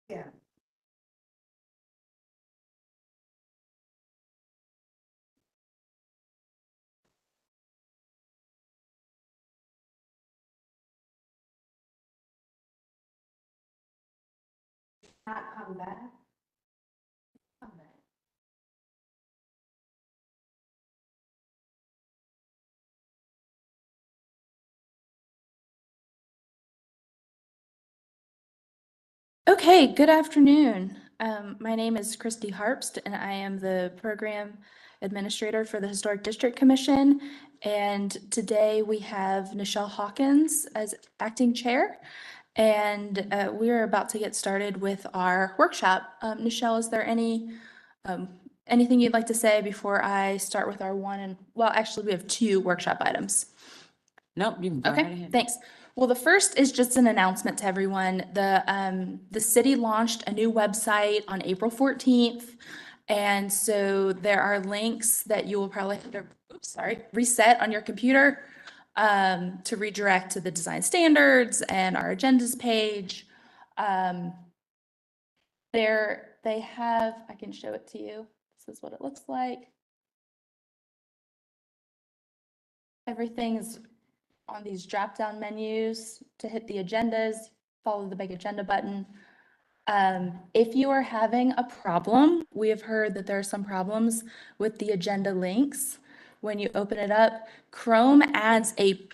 Yeah. Not come back. Come back. Okay, good afternoon. My name is Christy Harpst, and I am the Program Administrator for the Historic District Commission. And today we have Nichelle Hawkins as acting chair. And we are about to get started with our workshop. Nichelle, is there anything you'd like to say before I start with our well, actually, we have two workshop items. Nope, you can go right Okay, ahead. thanks. Well, the first is just an announcement to everyone. The city launched a new website on April 14th. And so there are links that you will probably have to, reset on your computer to redirect to the design standards and our agendas page. They have, I can show it to you. This is what it looks like. Everything's on these drop-down menus to hit the agendas, follow the big agenda button. If you are having a problem, we have heard that there are some problems with the agenda links. When you open it up, Chrome adds a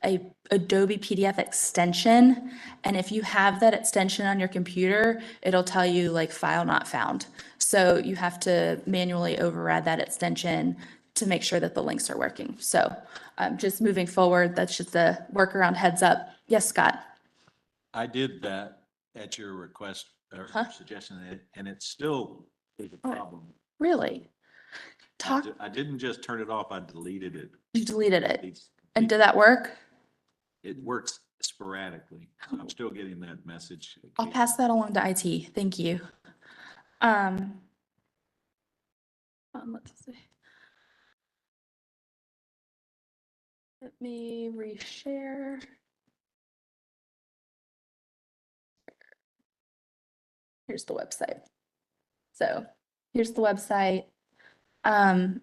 Adobe PDF extension. And if you have that extension on your computer, it'll tell you like file not found. So you have to manually override that extension to make sure that the links are working. So just moving forward, that's just a workaround heads up. Yes, Scott? I did that at your request or Huh? suggestion, and it still is a problem. Really? Talk, I didn't just turn it off, I deleted it. you deleted it. It's- And did that work? It works sporadically. So I'm still getting that message. I'll pass that along to IT. Thank you. Let's see. Let me reshare. Here's the website. So here's the website.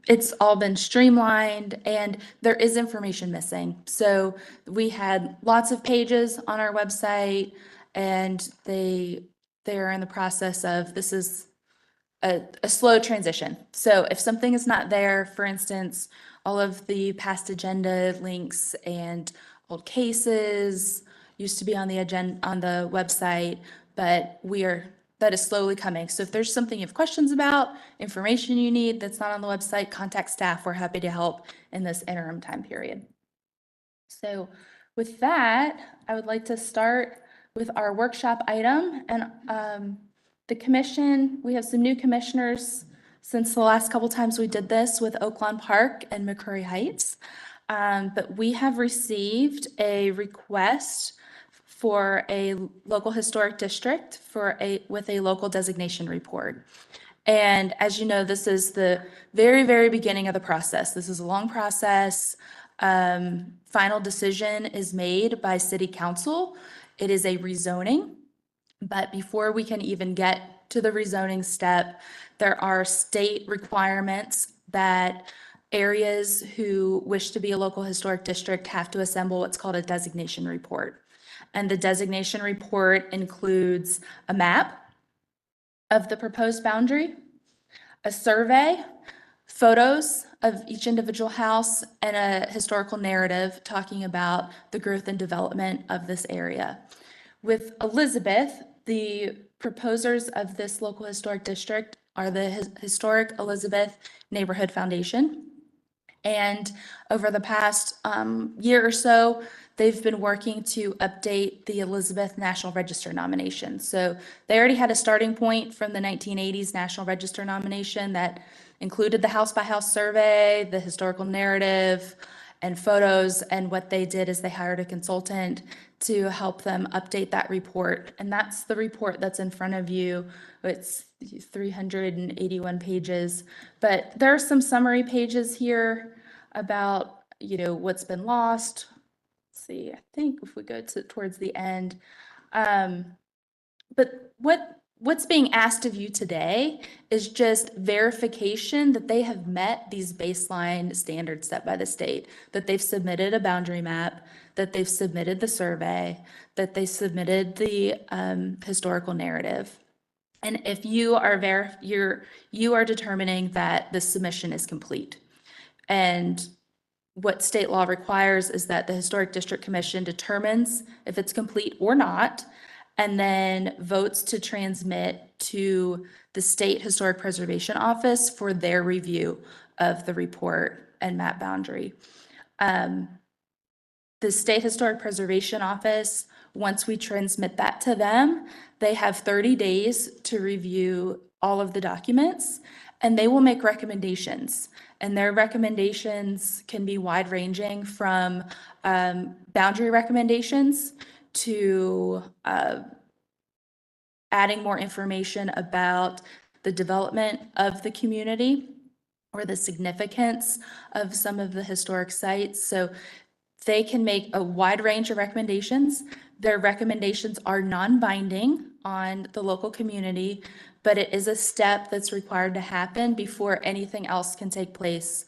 It's all been streamlined and there is information missing. So we had lots of pages on our website and they are in the process of, this is a slow transition. So if something is not there, for instance, all of the past agenda links and old cases used to be on the agenda, on the website, but that is slowly coming. So if there's something you have questions about, information you need that's not on the website, contact staff. We're happy to help in this interim time period. So with that, I would like to start with our workshop item. And the commission, we have some new commissioners since the last couple times we did this with Oaklawn Park and McCurry Heights. But we have received a request for a local historic district with a local designation report. And as you know, this is the very, very beginning of the process. This is a long process. Final decision is made by city council. It is a rezoning. But before we can even get to the rezoning step, there are state requirements that areas who wish to be a local historic district have to assemble what's called a designation report. And the designation report includes a map of the proposed boundary, a survey, photos of each individual house, and a historical narrative talking about the growth and development of this area. With Elizabeth, the proposers of this local historic district are the Historic Elizabeth Neighborhood Foundation. And over the past year or so, they've been working to update the Elizabeth National Register nomination. So they already had a starting point from the 1980s National Register nomination that included the house-by-house survey, the historical narrative, and photos. And what they did is they hired a consultant to help them update that report. And that's the report that's in front of you. It's 381 pages, but there are some summary pages here about, what's been lost. Let's see, I think if we go towards the end. But what what's being asked of you today is just verification that they have met these baseline standards set by the state, that they've submitted a boundary map, that they've submitted the survey, that they submitted the historical narrative. And if you are you are determining that the submission is complete. And what state law requires is that the Historic District Commission determines if it's complete or not, and then votes to transmit to the State Historic Preservation Office for their review of the report and map boundary. The State Historic Preservation Office, once we transmit that to them, they have 30 days to review all of the documents, and they will make recommendations. And their recommendations can be wide-ranging from boundary recommendations to adding more information about the development of the community or the significance of some of the historic sites. So they can make a wide range of recommendations. Their recommendations are non-binding on the local community, but it is a step that's required to happen before anything else can take place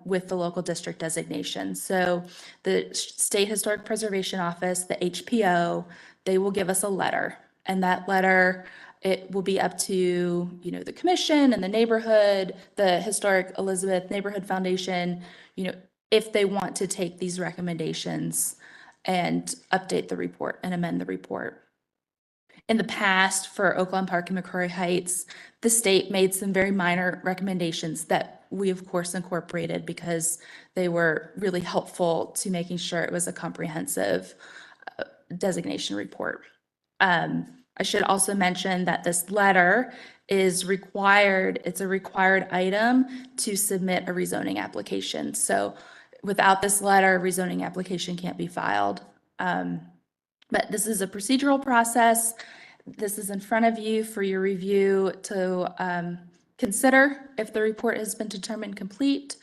with the local district designation. So the State Historic Preservation Office, the HPO, they will give us a letter, and that letter, it will be up to, the commission and the neighborhood, the Historic Elizabeth Neighborhood Foundation, if they want to take these recommendations and update the report and amend the report. In the past, for Oaklawn Park and McCrory Heights, the state made some very minor recommendations that we, of course, incorporated because they were really helpful to making sure it was a comprehensive designation report. I should also mention that this letter is required, it's a required item to submit a rezoning application. So without this letter, a rezoning application can't be filed. But this is a procedural process. This is in front of you for your review to consider if the report has been determined complete.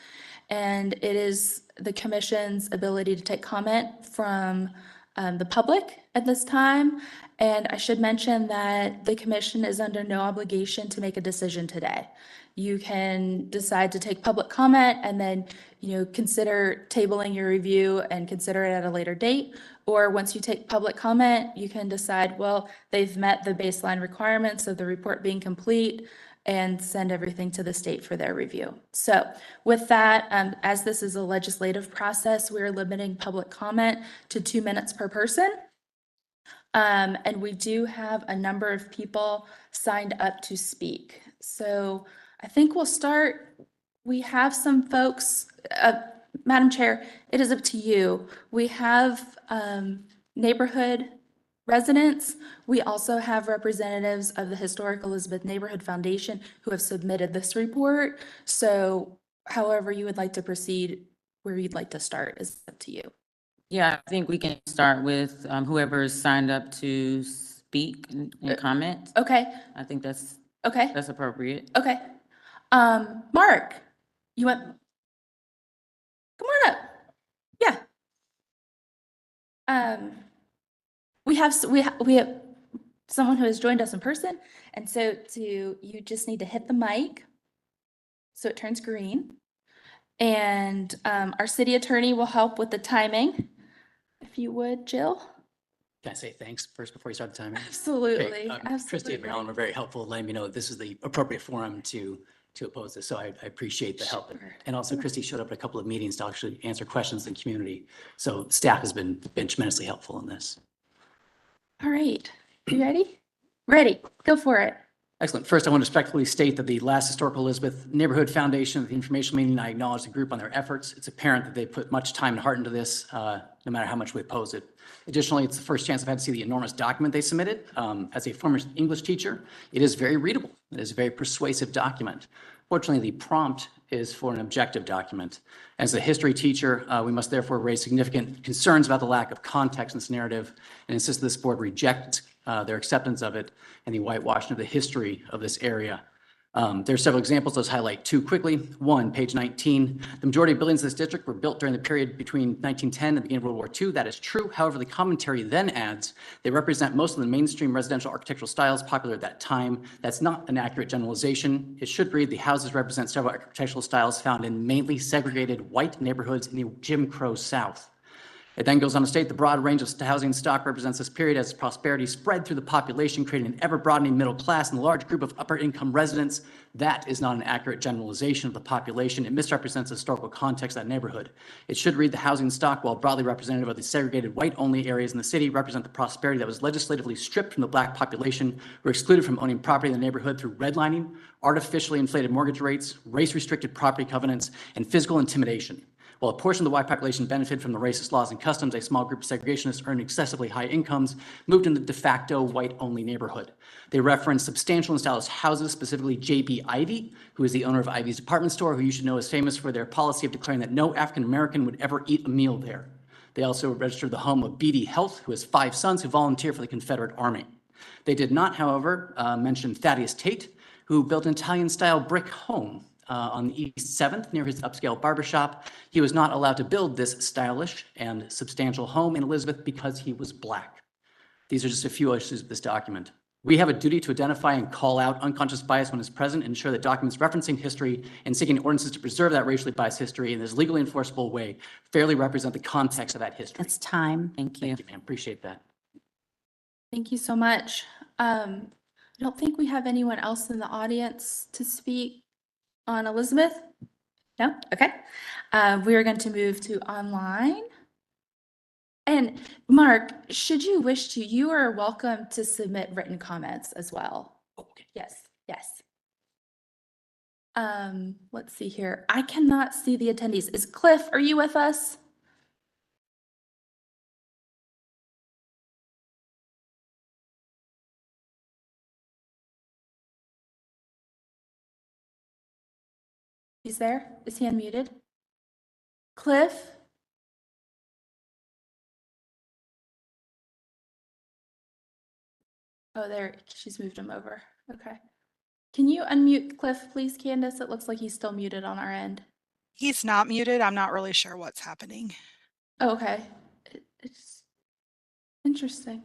And it is the commission's ability to take comment from the public at this time. And I should mention that the commission is under no obligation to make a decision today. You can decide to take public comment and then, consider tabling your review and consider it at a later date. Or once you take public comment, you can decide, well, they've met the baseline requirements of the report being complete, and send everything to the state for their review. So with that, as this is a legislative process, we're limiting public comment to 2 minutes per person. And we do have a number of people signed up to speak. So I think we'll start. We have some folks, Madam Chair, it is up to you. We have neighborhood residents. We also have representatives of the Historic Elizabeth Neighborhood Foundation who have submitted this report. So however you would like to proceed, where you'd like to start is up to you. Yeah, I think we can start with whoever's signed up to speak and comment. Okay, I think that's okay, appropriate. okay. Mark, you want, come on up. Yeah. We have someone who has joined us in person, and so you just need to hit the mic so it turns green. And our city attorney will help with the timing. If you would, Jill. Can I say thanks first before you start the timing? Absolutely, Okay, absolutely. Christy and Marilyn were very helpful, letting me know that this is the appropriate forum to oppose this. So I appreciate the help. Sure. And also Christy showed up at a couple of meetings to actually answer questions in the community. So staff has been tremendously helpful in this. All right, you ready? Ready, go for it. Excellent. First, I want to respectfully state that the last Historical Elizabeth Neighborhood Foundation, the information meeting, I acknowledge the group on their efforts. It's apparent that they put much time and heart into this, no matter how much we oppose it. Additionally, it's the first chance I've had to see the enormous document they submitted. As a former English teacher, it is very readable. It is a very persuasive document. Fortunately, the prompt is for an objective document. As a history teacher, we must therefore raise significant concerns about the lack of context in this narrative and insist that this board reject their acceptance of it and the whitewashing of the history of this area. There are several examples. Let's highlight two quickly. One, page 19. The majority of buildings in this district were built during the period between 1910 and the beginning of World War II. That is true. However, the commentary then adds they represent most of the mainstream residential architectural styles popular at that time. That's not an accurate generalization. It should read the houses represent several architectural styles found in mainly segregated white neighborhoods in the Jim Crow South. It then goes on to state the broad range of housing stock represents this period as prosperity spread through the population, creating an ever-broadening middle class and a large group of upper-income residents. That is not an accurate generalization of the population. It misrepresents the historical context of that neighborhood. It should read the housing stock, while broadly representative of the segregated white-only areas in the city, represent the prosperity that was legislatively stripped from the Black population, were excluded from owning property in the neighborhood through redlining, artificially inflated mortgage rates, race-restricted property covenants, and physical intimidation. While a portion of the white population benefited from the racist laws and customs, a small group of segregationists earned excessively high incomes, moved into the de facto white-only neighborhood. They reference substantial and stylish houses, specifically J.B. Ivy, who is the owner of Ivy's department store, who you should know is famous for their policy of declaring that no African-American would ever eat a meal there. They also registered the home of Beatty Health, who has 5 sons who volunteer for the Confederate Army. They did not, however, mention Thaddeus Tate, who built an Italian-style brick home on the East 7th near his upscale barbershop. He was not allowed to build this stylish and substantial home in Elizabeth because he was Black. These are just a few issues of this document. We have a duty to identify and call out unconscious bias when it's present and ensure that documents referencing history and seeking ordinances to preserve that racially biased history in this legally enforceable way fairly represent the context of that history. That's time. Thank you. Thank you, ma'am. Appreciate that. Thank you so much. I don't think we have anyone else in the audience to speak on Elizabeth. No? Okay. We are going to move to online. And Mark, should you wish to, you are welcome to submit written comments as well. Okay. Yes, yes. Let's see here. I cannot see the attendees. Is Cliff, are you with us? He's there? Is he unmuted? Cliff? Oh, there, she's moved him over. Okay. Can you unmute Cliff, please, Candace? It looks like he's still muted on our end. He's not muted. I'm not really sure what's happening. Oh, okay. It's interesting.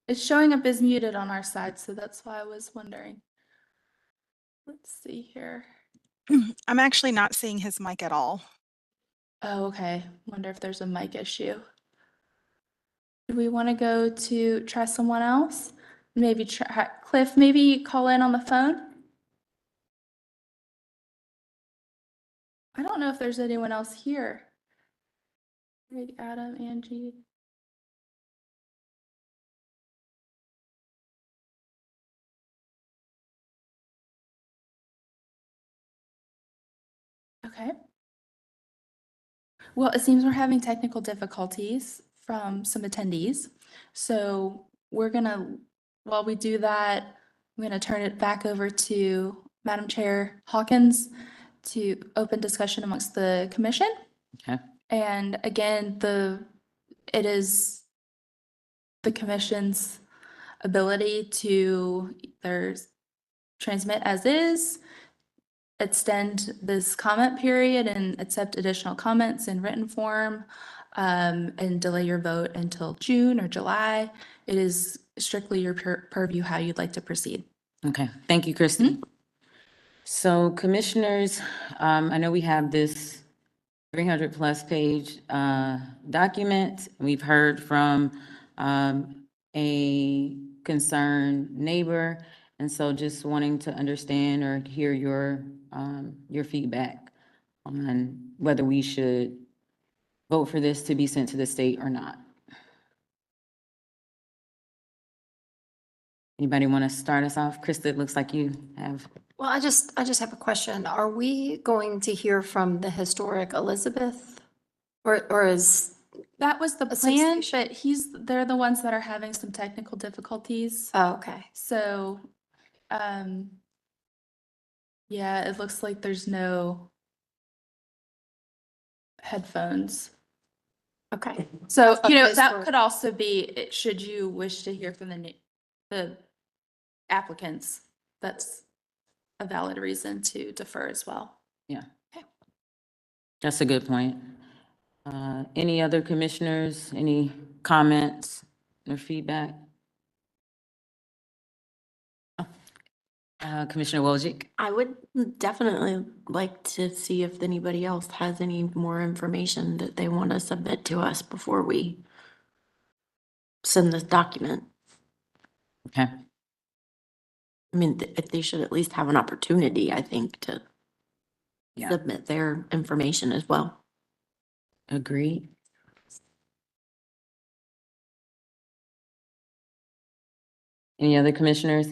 It's showing up as muted on our side, so that's why I was wondering. Let's see here. I'm actually not seeing his mic at all. Oh, okay. Wonder if there's a mic issue. Do we want to go to try someone else? Maybe try Cliff, maybe call in on the phone? I don't know if there's anyone else here. Greg, Adam, Angie. Okay. Well, it seems we're having technical difficulties from some attendees. So we're gonna, while we do that, I'm gonna turn it back over to Madam Chair Hawkins to open discussion amongst the commission. Okay. And again, it is the commission's ability to either transmit as is, extend this comment period and accept additional comments in written form, and delay your vote until June or July. It is strictly your purview how you'd like to proceed. Okay, thank you, Christy. So commissioners, I know we have this 300+ page document. We've heard from a concerned neighbor, and so just wanting to understand or hear your feedback on whether we should vote for this to be sent to the state or not. Anybody want to start us off? Krista, it looks like you have. Well, I just have a question. Are we going to hear from the historic Elizabeth? Or is, That was the A plan, substation. but they're the ones that are having some technical difficulties. oh, okay. So, yeah, it looks like there's no headphones. Okay. So, thought you know, those that were- could also be, should you wish to hear from the applicants, that's a valid reason to defer as well. That's a good point. Any other commissioners, any comments or feedback? Commissioner Wojcik? I would definitely like to see if anybody else has any more information that they want to submit to us before we send this document. Okay, I mean, if they should at least have an opportunity, I think, to Yeah. submit their information as well. agreed. Any other commissioners?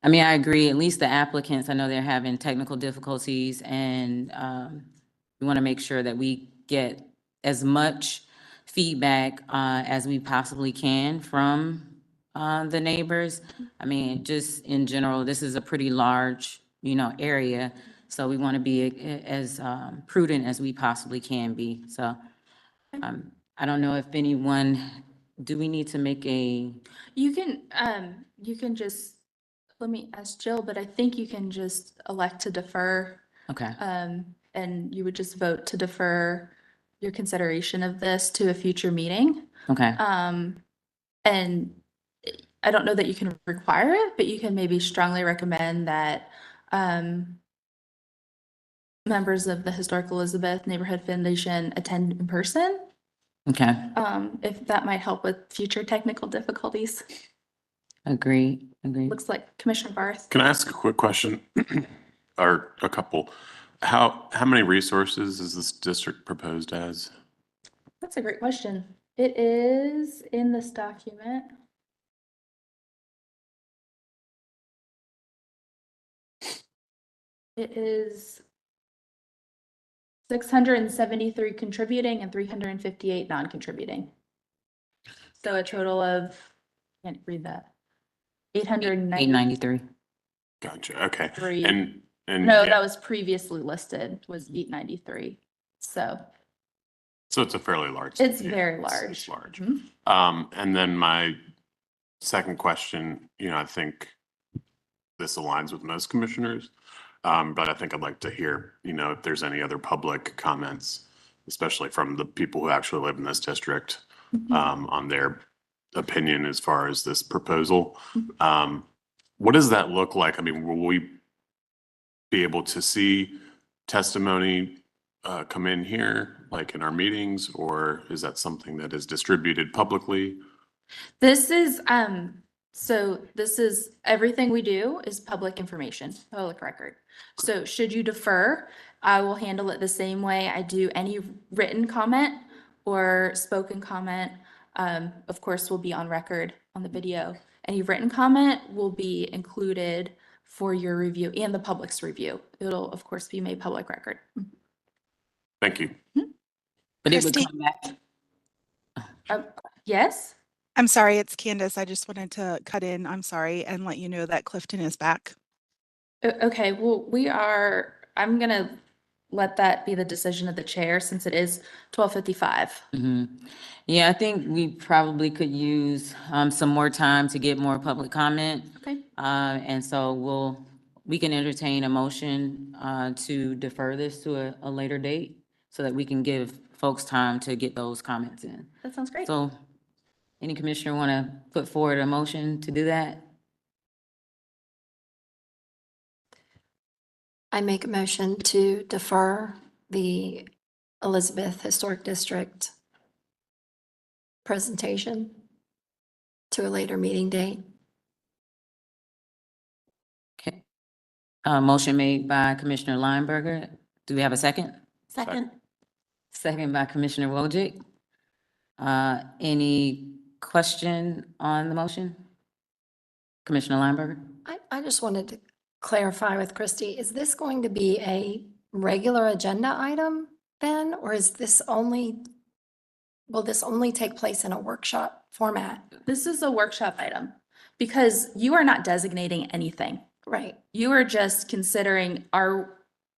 I mean, I agree, at least the applicants, I know they're having technical difficulties and we want to make sure that we get as much feedback as we possibly can from the neighbors. I mean, just in general, this is a pretty large, area. So we want to be as prudent as we possibly can be. So I don't know if anyone, do we need to make a, You can just, let me ask Jill, but I think you can just elect to defer. okay, And you would just vote to defer your consideration of this to a future meeting. okay, And I don't know that you can require it, but you can maybe strongly recommend that members of the Historic Elizabeth Neighborhood Foundation attend in person, okay, if that might help with future technical difficulties. agreed. Looks like Commissioner Barth. Can I ask a quick question? Or a couple? How many resources is this district proposed as? That's a great question. It is in this document. It is 673 contributing and 358 non-contributing. So a total of, can't read that, 893. 893. Gotcha, okay. And No, yeah, that was previously listed, was 893. So so it's a fairly large. it's yeah, very it's large. large. Mhm. And then my second question, I think this aligns with most commissioners. But I think I'd like to hear, if there's any other public comments, especially from the people who actually live in this district, on their opinion as far as this proposal. What does that look like? I mean, will we be able to see testimony come in here, like in our meetings, or is that something that is distributed publicly? This is, everything we do is public information, public record. So should you defer, I will handle it the same way I do any written comment or spoken comment. Of course, will be on record on the video. Any written comment will be included for your review and the public's review. It'll, of course, be made public record. Thank you. But it would Christy? come back. Yes? I'm sorry, it's Candace. I just wanted to cut in, I'm sorry, and let you know that Clifton is back. Okay, well, I'm gonna let that be the decision of the chair since it is 12:55. Yeah, I think we probably could use some more time to get more public comment. Okay. And so we can entertain a motion to defer this to a later date so that we can give folks time to get those comments in. That sounds great. So any commissioner want to put forward a motion to do that? I make a motion to defer the Elizabeth Historic District presentation to a later meeting date. Okay. Motion made by Commissioner Lineberger. Do we have a second? Second, Second by Commissioner Wojcik. Any question on the motion? Commissioner Lineberger? I just wanted to clarify with Christy, is this going to be a regular agenda item then? Or is this will this only take place in a workshop format? This is a workshop item because you are not designating anything. Right, You are just considering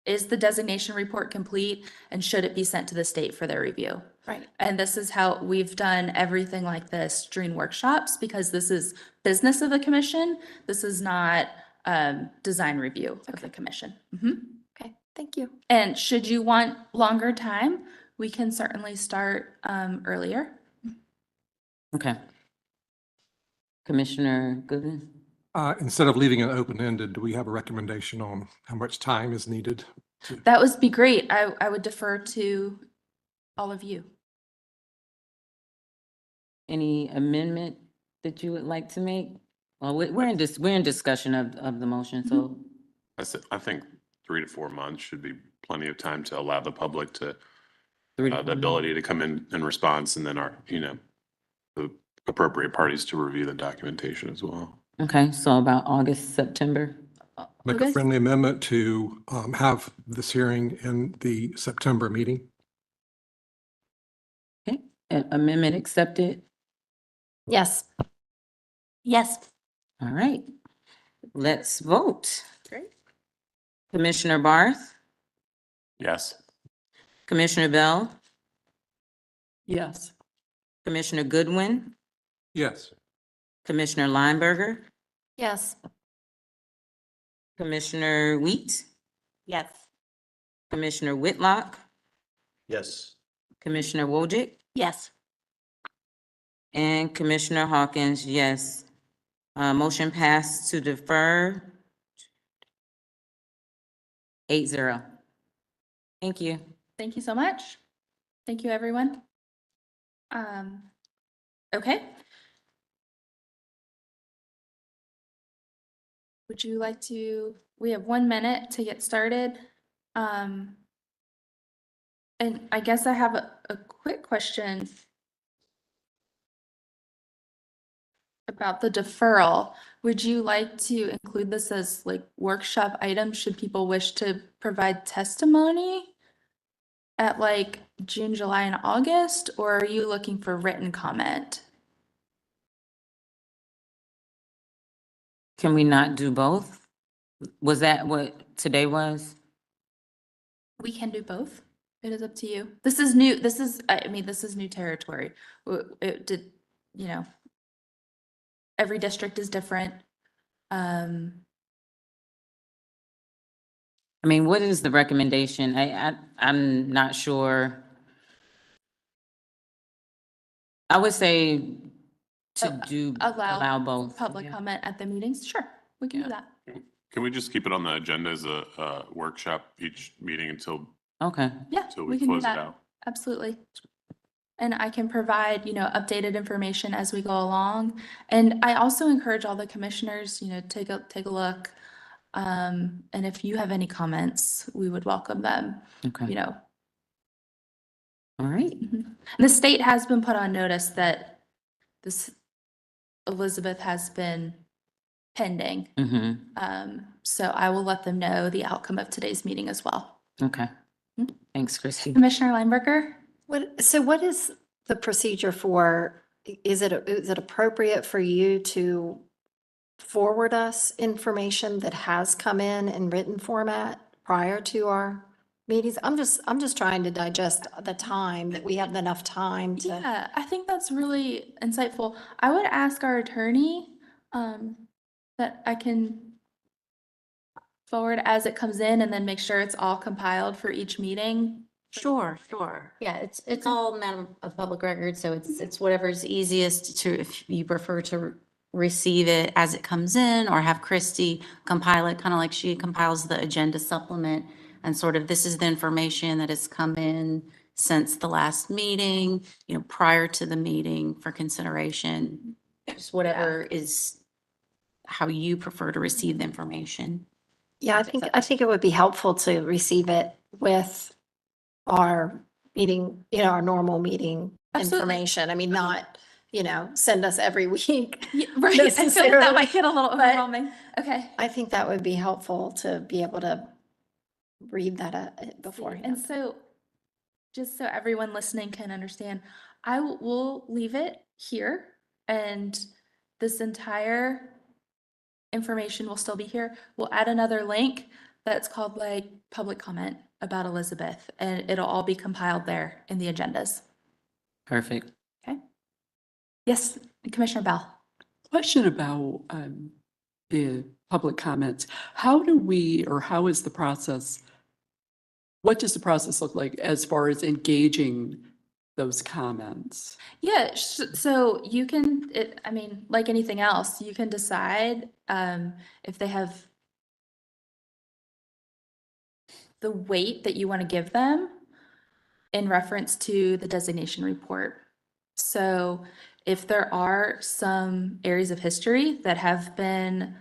is the designation report complete and should it be sent to the state for their review? right. And this is how we've done everything like this during workshops because this is business of the commission. This is not design review of the commission. Mhm. Okay, thank you. And should you want longer time, we can certainly start earlier. Okay. Commissioner Goodwin? Instead of leaving it open-ended, do we have a recommendation on how much time is needed? That would be great. I would defer to all of you. Any amendment that you would like to make? Well, we're in discussion of the motion, so, I think 3 to 4 months should be plenty of time to allow the public to, 3 to the 4 ability to come in response, and then our, the appropriate parties to review the documentation as well. Okay, so about August, September? Make a August? friendly amendment to have this hearing in the September meeting. Okay, amendment accepted. Yes. Yes. All right, let's vote. Great. Commissioner Barth, Yes. Commissioner Bell, Yes. Commissioner Goodwin, Yes. Commissioner Lineberger, Yes. Commissioner Wheat, Yes. Commissioner Whitlock, Yes. Commissioner Wojcik, Yes. and Commissioner Hawkins, yes. Motion passed to defer 8-0. Thank you. Thank you so much. Thank you, everyone. Okay. Would you like to, we have 1 minute to get started. And I guess I have a quick question about the deferral. Would you like to include this as like workshop items? Should people wish to provide testimony at like June, July, and August, or are you looking for written comment? Can we not do both? Was that what today was? We can do both. It is up to you. This is new. This is, I mean, this is new territory. It did, you know, every district is different. I mean, what is the recommendation? I'm not sure. I would say to allow both. Public Yeah. comment at the meetings. Sure, we can do Yeah. that. Can we just keep it on the agenda as a workshop each meeting until Okay, Yeah, we we can do close it that. out? Absolutely. And I can provide, you know, updated information as we go along. And I also encourage all the commissioners, you know, take a look. And if you have any comments, we would welcome them, okay, you know. all right. And the state has been put on notice that this Elizabeth has been pending. Mm-hmm, So I will let them know the outcome of today's meeting as well. okay. Thanks, Christy. Commissioner Lineberger? What is the procedure for, is it appropriate for you to forward us information that has come in written format prior to our meetings? I'm just trying to digest the time, that we have enough time to. Yeah, I think that's really insightful. I would ask our attorney that I can forward as it comes in and then make sure it's all compiled for each meeting. Sure. Yeah, it's all matter of public record, so it's whatever's easiest to, if you prefer to receive it as it comes in or have Christy compile it, kind of like she compiles the agenda supplement and sort of, this is the information that has come in since the last meeting, you know, prior to the meeting for consideration. Just whatever is how you prefer to receive the information. Yeah, I think it would be helpful to receive it with our meeting, you know, our normal meeting Absolutely. information. I mean, not, you know, send us every week. Yeah, right, I feel like that necessarily, might get a little but- overwhelming. Okay. I think that would be helpful to be able to read that And beforehand. so, just so everyone listening can understand, will leave it here, and this entire information will still be here. We'll add another link that's called like public comment about Elizabeth, and it'll all be compiled there in the agendas. Perfect. Okay. Yes, Commissioner Bell. Question about the public comments. How do we, or how is the process? What does the process look like as far as engaging those comments? Yeah, so you can, I mean, like anything else, you can decide if they have the weight that you want to give them in reference to the designation report. So if there are some areas of history that have been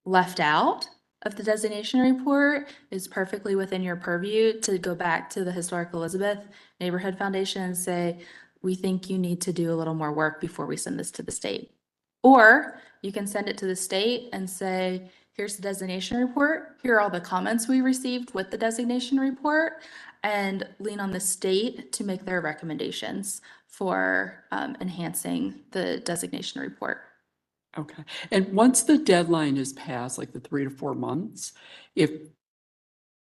left out of the designation report, it's perfectly within your purview to go back to the Historic Elizabeth Neighborhood Foundation and say, we think you need to do a little more work before we send this to the state. Or you can send it to the state and say, here's the designation report. Here are all the comments we received with the designation report, and lean on the state to make their recommendations for enhancing the designation report. Okay. And once the deadline is passed, like the 3 to 4 months, if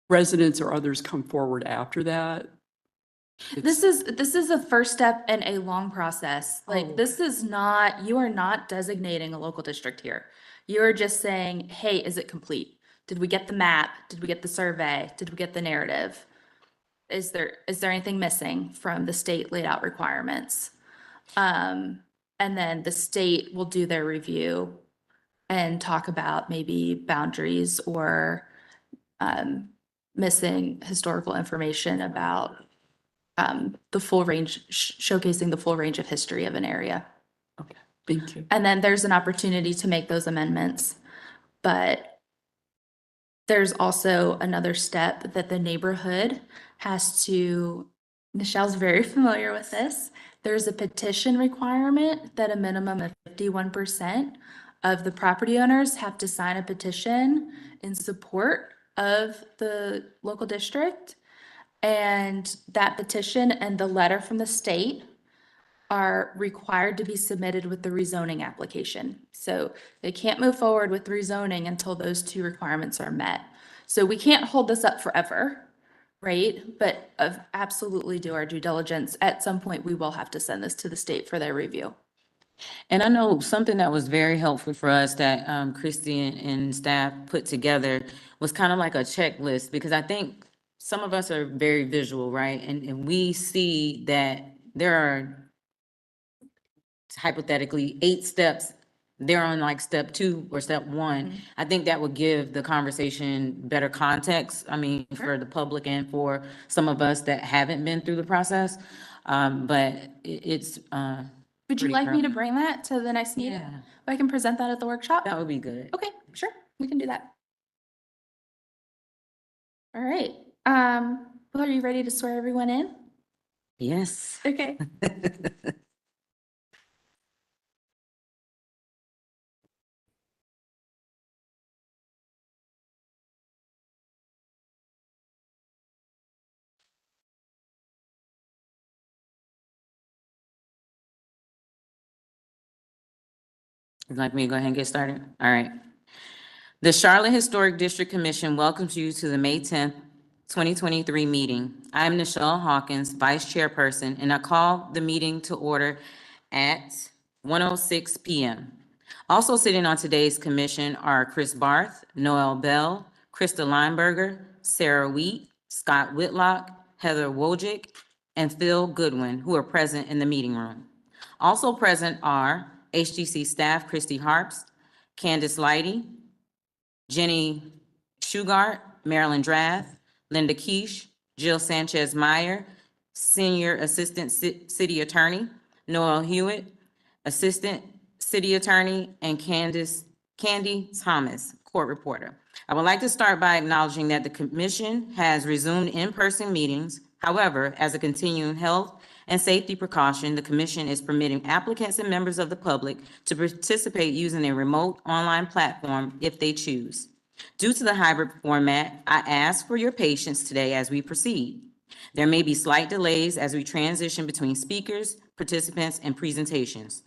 residents or others come forward after that, This is the first step in a long process. Like, Oh. this is not, you are not designating a local district here. You're just saying, hey, is it complete? Did we get the map? Did we get the survey? Did we get the narrative? Is there anything missing from the state laid out requirements? And then the state will do their review and talk about maybe boundaries or missing historical information about the full range, showcasing the full range of history of an area. okay, thank you. And then there's an opportunity to make those amendments. But there's also another step that the neighborhood has to, Michelle's very familiar with this. There's a petition requirement that a minimum of 51% of the property owners have to sign a petition in support of the local district. And that petition and the letter from the state are required to be submitted with the rezoning application. So they can't move forward with rezoning until those two requirements are met. So we can't hold this up forever, right? But absolutely do our due diligence. At some point, we will have to send this to the state for their review. And I know something that was very helpful for us that Christy and staff put together was kind of like a checklist, because I think some of us are very visual, right? And we see that there are hypothetically 8 steps. They're on like step 2 or step 1. I think that would give the conversation better context. I mean, for the public and for some of us that haven't been through the process. But it's Would you pretty like me to thorough. bring that to the next meeting? Yeah, I can present that at the workshop? that would be good. Okay, sure, we can do that. All right, well, are you ready to swear everyone in? Yes. Okay. Would you like me to go ahead and get started? All right. The Charlotte Historic District Commission welcomes you to the May 10th, 2023 meeting. I'm Nichelle Hawkins, Vice Chairperson, and I call the meeting to order at 1:06 p.m. Also sitting on today's commission are Chris Barth, Noel Bell, Krista Lineberger, Sarah Wheat, Scott Whitlock, Heather Wojcik, and Phil Goodwin, who are present in the meeting room. Also present are HGC staff Christy Harps, Candace Lighty, Jenny Shugart, Marilyn Drath, Linda Keish, Jill Sanchez Meyer, Senior Assistant City Attorney, Noel Hewitt, Assistant City Attorney, and Candy Thomas, Court Reporter. I would like to start by acknowledging that the commission has resumed in-person meetings. However, as a continuing health and safety precaution, the commission is permitting applicants and members of the public to participate using a remote online platform if they choose. Due to the hybrid format, I ask for your patience today as we proceed. There may be slight delays as we transition between speakers, participants, and presentations.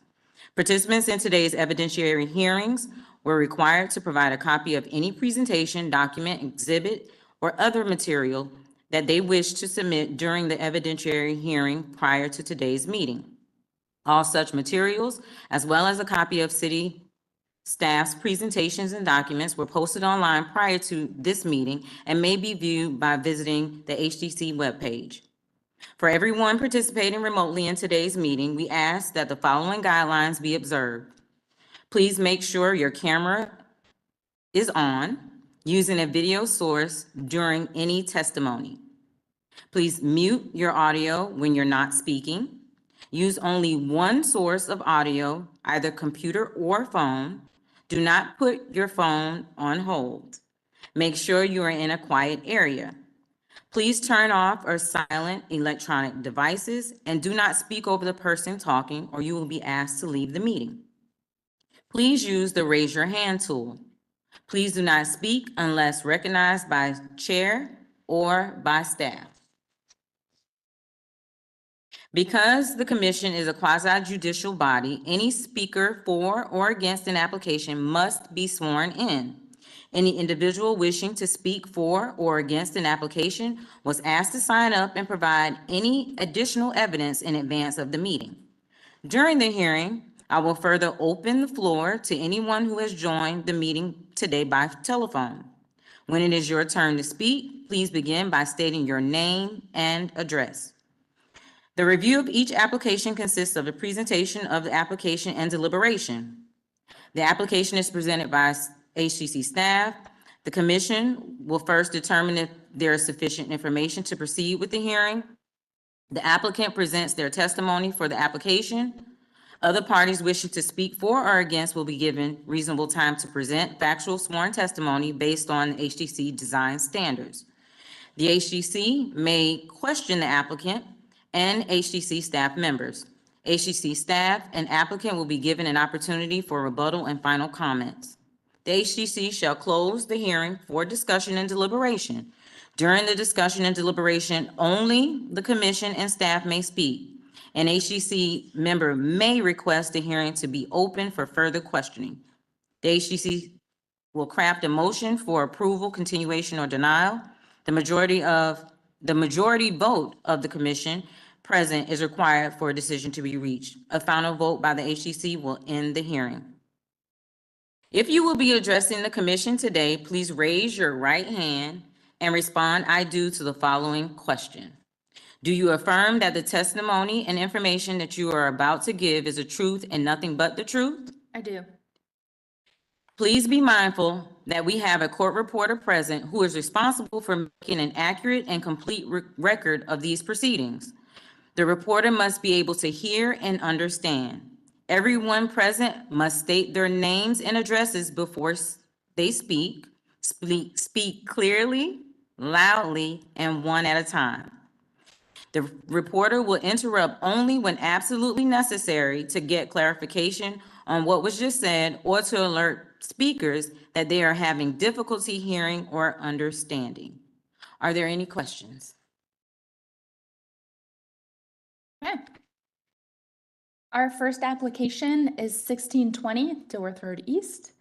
Participants in today's evidentiary hearings were required to provide a copy of any presentation, document, exhibit, or other material that they wish to submit during the evidentiary hearing prior to today's meeting. All such materials, as well as a copy of City Staff's presentations and documents were posted online prior to this meeting and may be viewed by visiting the HDC webpage. For everyone participating remotely in today's meeting, we ask that the following guidelines be observed. Please make sure your camera is on, using a video source during any testimony. Please mute your audio when you're not speaking. Use only one source of audio, either computer or phone. Do not put your phone on hold. Make sure you are in a quiet area. Please turn off or silent electronic devices and do not speak over the person talking or you will be asked to leave the meeting. Please use the raise your hand tool. Please do not speak unless recognized by chair or by staff. Because the commission is a quasi-judicial body, any speaker for or against an application must be sworn in. Any individual wishing to speak for or against an application was asked to sign up and provide any additional evidence in advance of the meeting. During the hearing, I will further open the floor to anyone who has joined the meeting today by telephone. When it is your turn to speak, please begin by stating your name and address. The review of each application consists of a presentation of the application and deliberation. The application is presented by HDC staff. The commission will first determine if there is sufficient information to proceed with the hearing. The applicant presents their testimony for the application. Other parties wishing to speak for or against will be given reasonable time to present factual sworn testimony based on HDC design standards. The HDC may question the applicant and HDC staff members. HDC staff and applicant will be given an opportunity for rebuttal and final comments. The HDC shall close the hearing for discussion and deliberation. During the discussion and deliberation, only the commission and staff may speak. An HDC member may request the hearing to be open for further questioning. The HDC will craft a motion for approval, continuation, or denial. The majority vote of the commission present is required for a decision to be reached. A final vote by the HDC will end the hearing. If you will be addressing the commission today, please raise your right hand and respond, "I do," to the following question. Do you affirm that the testimony and information that you are about to give is the truth and nothing but the truth? I do. Please be mindful that we have a court reporter present who is responsible for making an accurate and complete record of these proceedings. The reporter must be able to hear and understand. Everyone present must state their names and addresses before they speak. Speak clearly, loudly, and one at a time. The reporter will interrupt only when absolutely necessary to get clarification on what was just said or to alert speakers that they are having difficulty hearing or understanding. Are there any questions? Okay. Our first application is 1620 Dilworth Road East,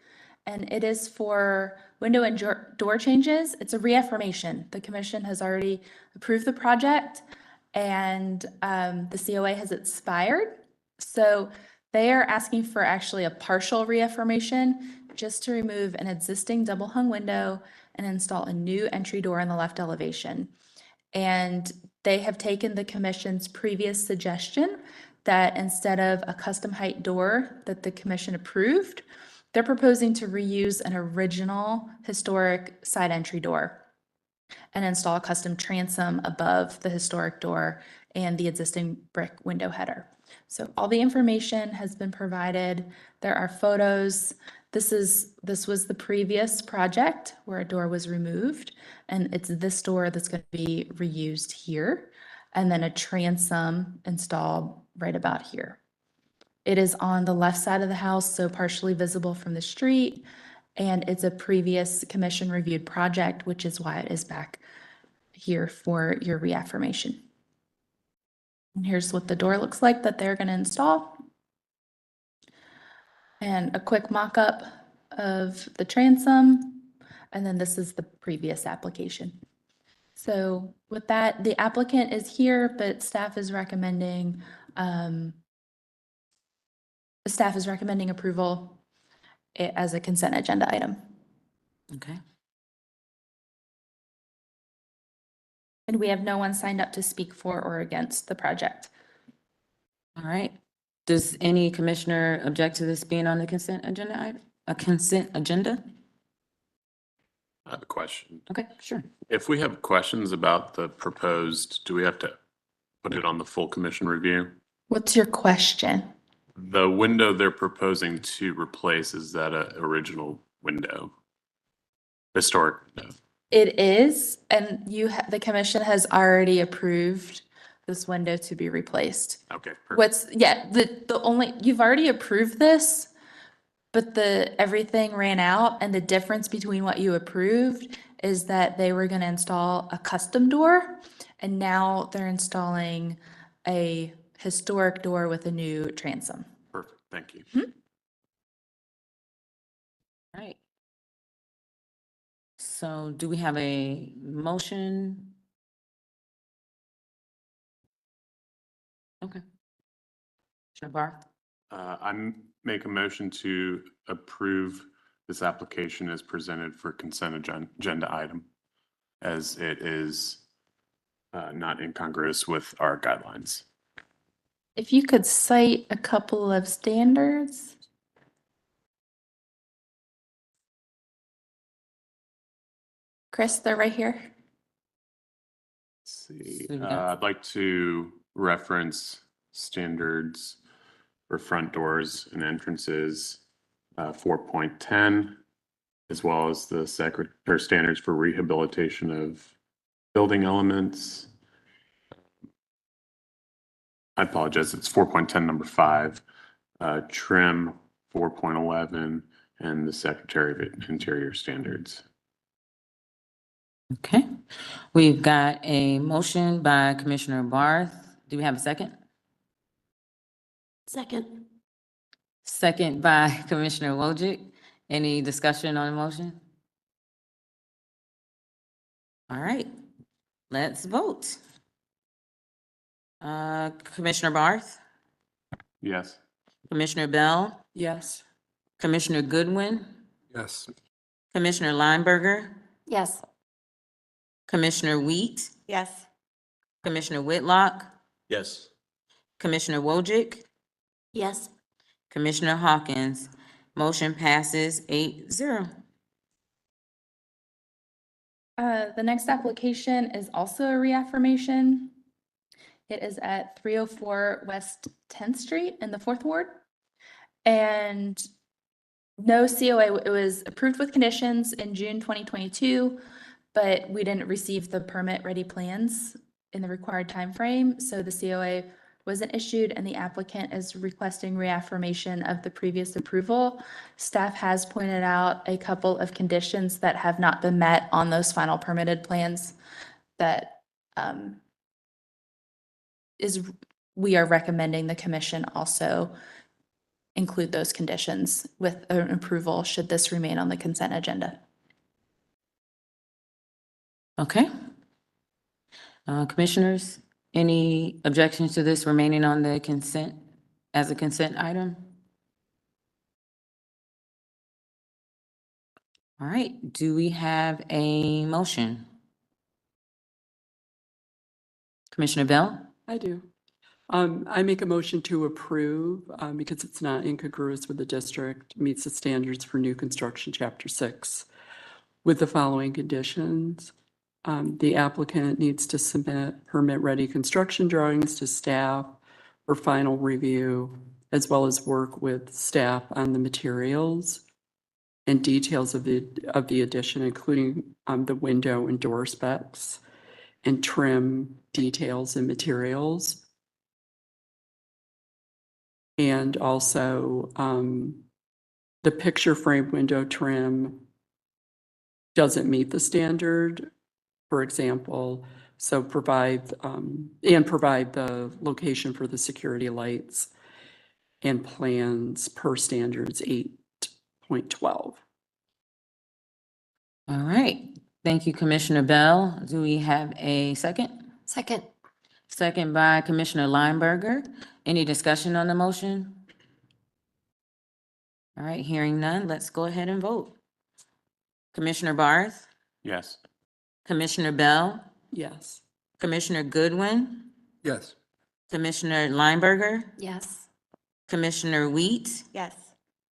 and it is for window and door changes. It's a reaffirmation. The commission has already approved the project and the COA has expired. So they are asking for actually a partial reaffirmation just to remove an existing double hung window and install a new entry door in the left elevation. And they have taken the commission's previous suggestion that instead of a custom height door that the commission approved, they're proposing to reuse an original historic side entry door and install a custom transom above the historic door and the existing brick window header. So all the information has been provided. There are photos. This was the previous project where a door was removed, and it's this door that's going to be reused here, and then a transom installed right about here. It is on the left side of the house, so partially visible from the street, and it's a previous commission reviewed project, which is why it is back here for your reaffirmation. And here's what the door looks like that they're going to install. And a quick mock-up of the transom, and then this is the previous application. So with that, the applicant is here, but staff is recommending approval. it as a consent agenda item. Okay. And we have no one signed up to speak for or against the project. All right. Does any commissioner object to this being on the consent agenda item? A consent agenda? I have a question. Okay, sure. If we have questions about the proposed, do we have to put it on the full commission review? What's your question? The window they're proposing to replace, is that a original window? Historic window? It is, and the commission has already approved this window to be replaced. Okay, perfect. The only, you've already approved this, but everything ran out, and the difference between what you approved is that they were gonna install a custom door, and now they're installing a historic door with a new transom. Perfect, thank you. All right. So do we have a motion? Okay. Commissioner Barth? Make a motion to approve this application as presented for consent agenda item, as it is not incongruous with our guidelines. If you could cite a couple of standards. Chris, they're right here. Let's see, So we got- I'd like to reference standards for front doors and entrances, 4.10, as well as the standards for rehabilitation of building elements. I apologize, it's 4.10, number 5, trim 4.11, and the Secretary of Interior standards. Okay. We've got a motion by Commissioner Barth. Do we have a second? Second. Second by Commissioner Wojcik. Any discussion on the motion? All right, let's vote. Commissioner Barth, Yes. Commissioner Bell, Yes. Commissioner Goodwin, Yes. Commissioner Lineberger, Yes. Commissioner Wheat, Yes. Commissioner Whitlock, Yes. Commissioner Wojcik, Yes. Commissioner Hawkins. Motion passes 8-0. The next application is also a reaffirmation. It is at 304 West 10th Street in the 4th Ward. And no COA, it was approved with conditions in June 2022, but we didn't receive the permit-ready plans in the required time frame. So the COA wasn't issued, and the applicant is requesting reaffirmation of the previous approval. Staff has pointed out a couple of conditions that have not been met on those final permitted plans that we are recommending the commission also include those conditions with an approval should this remain on the consent agenda. Okay. Commissioners, any objections to this remaining on the consent, as a consent item? All right, do we have a motion? Commissioner Bell? I do. I make a motion to approve, because it's not incongruous with the district, meets the standards for new construction, chapter 6, with the following conditions. The applicant needs to submit permit-ready construction drawings to staff for final review, as well as work with staff on the materials and details of the addition, including the window and door specs and trim details and materials. And also, the picture frame window trim doesn't meet the standard, for example, so provide the location for the security lights and plans per standards 8.12. All right, thank you, Commissioner Bell. Do we have a second? Second. Second by Commissioner Lineberger. Any discussion on the motion? All right, hearing none, let's go ahead and vote. Commissioner Barth, Yes. Commissioner Bell, Yes. Commissioner Goodwin, Yes. Commissioner Lineberger, Yes. Commissioner Wheat, Yes.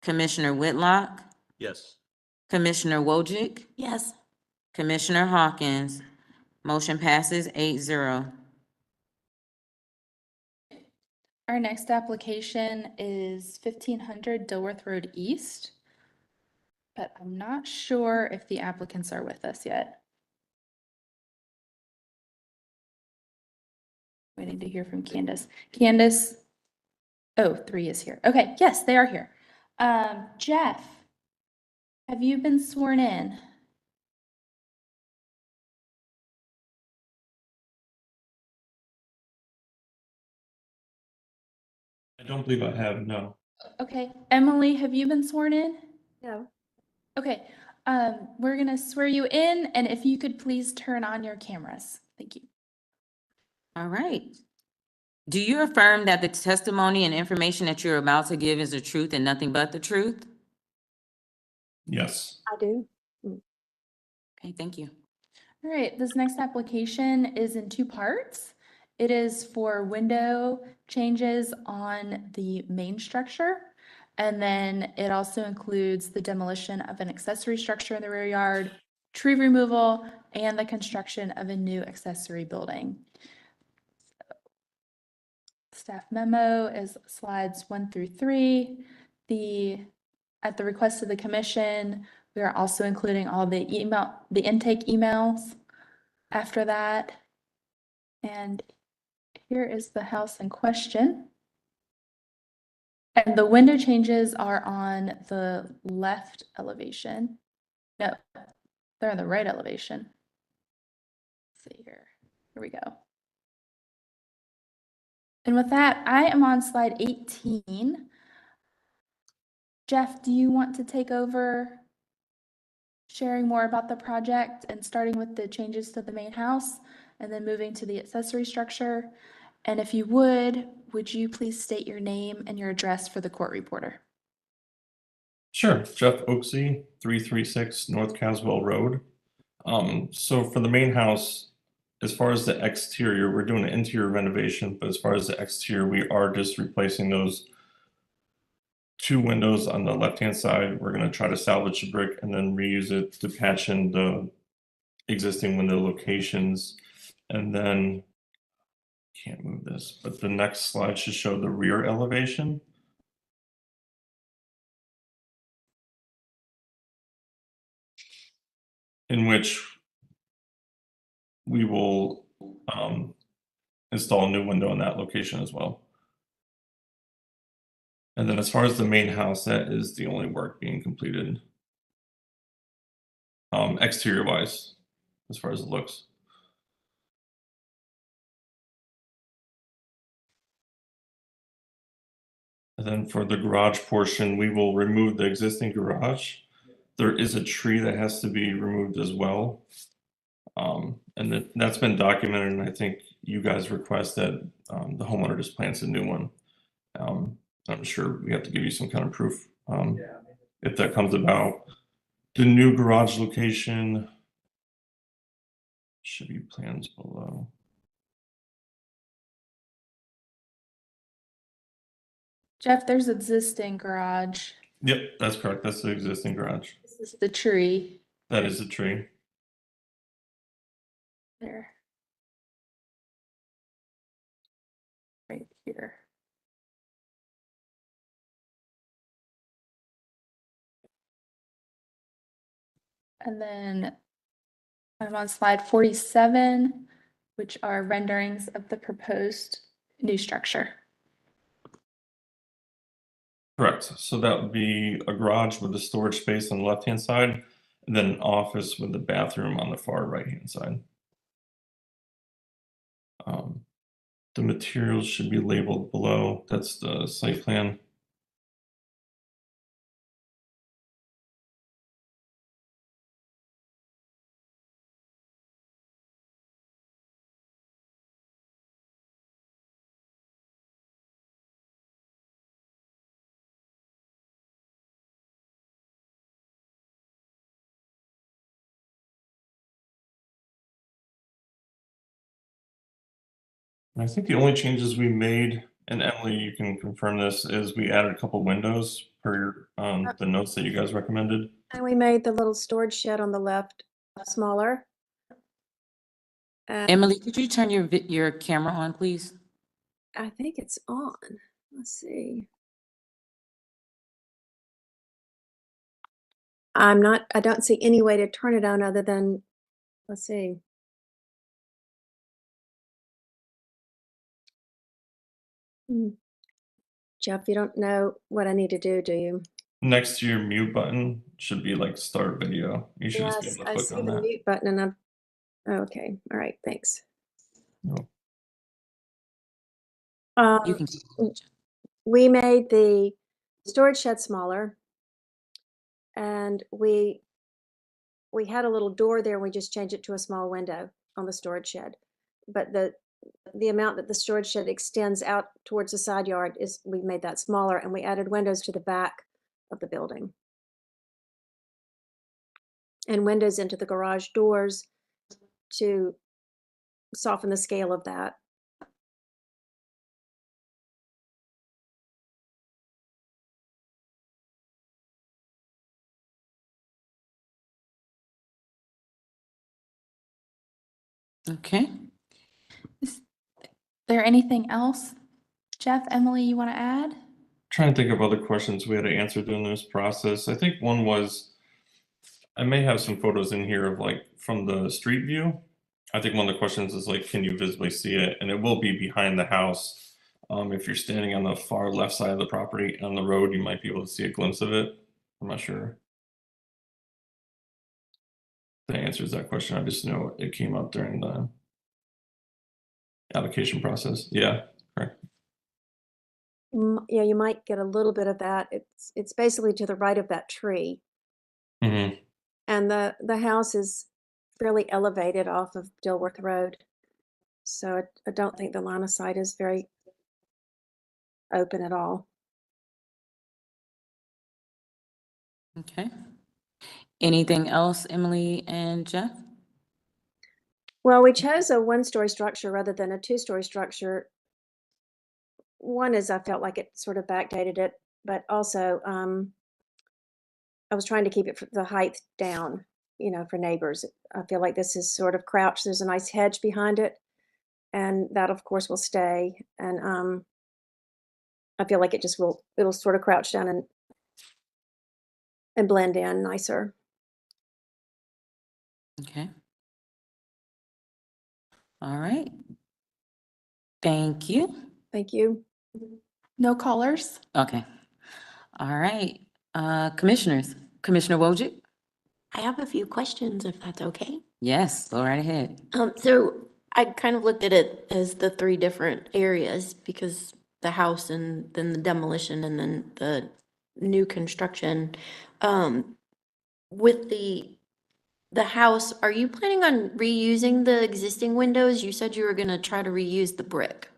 Commissioner Whitlock, Yes. Commissioner Wojcik, Yes. Commissioner Hawkins. Motion passes 8-0. Our next application is 1500 Dilworth Road East. But I'm not sure if the applicants are with us yet. Waiting to hear from Candace. Candace, oh, 3 is here. Okay, yes, they are here. Jeff, have you been sworn in? I don't believe I have, no. Okay, Emily, have you been sworn in? No. Okay, we're gonna swear you in, and if you could please turn on your cameras. Thank you. All right. Do you affirm that the testimony and information that you're about to give is the truth and nothing but the truth? Yes. I do. Okay, thank you. All right, this next application is in 2 parts. It is for window changes on the main structure. And then it also includes the demolition of an accessory structure in the rear yard, tree removal, and the construction of a new accessory building. Staff memo is slides 1 through 3. At the request of the commission, we are also including all the intake emails after that. And here is the house in question. And the window changes are on the left elevation. No, they're on the right elevation. Let's see here. Here we go. And with that, I am on slide 18. Jeff, do you want to take over sharing more about the project and starting with the changes to the main house and then moving to the accessory structure? And if you would you please state your name and your address for the court reporter? Sure. Jeff Oaksey, 336 North Caswell Road. So for the main house, as far as the exterior, we're doing an interior renovation, but as far as the exterior, we are just replacing those 2 windows on the left-hand side. We're gonna try to salvage the brick and then reuse it to patch in the existing window locations. And then, can't move this, but the next slide should show the rear elevation. In which we will install a new window in that location as well. And then as far as the main house, that is the only work being completed. Exterior wise, as far as it looks. And then for the garage portion, we will remove the existing garage. There is a tree that has to be removed as well. And that's been documented, and I think you guys request that the homeowner just plants a new one. I'm sure we have to give you some kind of proof if that comes about. The new garage location should be plans below. Jeff, there's existing garage. Yep, that's correct. That's the existing garage. This is the tree That is the tree. there. Right here. And then I'm on slide 47, which are renderings of the proposed new structure. Correct. So that would be a garage with a storage space on the left-hand side, and then an office with a bathroom on the far right-hand side. The materials should be labeled below. That's the site plan. And I think the only changes we made, and Emily, you can confirm this, is we added a couple windows per the notes that you guys recommended. And we made the little storage shed on the left smaller. And Emily, could you turn your camera on, please? I think it's on. Let's see. I don't see any way to turn it on other than, let's see. Jeff, you don't know what I need to do you? Next to your mute button should be like start video. You should just be Yes, able to I click see on the that. mute button and I'm, oh, okay, all right, thanks. No. You can. We made the storage shed smaller. And we had a little door there, we just changed it to a small window on the storage shed. But the amount that the storage shed extends out towards the side yard is, we made that smaller and we added windows to the back of the building. And windows into the garage doors to soften the scale of that. Okay. Is there anything else, Jeff, Emily, you want to add? Trying to think of other questions we had to answer during this process. I think one was, I may have some photos in here of like from the street view. I think one of the questions is like, can you visibly see it? And it will be behind the house. If you're standing on the far left side of the property on the road, you might be able to see a glimpse of it. I'm not sure. That answers that question. I just know it came up during the application process. Yeah, correct. Yeah, you might get a little bit of that. It's basically to the right of that tree. Mm-hmm. And the house is fairly elevated off of Dilworth Road. So I don't think the line of sight is very open at all. Okay. Anything else, Emily and Jeff? Well, we chose a one-story structure rather than a two-story structure. One is I felt like it sort of backdated it, but also I was trying to keep it the height down, for neighbors. I feel like this is sort of crouched. There's a nice hedge behind it, and that of course will stay. And I feel like it'll sort of crouch down and blend in nicer. Okay. All right. Thank you. Thank you. No callers? Okay. All right. Commissioners, Commissioner Wojcik? I have a few questions if that's okay. Yes, go right ahead. So I kind of looked at it as the three different areas because the house and then the demolition and then the new construction. With the house, are you planning on reusing the existing windows? You said you were gonna try to reuse the brick.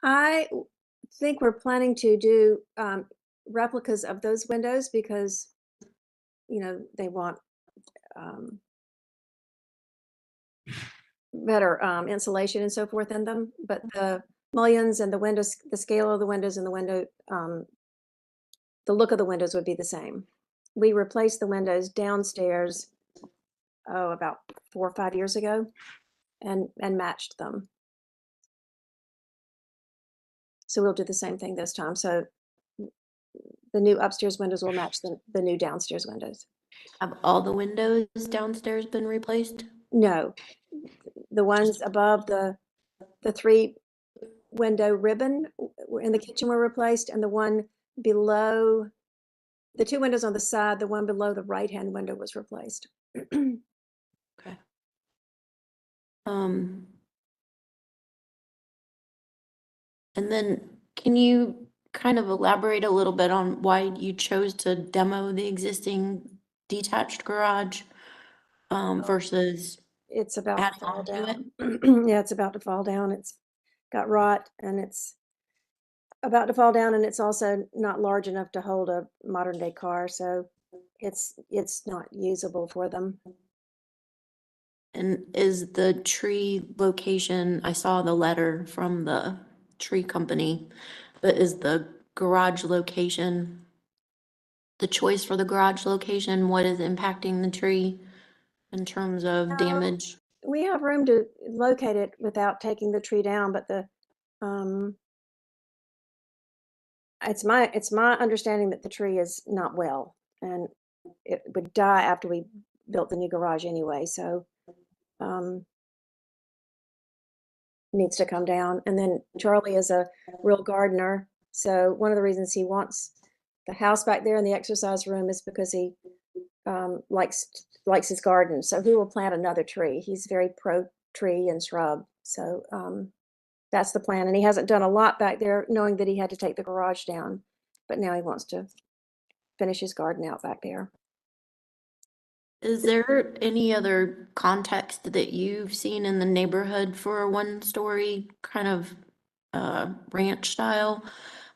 I think we're planning to do replicas of those windows because, they want better insulation and so forth in them. But the mullions and the windows, the scale of the windows and the window, the look of the windows would be the same. We replaced the windows downstairs, about 4 or 5 years ago and matched them. So we'll do the same thing this time. So the new upstairs windows will match the new downstairs windows. Have all the windows downstairs been replaced? No, the ones above the 3 window ribbon in the kitchen were replaced, and the one below, the 2 windows on the side, the one below the right-hand window was replaced. Okay. And then can you kind of elaborate a little bit on why you chose to demo the existing detached garage versus It's about to adding fall on to it? down. Yeah, it's about to fall down. It's got rot and it's about to fall down, and it's also not large enough to hold a modern day car, so it's not usable for them. And is the tree location, I saw the letter from the tree company, but is the garage location, the choice for the garage location, what is impacting the tree in terms of damage? We have room to locate it without taking the tree down, but um, it's my understanding that the tree is not well, and it would die after we built the new garage anyway, so, needs to come down. And then Charlie is a real gardener, so one of the reasons he wants the house back there in the exercise room is because he, likes his garden, so he will plant another tree. He's very pro tree and shrub, so, that's the plan, and he hasn't done a lot back there, knowing that he had to take the garage down, but now he wants to finish his garden out back there. Is there any other context that you've seen in the neighborhood for a one-story kind of ranch style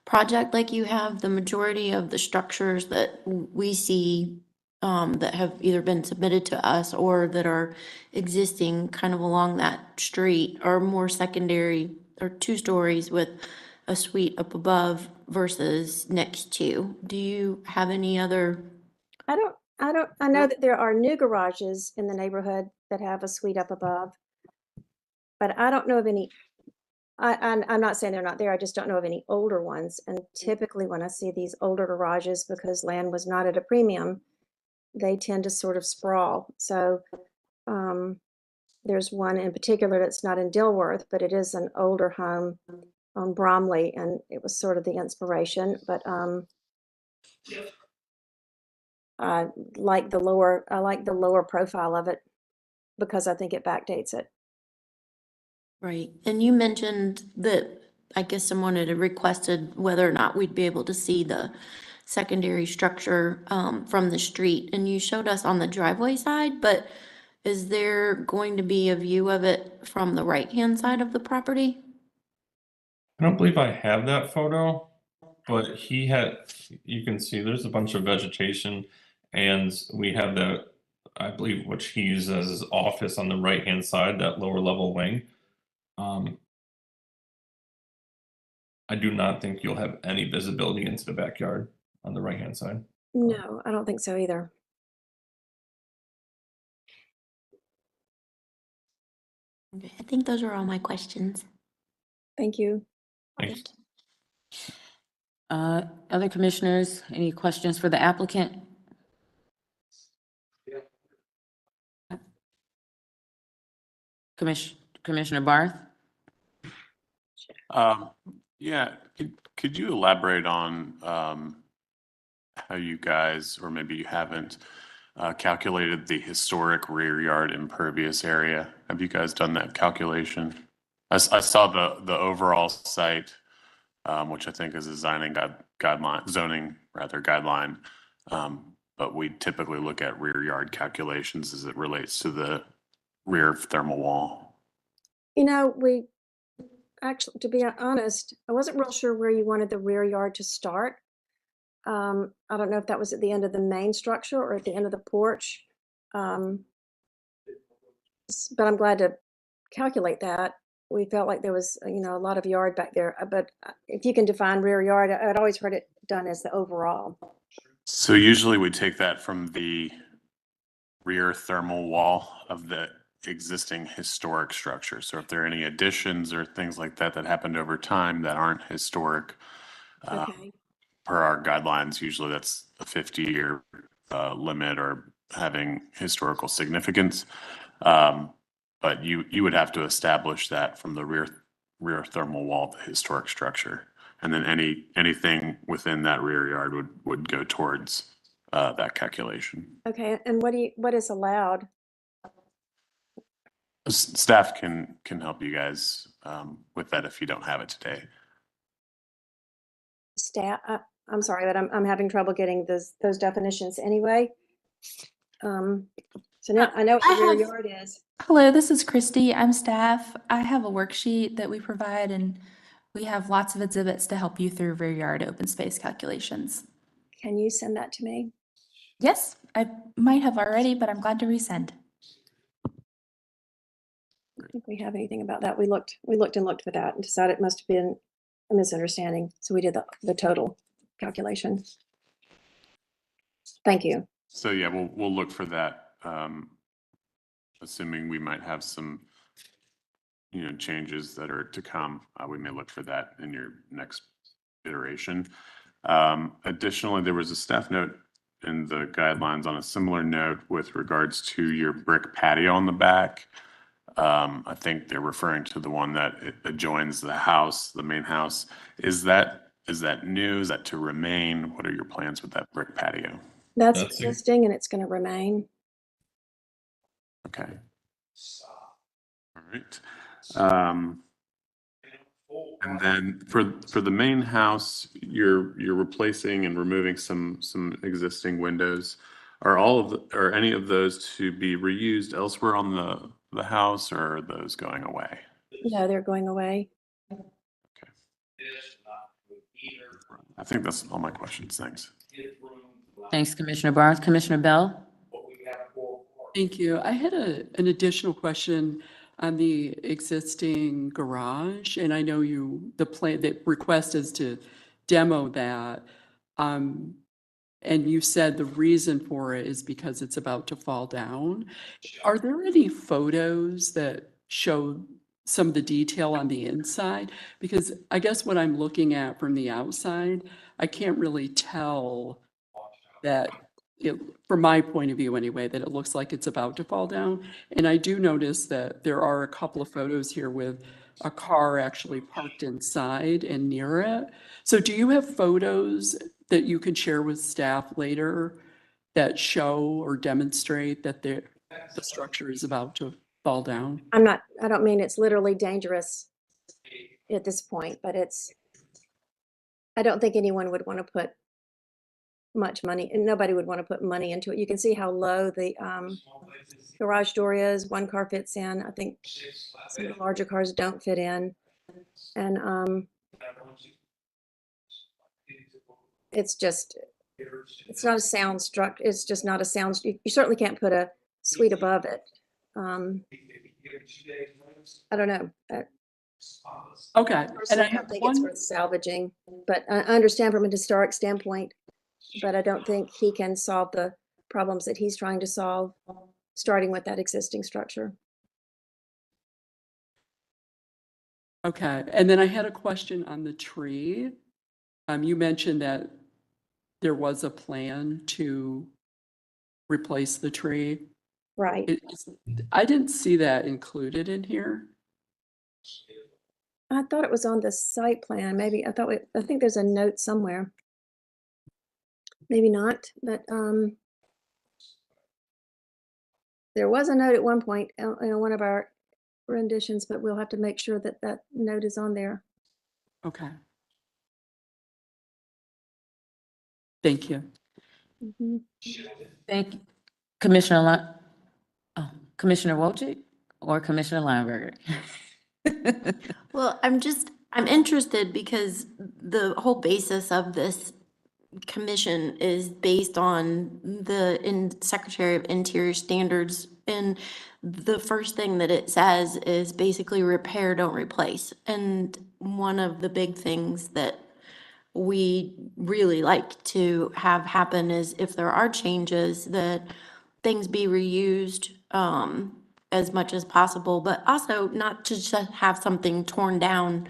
project like you have? The majority of the structures that we see that have either been submitted to us or that are existing kind of along that street are more secondary or 2 stories with a suite up above versus next to. Do you have any other? I know that there are new garages in the neighborhood that have a suite up above, but I don't know of any. I'm not saying they're not there. I just don't know of any older ones. And typically when I see these older garages, because land was not at a premium, they tend to sort of sprawl. So there's one in particular that's not in Dilworth, but it is an older home on Bromley, and it was sort of the inspiration. But I like the lower profile of it because I think it backdates it. Right. And you mentioned that, I guess someone had requested whether or not we'd be able to see the secondary structure from the street. And you showed us on the driveway side, but is there going to be a view of it from the right-hand side of the property? I don't believe I have that photo, but you can see there's a bunch of vegetation and we have that, I believe, which he uses as his office on the right-hand side, that lower level wing. I do not think you'll have any visibility into the backyard on the right-hand side. No, I don't think so either. Okay, I think those are all my questions. Thank you. Thanks. Other commissioners, any questions for the applicant? Commissioner Barth? Yeah, could you elaborate on how you guys, or maybe you haven't, calculated the historic rear yard impervious area? Have you guys done that calculation? I saw the overall site, which I think is a zoning guideline. But we typically look at rear yard calculations as it relates to the rear thermal wall. You know, we actually, to be honest, I wasn't real sure where you wanted the rear yard to start. I don't know if that was at the end of the main structure or at the end of the porch. But I'm glad to calculate that. We felt like there was, a lot of yard back there. But if you can define rear yard, I'd always heard it done as the overall. So usually we take that from the rear thermal wall of the existing historic structure. So if there are any additions or things like that that happened over time that aren't historic, Okay. per our guidelines, usually that's a 50-year limit or having historical significance. But you would have to establish that from the rear thermal wall of the historic structure. And then anything within that rear yard would go towards that calculation. Okay, and what is allowed? Staff can help you guys with that if you don't have it today. I'm sorry, but I'm having trouble getting those definitions anyway. So now I know what the rear yard is. Hello, this is Christy. I'm staff. I have a worksheet that we provide, and we have lots of exhibits to help you through rear yard open space calculations. Can you send that to me? Yes, I might have already, but I'm glad to resend. don't think we have anything about that. We looked and looked for that and decided it must have been a misunderstanding. So we did the total calculation. Thank you. So yeah, we'll look for that. Assuming we might have some, changes that are to come, we may look for that in your next iteration. Additionally, there was a staff note in the guidelines on a similar note with regards to your brick patio on the back. I think they're referring to the one that adjoins the house, the main house. Is that new? Is that to remain? What are your plans with that brick patio? That's That's a- existing and it's going to remain. Okay. All right. And then for the main house, you're replacing and removing some existing windows. Are any of those to be reused elsewhere on the house, or are those going away? No, they're going away. I think that's all my questions. Thanks. Thanks, Commissioner Barnes. Commissioner Bell? Thank you. I had an additional question on the existing garage, and I know the request is to demo that. And you said the reason for it is because it's about to fall down. Are there any photos that show some of the detail on the inside? Because I guess what I'm looking at from the outside, I can't really tell that from my point of view anyway, that it looks like it's about to fall down. And I do notice that there are a couple of photos here with a car actually parked inside and near it. So do you have photos that you can share with staff later that show or demonstrate that the structure is about to fall down? I don't mean it's literally dangerous at this point, but I don't think anyone would want to put much money, and nobody would want to put money into it. You can see how low the garage door is. One car fits in. I think some of the larger cars don't fit in. And it's not a sound structure. It's just not a sound. You certainly can't put a suite above it. I don't know. Okay. And I Personally, I have think it's one, worth salvaging, but I understand from a historic standpoint, but I don't think he can solve the problems that he's trying to solve, starting with that existing structure. okay. And then I had a question on the tree. You mentioned that there was a plan to replace the tree. Right. I didn't see that included in here. I thought it was on the site plan. Maybe I think there's a note somewhere. Maybe not, but there was a note at one point in one of our renditions, but we'll have to make sure that that note is on there. Okay. Thank you. Mhm. Thank you. Commissioner Wojcik or Commissioner Lineberger? Well, I'm interested because the whole basis of this commission is based on the Secretary of Interior standards. And the first thing that it says is basically repair, don't replace. And one of the big things that we really like to have happen is if there are changes, that things be reused as much as possible, but also not to just have something torn down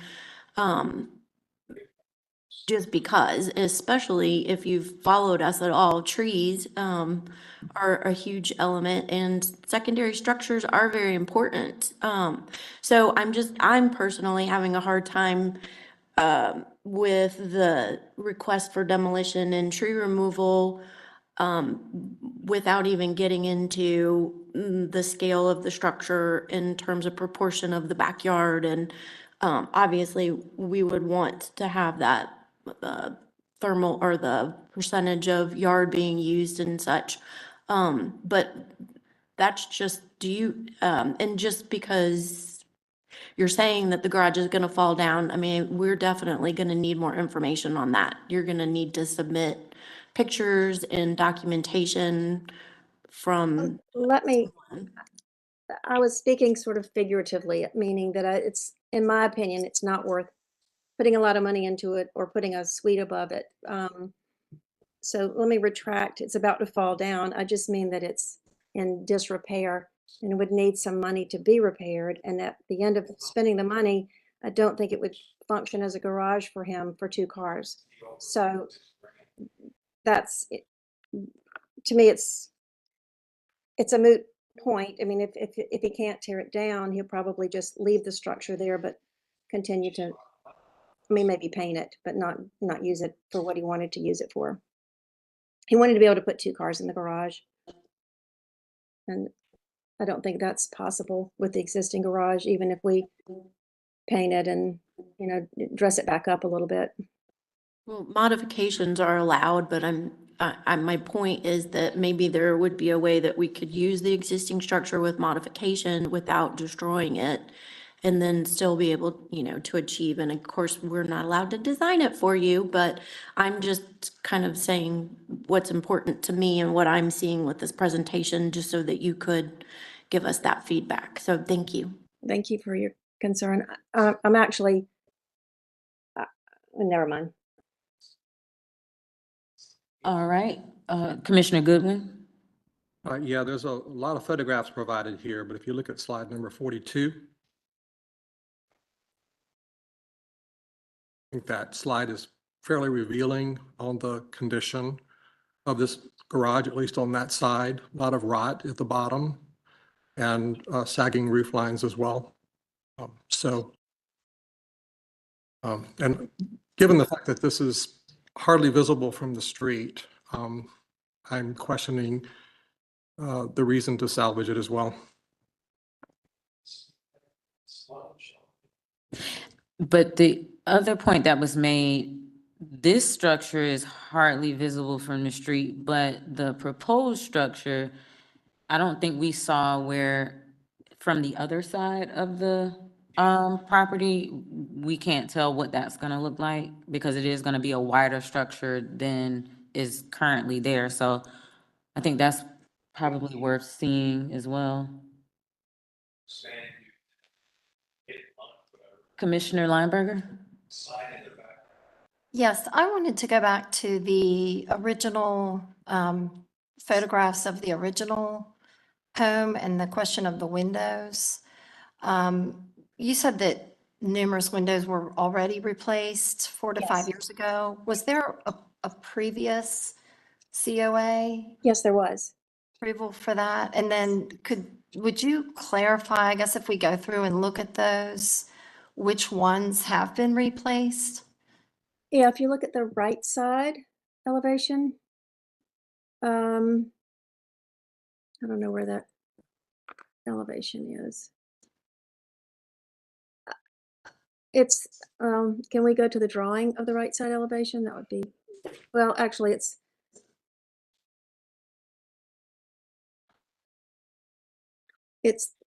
just because, especially if you've followed us at all, trees are a huge element and secondary structures are very important. So I'm personally having a hard time with the request for demolition and tree removal without even getting into the scale of the structure in terms of proportion of the backyard. And obviously, we would want to have that thermal or the percentage of yard being used and such. But that's just, and just because you're saying that the garage is going to fall down, I mean, we're definitely going to need more information on that. You're going to need to submit pictures and documentation from. Let me I was speaking sort of figuratively, meaning that it's, in my opinion, it's not worth putting a lot of money into it or putting a suite above it. So let me retract. It's about to fall down. I just mean that it's in disrepair and would need some money to be repaired. And at the end of spending the money, I don't think it would function as a garage for him for 2 cars. So that's it. To me, it's a moot point. I mean, if he can't tear it down, he'll probably just leave the structure there, but continue to, I mean, maybe paint it, but not use it for what he wanted to use it for. He wanted to be able to put 2 cars in the garage. And I don't think that's possible with the existing garage, even if we paint it and, dress it back up a little bit. Well, modifications are allowed, but my point is that maybe there would be a way that we could use the existing structure with modification without destroying it, and then still be able, to achieve. And of course, we're not allowed to design it for you, but I'm just kind of saying what's important to me and what I'm seeing with this presentation, just so that you could give us that feedback. So thank you. Thank you for your concern. I'm actually, never mind. All right, Commissioner Goodwin? Yeah, there's a lot of photographs provided here, but if you look at slide number 42, I think that slide is fairly revealing on the condition of this garage, at least on that side. A lot of rot at the bottom and sagging roof lines as well. And given the fact that this is hardly visible from the street, I'm questioning the reason to salvage it as well. But the other point that was made, this structure is hardly visible from the street, but the proposed structure, I don't think we saw where, from the other side of the property, we can't tell what that's gonna look like, because it is gonna be a wider structure than is currently there. So I think that's probably worth seeing as well. Commissioner Lineberger? Yes, I wanted to go back to the original photographs of the original home and the question of the windows. You said that numerous windows were already replaced 4 to 5 Yes. years ago. Was there a previous COA Yes, there was. approval for that? And then would you clarify, I guess if we go through and look at those, which ones have been replaced? Yeah, if you look at the right side elevation, I don't know where that elevation is. It's, can we go to the drawing of the right side elevation? That would be, well, actually, it's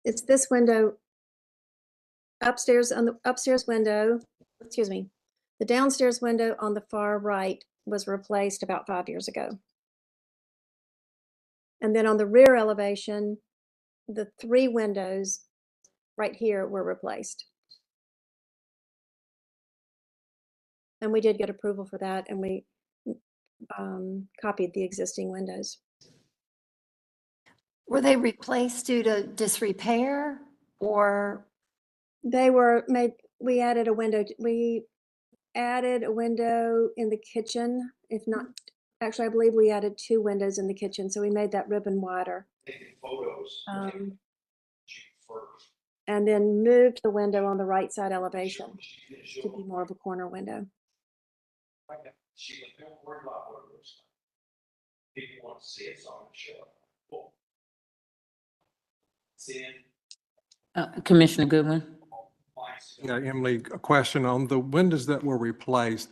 this window upstairs, on the upstairs window, excuse me, the downstairs window on the far right was replaced about 5 years ago. And then on the rear elevation, the 3 windows right here were replaced. And we did get approval for that, and we copied the existing windows. Were they replaced due to disrepair or? They were made, we added a window in the kitchen, if not, actually, I believe we added 2 windows in the kitchen, so we made that ribbon wider. And then moved the window on the right side elevation to be more of a corner window. Commissioner Goodwin? Yeah, Emily, a question on the windows that were replaced.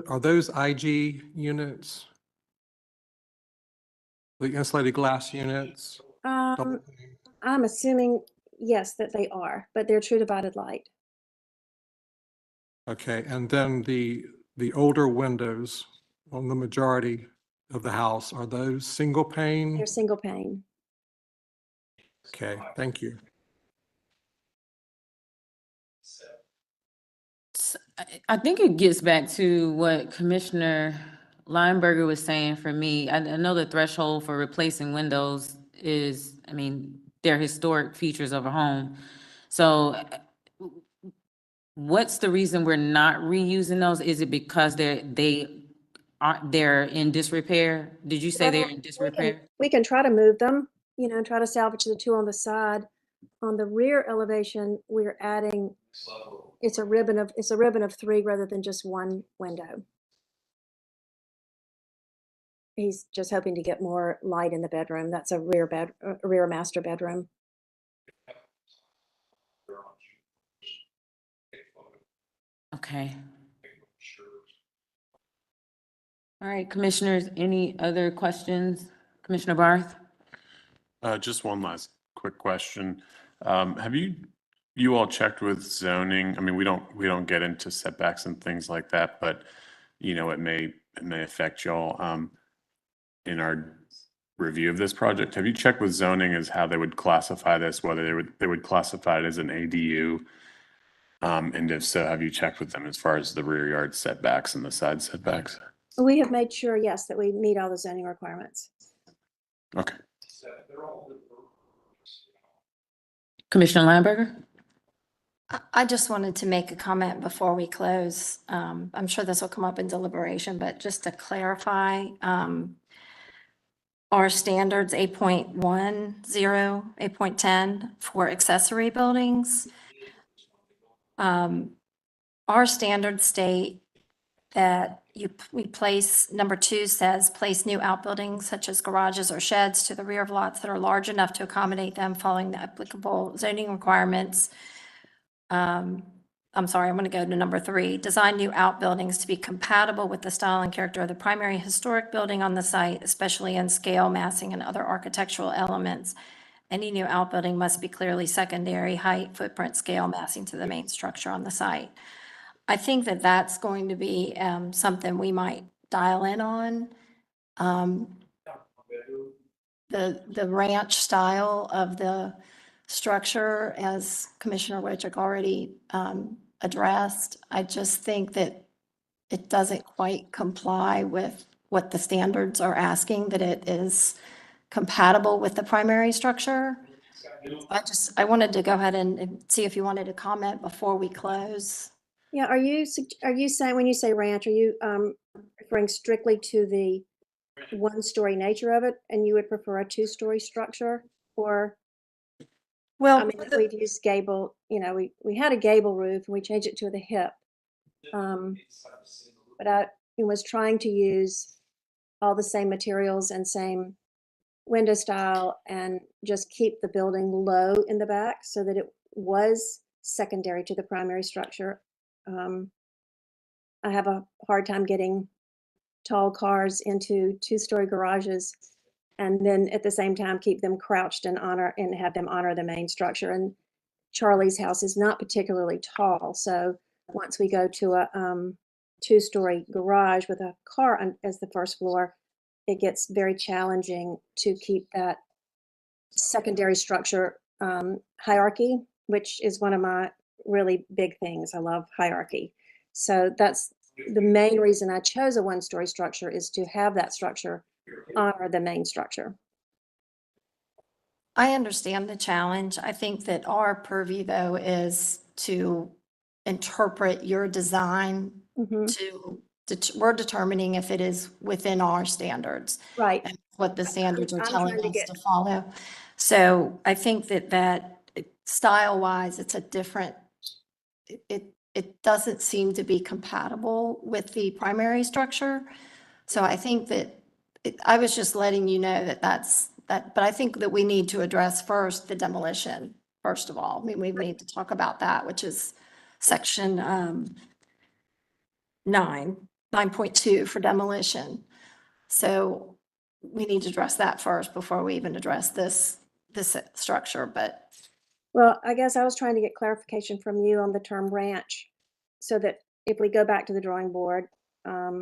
Are those IG units? The insulated glass units? I'm assuming, yes, that they are, but they're true divided light. Okay, and then the older windows on the majority of the house, are those single pane? They're single pane. Okay, thank you. I think it gets back to what Commissioner Lineberger was saying for me. I know the threshold for replacing windows is, I mean, they're historic features of a home. So what's the reason we're not reusing those? Is it because they're in disrepair? Did you say they're in disrepair? We can try to move them, you know, try to salvage the two on the side. On the rear elevation, we're adding, it's a ribbon of three rather than just one window. He's just hoping to get more light in the bedroom. That's a rear master bedroom. Okay. All right, commissioners, any other questions? Commissioner Barth? Just one last quick question. Have you all checked with zoning? I mean, we don't get into setbacks and things like that, but you know, it may affect y'all in our review of this project. Have you checked with zoning as how they would classify this, whether they would classify it as an ADU? And if so, have you checked with them as far as the rear yard setbacks and the side setbacks? We have made sure, yes, that we meet all the zoning requirements. Okay. Commissioner Lineberger? I just wanted to make a comment before we close. I'm sure this will come up in deliberation, but just to clarify, our standards 8.10, 8.10 for accessory buildings. Our standards state that we place, number 2 says, place new outbuildings such as garages or sheds to the rear of lots that are large enough to accommodate them following the applicable zoning requirements. I'm sorry, I'm going to go to number 3. Design new outbuildings to be compatible with the style and character of the primary historic building on the site, especially in scale, massing, and other architectural elements. Any new outbuilding must be clearly secondary, height, footprint, scale, massing to the main structure on the site. I think that that's going to be something we might dial in on. The ranch style of the structure, as Commissioner Wojcik already addressed, I just think that it doesn't quite comply with what the standards are asking, that it is compatible with the primary structure. I wanted to go ahead and see if you wanted to comment before we close. Yeah, are you saying, when you say ranch, are you referring strictly to the one-story nature of it, and you would prefer a two-story structure? Or, Well, I mean, if we've used gable, you know, we had a gable roof and we changed it to the hip. But I was trying to use all the same materials and same window style and just keep the building low in the back so that it was secondary to the primary structure. I have a hard time getting tall cars into two-story garages and then at the same time keep them crouched and have them honor the main structure. And Charlie's house is not particularly tall, so once we go to a two-story garage with a car as the first floor, it gets very challenging to keep that secondary structure hierarchy, which is one of my really big things. I love hierarchy. So that's the main reason I chose a one-story structure, is to have that structure honor the main structure. I understand the challenge. I think that our purview, though, is to interpret your design we're determining if it is within our standards. Right. And what the standards are I'm telling trying to us to follow. So I think that style-wise, it's a different, it doesn't seem to be compatible with the primary structure. So I think that, I was just letting you know that but I think that we need to address first the demolition, first of all. I mean, we need to talk about that, which is section 9.2 for demolition. So we need to address that first before we even address this structure, but. Well, I guess I was trying to get clarification from you on the term ranch, so that if we go back to the drawing board, are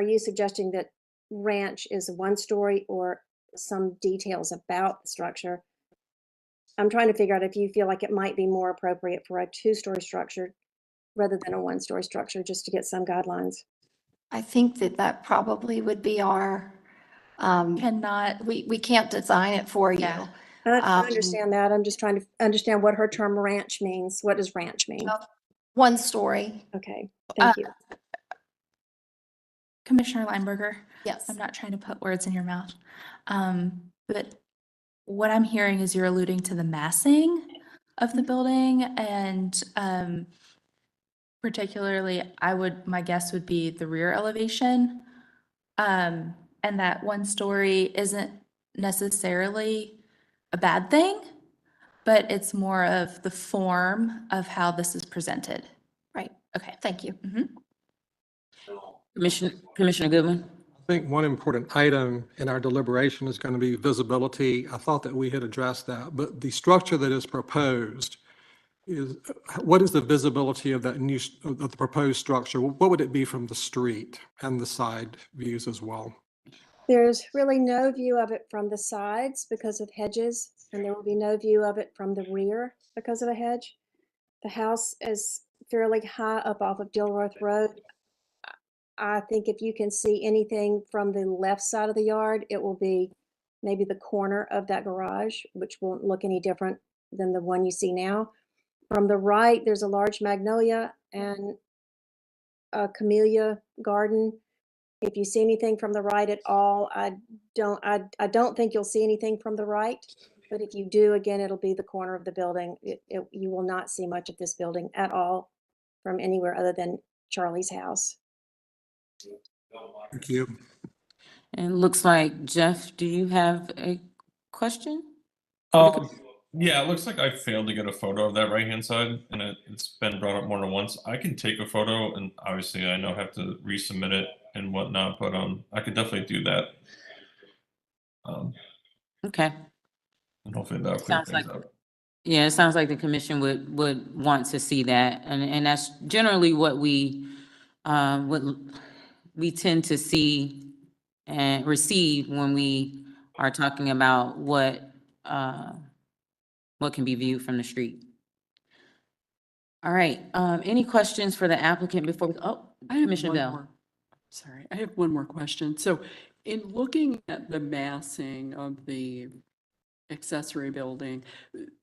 you suggesting that ranch is a one-story or some details about the structure. I'm trying to figure out if you feel like it might be more appropriate for a two-story structure rather than a one-story structure, just to get some guidelines. I think that that probably would be our, Cannot, we can't design it for you. Yeah. I Um, understand that. I'm just trying to understand what her term ranch means. What does ranch mean? One story, Okay, thank you. Commissioner Lineberger, yes. I'm not trying to put words in your mouth. But what I'm hearing is you're alluding to the massing of the building and particularly my guess would be the rear elevation. And that one story isn't necessarily a bad thing, but it's more of the form of how this is presented. Right. Okay. Thank you. Commissioner Goodwin? I think one important item in our deliberation is going to be visibility. I thought that we had addressed that, but the structure that is proposed is, what is the visibility of that of the proposed structure? What would it be from the street and the side views as well? There's really no view of it from the sides because of hedges, and there will be no view of it from the rear because of a hedge. The house is fairly high up off of Dilworth Road. I think if you can see anything from the left side of the yard, it will be maybe the corner of that garage, which won't look any different than the one you see now. From the right, there's a large magnolia and a camellia garden. If you see anything from the right at all, I don't think you'll see anything from the right. But if you do, again, it'll be the corner of the building. You will not see much of this building at all from anywhere other than Charlie's house. Thank you. And it looks like, Jeff, do you have a question? Yeah, it looks like I failed to get a photo of that right-hand side, and it's been brought up more than once. I can take a photo, and obviously I know I have to resubmit it and whatnot, but I could definitely do that. Okay. And hopefully that'll clear Sounds things like- up. Yeah, it sounds like the commission would want to see that, and that's generally what we tend to see and receive when we are talking about what can be viewed from the street. All right, any questions for the applicant before we, I have Commissioner one Bell? more. Sorry, I have one more question. So in looking at the massing of the accessory building,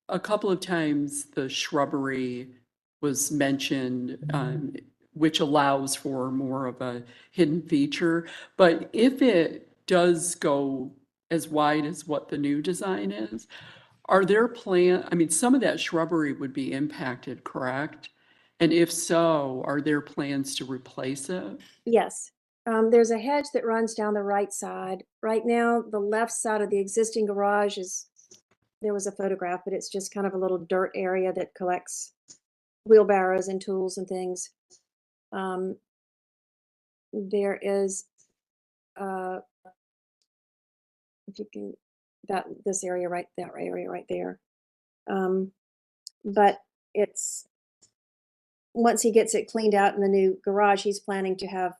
a couple of times the shrubbery was mentioned, which allows for more of a hidden feature. But if it does go as wide as what the new design is, are there some of that shrubbery would be impacted, correct? And if so, are there plans to replace it? Yes, there's a hedge that runs down the right side. Right now, the left side of the existing garage there was a photograph, but it's just kind of a little dirt area that collects wheelbarrows and tools and things. There is, if you can, this area right, that area right there. But once he gets it cleaned out in the new garage, he's planning to have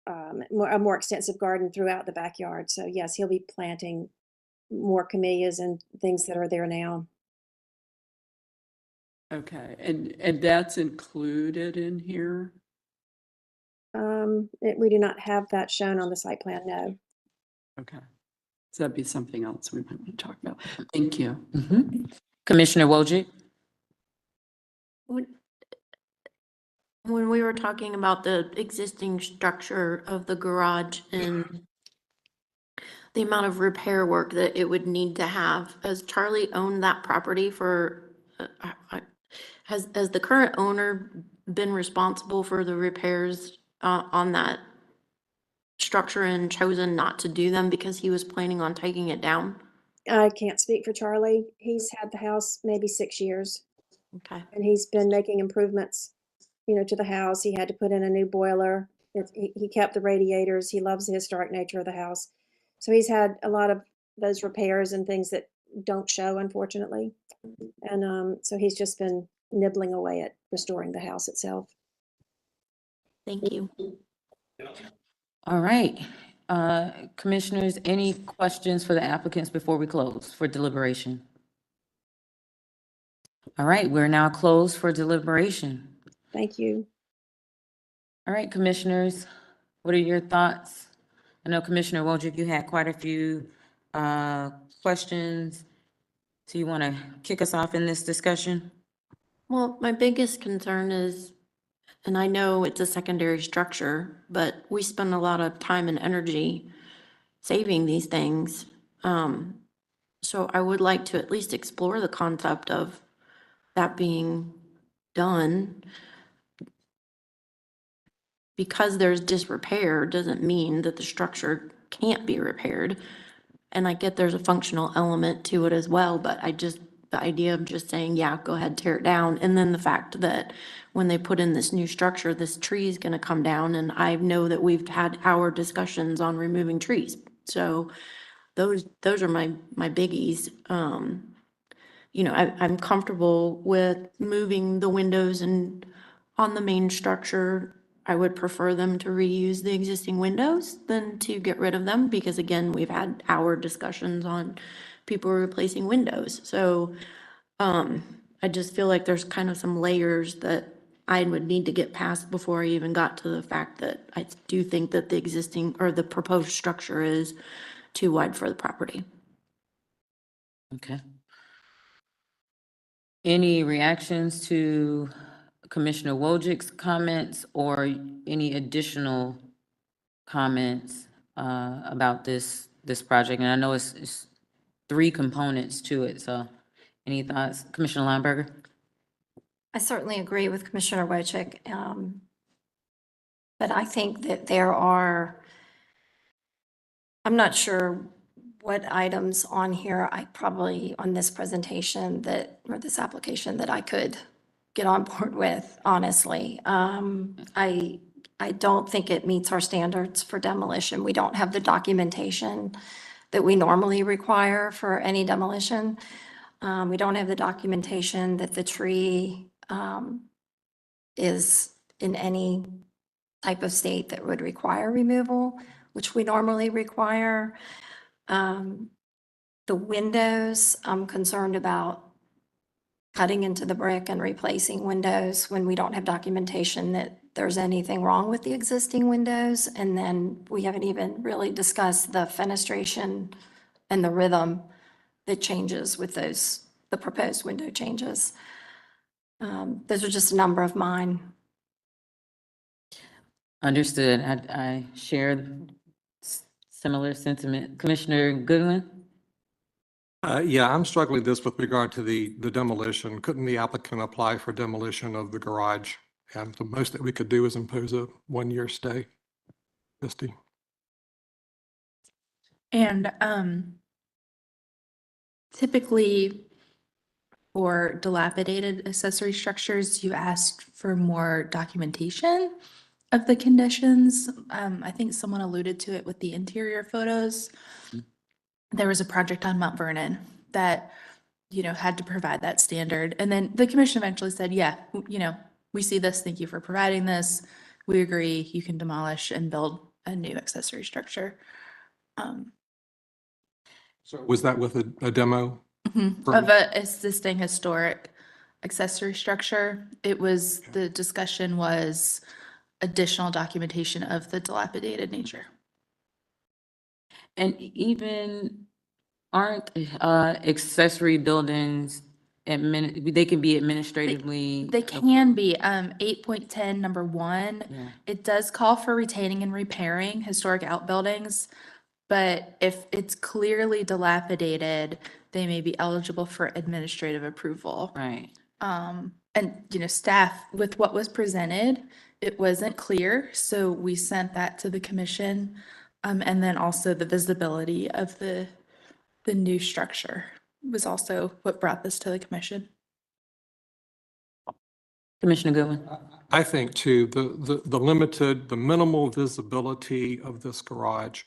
a more extensive garden throughout the backyard. So yes, he'll be planting more camellias and things that are there now. Okay, and that's included in here? We do not have that shown on the site plan, no. Okay. So that'd be something else we might want to talk about. Thank you. Commissioner Wojcik? When we were talking about the existing structure of the garage and the amount of repair work that it would need to have, has Charlie owned that property for, has the current owner been responsible for the repairs on that structure and chosen not to do them because he was planning on taking it down? I can't speak for Charlie. He's had the house maybe 6 years. Okay. And he's been making improvements, to the house. He had to put in a new boiler. He kept the radiators. He loves the historic nature of the house. So he's had a lot of those repairs and things that don't show, unfortunately. And so he's just been nibbling away at restoring the house itself. Thank you. All right. Commissioners, any questions for the applicants before we close for deliberation? All right, we're now closed for deliberation. Thank you. All right, commissioners, what are your thoughts? I know Commissioner Wojcik, you had quite a few questions. So you want to kick us off in this discussion? Well, my biggest concern is, and I know it's a secondary structure, but we spend a lot of time and energy saving these things. So I would like to at least explore the concept of that being done. Because there's disrepair doesn't mean that the structure can't be repaired. And I get there's a functional element to it as well, but the idea of just saying, yeah, go ahead, tear it down. And then the fact that when they put in this new structure, this tree is gonna come down, and I know that we've had our discussions on removing trees. So those are my biggies. You know, I'm comfortable with moving the windows and on the main structure. I would prefer them to reuse the existing windows than to get rid of them, because again, we've had our discussions on people replacing windows. So I just feel like there's kind of some layers that I would need to get past before I even got to the fact that I do think that the existing or the proposed structure is too wide for the property. Okay. Any reactions to Commissioner Wojcik's comments or any additional comments about this project? And I know it's 3 components to it, so any thoughts? Commissioner Lineberger? I certainly agree with Commissioner Wojcik. But I think that there are, I'm not sure what items on here on this presentation or this application that I could get on board with, honestly. I don't think it meets our standards for demolition. We don't have the documentation that we normally require for any demolition. We don't have the documentation that the tree is in any type of state that would require removal, which we normally require. The windows, I'm concerned about cutting into the brick and replacing windows when we don't have documentation that there's anything wrong with the existing windows. And then we haven't even really discussed the fenestration and the rhythm that changes with the proposed window changes. Those are just a number of mine. Understood. I share similar sentiment. Commissioner Goodwin? Yeah, I'm struggling this with regard to the demolition. Couldn't the applicant apply for demolition of the garage? And the most that we could do is impose a 1-year stay. Misty? And typically for dilapidated accessory structures, you asked for more documentation of the conditions. I think someone alluded to it with the interior photos. There was a project on Mount Vernon that, had to provide that standard. And then the commission eventually said, yeah, we see this. Thank you for providing this. We agree. You can demolish and build a new accessory structure. So was that with a demo? Of a existing historic accessory structure. The discussion was additional documentation of the dilapidated nature. And even aren't accessory buildings, they can be administratively? They can be, 8.10, number 1. Yeah. It does call for retaining and repairing historic outbuildings, but if it's clearly dilapidated, they may be eligible for administrative approval. Right. And, staff, with what was presented, it wasn't clear, so we sent that to the commission. And then also the visibility of the new structure was also what brought this to the commission. Commissioner Goodwin? I think too, the minimal visibility of this garage,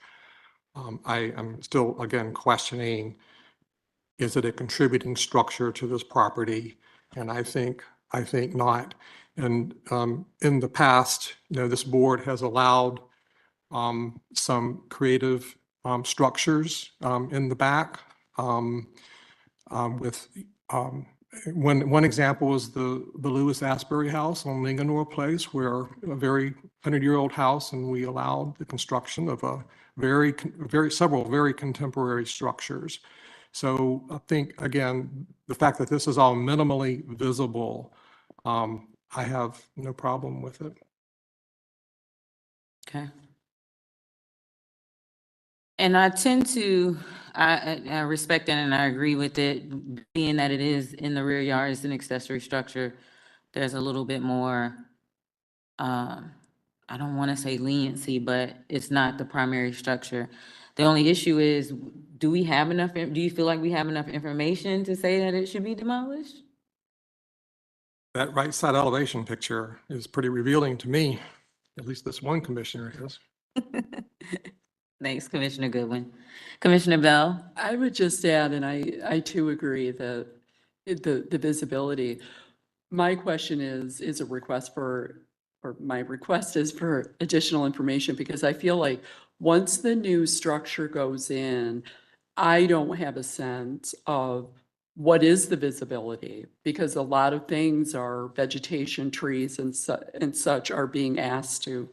I am still, again, questioning, is it a contributing structure to this property? And I think not. And in the past, this board has allowed some creative structures in the back. With one example is the Lewis Asbury House on Linganore Place, where a very 100-year-old house, and we allowed the construction of a several very contemporary structures. So I think, again, the fact that this is all minimally visible, I have no problem with it. Okay. And I tend to, I respect that and I agree with it, being that it is in the rear yard, it's an accessory structure. There's a little bit more, I don't want to say leniency, but it's not the primary structure. The only issue is, do we have enough, do you feel like we have enough information to say that it should be demolished? That right side elevation picture is pretty revealing to me, at least this one commissioner is. Thanks, Commissioner Goodwin. Commissioner Bell? I would just add, and I too agree that the visibility. My question is a request for, or my request is for additional information, because I feel like once the new structure goes in, I don't have a sense of what is the visibility, because a lot of things are vegetation, trees and such are being asked to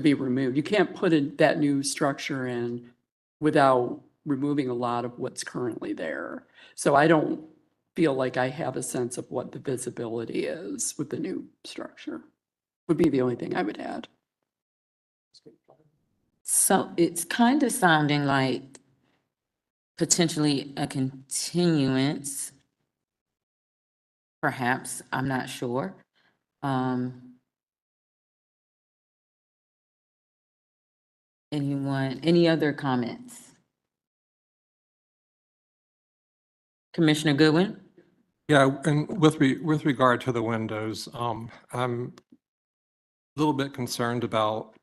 be removed. You can't put that new structure in without removing a lot of what's currently there. So I don't feel like I have a sense of what the visibility is with the new structure. Would be the only thing I would add. So it's kind of sounding like potentially a continuance. Perhaps, I'm not sure. Any other comments? Commissioner Goodwin? Yeah, and with regard to the windows, I'm a little bit concerned about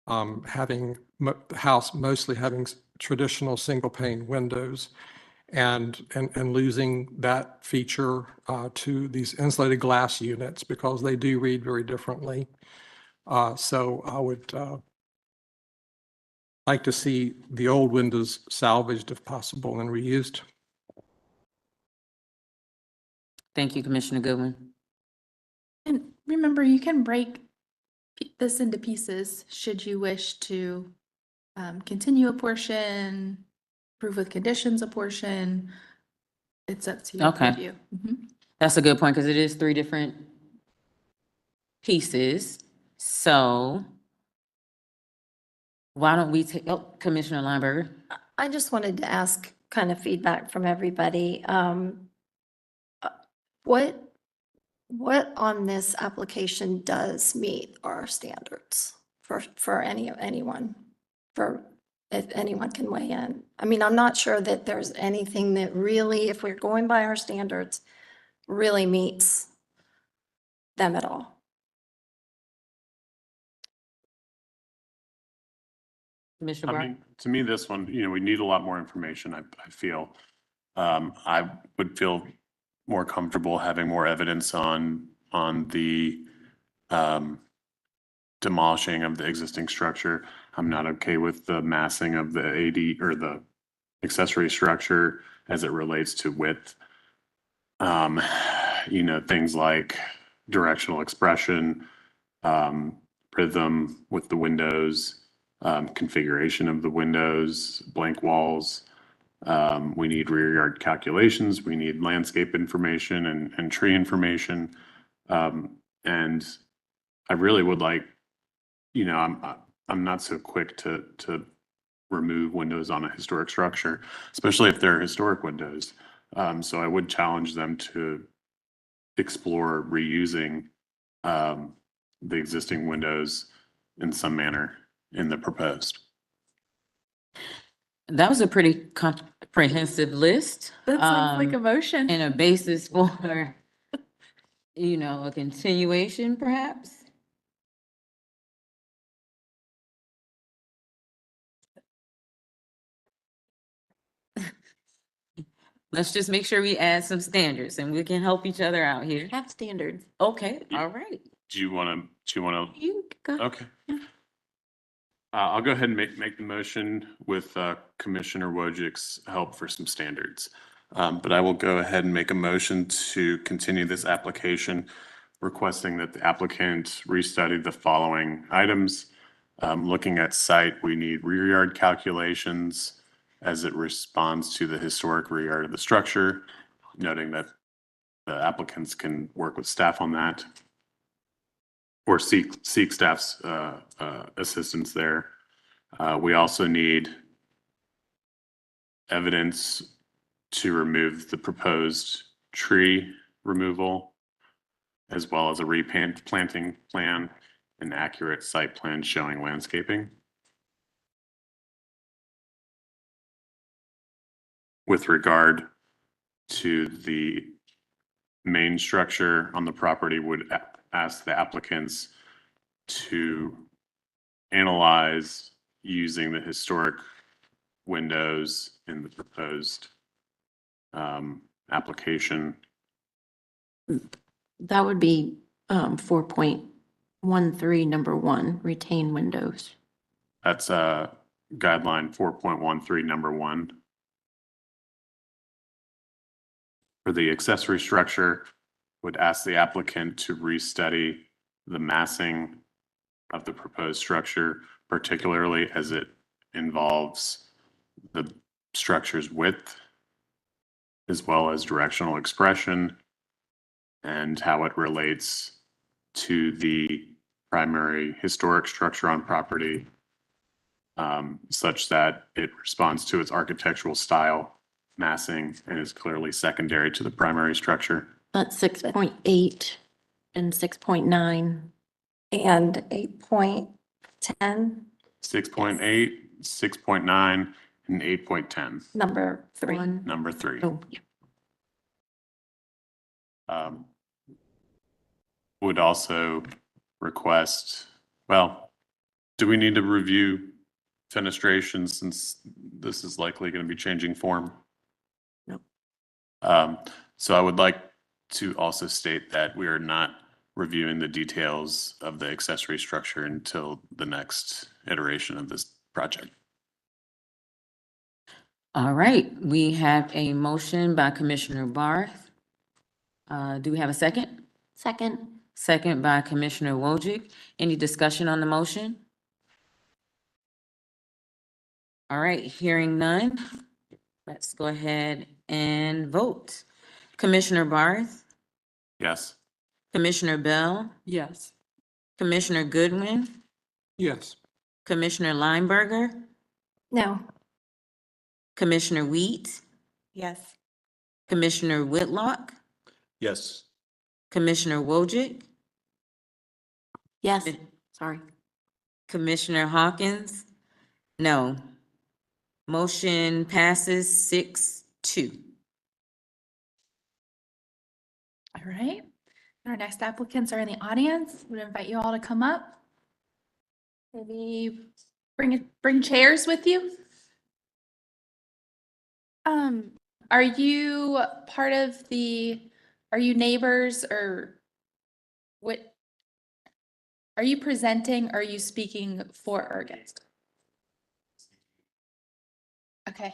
having the house mostly having traditional single pane windows and losing that feature to these insulated glass units, because they do read very differently. So I would like to see the old windows salvaged if possible and reused. Thank you, Commissioner Goodwin. And remember, you can break this into pieces should you wish to continue a portion, approve with conditions a portion. It's up to your Okay. review. That's a good point, because it is 3 different pieces. So why don't we take, Commissioner Lineberger? I just wanted to ask kind of feedback from everybody. What on this application does meet our standards for anyone, if anyone can weigh in? I mean, I'm not sure that there's anything that really, if we're going by our standards, really meets them at all. Commissioner I Brown? mean, to me, this one, we need a lot more information, I feel. I would feel more comfortable having more evidence on the demolishing of the existing structure. I'm not okay with the massing of the AD or the accessory structure as it relates to width. Things like directional expression, rhythm with the windows, configuration of the windows, blank walls. We need rear yard calculations. We need landscape information and tree information. And I really would like, I'm not so quick to remove windows on a historic structure, especially if they're historic windows. So I would challenge them to explore reusing the existing windows in some manner in the proposed. That was a pretty comprehensive list. That sounds like a motion. And a basis for, a continuation perhaps. Let's just make sure we add some standards and we can help each other out here. Have standards. Okay, all right. Do you want to? You go. Okay. I'll go ahead and make the motion with Commissioner Wojcik's help for some standards. But I will go ahead and make a motion to continue this application, requesting that the applicant restudy the following items. Looking at site, we need rear yard calculations as it responds to the historic rear yard of the structure, noting that the applicants can work with staff on that or seek staff's assistance there. We also need evidence to remove the proposed tree removal, as well as a replanting plan and accurate site plan showing landscaping. With regard to the main structure on the property, would ask the applicants to analyze using the historic windows in the proposed application. That would be 4.13, number 1, retain windows. That's guideline 4.13, number 1. For the accessory structure, would ask the applicant to restudy the massing of the proposed structure, particularly as it involves the structure's width, as well as directional expression, and how it relates to the primary historic structure on property, such that it responds to its architectural style, massing, and is clearly secondary to the primary structure. That's 6.8 and 6.9. And 8.10, 6.8, 6.9, and 8.10, number 3. number 3. Oh, yeah. Would also request, well, do we need to review fenestration since this is likely going to be changing form? No. So I would like to also state that we are not reviewing the details of the accessory structure until the next iteration of this project. All right, we have a motion by Commissioner Barth. Do we have a second? Second. Second by Commissioner Wojcik. Any discussion on the motion? All right, hearing none, let's go ahead and vote. Commissioner Barth, Yes. Commissioner Bell, Yes. Commissioner Goodwin, Yes. Commissioner Lineberger, No. Commissioner Wheat, Yes. Commissioner Whitlock, Yes. Commissioner Wojcik, Yes. Sorry. Commissioner Hawkins, no. Motion passes 6-2. All right. Our next applicants are in the audience. Would invite you all to come up. Maybe bring chairs with you. Are you part of are you neighbors or what? Are you presenting or are you speaking for or against? Okay.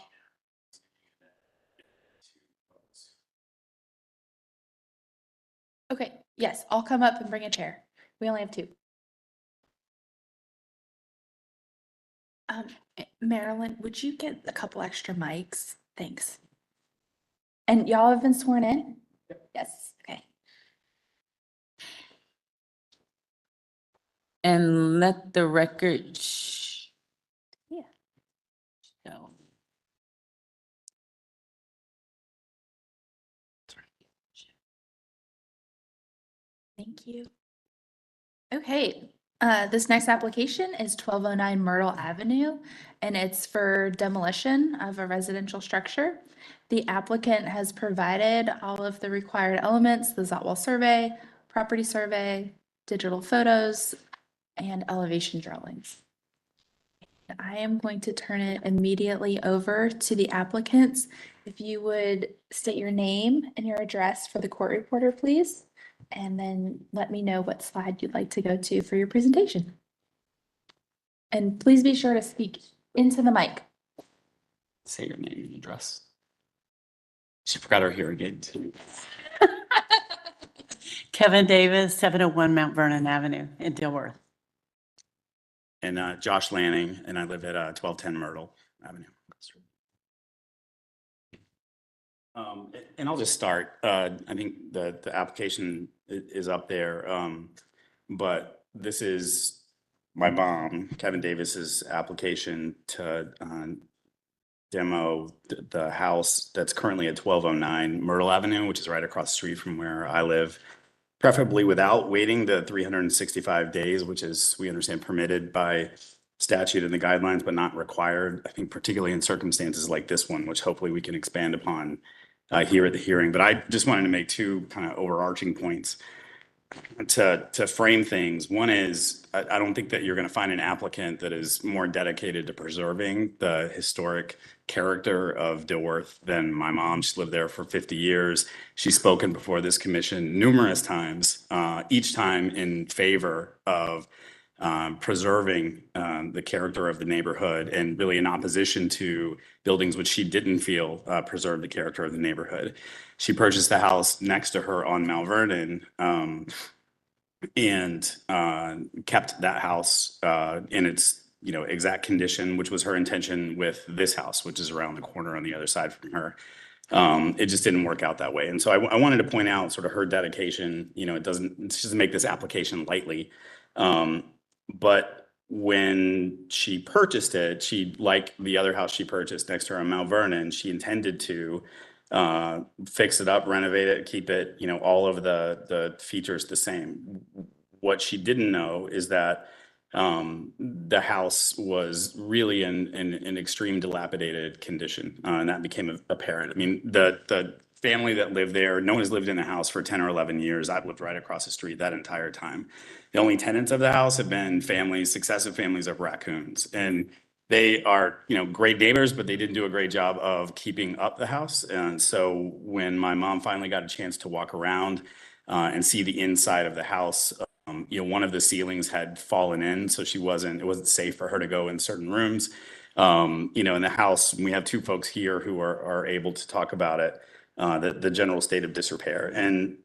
Okay, yes, I'll come up and bring a chair. We only have 2. Marilyn, would you get a couple extra mics? Thanks. And y'all have been sworn in? Yes, okay. And let the record Yeah. show. Thank you. Okay, this next application is 1209 Myrtle Avenue, and it's for demolition of a residential structure. The applicant has provided all of the required elements, the Zotwall survey, property survey, digital photos, and elevation drawings. I am going to turn it immediately over to the applicants. If you would state your name and your address for the court reporter, please. And then let me know what slide you'd like to go to for your presentation. And please be sure to speak into the mic. Say your name and address. She forgot her hearing aid too. Kevin Davis, 701 Mount Vernon Avenue in Dilworth. And Josh Lanning, and I live at 1210 Myrtle Avenue. And I'll just start. I think the application is up there, but this is my mom, Kevin Davis's application to demo the house that's currently at 1209 Myrtle Avenue, which is right across the street from where I live, preferably without waiting the 365 days, which is, we understand, permitted by statute and the guidelines, but not required. I think particularly in circumstances like this one, which hopefully we can expand upon here at the hearing. But I just wanted to make two kind of overarching points to frame things. One is, I don't think that you're going to find an applicant that is more dedicated to preserving the historic character of Dilworth than my mom. She's lived there for 50 years. She's spoken before this commission numerous times, each time in favor of preserving the character of the neighborhood, and really in opposition to buildings which she didn't feel preserve the character of the neighborhood. She purchased the house next to her on Mount Vernon, and kept that house in its exact condition, which was her intention with this house, which is around the corner on the other side from her. It just didn't work out that way. And so I wanted to point out sort of her dedication. She doesn't make this application lightly. But when she purchased it, like the other house she purchased next to her on Mount Vernon, she intended to fix it up, renovate it, keep it, all of the features the same. What she didn't know is that the house was really in extreme dilapidated condition, and that became apparent. I mean, the family that lived there, no one has lived in the house for 10 or 11 years. I've lived right across the street that entire time. The only tenants of the house have been successive families of raccoons. And they are, great neighbors, but they didn't do a great job of keeping up the house. And so when my mom finally got a chance to walk around and see the inside of the house, one of the ceilings had fallen in, so it wasn't safe for her to go in certain rooms. In the house, we have two folks here who are able to talk about it, the general state of disrepair. And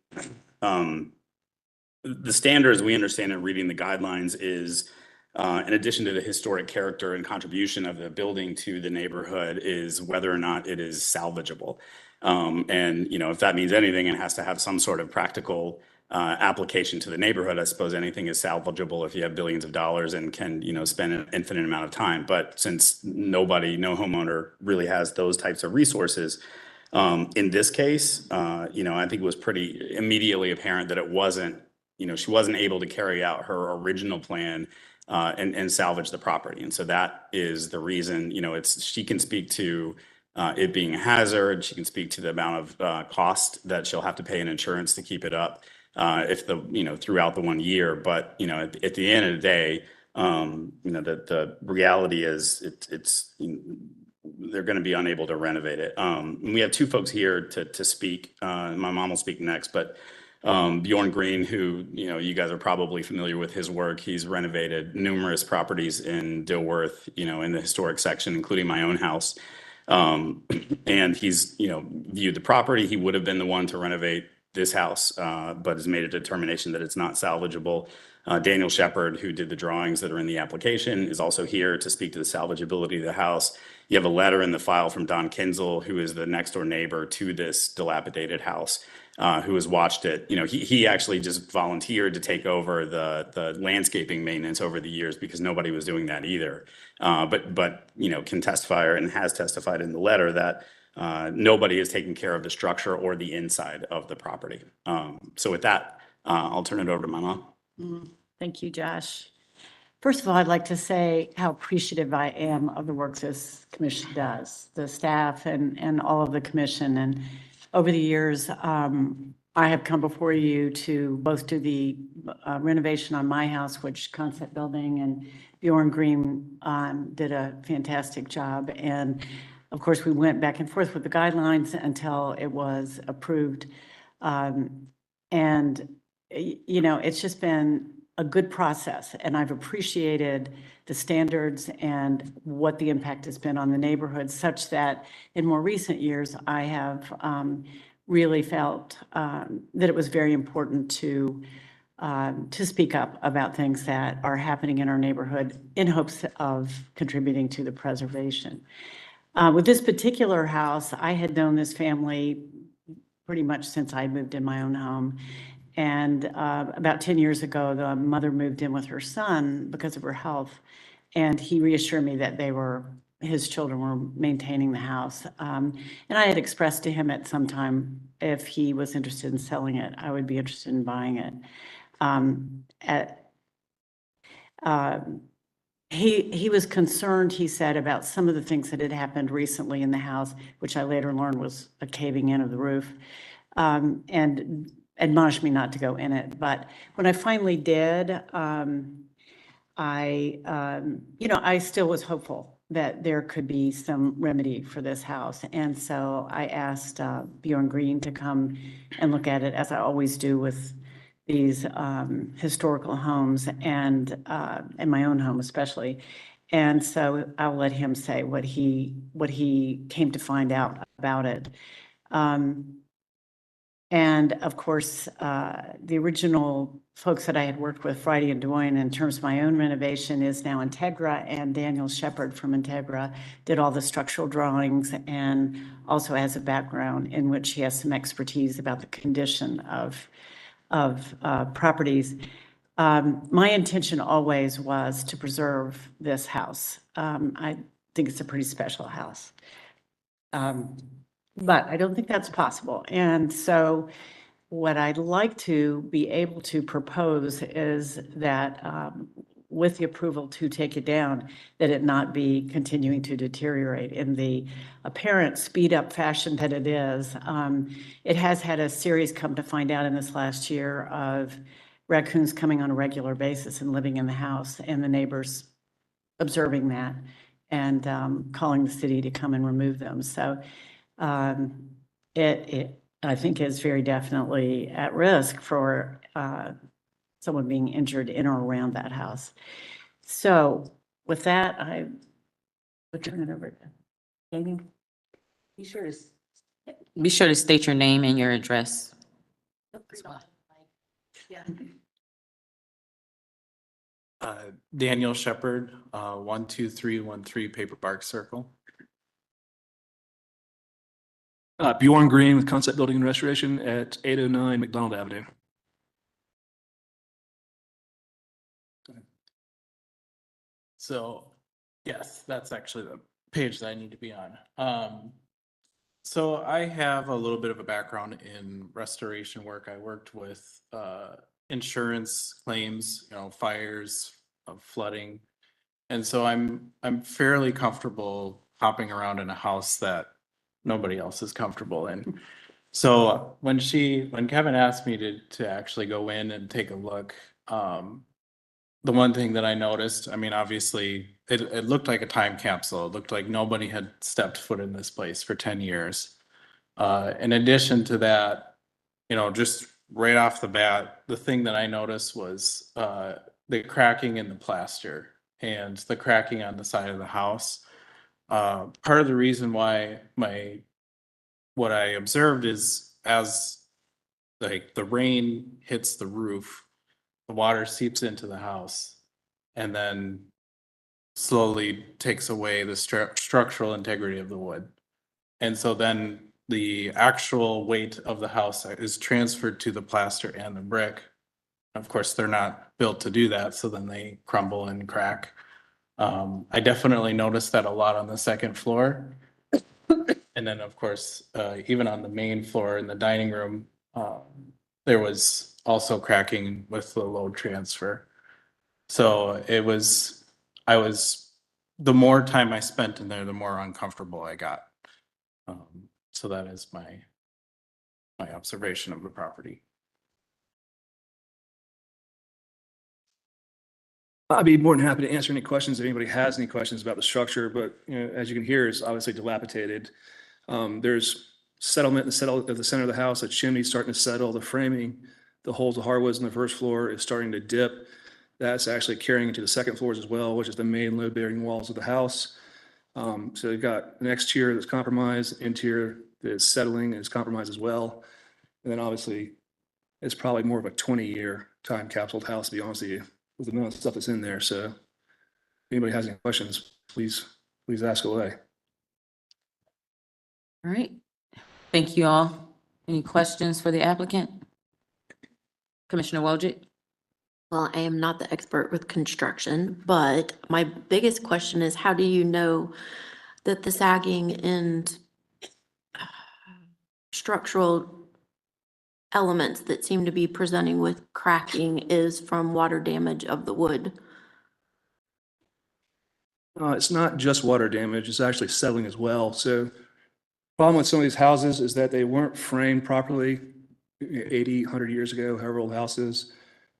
the standards we understand in reading the guidelines is, in addition to the historic character and contribution of the building to the neighborhood, is whether or not it is salvageable. And if that means anything, it has to have some sort of practical application to the neighborhood. I suppose anything is salvageable if you have billions of dollars and can spend an infinite amount of time. But since no homeowner really has those types of resources, in this case, I think it was pretty immediately apparent that it wasn't, she wasn't able to carry out her original plan and salvage the property. And so that is the reason, she can speak to it being a hazard. She can speak to the amount of cost that she'll have to pay in insurance to keep it up throughout the 1 year. But, at the end of the day, the reality is they're going to be unable to renovate it. We have two folks here to speak. My mom will speak next, but Bjorn Green, who, you guys are probably familiar with his work. He's renovated numerous properties in Dilworth, in the historic section, including my own house. And he's, viewed the property. He would have been the one to renovate this house, but has made a determination that it's not salvageable. Daniel Shepard, who did the drawings that are in the application, is also here to speak to the salvageability of the house. You have a letter in the file from Don Kinzel, who is the next door neighbor to this dilapidated house, who has watched it. He actually just volunteered to take over the landscaping maintenance over the years because nobody was doing that either. But can testify and has testified in the letter that nobody is taking care of the structure or the inside of the property. So with that, I'll turn it over to my mom. Thank you, Josh. First of all, I'd like to say how appreciative I am of the work this commission does, the staff and all of the commission. And over the years, I have come before you to both do the renovation on my house, which Concept Building and Bjorn Green did a fantastic job. And of course, we went back and forth with the guidelines until it was approved. And it's just been a good process, and I've appreciated the standards and what the impact has been on the neighborhood, such that in more recent years, I have really felt that it was very important to speak up about things that are happening in our neighborhood in hopes of contributing to the preservation. With this particular house, I had known this family pretty much since I moved in my own home. And about 10 years ago, the mother moved in with her son because of her health. And he reassured me that his children were maintaining the house. And I had expressed to him at some time, if he was interested in selling it, I would be interested in buying it. He was concerned, he said, about some of the things that had happened recently in the house, which I later learned was a caving in of the roof, and admonished me not to go in it. But when I finally did, I still was hopeful that there could be some remedy for this house. And so I asked Bjorn Green to come and look at it, as I always do with these historical homes and my own home especially. And so I'll let him say what he came to find out about it. And of course, the original folks that I had worked with, Friday and Dwayne, in terms of my own renovation is now Integra, and Daniel Shepard from Integra did all the structural drawings and also has a background in which he has some expertise about the condition of properties. My intention always was to preserve this house. I think it's a pretty special house. But I don't think that's possible. And so what I'd like to be able to propose is that with the approval to take it down, that it not be continuing to deteriorate in the apparent speed up fashion that it is. It has had a series, come to find out in this last year, of raccoons coming on a regular basis and living in the house, and the neighbors observing that and calling the city to come and remove them. So it I think is very definitely at risk for someone being injured in or around that house. So with that, I would turn it over to Amy. Be sure to state your name and your address. Yeah. Daniel Shepard, 12313 Paper Bark Circle. Bjorn Green with Concept Building and Restoration at 809 McDonald Avenue. So, yes, that's actually the page that I need to be on. So I have a little bit of a background in restoration work. I worked with insurance claims, fires, flooding. And so I'm fairly comfortable hopping around in a house that nobody else is comfortable in. So when Kevin asked me to actually go in and take a look, the one thing that I noticed, obviously it looked like a time capsule. It looked like nobody had stepped foot in this place for 10 years. In addition to that, just right off the bat, the thing that I noticed was the cracking in the plaster and the cracking on the side of the house. Part of the reason why what I observed is as the rain hits the roof, the water seeps into the house and then slowly takes away the structural integrity of the wood. And so then the actual weight of the house is transferred to the plaster and the brick. Of course, they're not built to do that, so then they crumble and crack. I definitely noticed that a lot on the second floor. And then, of course, even on the main floor in the dining room, there was also cracking with the load transfer. So the more time I spent in there, the more uncomfortable I got. So that is my observation of the property. I'd be more than happy to answer any questions if anybody has any questions about the structure, but as you can hear, it's obviously dilapidated. There's settlement in the center of the house, a chimney starting to settle, the framing, the holes, the hardwoods on the first floor is starting to dip. That's actually carrying into the second floors as well, which is the main load-bearing walls of the house. So you've got an exterior that's compromised, interior that's settling and is compromised as well. And then obviously, it's probably more of a 20-year time capsule house, to be honest with you, with the amount of stuff that's in there. So if anybody has any questions, please ask away. All right. Thank you all. Any questions for the applicant? Commissioner Wojcik? Well, I am not the expert with construction, but my biggest question is how do you know that the sagging and structural elements that seem to be presenting with cracking is from water damage of the wood? It's not just water damage, it's actually settling as well. So problem with some of these houses is that they weren't framed properly 80, 100 years ago, however old the house is.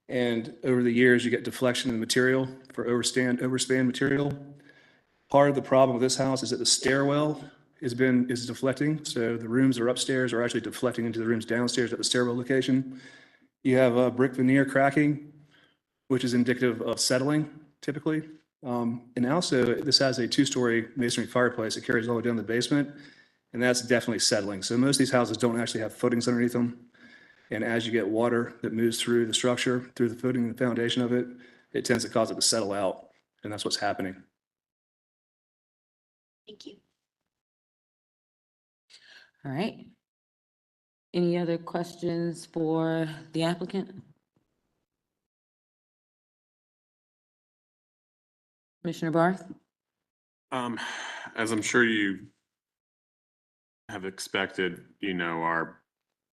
And over the years, you get deflection in the material for overspan material. Part of the problem with this house is that the stairwell is deflecting. So the rooms that are upstairs are actually deflecting into the rooms downstairs at the stairwell location. You have brick veneer cracking, which is indicative of settling typically. And also this has a 2-story masonry fireplace that carries all the way down the basement, and that's definitely settling. So most of these houses don't actually have footings underneath them. And as you get water that moves through the structure, through the footing and the foundation of it, it tends to cause it to settle out. And that's what's happening. Thank you. All right. Any other questions for the applicant? Commissioner Barth? As I'm sure you have expected, our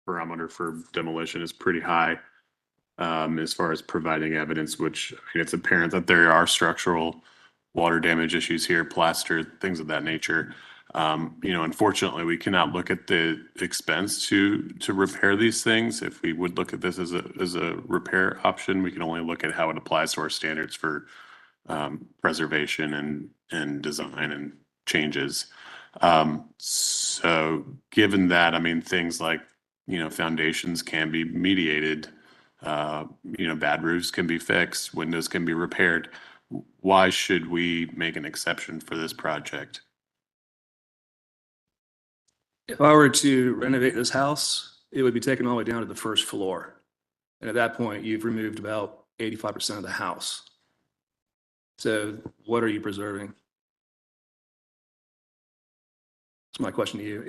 barometer for demolition is pretty high as far as providing evidence, which it's apparent that there are structural water damage issues here, plaster, things of that nature. Unfortunately, we cannot look at the expense to repair these things. If we would look at this as a repair option, we can only look at how it applies to our standards for preservation and design and changes. So given that, things like, foundations can be mediated, bad roofs can be fixed, windows can be repaired. Why should we make an exception for this project? If I were to renovate this house, it would be taken all the way down to the first floor. And at that point, you've removed about 85% of the house. So what are you preserving? That's my question to you.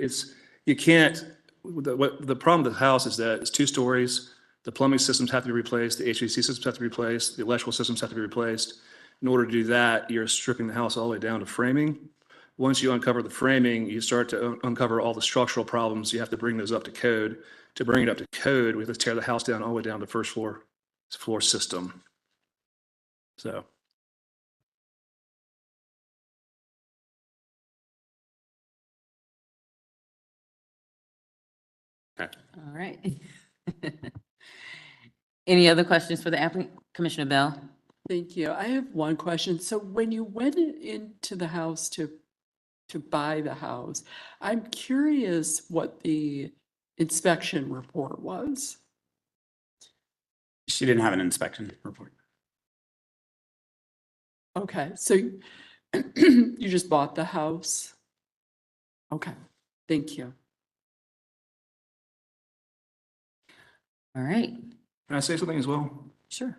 The problem with the house is that it's 2 stories. The plumbing systems have to be replaced. The HVAC systems have to be replaced. The electrical systems have to be replaced. In order to do that, you're stripping the house all the way down to framing. Once you uncover the framing, you start to uncover all the structural problems. You have to bring those up to code. To bring it up to code, we have to tear the house down all the way down to the first floor system. So. All right. Any other questions for the applicant? Commissioner Bell? Thank you. I have one question. So when you went into the house to buy the house, I'm curious what the inspection report was. She didn't have an inspection report. Okay, so you just bought the house? Okay, thank you. All right. Can I say something as well? Sure.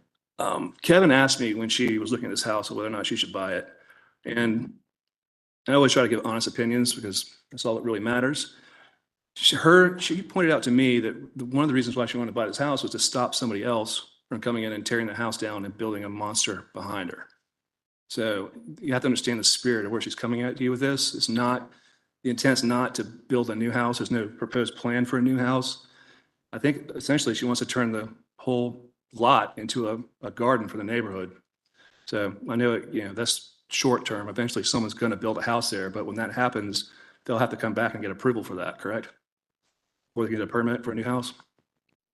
Kevin asked me when she was looking at this house whether or not she should buy it. And I always try to give honest opinions because that's all that really matters. She pointed out to me that one of the reasons why she wanted to buy this house was to stop somebody else from coming in and tearing the house down and building a monster behind her. So you have to understand the spirit of where she's coming at you with this. The intent's not to build a new house. There's no proposed plan for a new house. I think essentially she wants to turn the whole lot into a garden for the neighborhood. So I know, that's short term. Eventually someone's going to build a house there, but when that happens, they'll have to come back and get approval for that, correct? Or they get a permit for a new house?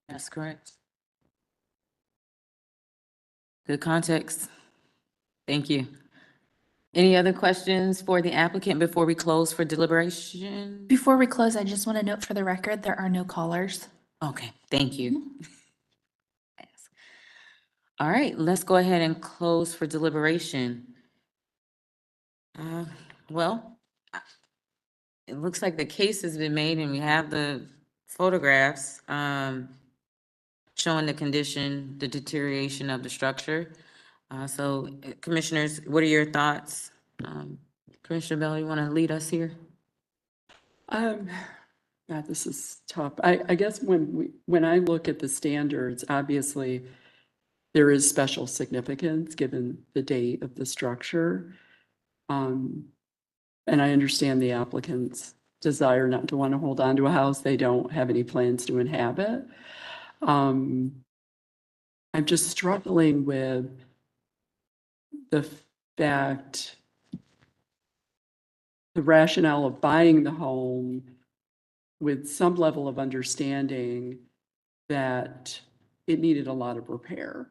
That's correct. Good context. Thank you. Any other questions for the applicant before we close for deliberation? Before we close, I just want to note for the record, there are no callers. Okay, thank you. All right, let's go ahead and close for deliberation. Well, it looks like the case has been made and we have the photographs showing the condition, the deterioration of the structure. So commissioners, what are your thoughts? Commissioner Bell, you want to lead us here? God, this is tough. I guess when I look at the standards, obviously there is special significance given the date of the structure. And I understand the applicant's desire not to want to hold on to a house they don't have any plans to inhabit. I'm just struggling with the fact, the rationale of buying the home with some level of understanding that it needed a lot of repair.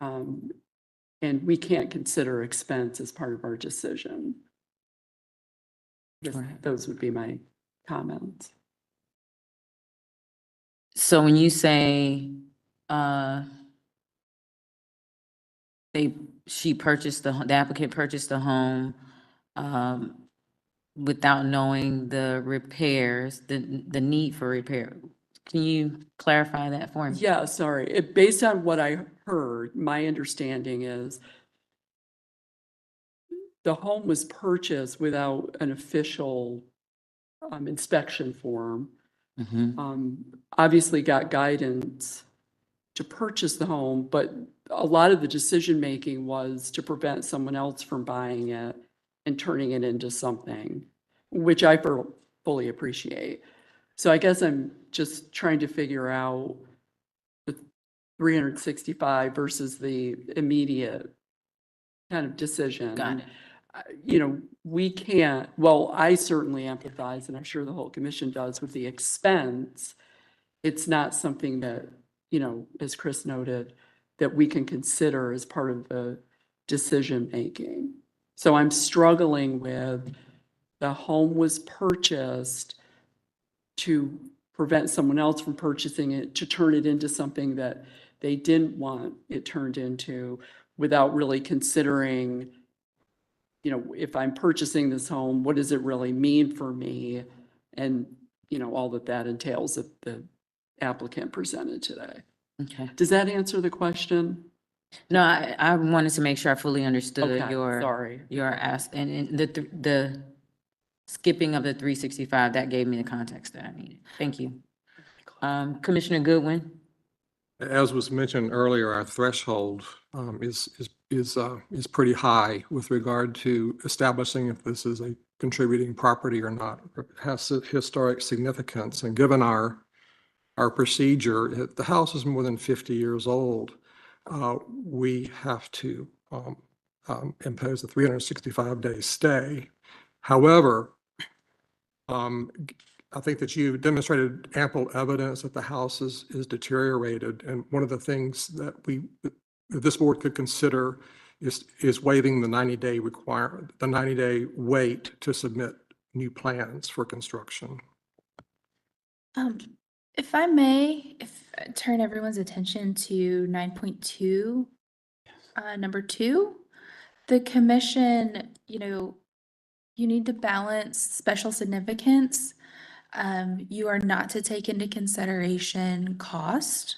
And we can't consider expense as part of our decision. Those would be my comments. So when you say the applicant purchased the home without knowing the repairs, the need for repair, can you clarify that for me? Yeah, sorry. Based on what I heard, my understanding is the home was purchased without an official inspection form. Obviously got guidance to purchase the home, but a lot of the decision-making was to prevent someone else from buying it and turning it into something, which I fully appreciate. So I guess I'm just trying to figure out the 365 versus the immediate kind of decision. Got it. You know, we can't, well, I certainly empathize, and I'm sure the whole commission does, with the expense. It's not something that, you know, as Chris noted, that we can consider as part of the decision-making. So I'm struggling with the home was purchased to prevent someone else from purchasing it, to turn it into something that they didn't want it turned into, without really considering, you know, if I'm purchasing this home, what does it really mean for me? And, you know, all that entails that the applicant presented today. Okay. Does that answer the question? No, I wanted to make sure I fully understood Okay, sorry. your ask, and the skipping of the 365, that gave me the context that I needed. Thank you. Commissioner Goodwin? As was mentioned earlier, our threshold is pretty high with regard to establishing if this is a contributing property or not. It has historic significance, and given our procedure, the house is more than 50 years old. We have to impose a 365-day stay. However, I think that you demonstrated ample evidence that the house is deteriorated, and one of the things that this board could consider is waiving the 90-day requirement, the 90-day wait to submit new plans for construction. If I may, turn everyone's attention to 9.2, number 2, the commission, you know, you need to balance special significance. You are not to take into consideration cost,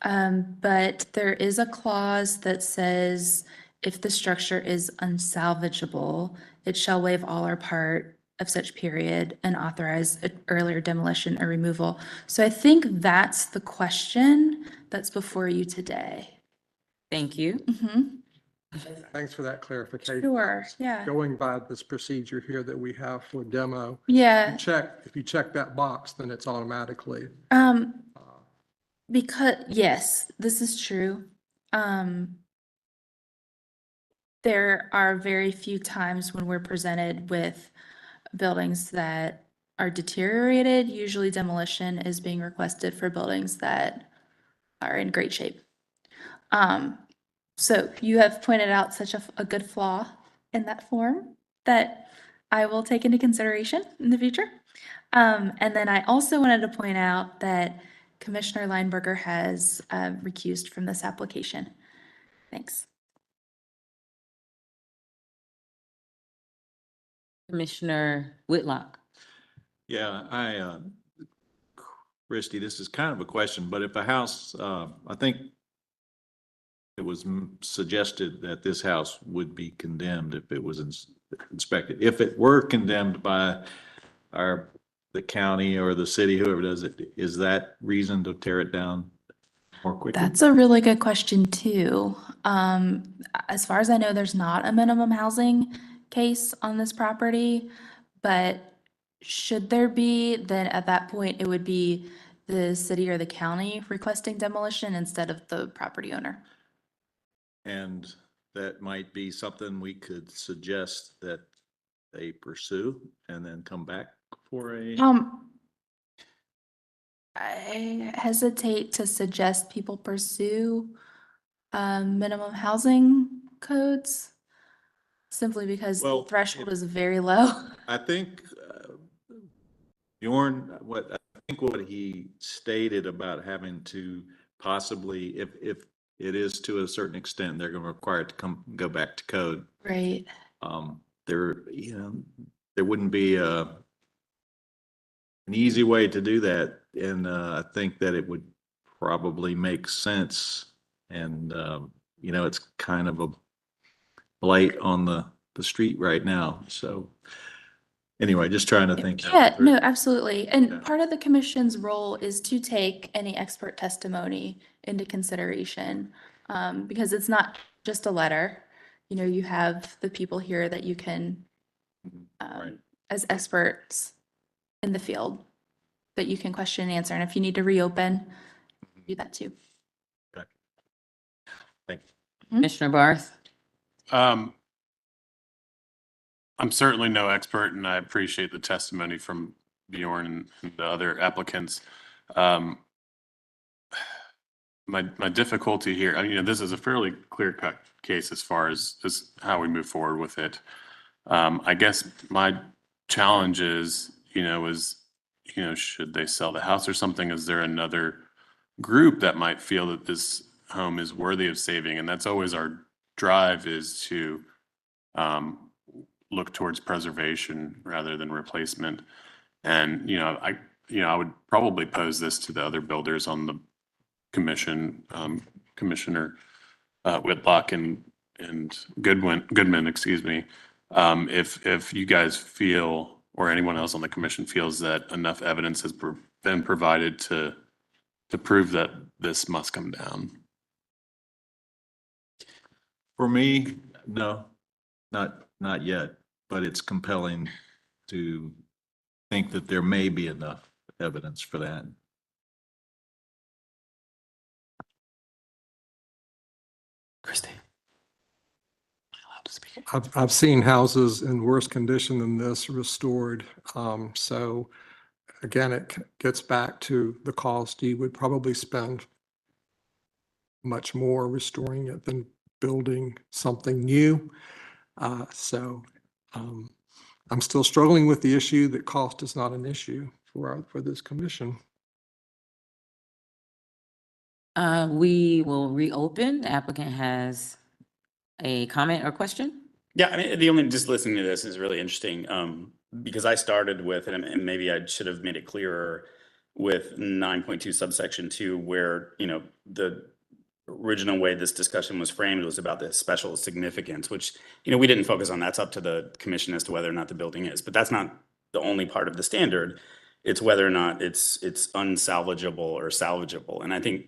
but there is a clause that says if the structure is unsalvageable, it shall waive all or part of such period and authorize earlier demolition or removal. So I think that's the question that's before you today. Thank you. Thanks for that clarification. Sure, yeah. Going by this procedure here that we have for demo. Yeah. If you check that box, then it's automatically. Because, yes, this is true. There are very few times when we're presented with buildings that are deteriorated. Usually demolition is being requested for buildings that are in great shape. So you have pointed out such a good flaw in that form that I will take into consideration in the future. And then I also wanted to point out that Commissioner Lineberger has recused from this application. Thanks. Commissioner Whitlock. Yeah, Christie, this is kind of a question, but if a house, I think it was suggested that this house would be condemned if it was inspected. If it were condemned by the county or the city, whoever does it, is that reason to tear it down more quickly? That's a really good question too. As far as I know, there's not a minimum housing case on this property, but should there be, then at that point, it would be the city or the county requesting demolition instead of the property owner. And that might be something we could suggest that they pursue and then come back for a. I hesitate to suggest people pursue minimum housing codes simply because the Well, threshold is very low. I think Bjorn, I think what he stated about having to possibly, if it is to a certain extent, they're going to require it to go back to code. Right. There wouldn't be an easy way to do that, and I think that it would probably make sense. And it's kind of a blight on the street right now. So anyway, just trying to think. Yeah, no, absolutely. And part of the commission's role is to take any expert testimony into consideration, because it's not just a letter. You have the people here that you can, as experts in the field, that you can question and answer. And if you need to reopen, do that too. Okay. Thank you. Commissioner Barth. I'm certainly no expert, and I appreciate the testimony from Bjorn and the other applicants. My difficulty here, this is a fairly clear-cut case as far as how we move forward with it. I guess my challenge is, should they sell the house or something? Is there another group that might feel that this home is worthy of saving? And that's always our drive, is to look towards preservation rather than replacement. And, I would probably pose this to the other builders on the commission, Commissioner Whitlock and Goodman, excuse me. If you guys feel, or anyone else on the commission feels, that enough evidence has been provided to prove that this must come down. For me, no, not yet, but it's compelling to think that there may be enough evidence for that. Christie. I've seen houses in worse condition than this restored. So again, it gets back to the cost. You would probably spend much more restoring it than building something new. I'm still struggling with the issue that cost is not an issue for this commission. We will reopen. The applicant has a comment or question. Yeah, just listening to this is really interesting, because I started with, and maybe I should have made it clearer, with 9.2 subsection 2, where, the original way this discussion was framed was about the special significance, which, we didn't focus on. That's up to the commission as to whether or not the building is, but that's not the only part of the standard. It's whether or not it's unsalvageable or salvageable. And I think,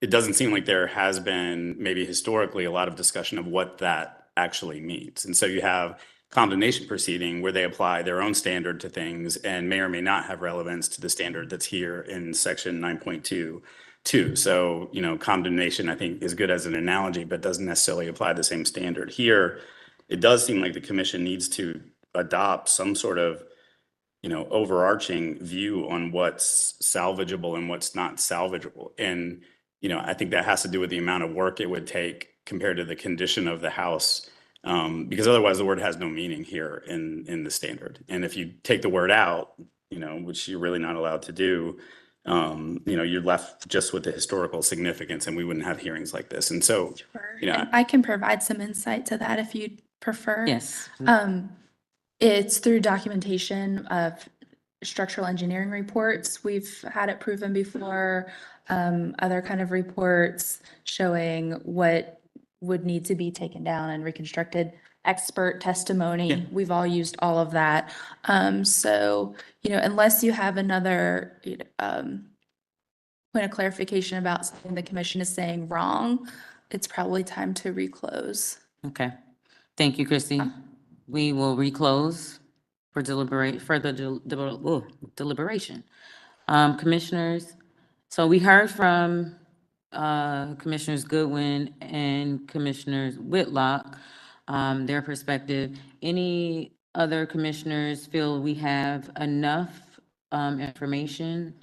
it doesn't seem like there has been, maybe historically, a lot of discussion of what that actually means. And so you have condemnation proceeding where they apply their own standard to things and may or may not have relevance to the standard that's here in section 9.2. So, condemnation, I think, is good as an analogy, but doesn't necessarily apply the same standard. Here, it does seem like the commission needs to adopt some sort of, overarching view on what's salvageable and what's not salvageable. And, I think that has to do with the amount of work it would take compared to the condition of the house, because otherwise the word has no meaning here in the standard. And if you take the word out, which you're really not allowed to do, you're left just with the historical significance and we wouldn't have hearings like this. And so, And I can provide some insight to that if you'd prefer. Yes. It's through documentation of structural engineering reports. We've had it proven before, other kind of reports showing what would need to be taken down and reconstructed, expert testimony. Yeah. We've all used all of that. So, unless you have another, point of clarification about something the commission is saying wrong, it's probably time to reclose. Okay. Thank you, Christy. We will reclose for further deliberation. Commissioners, so we heard from Commissioners Goodwin and Commissioners Whitlock, their perspective. Any other commissioners feel we have enough information?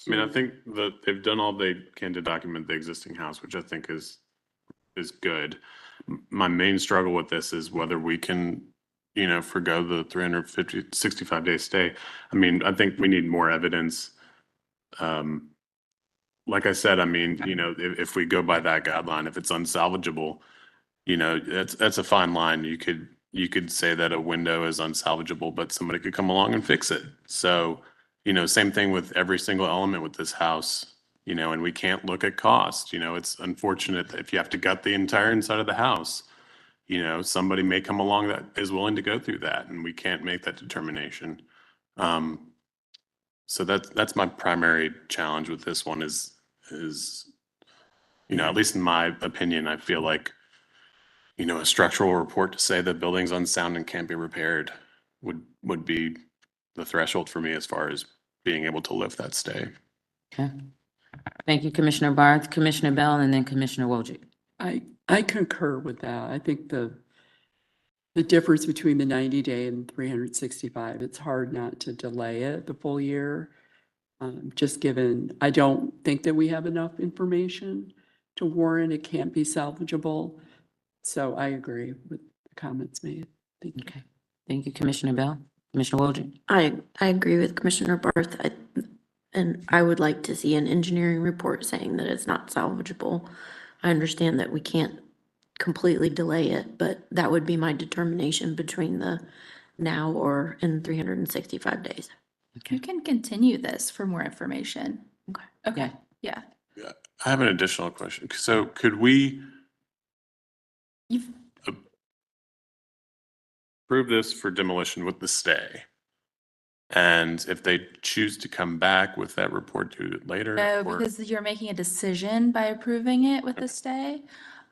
I mean, I think that they've done all they can to document the existing house, which I think is good. My main struggle with this is whether we can, forgo the 65-day stay. I mean, I think we need more evidence. Like I said, I mean, if we go by that guideline, if it's unsalvageable, that's a fine line. You could say that a window is unsalvageable, but somebody could come along and fix it. So, same thing with every single element with this house, and we can't look at cost. It's unfortunate that if you have to gut the entire inside of the house, somebody may come along that is willing to go through that, and we can't make that determination. So that's my primary challenge with this one is, at least in my opinion, I feel like, a structural report to say the building's unsound and can't be repaired would be the threshold for me as far as being able to lift that stay. Okay. Thank you, Commissioner Barth, Commissioner Bell, and then Commissioner Wojcik. I concur with that. I think the difference between the 90-day and 365, it's hard not to delay it the full year. Just given, I don't think that we have enough information to warrant it can't be salvageable. So I agree with the comments made. Thank you. Okay. Thank you, Commissioner Bell. Commissioner Wojcik. I agree with Commissioner Barth. And I would like to see an engineering report saying that it's not salvageable. I understand that we can't completely delay it, but that would be my determination between the now or in 365 days. You can continue this for more information. Okay. Yeah. I have an additional question. So could we approve this for demolition with the stay? And if they choose to come back with that report, do it later? No, or- because you're making a decision by approving it with a stay.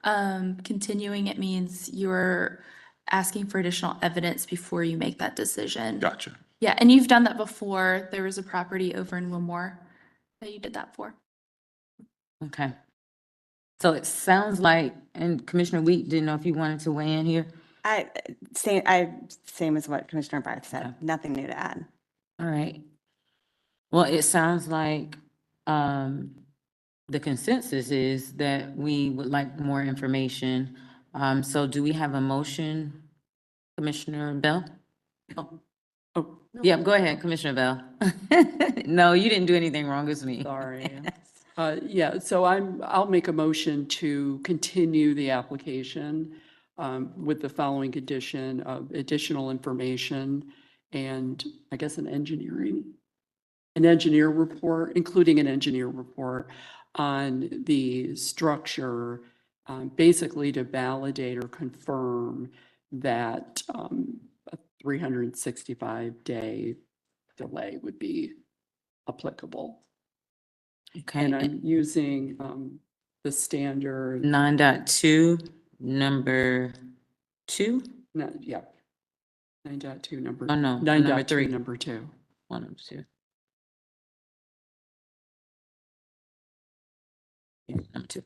Continuing it means you're asking for additional evidence before you make that decision. Gotcha. Yeah, and you've done that before. There was a property over in Wilmore that you did that for. Okay. So it sounds like, and Commissioner Wheat, didn't know if you wanted to weigh in here. Same as what Commissioner Barth said, nothing new to add. All right. Well, it sounds like the consensus is that we would like more information. So do we have a motion, Commissioner Bell? Oh, Yeah, go ahead, Commissioner Bell. No, you didn't do anything wrong, it's me. sorry. Yeah, so I'll make a motion to continue the application with the following condition of additional information and I guess an engineer report, including an engineer report on the structure, basically to validate or confirm that a 365-day delay would be applicable. Okay. And I'm using the standard. 9.2, number 2? No, yeah. 9.2, number. Oh, no, number 9.3, 3. number 2. One of 2. Yeah, number 2.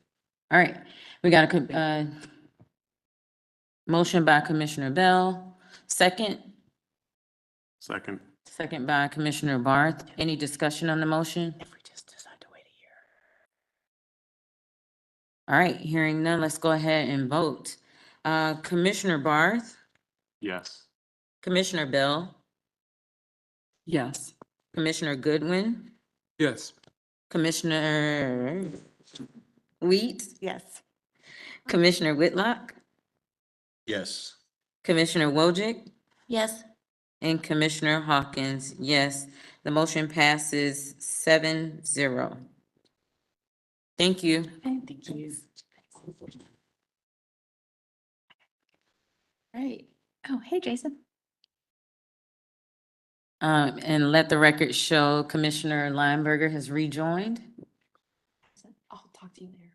All right, we got a motion by Commissioner Bell, second by Commissioner Barth. Any discussion on the motion? If we just decide to wait a year. All right, hearing none, let's go ahead and vote. Commissioner Barth, Yes. Commissioner Bell, Yes. Commissioner Goodwin, Yes. Commissioner Weeds, Yes. Commissioner Whitlock, Yes. Commissioner Wojcik, Yes. and Commissioner Hawkins, yes. The motion passes 7-0. Thank you. Thank you. Right. Oh, hey, Jason. And let the record show Commissioner Lineberger has rejoined. I'll talk to you later.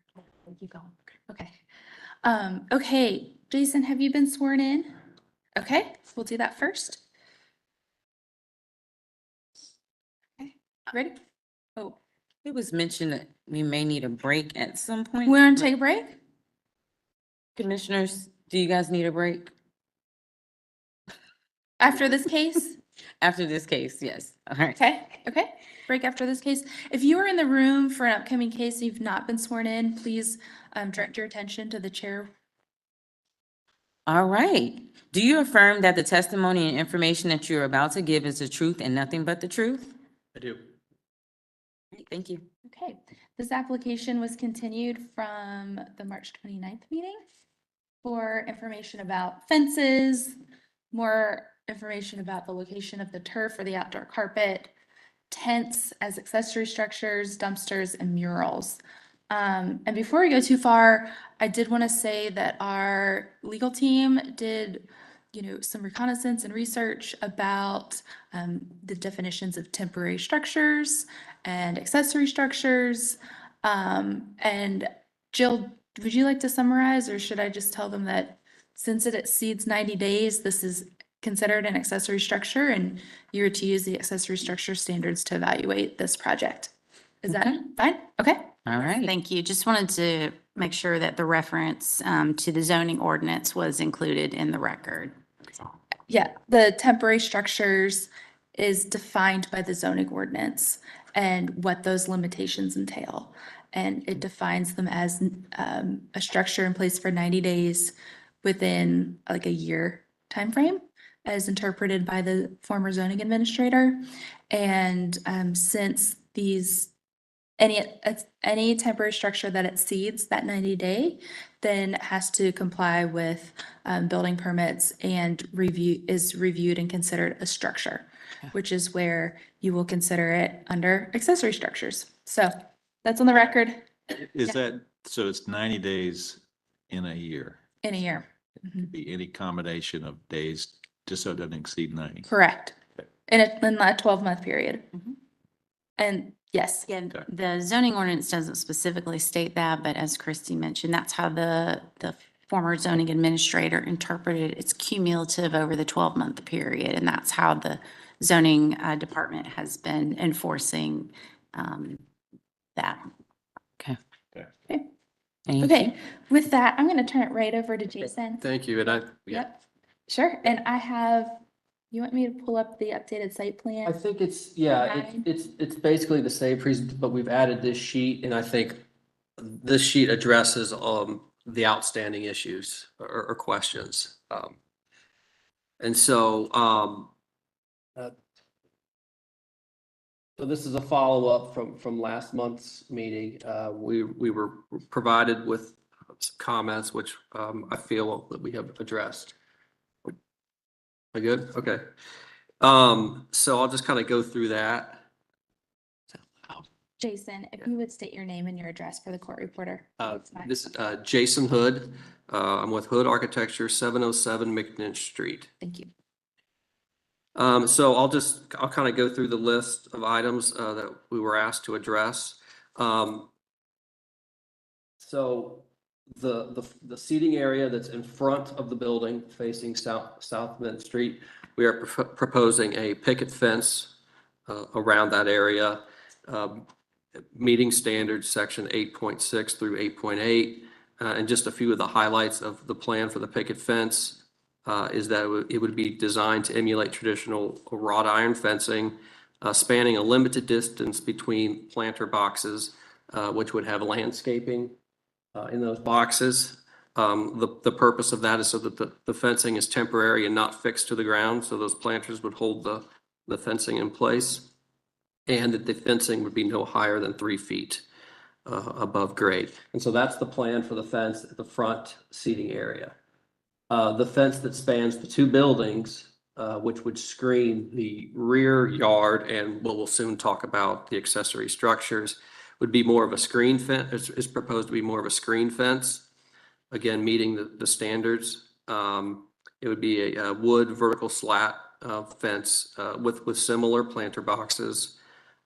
Keep going. Okay. Okay, Jason, have you been sworn in? Okay, we'll do that first. Okay, ready? Oh, It was mentioned that we may need a break at some point. we're gonna take a break? Commissioners, do you guys need a break? After this case? After this case, yes. All right. Okay, break after this case. If you are in the room for an upcoming case, and you've not been sworn in, please direct your attention to the chair. All right. Do you affirm that the testimony and information that you're about to give is the truth and nothing but the truth? I do. Great, thank you. Okay, this application was continued from the March 29th meeting for information about fences, more information about the location of the turf or the outdoor carpet, tents as accessory structures, dumpsters, and murals. And before we go too far, I did want to say that our legal team did, some reconnaissance and research about the definitions of temporary structures and accessory structures. And Jill, would you like to summarize, or should I just tell them that since it exceeds 90 days, this is considered an accessory structure and you're to use the accessory structure standards to evaluate this project? Is that fine? Okay. All right. Thank you. Just wanted to make sure that the reference to the zoning ordinance was included in the record. Yeah, the temporary structures is defined by the zoning ordinance and what those limitations entail. And it defines them as a structure in place for 90 days within like a year timeframe, as interpreted by the former zoning administrator. And since any temporary structure that exceeds that 90-day then has to comply with building permits and is reviewed and considered a structure, which is where you will consider it under accessory structures. So that's on the record. Is that, so it's 90 days in a year? In a year. Could be any combination of days, just so it doesn't exceed 90. Correct. In that 12-month period. And yes. Again, the zoning ordinance doesn't specifically state that, but as Christy mentioned, that's how the former zoning administrator interpreted it. It's cumulative over the 12-month period, and that's how the zoning department has been enforcing that. Okay. Okay. Thank you. Okay, with that, I'm going to turn it right over to Jason. Thank you. And Yep, sure. And you want me to pull up the updated site plan? I think it's basically the same present, but we've added this sheet, and I think this sheet addresses the outstanding issues or questions. And so so this is a follow-up from last month's meeting. We were provided with some comments, which I feel that we have addressed. Am I good? Okay. So I'll just kind of go through that. Jason, if you would state your name and your address for the court reporter. This is Jason Hood. I'm with Hood Architecture, 707 McNinch Street. Thank you. So I'll kind of go through the list of items that we were asked to address. So the seating area that's in front of the building facing South Main Street, we are proposing a picket fence around that area, meeting standards section 8.6 through 8.8. And just a few of the highlights of the plan for the picket fence is that it would be designed to emulate traditional wrought iron fencing, spanning a limited distance between planter boxes, which would have landscaping in those boxes. The purpose of that is so that the fencing is temporary and not fixed to the ground, so those planters would hold the fencing in place. and that the fencing would be no higher than 3 feet above grade. And so that's the plan for the fence at the front seating area. The fence that spans the two buildings, which would screen the rear yard and what we'll soon talk about the accessory structures, would be more of a screen fence, is proposed to be more of a screen fence. Again, meeting the standards. It would be a wood vertical slat fence with similar planter boxes.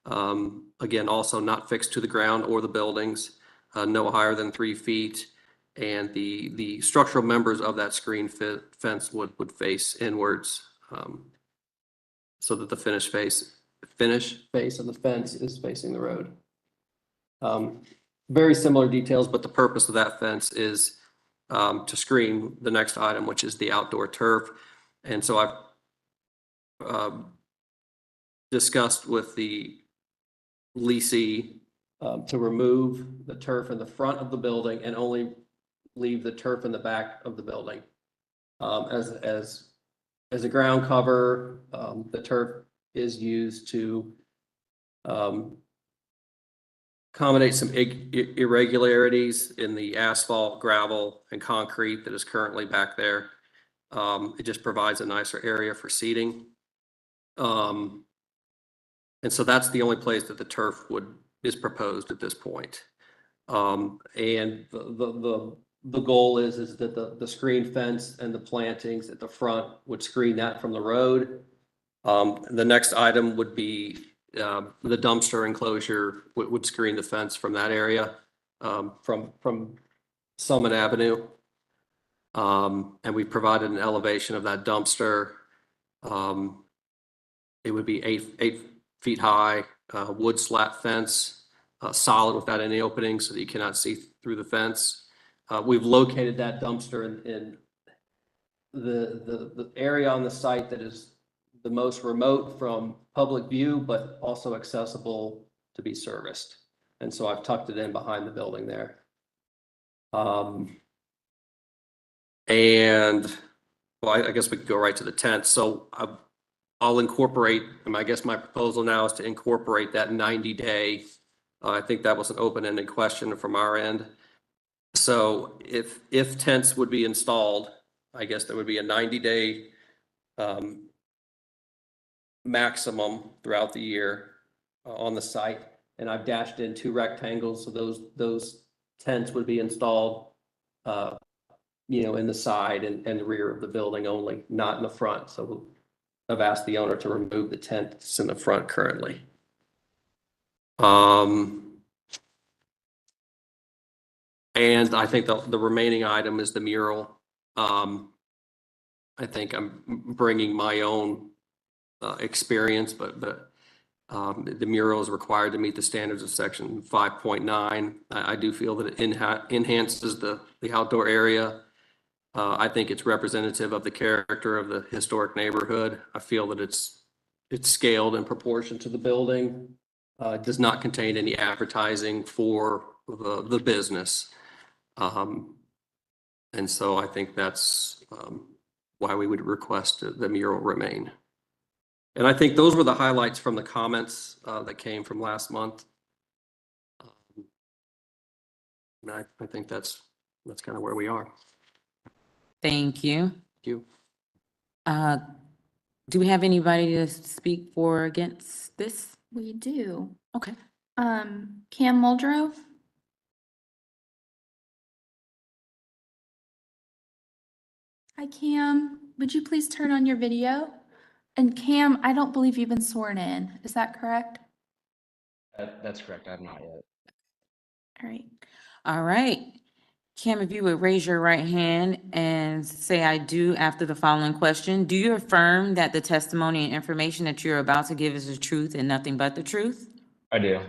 Again, also not fixed to the ground or the buildings, no higher than 3 feet. And the structural members of that screen fence would face inwards, so that the finish face of the fence is facing the road. Very similar details, but the purpose of that fence is to screen the next item, which is the outdoor turf. And so I've discussed with the leasee to remove the turf in the front of the building and only leave the turf in the back of the building. As a ground cover, the turf is used to accommodate some irregularities in the asphalt, gravel, and concrete that is currently back there. It just provides a nicer area for seating. And so that's the only place that the turf is proposed at this point. And the goal is that the screen fence and the plantings at the front would screen that from the road. The next item would be the dumpster enclosure would screen the fence from that area, from Summit Avenue. And we provided an elevation of that dumpster. It would be 8 feet high, wood slat fence, solid without any openings so that you cannot see through the fence. We've located that dumpster in the area on the site that is the most remote from public view, but also accessible to be serviced. And so I've tucked it in behind the building there. And well, I guess we could go right to the tent. So I'll incorporate, I guess my proposal now is to incorporate that 90-day. I think that was an open-ended question from our end. So if tents would be installed, I guess there would be a 90-day maximum throughout the year on the site. And I've dashed in 2 rectangles, so those tents would be installed, in the side and the rear of the building only, not in the front. So I've asked the owner to remove the tent that's in the front currently. And I think the remaining item is the mural. I think I'm bringing my own experience, but the mural is required to meet the standards of section 5.9. I do feel that it enhances the outdoor area. I think it's representative of the character of the historic neighborhood. I feel that it's scaled in proportion to the building. It does not contain any advertising for the business. And so I think that's why we would request the mural remain. And I think those were the highlights from the comments that came from last month. And I think that's kind of where we are. Thank you. Thank you. Do we have anybody to speak for or against this? We do. Okay. Cam Muldrow? Hi, Cam. Would you please turn on your video? And Cam, I don't believe you've been sworn in. Is that correct? That's correct. I have not yet. All right. All right. Cam, if you would raise your right hand and say "I do" after the following question. Do you affirm that the testimony and information that you're about to give is the truth and nothing but the truth? I do. All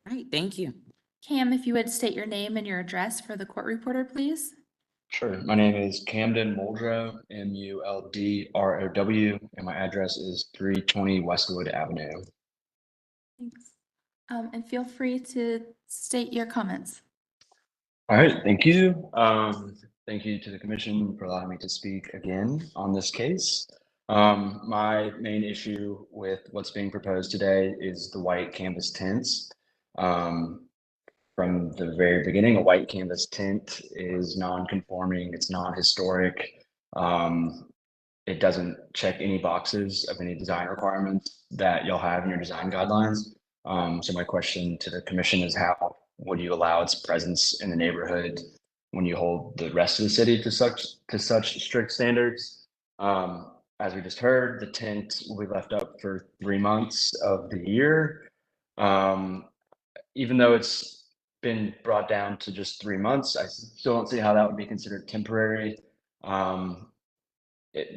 right, thank you. Cam, if you would state your name and your address for the court reporter, please. Sure. My name is Camden Muldrow, Muldrow, and my address is 320 Westwood Avenue. Thanks. And feel free to state your comments. All right, thank you. Thank you to the commission for allowing me to speak again on this case. My main issue with what's being proposed today is the white canvas tints. From the very beginning, a white canvas tint is non-conforming, it's non-historic. It doesn't check any boxes of any design requirements that you'll have in your design guidelines. So my question to the commission is, how would you allow its presence in the neighborhood when you hold the rest of the city to such strict standards? As we just heard, the tint will be left up for 3 months of the year. Even though it's been brought down to just 3 months, I still don't see how that would be considered temporary.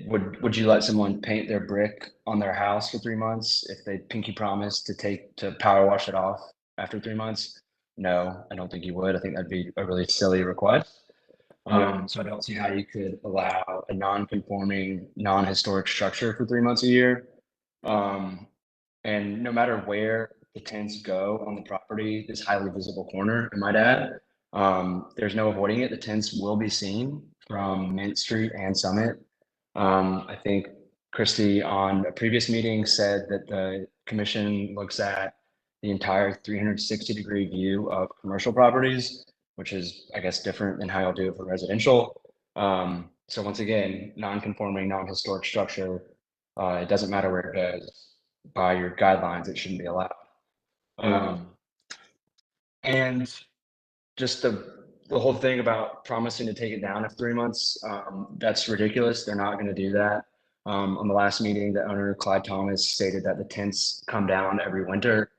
Would you let someone paint their brick on their house for 3 months if they pinky promise to power wash it off after 3 months? No, I don't think you would. I think that'd be a really silly request. So I don't see how you could allow a non-conforming, non-historic structure for 3 months a year. And no matter where the tints go on the property, this highly visible corner, I might add, there's no avoiding it. The tints will be seen from Mint Street and Summit. I think Christy on a previous meeting said that the commission looks at the entire 360-degree view of commercial properties, which is, I guess, different than how you'll do it for residential. So once again, non-conforming, non-historic structure, it doesn't matter where it goes. By your guidelines, it shouldn't be allowed. And just the whole thing about promising to take it down after 3 months, that's ridiculous. They're not going to do that. On the last meeting, the owner, Clyde Thomas, stated that the tints come down every winter.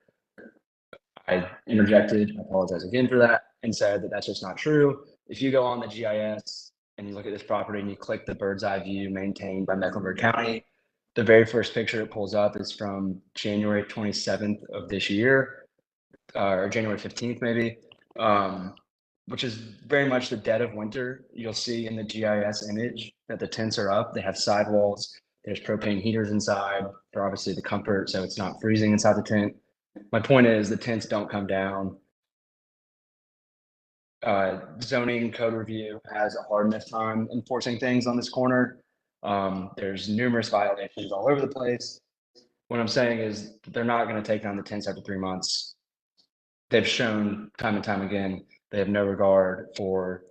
I interjected, I apologize again for that, and said that that's just not true. If you go on the GIS and you look at this property and you click the bird's eye view maintained by Mecklenburg County, the very first picture it pulls up is from January 27th of this year, or January 15th maybe, which is very much the dead of winter. You'll see in the GIS image that the tents are up. They have sidewalls. There's propane heaters inside for obviously the comfort, so it's not freezing inside the tent. My point is the tents don't come down. Zoning code review has a hard enough time enforcing things on this corner. There's numerous violations all over the place. What I'm saying is they're not going to take down the tents after 3 months. They've shown time and time again, they have no regard for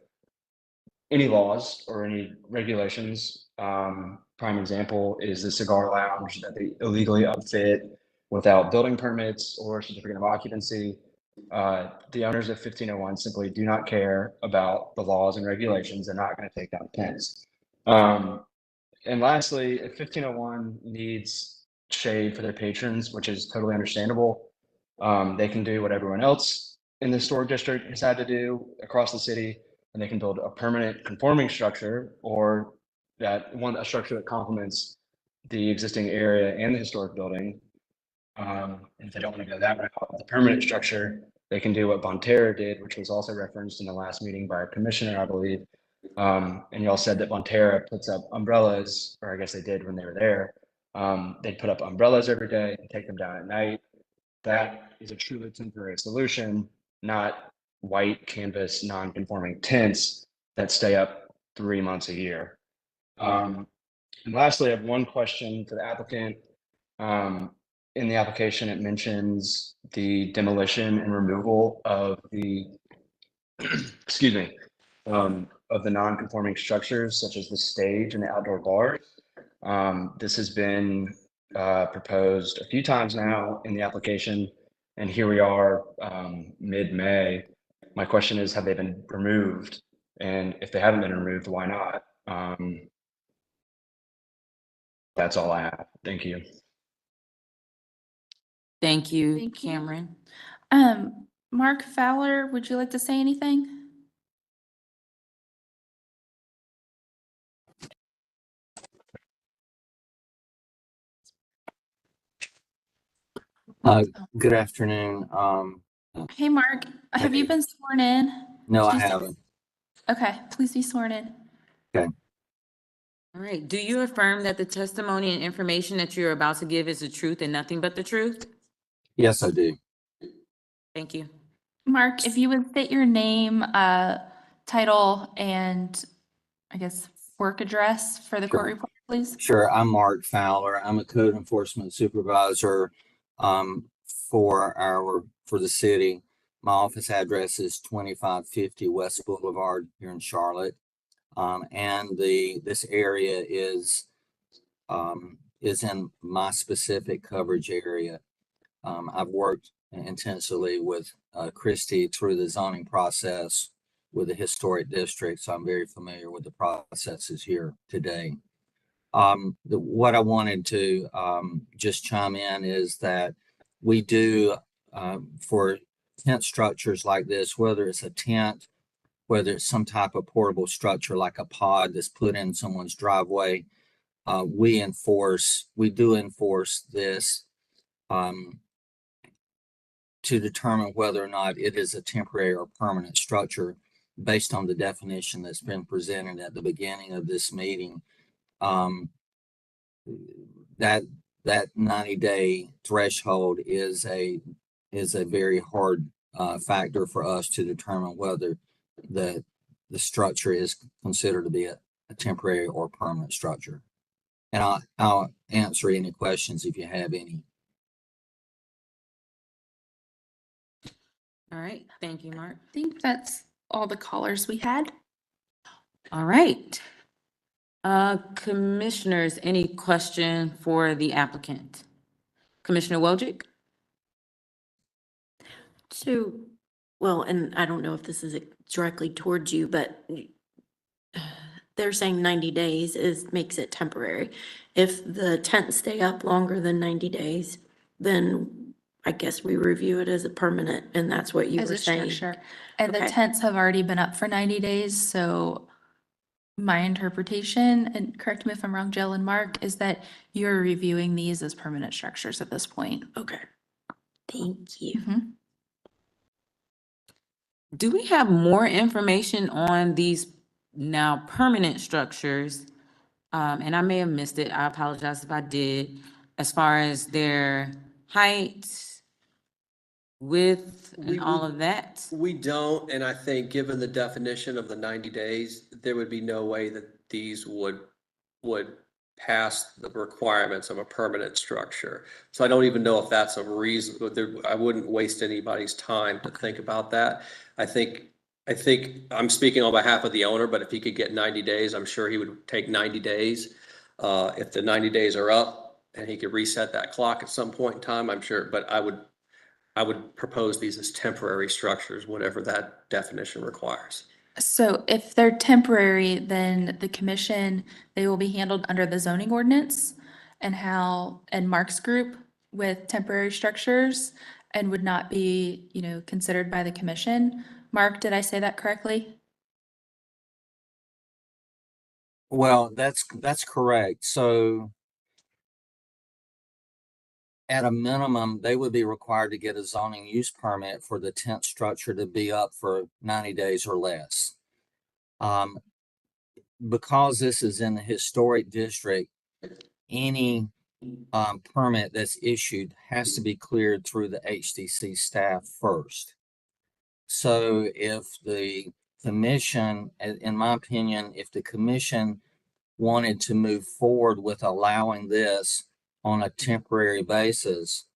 any laws or any regulations. Prime example is the cigar lounge that they illegally upfit without building permits or certificate of occupancy. The owners of 1501 simply do not care about the laws and regulations. They're not going to take down tents. And lastly, if 1501 needs shade for their patrons, which is totally understandable, they can do what everyone else in the historic district has had to do across the city, and they can build a permanent conforming structure or a structure that complements the existing area and the historic building. If they don't want to go that route, the permanent structure, they can do what Bonterra did, which was also referenced in the last meeting by a commissioner, I believe. And y'all said that Bonterra puts up umbrellas, or I guess they did when they were there. They'd put up umbrellas every day and take them down at night. That is a truly temporary solution, not white canvas non-conforming tents that stay up 3 months a year. And lastly, I have one question for the applicant. In the application, it mentions the demolition and removal of the, excuse me, of the non-conforming structures such as the stage and the outdoor bars. This has been proposed a few times now in the application, and here we are mid-May. My question is, have they been removed? And if they haven't been removed, why not? That's all I have. Thank you. Thank you, Thank you. Cameron. Mark Fowler, would you like to say anything? Good afternoon. Hey, Mark, have you been sworn in? No, I Did you say- haven't. Okay, please be sworn in. Okay. All right, do you affirm that the testimony and information that you're about to give is the truth and nothing but the truth? Yes, I do. Thank you. Mark, if you would state your name, title, and I guess work address for the court Sure. report. please? Sure, I'm Mark Fowler. I'm a code enforcement supervisor for the city. My office address is 2550 West Boulevard here in Charlotte. And this area is in my specific coverage area. I've worked intensively with Christie through the zoning process with the historic district, so I'm very familiar with the processes here today. What I wanted to just chime in is that we do for tent structures like this, whether it's a tent, whether it's some type of portable structure like a pod that's put in someone's driveway, we do enforce this to determine whether or not it is a temporary or permanent structure based on the definition that's been presented at the beginning of this meeting. That 90-day threshold is a very hard factor for us to determine whether the structure is considered to be a temporary or permanent structure. And I'll answer any questions if you have any. All right, thank you, Mark. I think that's all the callers we had. All right. Commissioners, any question for the applicant? Commissioner Wojcik? So, well, and I don't know if this is directly towards you, but they're saying 90 days makes it temporary. If the tents stay up longer than 90 days, then I guess we review it as a permanent, and that's what you As were a saying. structure. And the Okay. tents have already been up for 90 days, so my interpretation, and correct me if I'm wrong, Jill and Mark, is that you're reviewing these as permanent structures at this point. Okay. Thank you. Mhm. Do we have more information on these now permanent structures? And I may have missed it. I apologize if I did. As far as their height, width, and all of that? We don't, and I think given the definition of the 90 days, there would be no way that these would pass the requirements of a permanent structure. So I don't even know if that's a reason. I wouldn't waste anybody's time to think about that. I think I'm speaking on behalf of the owner, but if he could get 90 days, I'm sure he would take 90 days. If the 90 days are up and he could reset that clock at some point in time, I'm sure, but I would propose these as temporary structures, whatever that definition requires. So if they're temporary, then the commission, they will be handled under the zoning ordinance and Mark's group with temporary structures and would not be, considered by the commission. Mark, did I say that correctly? Well, that's correct. So at a minimum, they would be required to get a zoning use permit for the tent structure to be up for 90 days or less. Because this is in the historic district, any permit that's issued has to be cleared through the HDC staff first. So if the commission, in my opinion, if the commission wanted to move forward with allowing this on a temporary basis,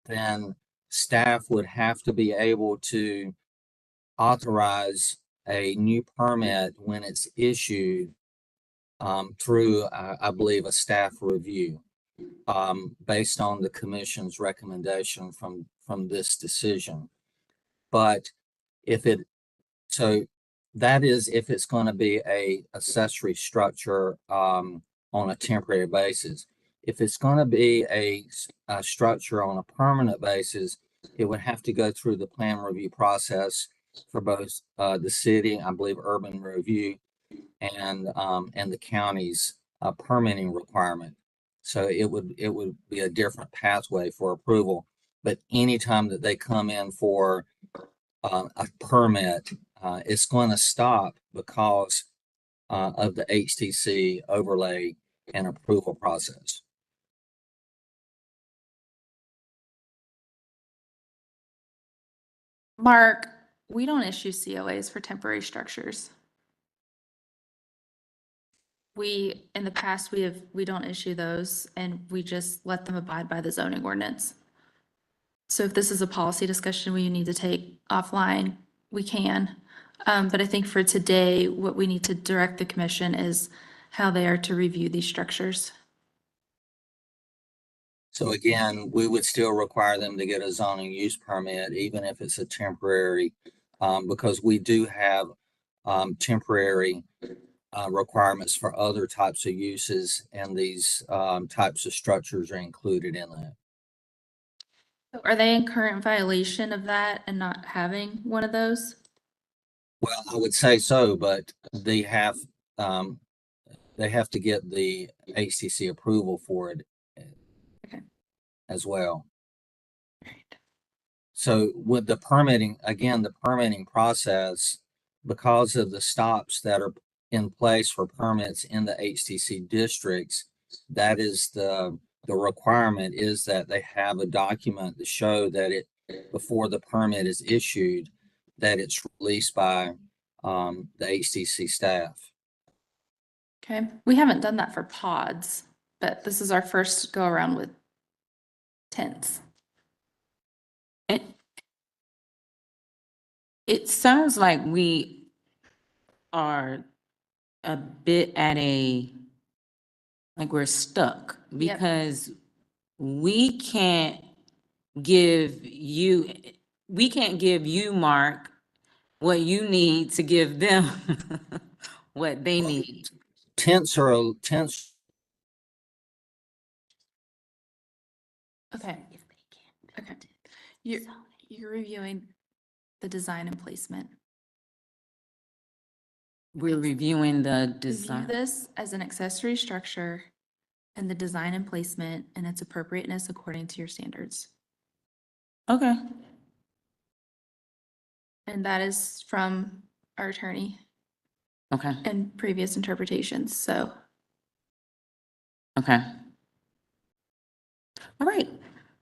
then staff would have to be able to authorize a new permit when it's issued through, I believe, a staff review based on the commission's recommendation from this decision. But if it's going to be a accessory structure on a temporary basis. If it's going to be a structure on a permanent basis, it would have to go through the plan review process for both the city, I believe, urban review, and the county's permitting requirement. So it would be a different pathway for approval. But anytime that they come in for a permit, it's going to stop because of the HTC overlay and approval process. Mark, we don't issue COAs for temporary structures. in the past, we don't issue those and we just let them abide by the zoning ordinance. So if this is a policy discussion we need to take offline, we can. But I think for today, what we need to direct the commission is how they are to review these structures. So again, we would still require them to get a zoning use permit, even if it's a temporary, because we do have temporary requirements for other types of uses, and these types of structures are included in that. So are they in current violation of that and not having one of those? Well, I would say so, but they have to get the HTC approval for it as well. So with the permitting, again, the permitting process, because of the stops that are in place for permits in the HTC districts, that is the requirement is that they have a document to show that before the permit is issued, that it's released by the HTC staff. Okay, we haven't done that for pods, but this is our first go around with tents. It sounds like we are a bit like we're stuck Yep. because we can't give you, Mark, what you need to give them what they need. Tents. Okay. Okay. You're reviewing the design and placement. We're reviewing the Review design. this as an accessory structure and the design and placement and its appropriateness according to your standards. Okay. And that is from our attorney Okay. and previous interpretations, so. Okay. All right.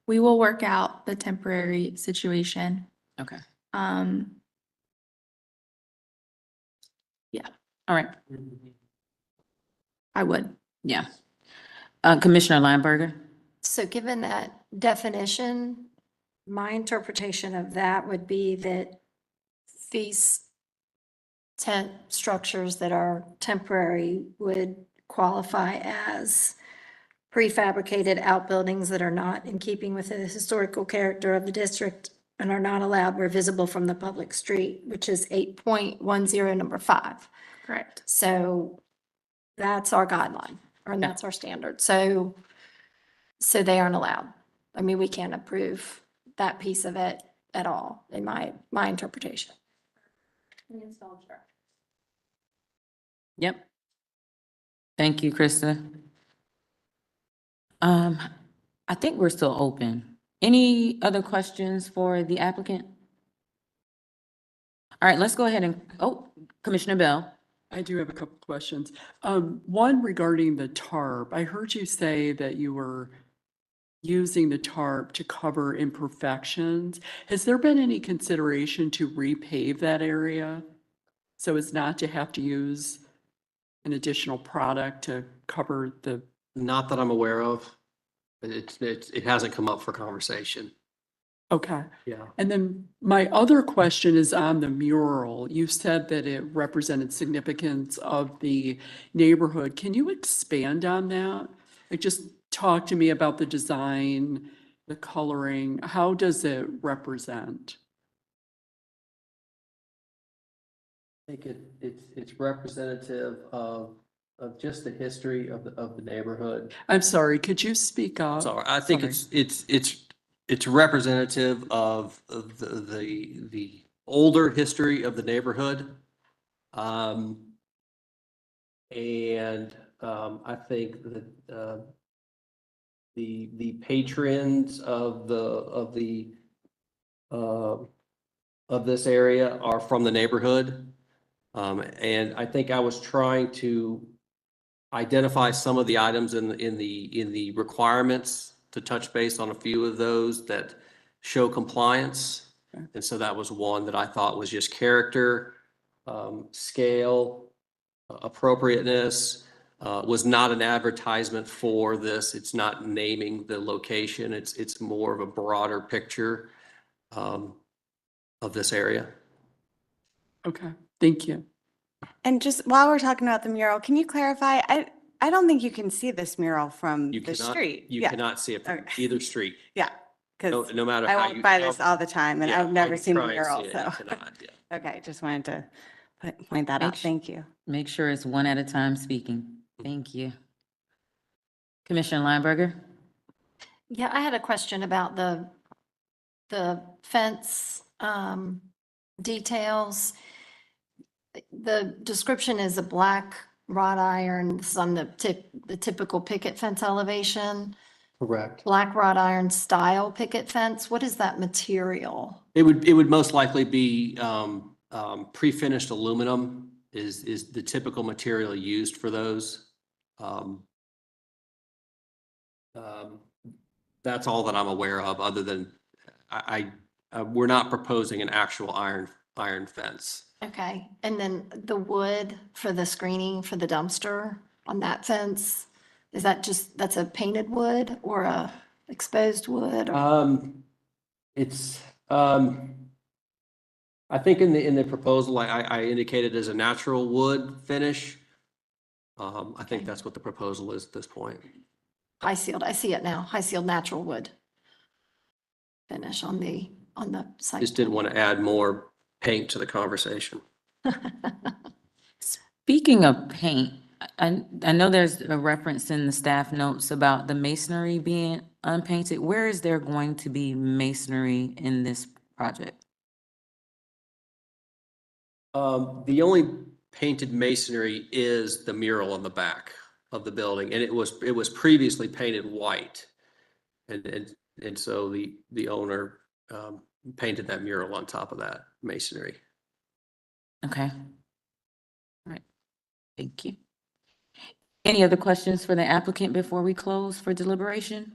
We will work out the temporary situation. Okay. Yeah, All right. I would. Yeah. Commissioner Lineberger? So given that definition, my interpretation of that would be that these tent structures that are temporary would qualify as prefabricated outbuildings that are not in keeping with the historical character of the district and are not allowed where visible from the public street, which is 8.10 number 5. Correct. So that's our guideline, or that's our standard. So they aren't allowed. I mean, we can't approve that piece of it at all, in my interpretation. Yep. Thank you, Krista. I think we're still open. Any other questions for the applicant? All right, let's go ahead and, Commissioner Bell. I do have a couple questions. One regarding the tarp. I heard you say that you were using the tarp to cover imperfections. Has there been any consideration to repave that area so as not to have to use an additional product to cover the? Not that I'm aware of. It hasn't come up for conversation. Okay. Yeah. And then my other question is on the mural. You said that it represented significance of the neighborhood. Can you expand on that? Like, just talk to me about the design, the coloring. How does it represent? I think it's representative of just the history of the neighborhood. I'm sorry, could you speak up? Sorry, I think Sorry. it's representative of the older history of the neighborhood. I think that the patrons of this area are from the neighborhood. And I think I was trying to identify some of the items in the requirements to touch base on a few of those that show compliance. And so that was one that I thought was just character, scale, appropriateness, was not an advertisement for this. It's not naming the location. It's more of a broader picture of this area. Okay, thank you. And just while we're talking about the mural, can you clarify? I don't think you can see this mural from You the cannot, street. you Yeah. cannot see it from Okay. either street. Yeah, No, because no matter I how walk you. by this all the time and Yeah, I've never I seen the try and mural, see it, so. you cannot, yeah. Okay, just wanted to point that out. Thank you. Make sure it's one at a time speaking. Thank you. Commissioner Lineberger? Yeah, I had a question about the fence details. The description is a black wrought iron. This is on the typical picket fence elevation. Correct. Black wrought iron style picket fence. What is that material? It would most likely be pre-finished aluminum is the typical material used for those. That's all that I'm aware of, other than we're not proposing an actual iron fence. Okay, and then the wood for the screening for the dumpster on that fence, is that that's a painted wood or a exposed wood? It's I think in the proposal, I indicated as a natural wood finish. I think that's what the proposal is at this point. High sealed, I see it now, high sealed natural wood finish on the site. Just didn't want to add more paint to the conversation. Speaking of paint, I know there's a reference in the staff notes about the masonry being unpainted. Where is there going to be masonry in this project? The only painted masonry is the mural on the back of the building, and it was previously painted white. And so the owner painted that mural on top of that masonry. Okay. All right, thank you. Any other questions for the applicant before we close for deliberation?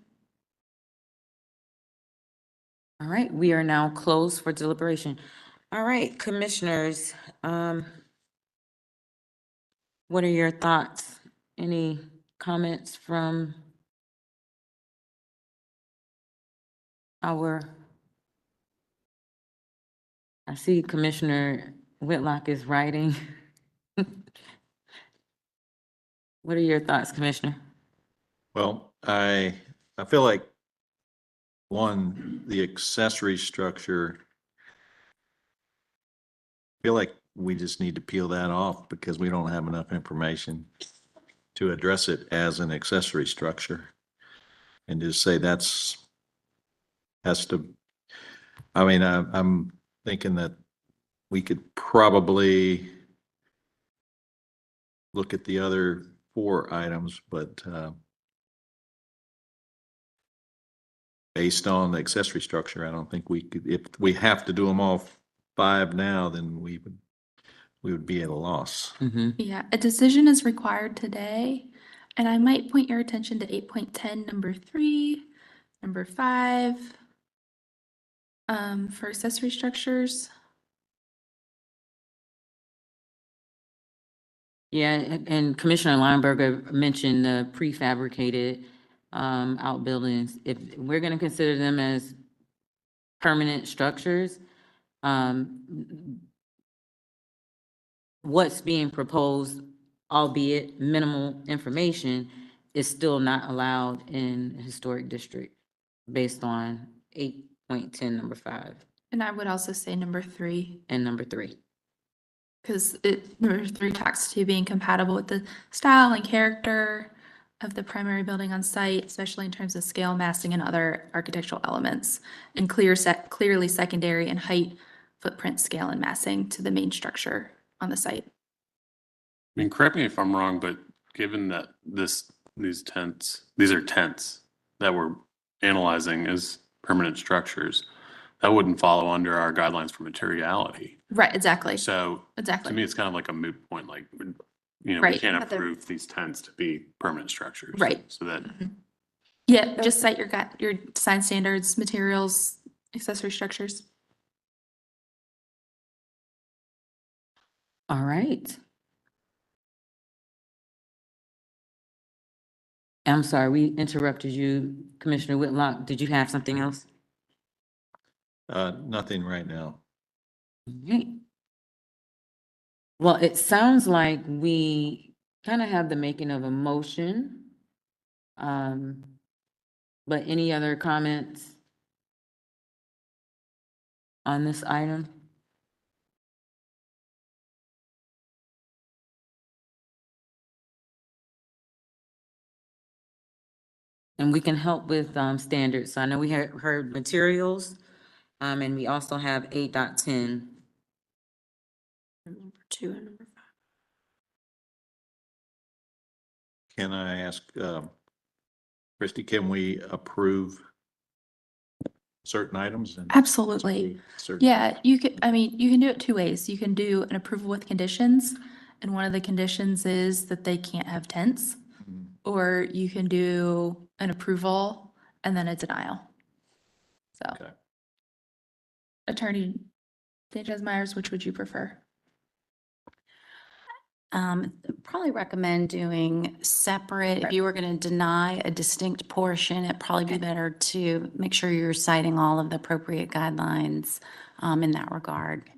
All right, we are now closed for deliberation. All right, commissioners, what are your thoughts? Any comments from I see Commissioner Whitlock is writing. What are your thoughts, Commissioner? Well, I feel like, one, the accessory structure, I feel like we just need to peel that off because we don't have enough information to address it as an accessory structure. And just say I'm thinking that we could probably look at the other 4 items, but based on the accessory structure, I don't think we could, if we have to do them all 5 now, then we would be at a loss. Yeah, a decision is required today, and I might point your attention to 8.10, number 3, number 5, for accessory structures. Yeah, and Commissioner Lineberger mentioned the prefabricated outbuildings. If we're gonna consider them as permanent structures, what's being proposed, albeit minimal information, is still not allowed in historic district based on 8.10, number 5, And I would also say number 3, and number 3. because number 3 talks to being compatible with the style and character of the primary building on site, especially in terms of scale, massing, and other architectural elements, and clearly secondary in height, footprint, scale, and massing to the main structure on the site. I mean, correct me if I'm wrong, but given that these are tents that we're analyzing as permanent structures, that wouldn't follow under our guidelines for materiality. Right, exactly. So Exactly. to me, it's kind of like a moot point, like, we Right. can't But they're- approve these tents to be permanent structures. Right. So that, Yeah, just cite your design standards, materials, accessory structures. All right. I'm sorry, we interrupted you, Commissioner Whitlock. Did you have something else? Nothing right now. Right. Well, it sounds like we kind of have the making of a motion. But any other comments on this item? And we can help with standards. So I know we heard materials, and we also have 8.10. Number 2 and number 5. Can I ask, Christie, can we approve certain items? And Absolutely. certain- Yeah, you could, I mean, you can do it two ways. You can do an approval with conditions, and one of the conditions is that they can't have tents. Mhm. Or you can do an approval and then a denial. So. Okay. Attorney Sanchez Myers, which would you prefer? Probably recommend doing separate. If you were going to deny a distinct portion, it'd probably be better to make sure you're citing all of the appropriate guidelines in that regard.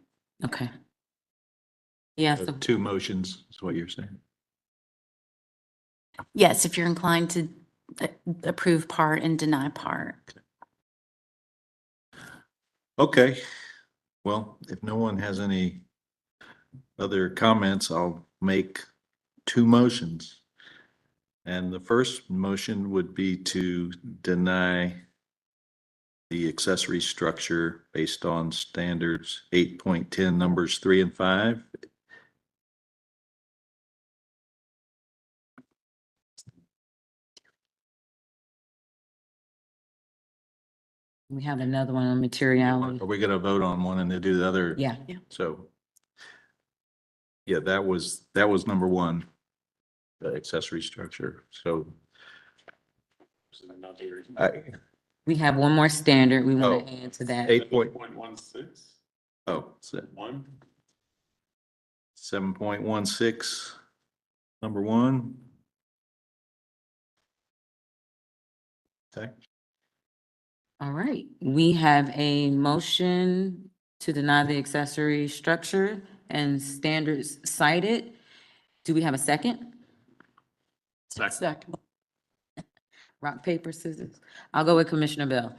Okay. Yeah, so 2 motions is what you're saying. Yes, if you're inclined to approve part and deny part. Okay. Well, if no one has any other comments, I'll make 2 motions. And the first motion would be to deny the accessory structure based on standards 8.10 numbers 3 and 5. we have another one on materiality. Are we going to vote on one and then do the other? Yeah. So, yeah, that was number 1, the accessory structure. So We have one more standard we want Oh, to add to that. 8.16. Oh, 7.16, number 1. Okay. All right, we have a motion to deny the accessory structure and standards cited. Do we have a second? Second. Rock, paper, scissors. I'll go with Commissioner Bell.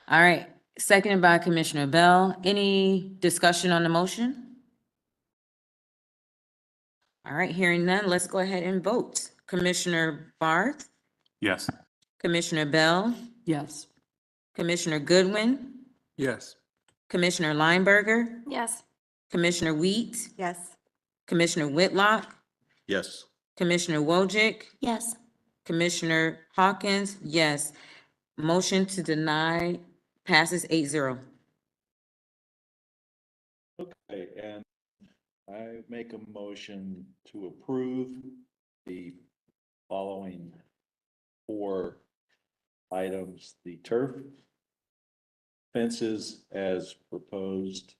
All right, seconded by Commissioner Bell. Any discussion on the motion? All right, hearing none, let's go ahead and vote. Commissioner Barth, Yes. Commissioner Bell, Yes. Commissioner Goodwin, Yes. Commissioner Lineberger, Yes. Commissioner Wheat, Yes. Commissioner Whitlock, Yes. Commissioner Wojcik, Yes. Commissioner Hawkins, yes. Motion to deny passes 8-0. Okay, and I make a motion to approve the following 4 items: the turf fences as proposed,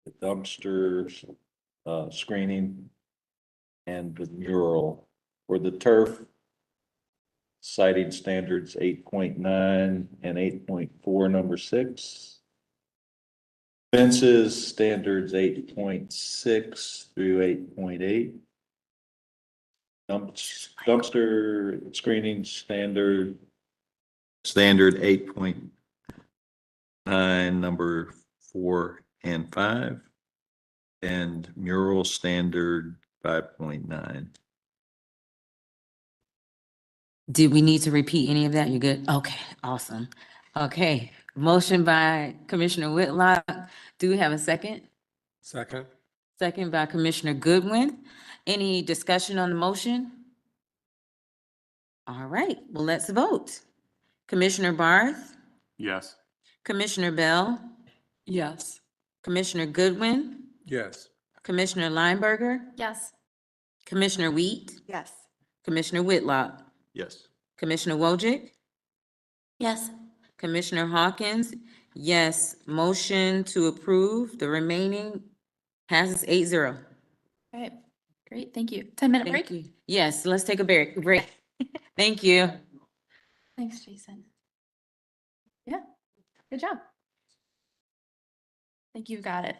the dumpsters, screening, and the mural. For the turf, citing standards 8.9 and 8.4, number 6. Fences, standards 8.6 through 8.8. Dumpster screening standard 8.9, number 4 and 5. And mural standard 5.9. Did we need to repeat any of that? You good? Okay, awesome. Okay, motion by Commissioner Whitlock. Do we have a second? Second. Second by Commissioner Goodwin. Any discussion on the motion? All right, well, let's vote. Commissioner Barth, Yes. Commissioner Bell, Yes. Commissioner Goodwin, Yes. Commissioner Lineberger, Yes. Commissioner Wheat, Yes. Commissioner Whitlock, Yes. Commissioner Wojcik, Yes. Commissioner Hawkins, yes. Motion to approve the remaining passes 8-0. All right, great, thank you. 10-minute break? Thank you. Yes, let's take a break. Thank you. Thanks, Jason. Yeah, good job. I think you got it.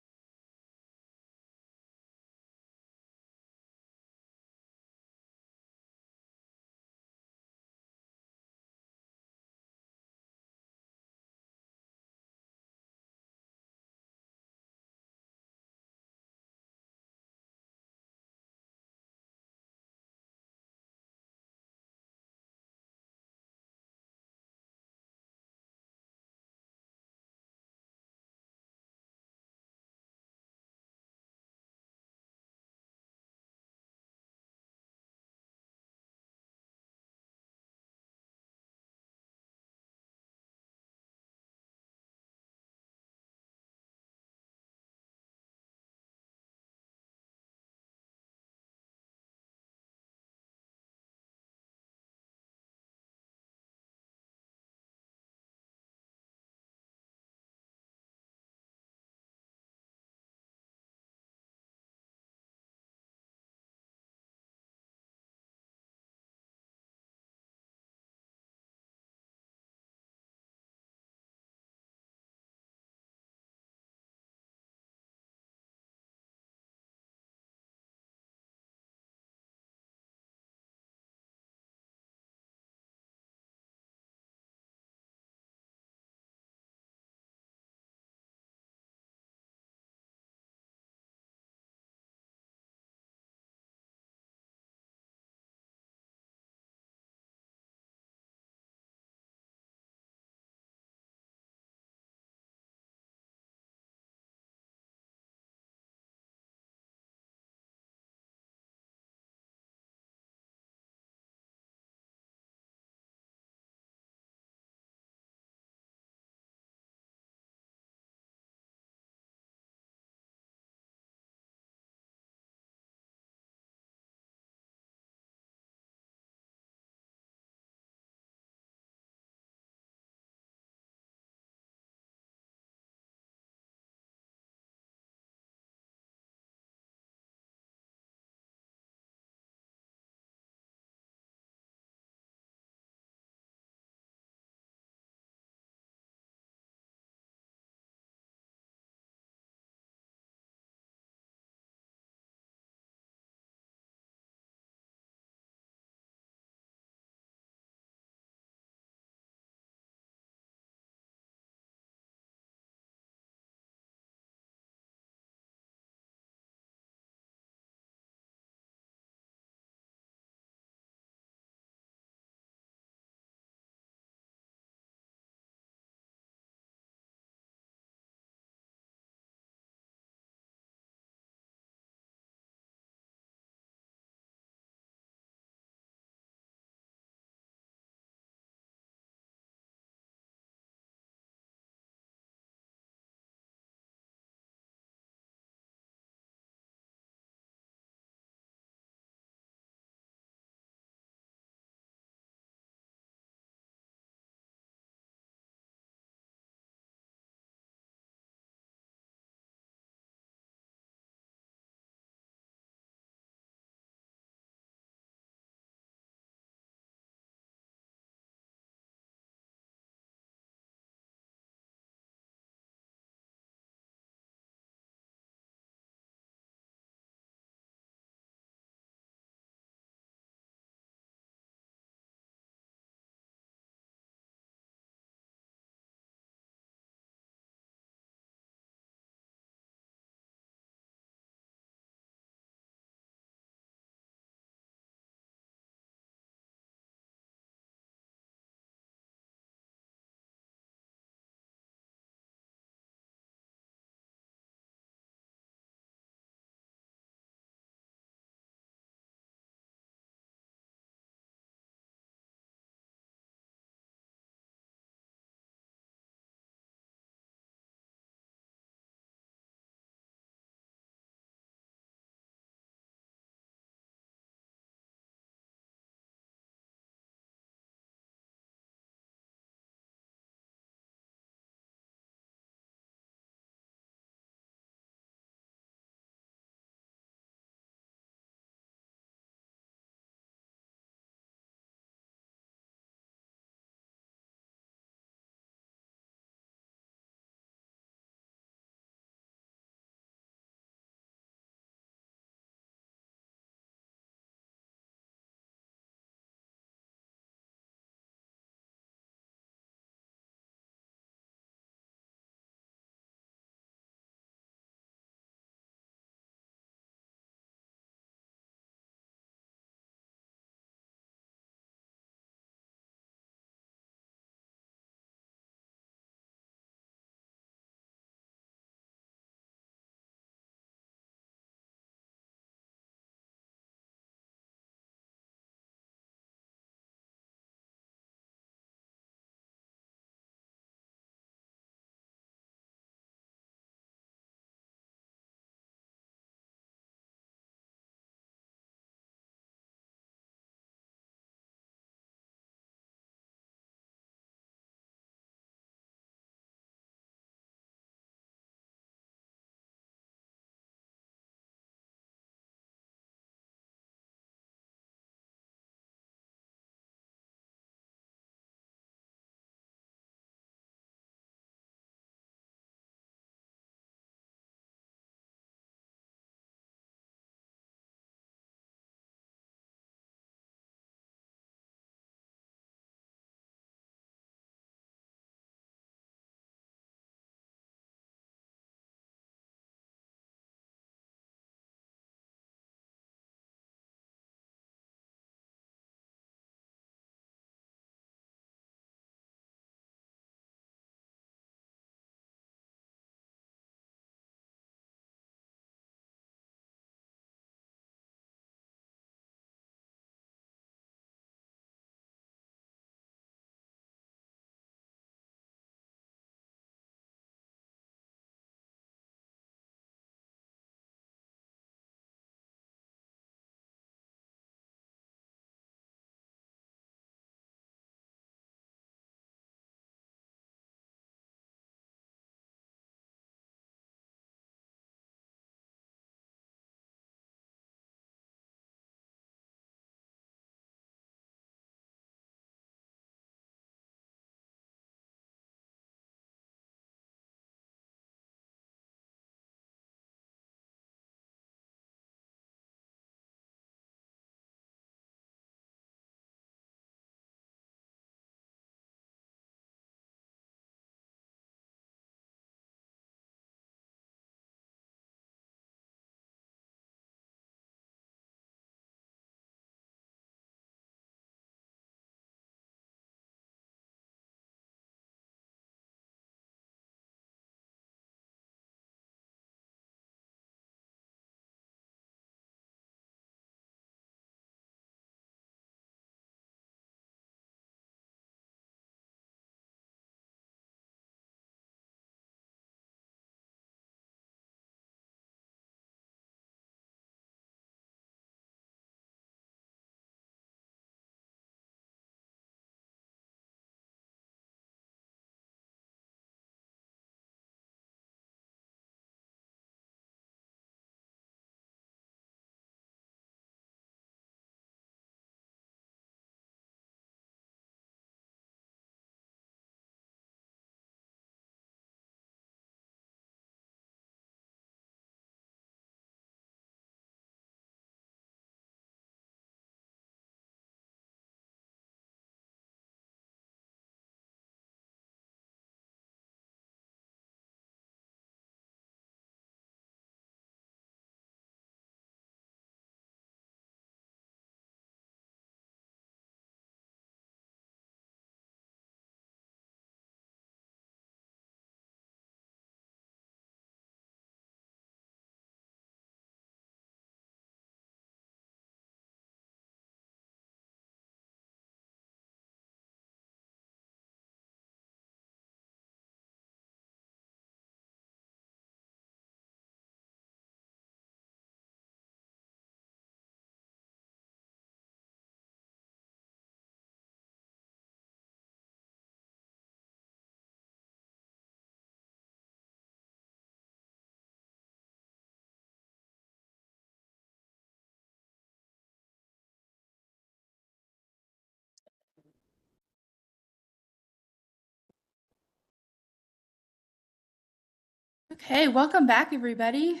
Okay, welcome back, everybody.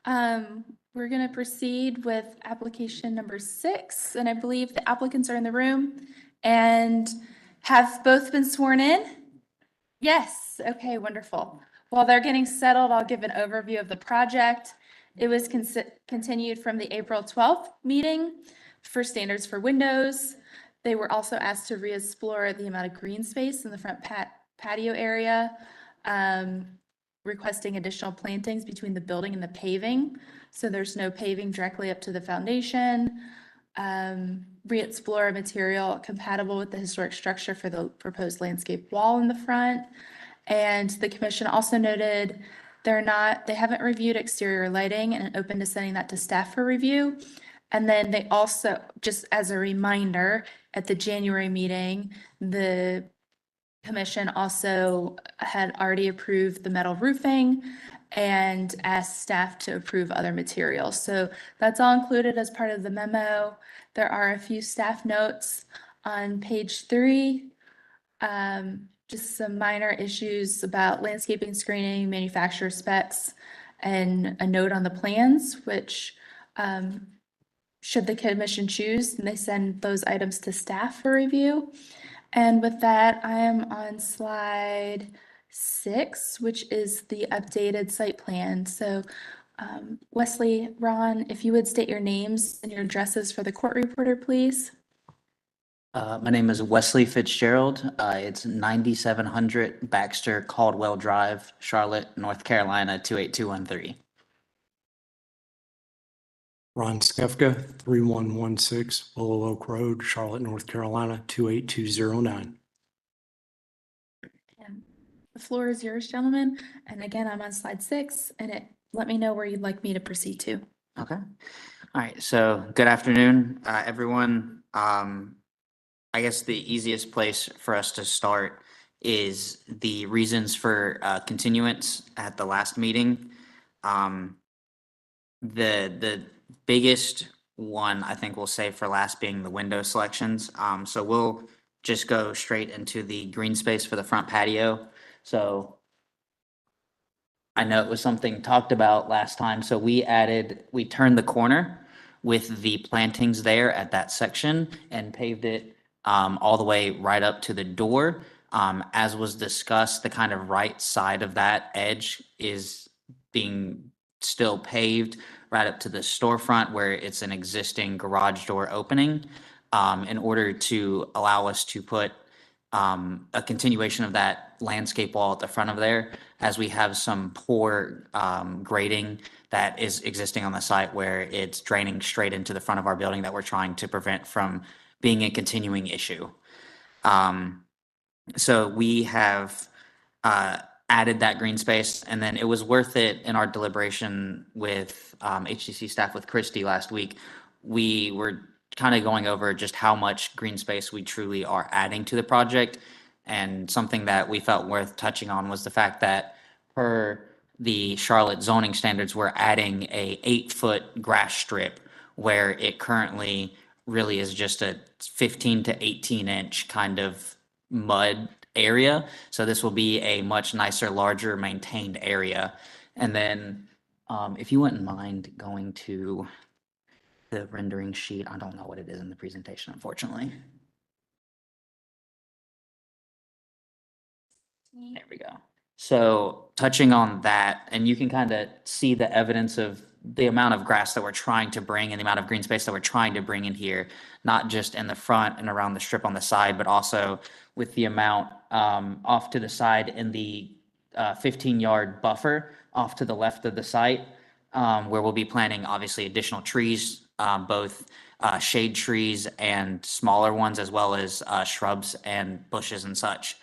We're going to proceed with application number 6, and I believe the applicants are in the room and have both been sworn in. Yes, okay, wonderful. While they're getting settled, I'll give an overview of the project. It was continued from the April 12th meeting for standards for windows. They were also asked to re-explore the amount of green space in the front patio area, requesting additional plantings between the building and the paving. So there's no paving directly up to the foundation. Re-explore a material compatible with the historic structure for the proposed landscape wall in the front. And the commission also noted they haven't reviewed exterior lighting and open to sending that to staff for review. And then they also, just as a reminder, at the January meeting, the commission also had already approved the metal roofing and asked staff to approve other materials. So that's all included as part of the memo. There are a few staff notes on page 3. Just some minor issues about landscaping, screening, manufacturer specs, and a note on the plans, which should the commission choose, and they send those items to staff for review. And with that, I am on slide 6, which is the updated site plan. So Wesley, Ron, if you would state your names and your addresses for the court reporter, please. My name is Wesley Fitzgerald. It's 9700 Baxter Caldwell Drive, Charlotte, North Carolina, 28213. Ron Skefka, 3116 Willow Oak Road, Charlotte, North Carolina, 28209. And the floor is yours, gentlemen. And again, I'm on slide 6, and let me know where you'd like me to proceed to. Okay. All right. So good afternoon, everyone. I guess the easiest place for us to start is the reasons for continuance at the last meeting. The biggest one I think we'll say for last being the window selections. So we'll just go straight into the green space for the front patio. So I know it was something talked about last time. So we turned the corner with the plantings there at that section and paved it all the way right up to the door. As was discussed, the kind of right side of that edge is being still paved right up to the storefront where it's an existing garage door opening, in order to allow us to put a continuation of that landscape wall at the front of there, as we have some poor grading that is existing on the site where it's draining straight into the front of our building that we're trying to prevent from being a continuing issue. So we have added that green space, and then it was worth it in our deliberation with HTC staff with Christy last week. We were kind of going over just how much green space we truly are adding to the project. And something that we felt worth touching on was the fact that per the Charlotte zoning standards, we're adding a 8-foot grass strip where it currently really is just a 15 to 18 inch kind of mud area. So this will be a much nicer, larger maintained area. And then if you wouldn't mind going to the rendering sheet, I don't know what it is in the presentation, unfortunately. There we go. So touching on that, and you can kind of see the evidence of the amount of grass that we're trying to bring and the amount of green space that we're trying to bring in here, not just in the front and around the strip on the side, but also with the amount off to the side in the 15-yard buffer off to the left of the site, where we'll be planting obviously additional trees, both shade trees and smaller ones, as well as shrubs and bushes and such.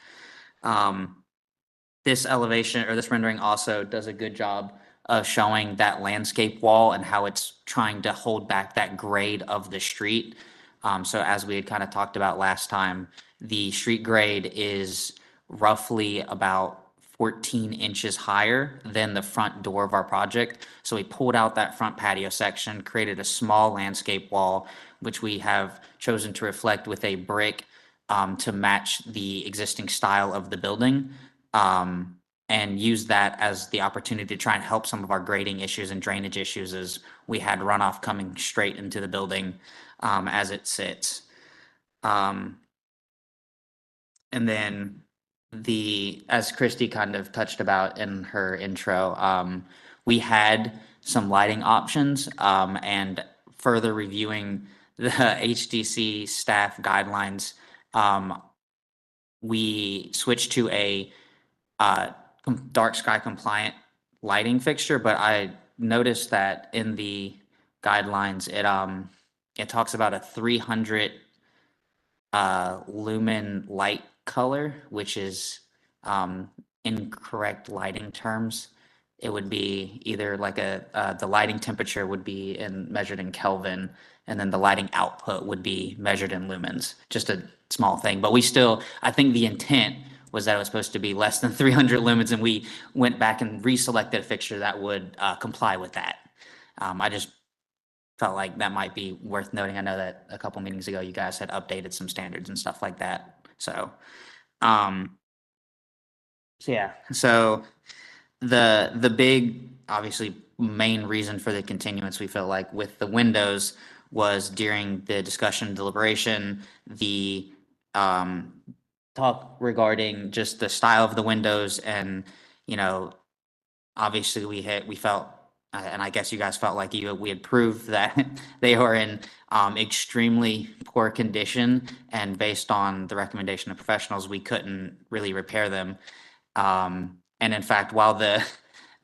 This elevation or this rendering also does a good job of showing that landscape wall and how it's trying to hold back that grade of the street. So as we had kind of talked about last time, the street grade is roughly about 14 inches higher than the front door of our project. So we pulled out that front patio section, created a small landscape wall, which we have chosen to reflect with a brick to match the existing style of the building. and used that as the opportunity to try and help some of our grading issues and drainage issues as we had runoff coming straight into the building as it sits. And then as Christy kind of touched about in her intro, we had some lighting options, and further reviewing the HDC staff guidelines, we switched to a dark sky compliant lighting fixture, but I noticed that in the guidelines, it talks about a 300 lumen light color, which is incorrect lighting terms. It would be either like the lighting temperature would be measured in Kelvin, and then the lighting output would be measured in lumens. Just a small thing, but I think the intent was that it was supposed to be less than 300 lumens, and we went back and reselected a fixture that would comply with that. I just felt like that might be worth noting. I know that a couple meetings ago, you guys had updated some standards and stuff like that. So the big, obviously, main reason for the continuance, we felt like with the windows, was during the discussion deliberation, the talk regarding just the style of the windows, and obviously we felt, and I guess you guys felt like we had proved that they are in extremely poor condition, and based on the recommendation of professionals, we couldn't really repair them. And in fact, while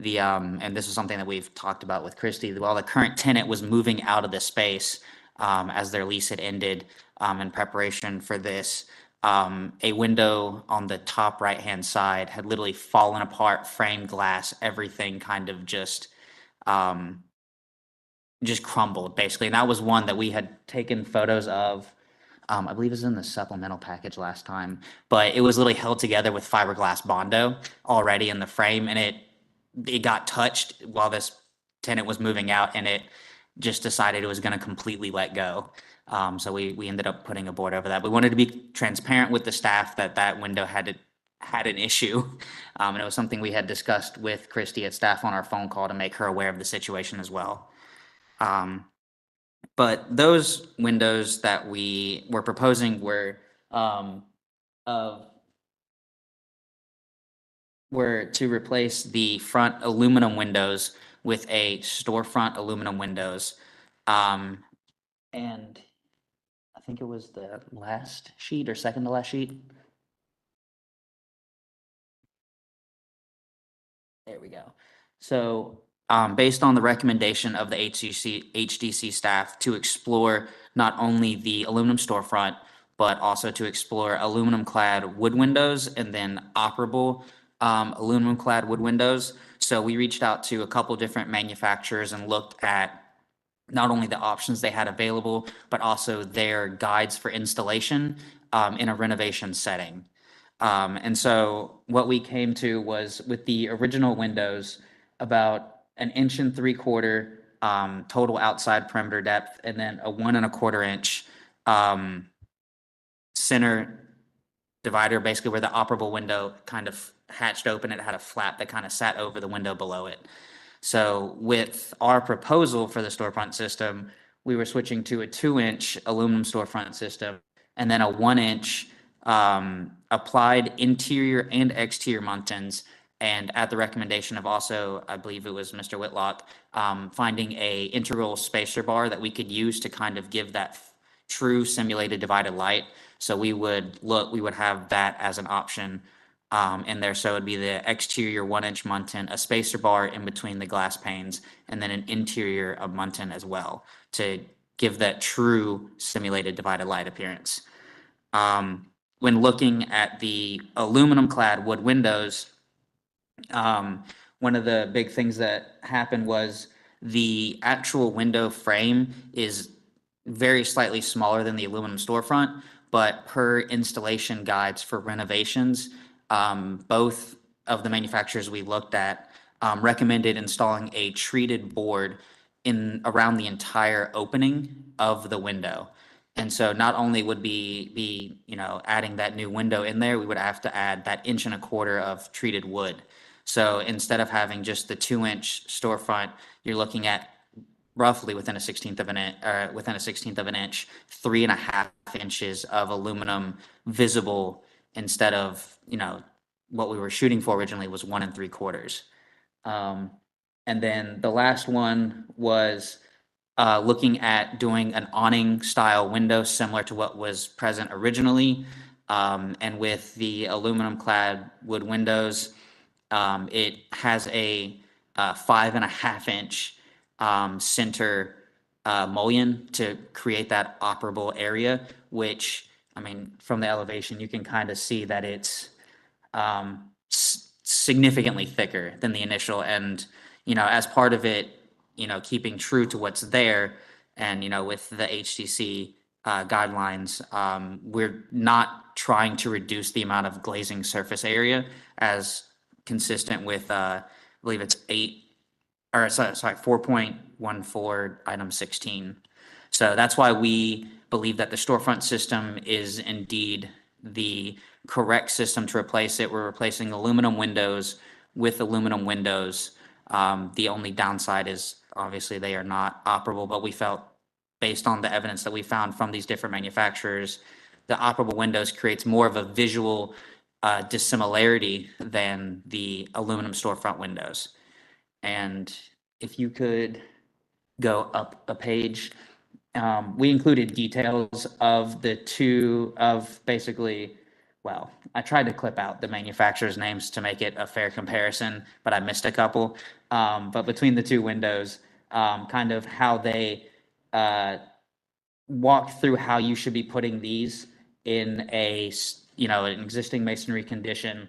and this is something that we've talked about with Christy, while the current tenant was moving out of the space as their lease had ended, in preparation for this, a window on the top right-hand side had literally fallen apart, framed glass, everything kind of just crumbled, basically. And that was one that we had taken photos of. I believe it was in the supplemental package last time, but it was literally held together with fiberglass Bondo already in the frame, and it got touched while this tenant was moving out, and it just decided it was going to completely let go. So we ended up putting a board over that. We wanted to be transparent with the staff that window had an issue. And it was something we had discussed with Christy at staff on our phone call to make her aware of the situation as well. But those windows that we were proposing were to replace the front aluminum windows with a storefront aluminum windows. And I think it was the last sheet or second to last sheet. There we go. So based on the recommendation of the HDC staff to explore not only the aluminum storefront, but also to explore aluminum clad wood windows and then operable aluminum clad wood windows. So we reached out to a couple different manufacturers and looked at not only the options they had available, but also their guides for installation in a renovation setting. And so what we came to was, with the original windows, about 1 3/4 inch total outside perimeter depth, and then a 1 1/4 inch center divider, basically where the operable window kind of hatched open. It had a flap that kind of sat over the window below it. So with our proposal for the storefront system, we were switching to a 2-inch aluminum storefront system, and then a 1-inch applied interior and exterior muntins. And at the recommendation of also, I believe it was Mr. Whitlock, finding a integral spacer bar that we could use to kind of give that true simulated divided light. So we would have that as an option in there. So it'd be the exterior 1-inch muntin, a spacer bar in between the glass panes, and then an interior of muntin as well to give that true simulated divided light appearance. When looking at the aluminum clad wood windows, one of the big things that happened was the actual window frame is very slightly smaller than the aluminum storefront, but per installation guides for renovations, both of the manufacturers we looked at recommended installing a treated board around the entire opening of the window. And so not only would be adding that new window in there, we would have to add that 1 1/4 inch of treated wood. So instead of having just the 2-inch storefront, you're looking at roughly within a 16th of an inch, within a 16th of an inch, 3.5 inches of aluminum visible instead of, what we were shooting for originally was 1 3/4. And then the last one was looking at doing an awning style window similar to what was present originally. And with the aluminum clad wood windows, it has a 5.5 inch center mullion to create that operable area, which, I mean, from the elevation, you can kind of see that it's significantly thicker than the initial. And, as part of it, keeping true to what's there and, with the HTC guidelines, we're not trying to reduce the amount of glazing surface area as consistent with, I believe it's 4.14 item 16. So that's why we believe that the storefront system is indeed the correct system to replace it. We're replacing aluminum windows with aluminum windows. The only downside is obviously they are not operable, but we felt based on the evidence that we found from these different manufacturers, the operable windows creates more of a visual dissimilarity than the aluminum storefront windows. And if you could go up a page, we included details of the two of basically, well, I tried to clip out the manufacturers' names to make it a fair comparison, but I missed a couple. But between the two windows, kind of how they walk through how you should be putting these in an existing masonry condition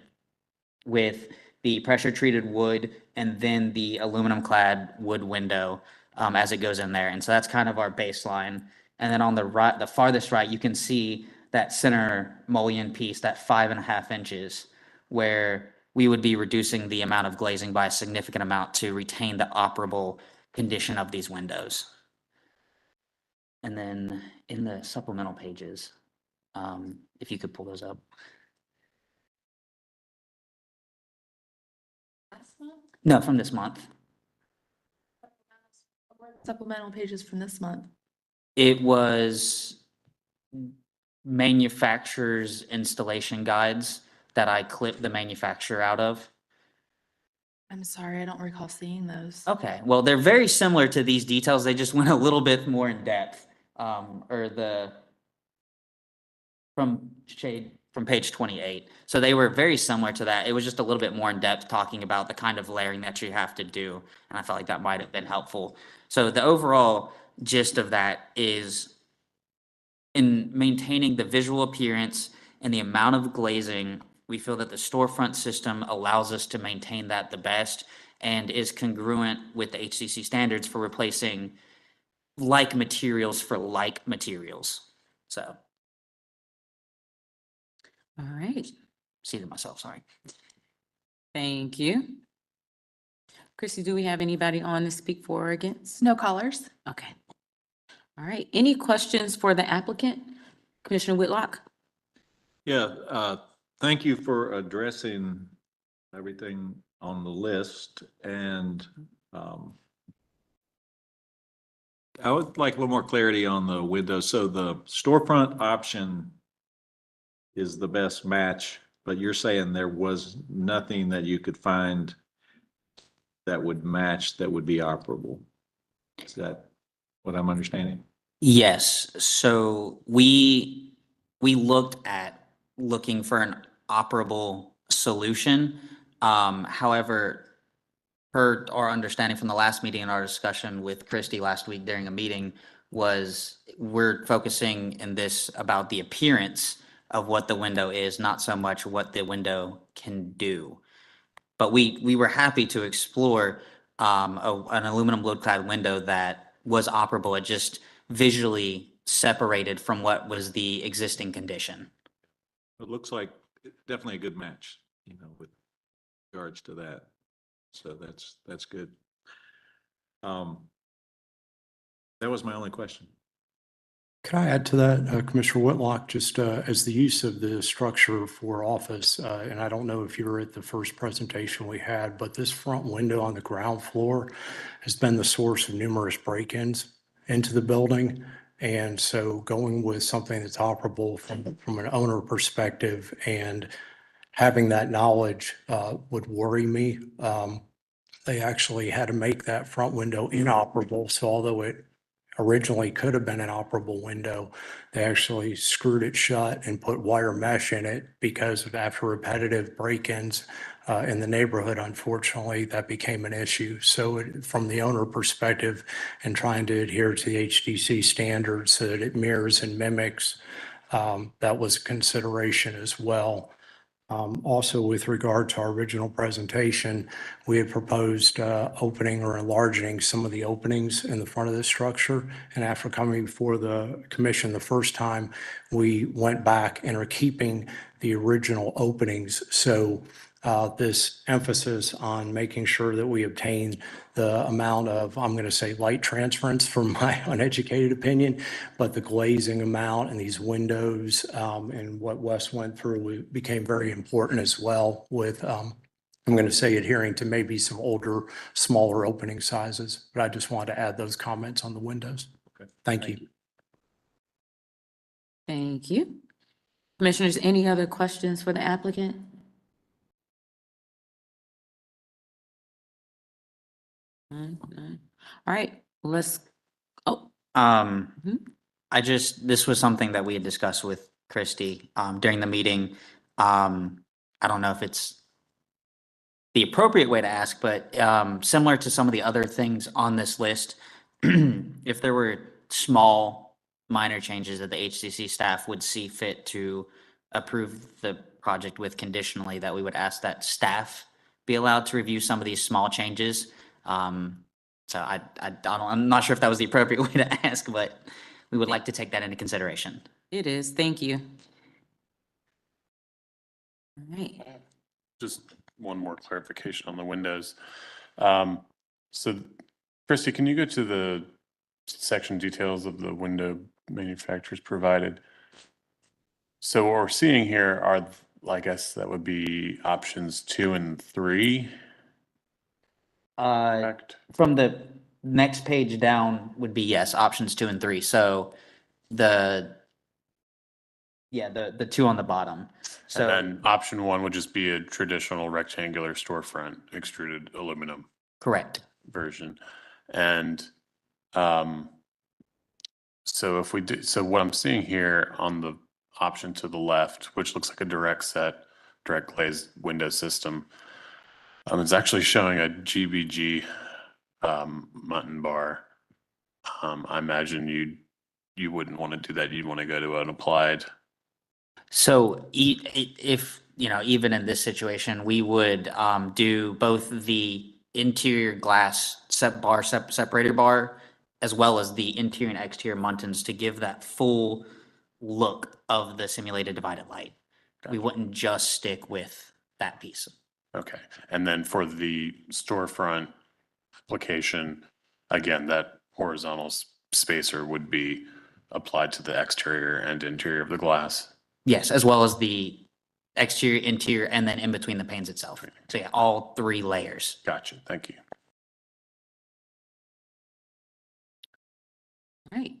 with the pressure treated wood and then the aluminum clad wood window as it goes in there. And so that's kind of our baseline. And then on the right, the farthest right, you can see that center mullion piece, that 5.5 inches, where we would be reducing the amount of glazing by a significant amount to retain the operable condition of these windows. And then in the supplemental pages, if you could pull those up. No, from this month. Supplemental pages from this month. It was manufacturer's installation guides that I clipped the manufacturer out of. I'm sorry, I don't recall seeing those. Okay, well, they're very similar to these details. They just went a little bit more in depth. From page 28. So they were very similar to that. It was just a little bit more in depth talking about the kind of layering that you have to do. And I felt like that might have been helpful. So the overall gist of that is in maintaining the visual appearance and the amount of glazing, we feel that the storefront system allows us to maintain that the best and is congruent with the HCC standards for replacing like materials for like materials. So. All right. Seated myself, sorry. Thank you. Chrissy, do we have anybody on to speak for or against? No callers. Okay. All right. Any questions for the applicant? Commissioner Whitlock? Yeah, thank you for addressing everything on the list. And I would like a little more clarity on the windows. So the storefront option is the best match, but you're saying there was nothing that you could find that would match, that would be operable. Is that what I'm understanding? Yes, so we looking for an operable solution. However, per our understanding from the last meeting and our discussion with Christy last week during a meeting was we're focusing in this about the appearance of what the window is, not so much what the window can do. But we were happy to explore an aluminum load clad window that was operable. It just visually separated from what was the existing condition. It looks like definitely a good match, with regards to that. So that's good. That was my only question. Could I add to that, Commissioner Whitlock, just as the use of the structure for office, and I don't know if you were at the first presentation we had, but this front window on the ground floor has been the source of numerous break-ins into the building. And so going with something that's operable from an owner perspective and having that knowledge would worry me. They actually had to make that front window inoperable. So although it originally could have been an operable window, they actually screwed it shut and put wire mesh in it because of after repetitive break-ins in the neighborhood, unfortunately, that became an issue. So from the owner perspective and trying to adhere to the HDC standards so that it mirrors and mimics, that was a consideration as well. Also, with regard to our original presentation, we had proposed opening or enlarging some of the openings in the front of the structure. And after coming before the commission the first time, we went back and are keeping the original openings. So this emphasis on making sure that we obtain the amount of, I'm going to say light transference from my uneducated opinion, but the glazing amount and these windows and what Wes went through became very important as well with, I'm going to say adhering to maybe some older, smaller opening sizes. But I just wanted to add those comments on the windows. Okay. Thank you. Thank you. Commissioners, any other questions for the applicant? None. All right, let's, oh, This was something that we had discussed with Christy, during the meeting. I don't know if it's the appropriate way to ask, but, similar to some of the other things on this list, if there were small, minor changes that the HCC staff would see fit to approve the project with conditionally, that we would ask that staff be allowed to review some of these small changes. So I'm not sure if that was the appropriate way to ask, but we would like to take that into consideration. it is, thank you. All right, Just one more clarification on the windows. So Christy, can you go to the section details of the window manufacturers provided? So what we're seeing here are, I guess that would be options 2 and 3. Correct. From the next page down would be, yes, options 2 and 3. So the 2 on the bottom. So And then option 1 would just be a traditional rectangular storefront extruded aluminum correct. version. And so if we do, so what I'm seeing here on the option to the left, which looks like a direct glazed window system, it's actually showing a GBG mutton bar. I imagine you wouldn't want to do that. You'd want to go to an applied. So if, even in this situation, we would do both the interior glass separator bar as well as the interior and exterior muntins to give that full look of the simulated divided light. We wouldn't just stick with that piece. Okay. And then for the storefront application, again, that horizontal spacer would be applied to the exterior and interior of the glass. Yes, as well as the exterior, interior, and then in between the panes itself. So yeah, all 3 layers. Gotcha. Thank you. all right.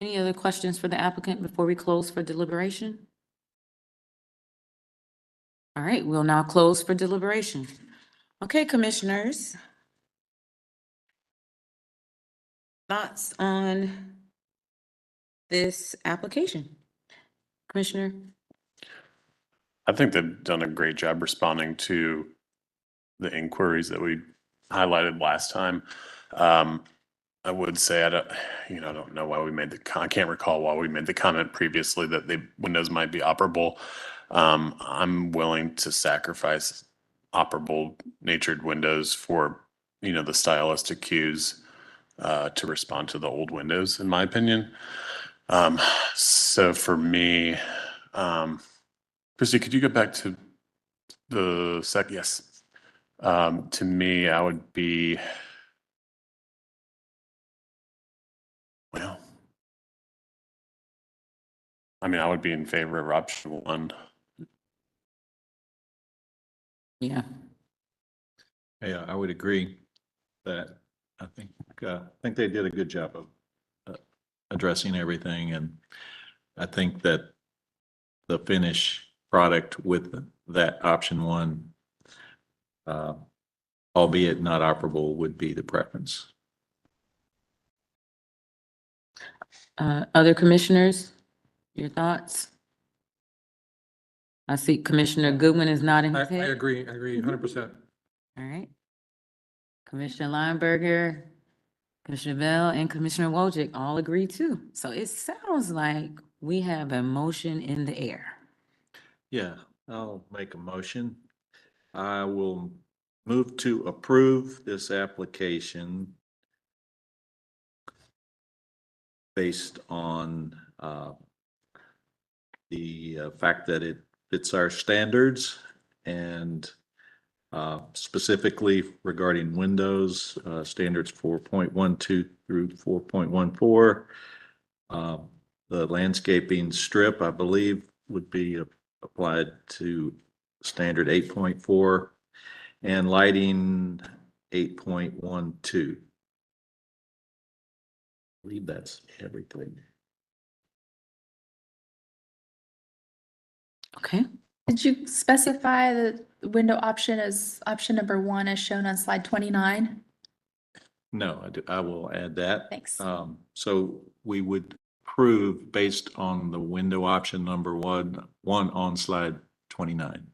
Any other questions for the applicant before we close for deliberation? All right, we'll now close for deliberation. Okay, commissioners. Thoughts on this application? Commissioner? I think they've done a great job responding to the inquiries that we highlighted last time. I would say I don't know why we made I can't recall why we made the comment previously that the windows might be operable. I'm willing to sacrifice operable natured windows for, the stylistic cues to respond to the old windows, in my opinion. So for me, Christy, could you go back to the yes. To me, I would be, well, I mean, I would be in favor of option one. Yeah. Yeah, I would agree that I think they did a good job of addressing everything, and I think that the finished product with that option one, albeit not operable, would be the preference. Other commissioners, your thoughts? I see Commissioner Goodwin is nodding I his head. agree 100%. All right. Commissioner Lineberger, Commissioner Bell, and Commissioner Wojcik all agree too. So it sounds like we have a motion in the air. Yeah, I'll make a motion. I will move to approve this application based on the fact that it fits our standards, and specifically regarding windows, standards 4.12 through 4.14. The landscaping strip, I believe, would be applied to standard 8.4, and lighting 8.12. I believe that's everything. Okay. Did you specify the window option as option number 1 as shown on slide 29? No, I will add that. Thanks. So we would approve based on the window option number one on slide 29.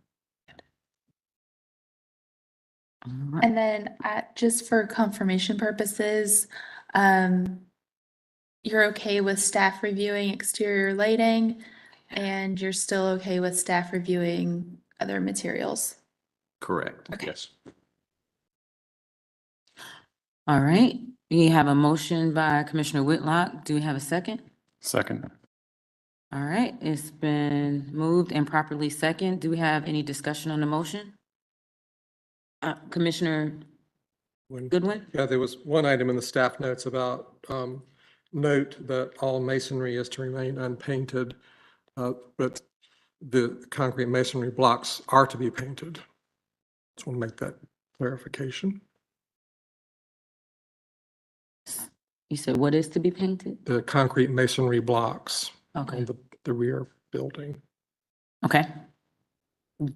And then just for confirmation purposes, you're okay with staff reviewing exterior lighting, and you're still okay with staff reviewing other materials? Correct, Okay. yes. All right. We have a motion by Commissioner Whitlock. Do we have a second? Second. All right. It's been moved and properly second. Do we have any discussion on the motion? Commissioner Goodwin? Yeah, there was one item in the staff notes about note that all masonry is to remain unpainted, but the concrete masonry blocks are to be painted. Just want to make that clarification. You said what is to be painted? The concrete masonry blocks Okay. on the rear building. Okay.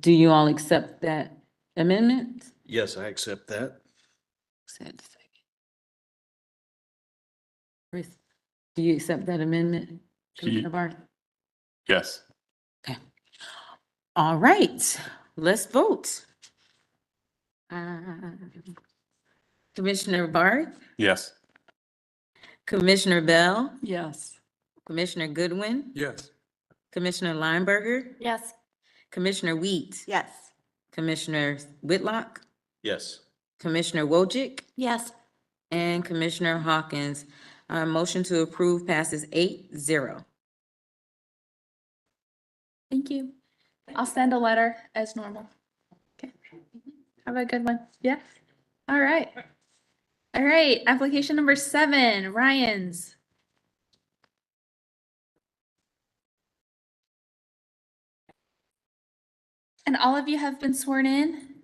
Do you all accept that amendment? Yes, I accept that. Chris, do you accept that amendment, Commissioner Barth? Yes. Okay. All right, let's vote. Commissioner Barth, Yes. Commissioner Bell, Yes. Commissioner Goodwin, Yes. Commissioner Lineberger, Yes. Commissioner Wheat, Yes. Commissioner Whitlock, Yes. Commissioner Wojcik, Yes. and Commissioner Hawkins. Motion to approve passes 8-0. Thank you. I'll send a letter as normal. Okay. Have a good one. Yeah. All right. All right. Application number 7, Ryan's. And all of you have been sworn in?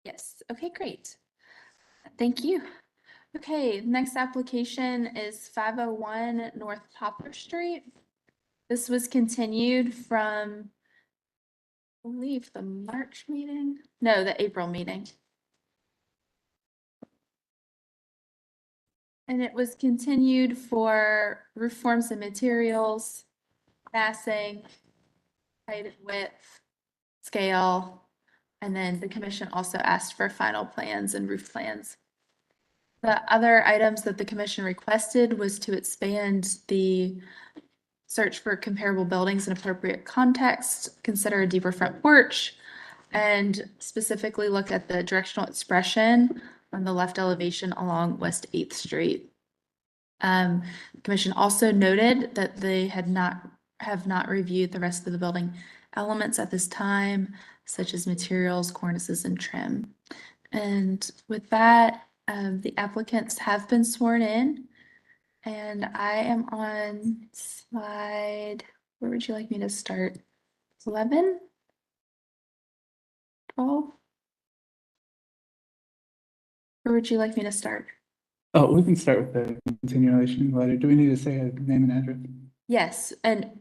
Yes. Okay, great. Thank you. Okay, next application is 501 North Poplar Street. This was continued from, I believe, the March meeting? No, the April meeting. And it was continued for roof forms and materials, massing, height and width, scale, and then the commission also asked for final plans and roof plans. The other items that the commission requested was to expand the search for comparable buildings in appropriate context, consider a deeper front porch, and specifically look at the directional expression on the left elevation along West 8th Street. The commission also noted that they have not reviewed the rest of the building elements at this time, such as materials, cornices, and trim. And with that, the applicants have been sworn in, And I am on slide, where would you like me to start? 11? 12? Where would you like me to start? Oh, we can start with the continuation letter. Do we need to say a name and address? Yes, and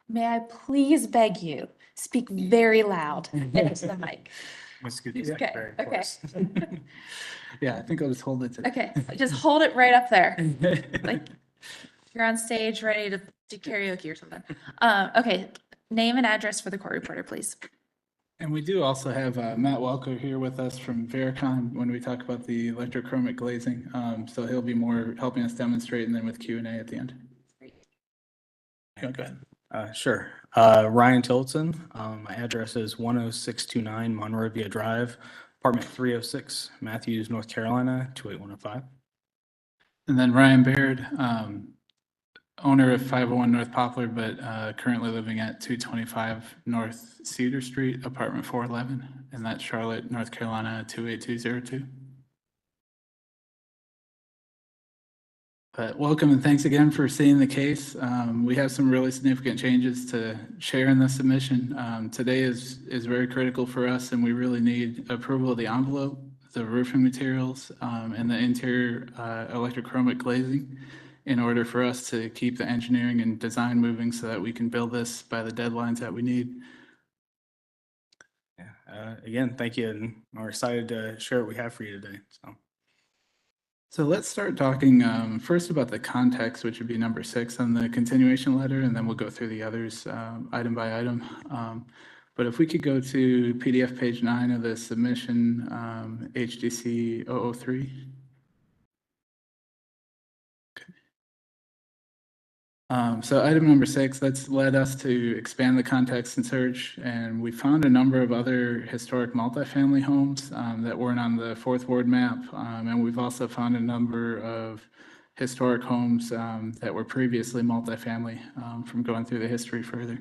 may I please beg you, speak very loud into the mic. Okay, okay. Yeah, I think I'll just hold it to. Okay, just hold it right up there. Like you're on stage ready to do karaoke or something. Okay, name and address for the court reporter, please. And we do also have Matt Welker here with us from Vericon when we talk about the electrochromic glazing. So he'll be more helping us demonstrate and then with Q&A at the end. Yeah, go ahead. Sure. Ryan Tillotson. My address is 10629 Monrovia Drive, apartment 306, Matthews, North Carolina, 28105. And then Ryan Baird, owner of 501 North Poplar, but currently living at 225 North Cedar Street, apartment 411, and that's Charlotte, North Carolina, 28202. But welcome and thanks again for seeing the case. We have some really significant changes to share in the submission. Today is very critical for us, and we really need approval of the envelope, the roofing materials, and the interior electrochromic glazing in order for us to keep the engineering and design moving so that we can build this by the deadlines that we need. Yeah. Again, thank you, and we're excited to share what we have for you today. So let's start talking first about the context, which would be number 6 on the continuation letter, and then we'll go through the others item by item. But if we could go to PDF page 9 of the submission, HDC 003. So item number 6, that's led us to expand the context and search, and we found a number of other historic multifamily homes that weren't on the 4th Ward map, and we've also found a number of historic homes that were previously multifamily from going through the history further.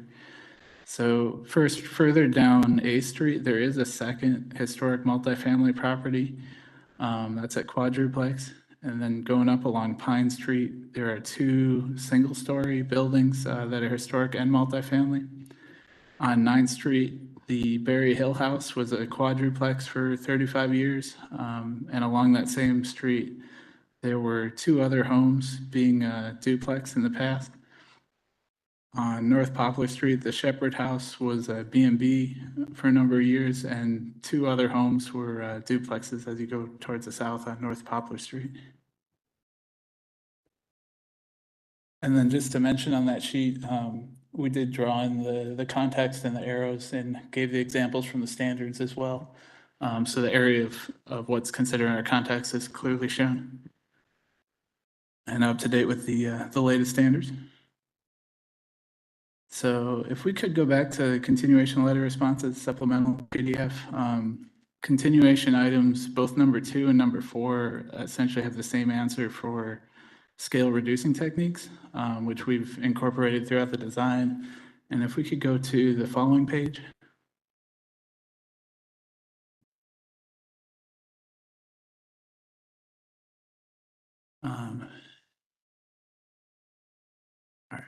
So first, further down A Street, there is a second historic multifamily property that's at Quadruplex. And then going up along Pine Street, there are 2 single-story buildings that are historic and multifamily. On 9th Street, the Berry Hill House was a quadruplex for 35 years. And along that same street, there were 2 other homes being a duplex in the past. On North Poplar Street, the Shepherd House was a B&B for a number of years, and 2 other homes were duplexes as you go towards the south on North Poplar Street. And then just to mention on that sheet, we did draw in the context and the arrows and gave the examples from the standards as well. So the area of what's considered our context is clearly shown and up to date with the latest standards. So if we could go back to continuation letter responses, supplemental PDF, continuation items, both number 2 and number 4 essentially have the same answer for scale reducing techniques, which we've incorporated throughout the design. And if we could go to the following page. All right.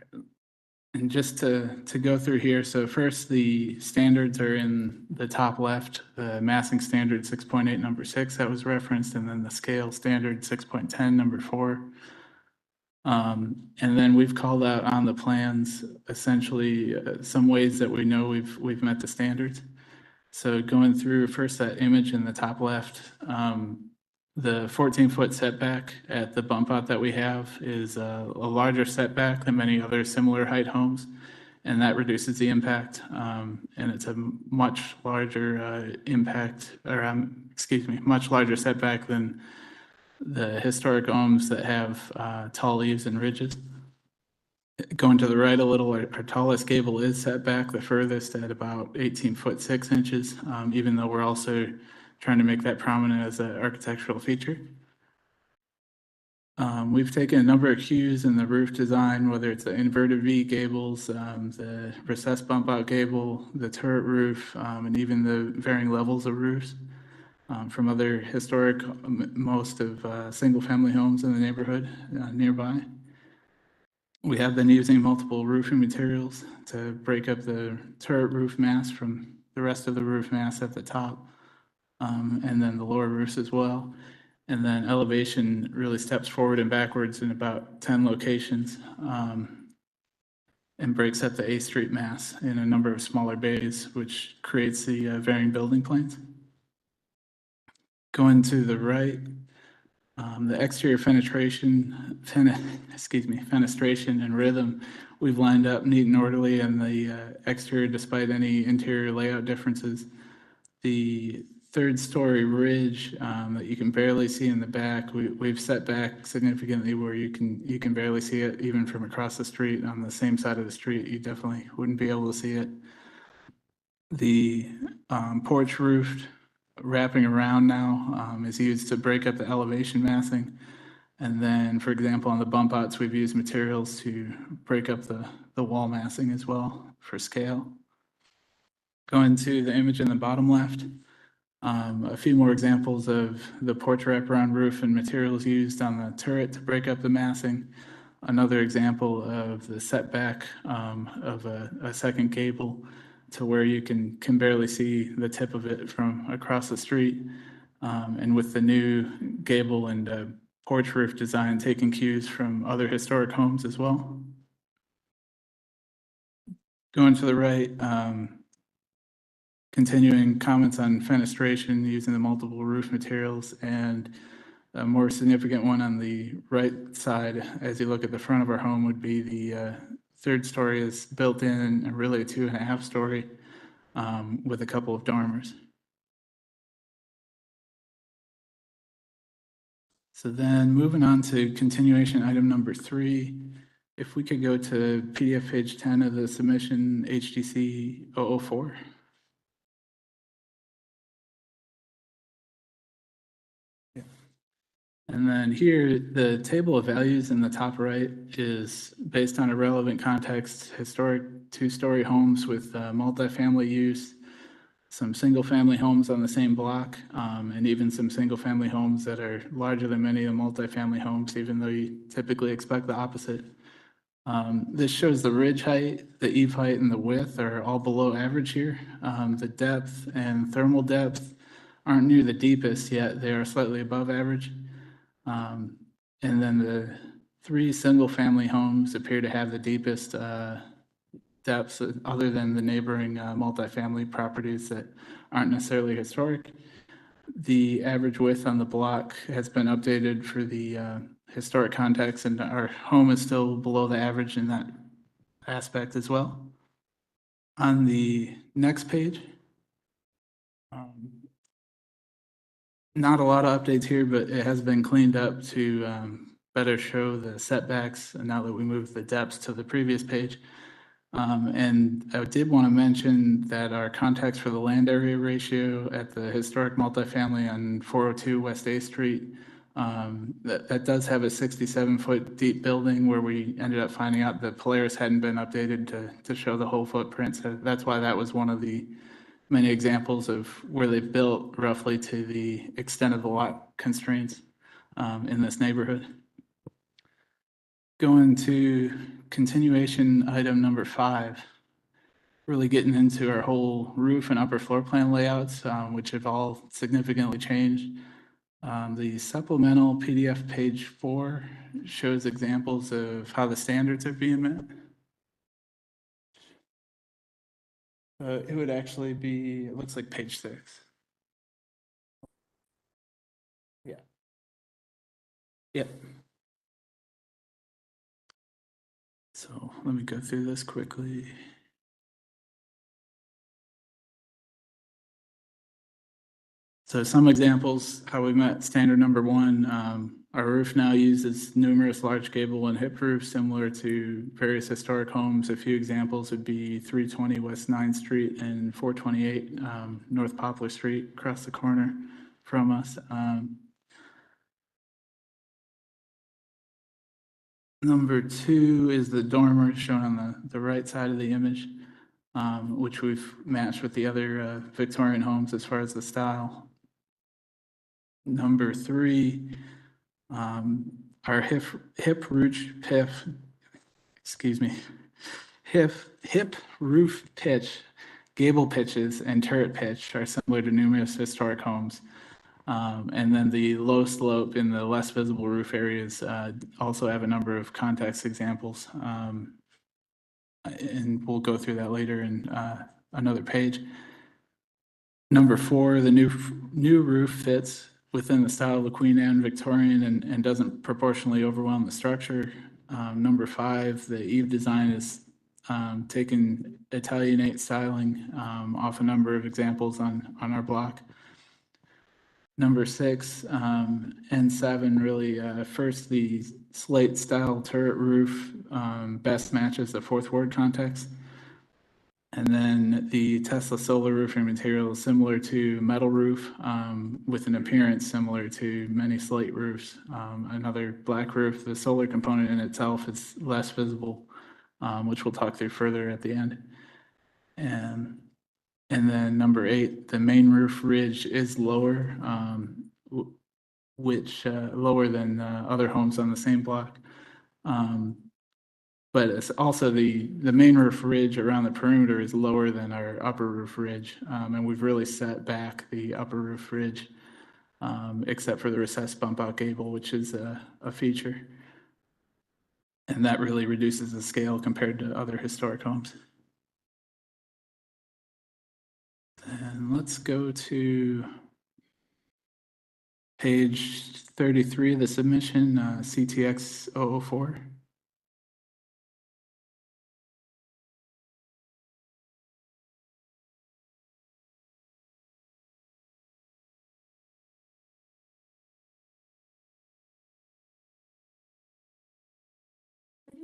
And just to go through here, so first the standards are in the top left, the massing standard 6.8 number 6 that was referenced, and then the scale standard 6.10 number 4. And then we've called out on the plans essentially some ways that we know we've met the standards. So going through first that image in the top left, the 14-foot setback at the bump out that we have is a larger setback than many other similar height homes, and that reduces the impact. And it's a much larger impact, or excuse me, much larger setback than the historic homes that have tall eaves and ridges. Going to the right a little, our tallest gable is set back the furthest at about 18 foot 6 inches, even though we're also trying to make that prominent as an architectural feature. We've taken a number of cues in the roof design, whether it's the inverted V gables, the recessed bump out gable, the turret roof, and even the varying levels of roofs from other historic, most of single family homes in the neighborhood nearby. We have been using multiple roofing materials to break up the turret roof mass from the rest of the roof mass at the top, and then the lower roofs as well. And then elevation really steps forward and backwards in about 10 locations, and breaks up the A Street mass in a number of smaller bays, which creates the varying building planes. Going to the right, the exterior fenestration and rhythm, we've lined up neat and orderly in the exterior despite any interior layout differences. The third story ridge that you can barely see in the back, we've set back significantly where you can barely see it even from across the street. On the same side of the street, you definitely wouldn't be able to see it. The porch roof wrapping around now is used to break up the elevation massing. And then, for example, on the bump outs, we've used materials to break up the wall massing as well for scale. Going to the image in the bottom left, a few more examples of the porch wraparound roof and materials used on the turret to break up the massing. Another example of the setback of a second gable to where you can barely see the tip of it from across the street. And with the new gable and porch roof design, taking cues from other historic homes as well. Going to the right, continuing comments on fenestration using the multiple roof materials, and a more significant one on the right side as you look at the front of our home would be the third story is built in and really a 2.5 story with a couple of dormers. So then moving on to continuation item number 3, if we could go to PDF page 10 of the submission HDC 004. And then here, the table of values in the top right is based on a relevant context, historic 2-story homes with multifamily use, some single-family homes on the same block, and even some single-family homes that are larger than many of the multifamily homes, even though you typically expect the opposite. This shows the ridge height, the eave height, and the width are all below average here. The depth and thermal depth aren't near the deepest yet. They are slightly above average. And then the 3 single-family homes appear to have the deepest depths other than the neighboring multifamily properties that aren't necessarily historic. The average width on the block has been updated for the historic context, and our home is still below the average in that aspect as well. On the next page, not a lot of updates here, but it has been cleaned up to better show the setbacks now that we moved the depths to the previous page. And I did want to mention that our context for the land area ratio at the historic multifamily on 402 West A Street, that does have a 67-foot deep building where we ended up finding out that Polaris hadn't been updated to show the whole footprint. So that's why that was one of the many examples of where they've built roughly to the extent of the lot constraints in this neighborhood. Going to continuation item number 5, really getting into our whole roof and upper floor plan layouts, which have all significantly changed. The supplemental PDF page 4 shows examples of how the standards are being met. It would actually be, it looks like page 6. Yeah. Yep. So let me go through this quickly. So some examples, how we met standard number 1. Our roof now uses numerous large gable and hip roofs similar to various historic homes. A few examples would be 320 West 9th Street and 428 North Poplar Street across the corner from us. Number 2 is the dormer shown on the right side of the image, which we've matched with the other Victorian homes as far as the style. Number 3, our hip roof PIF excuse me, hip roof pitch, gable pitches, and turret pitch are similar to numerous historic homes. And then the low slope in the less visible roof areas also have a number of context examples. And we'll go through that later in another page. Number 4, the new roof fits within the style of the Queen Anne Victorian and doesn't proportionally overwhelm the structure. Number 5, the eave design is taking Italianate styling off a number of examples on our block. Number 6 and 7 really, first the slate style turret roof best matches the Fourth Ward context. And then the Tesla solar roofing material is similar to metal roof with an appearance similar to many slate roofs. Another black roof, the solar component in itself is less visible, which we'll talk through further at the end. And then number 8, the main roof ridge is lower, which lower than other homes on the same block. But it's also the main roof ridge around the perimeter is lower than our upper roof ridge. And we've really set back the upper roof ridge, except for the recessed bump out gable, which is a feature. And that really reduces the scale compared to other historic homes. And let's go to page 33 of the submission, CTX 004.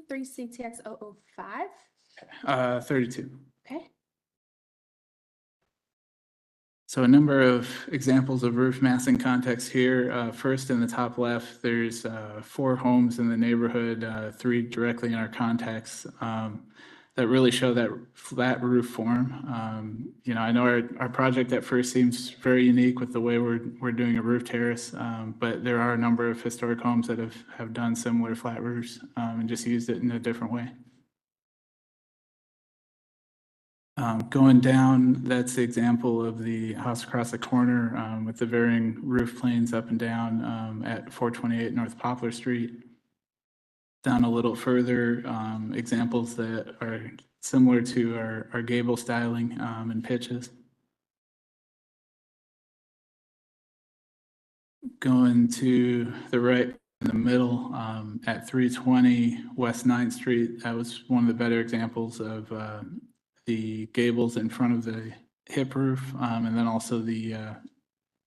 Three CTX 005. 32. Okay. So a number of examples of roof massing context here. First, in the top left, there's 4 homes in the neighborhood, 3 directly in our context, that really show that flat roof form. You know, I know our project at first seems very unique with the way we're doing a roof terrace, but there are a number of historic homes that have done similar flat roofs and just used it in a different way. Going down, that's the example of the house across the corner with the varying roof planes up and down at 428 North Poplar Street. Down a little further, examples that are similar to our gable styling and pitches. Going to the right in the middle at 320 West 9th Street, that was one of the better examples of the gables in front of the hip roof, and then also the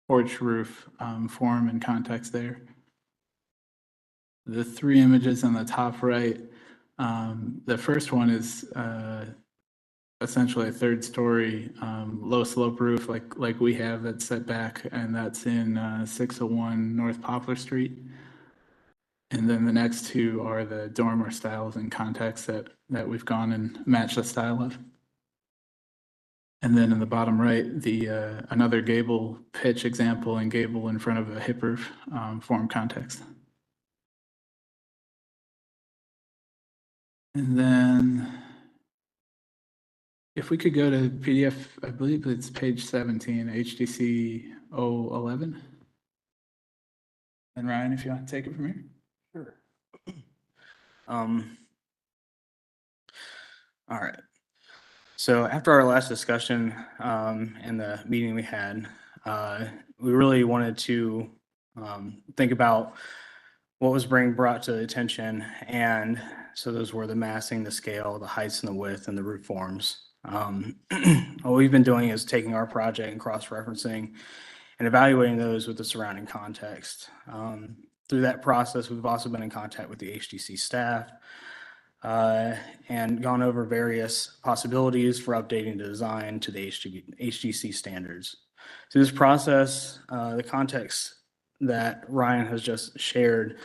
porch roof form and context there. The 3 images on the top right, the first one is essentially a 3rd story low slope roof like we have that's set back, and that's in 601 North Poplar Street. And then the next 2 are the dormer styles and context that we've gone and matched the style of. And then in the bottom right, the another gable pitch example and gable in front of a hip roof form context. And then if we could go to PDF, I believe it's page 17, HDC 011. And Ryan, if you want to take it from here. Sure. All right. So after our last discussion and the meeting we had, we really wanted to think about what was being brought to attention. And so those were the massing, the scale, the heights and the width, and the roof forms. What we've been doing is taking our project and cross-referencing and evaluating those with the surrounding context. Through that process, we've also been in contact with the HDC staff and gone over various possibilities for updating the design to the HDC standards. Through this process, the context that Ryan has just shared,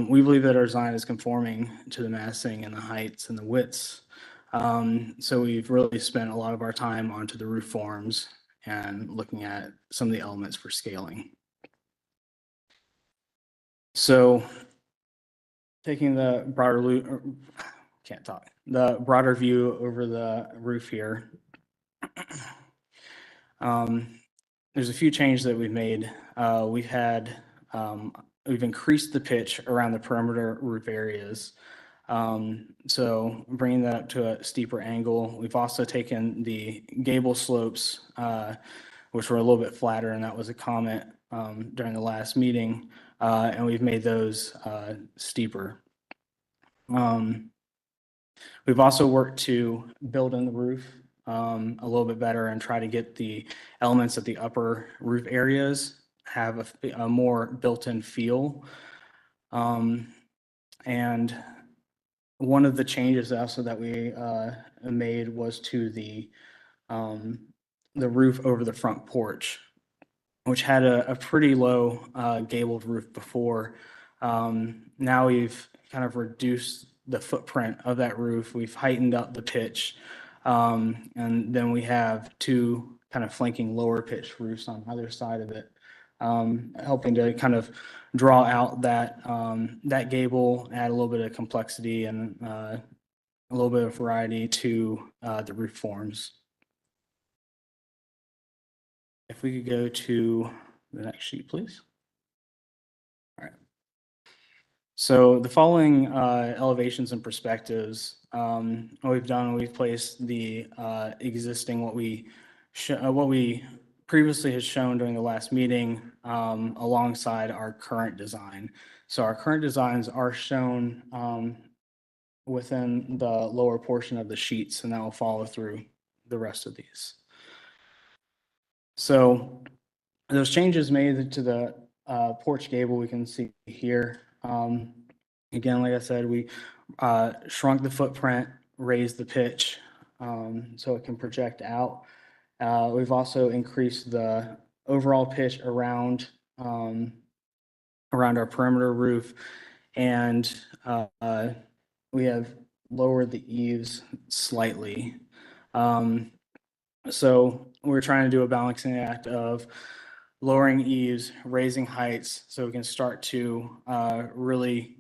we believe that our design is conforming to the massing and the heights and the widths. So we've really spent a lot of our time onto the roof forms and looking at some of the elements for scaling. So taking the broader can't talk. The broader view over the roof here. There's a few changes that we've made. We've increased the pitch around the perimeter roof areas. So bringing that up to a steeper angle. We've also taken the gable slopes, which were a little bit flatter, and that was a comment during the last meeting, and we've made those steeper. We've also worked to build in the roof a little bit better and try to get the elements of the upper roof areas have a more built-in feel. And one of the changes also that we made was to the roof over the front porch, which had a pretty low gabled roof before. Now we've kind of reduced the footprint of that roof. We've heightened up the pitch. And then we have two kind of flanking lower pitch roofs on either side of it, helping to kind of draw out that gable, add a little bit of complexity and a little bit of variety to the roof forms. If we could go to the next sheet, please. All right. So the following elevations and perspectives, what we've done, we've placed the existing, what we previously had shown during the last meeting alongside our current design. So our current designs are shown within the lower portion of the sheets, and that will follow through the rest of these. So those changes made to the porch gable we can see here. Again, like I said, we shrunk the footprint, raised the pitch so it can project out. We've also increased the overall pitch around our perimeter roof, and we have lowered the eaves slightly. So we're trying to do a balancing act of lowering eaves, raising heights, so we can start to really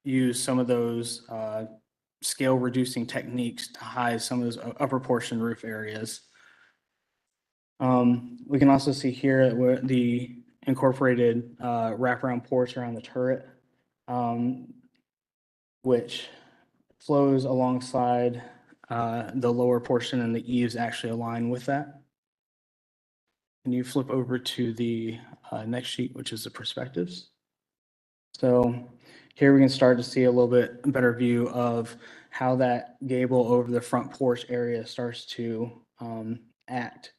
use some of those scale reducing techniques to hide some of those upper portion roof areas. We can also see here where the incorporated wraparound porch around the turret, which flows alongside the lower portion, and the eaves actually align with that. Can you flip over to the next sheet, which is the perspectives? So here we can start to see a little bit better view of how that gable over the front porch area starts to act.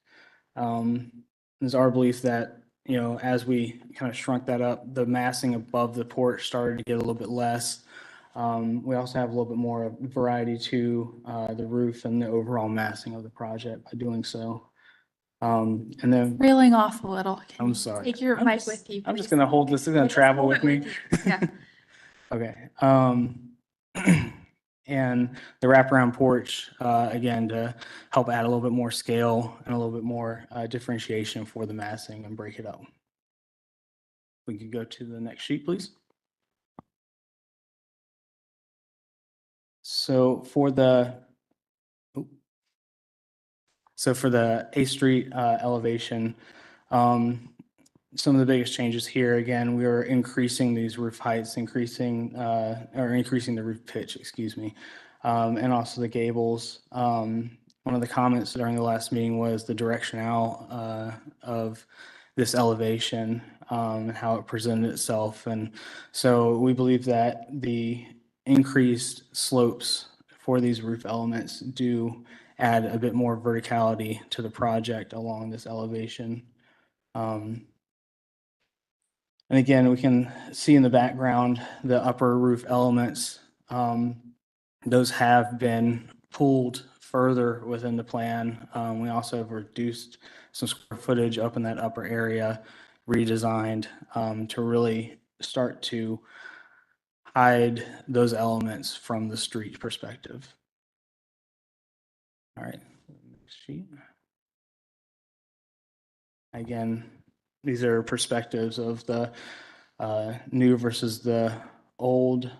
It's our belief that, as we kind of shrunk that up, the massing above the porch started to get a little bit less. We also have a little bit more variety to the roof and the overall massing of the project by doing so. And then Reeling off a little. Can I'm you sorry. Take your mic with you. I'm just please? gonna hold this. It's gonna Just travel hold with it me. you. Yeah. Okay. And the wraparound porch, again, to help add a little bit more scale and a little bit more differentiation for the massing and break it up. We could go to the next sheet, please. So for the A Street elevation, some of the biggest changes here, again, we are increasing these roof heights, increasing the roof pitch, excuse me, and also the gables. One of the comments during the last meeting was the directional of this elevation and how it presented itself. And so we believe that the increased slopes for these roof elements do add a bit more verticality to the project along this elevation. And again, we can see in the background the upper roof elements. Those have been pulled further within the plan. We also have reduced some square footage up in that upper area, redesigned to really start to hide those elements from the street perspective. All right, next sheet. Again, these are perspectives of the new versus the old.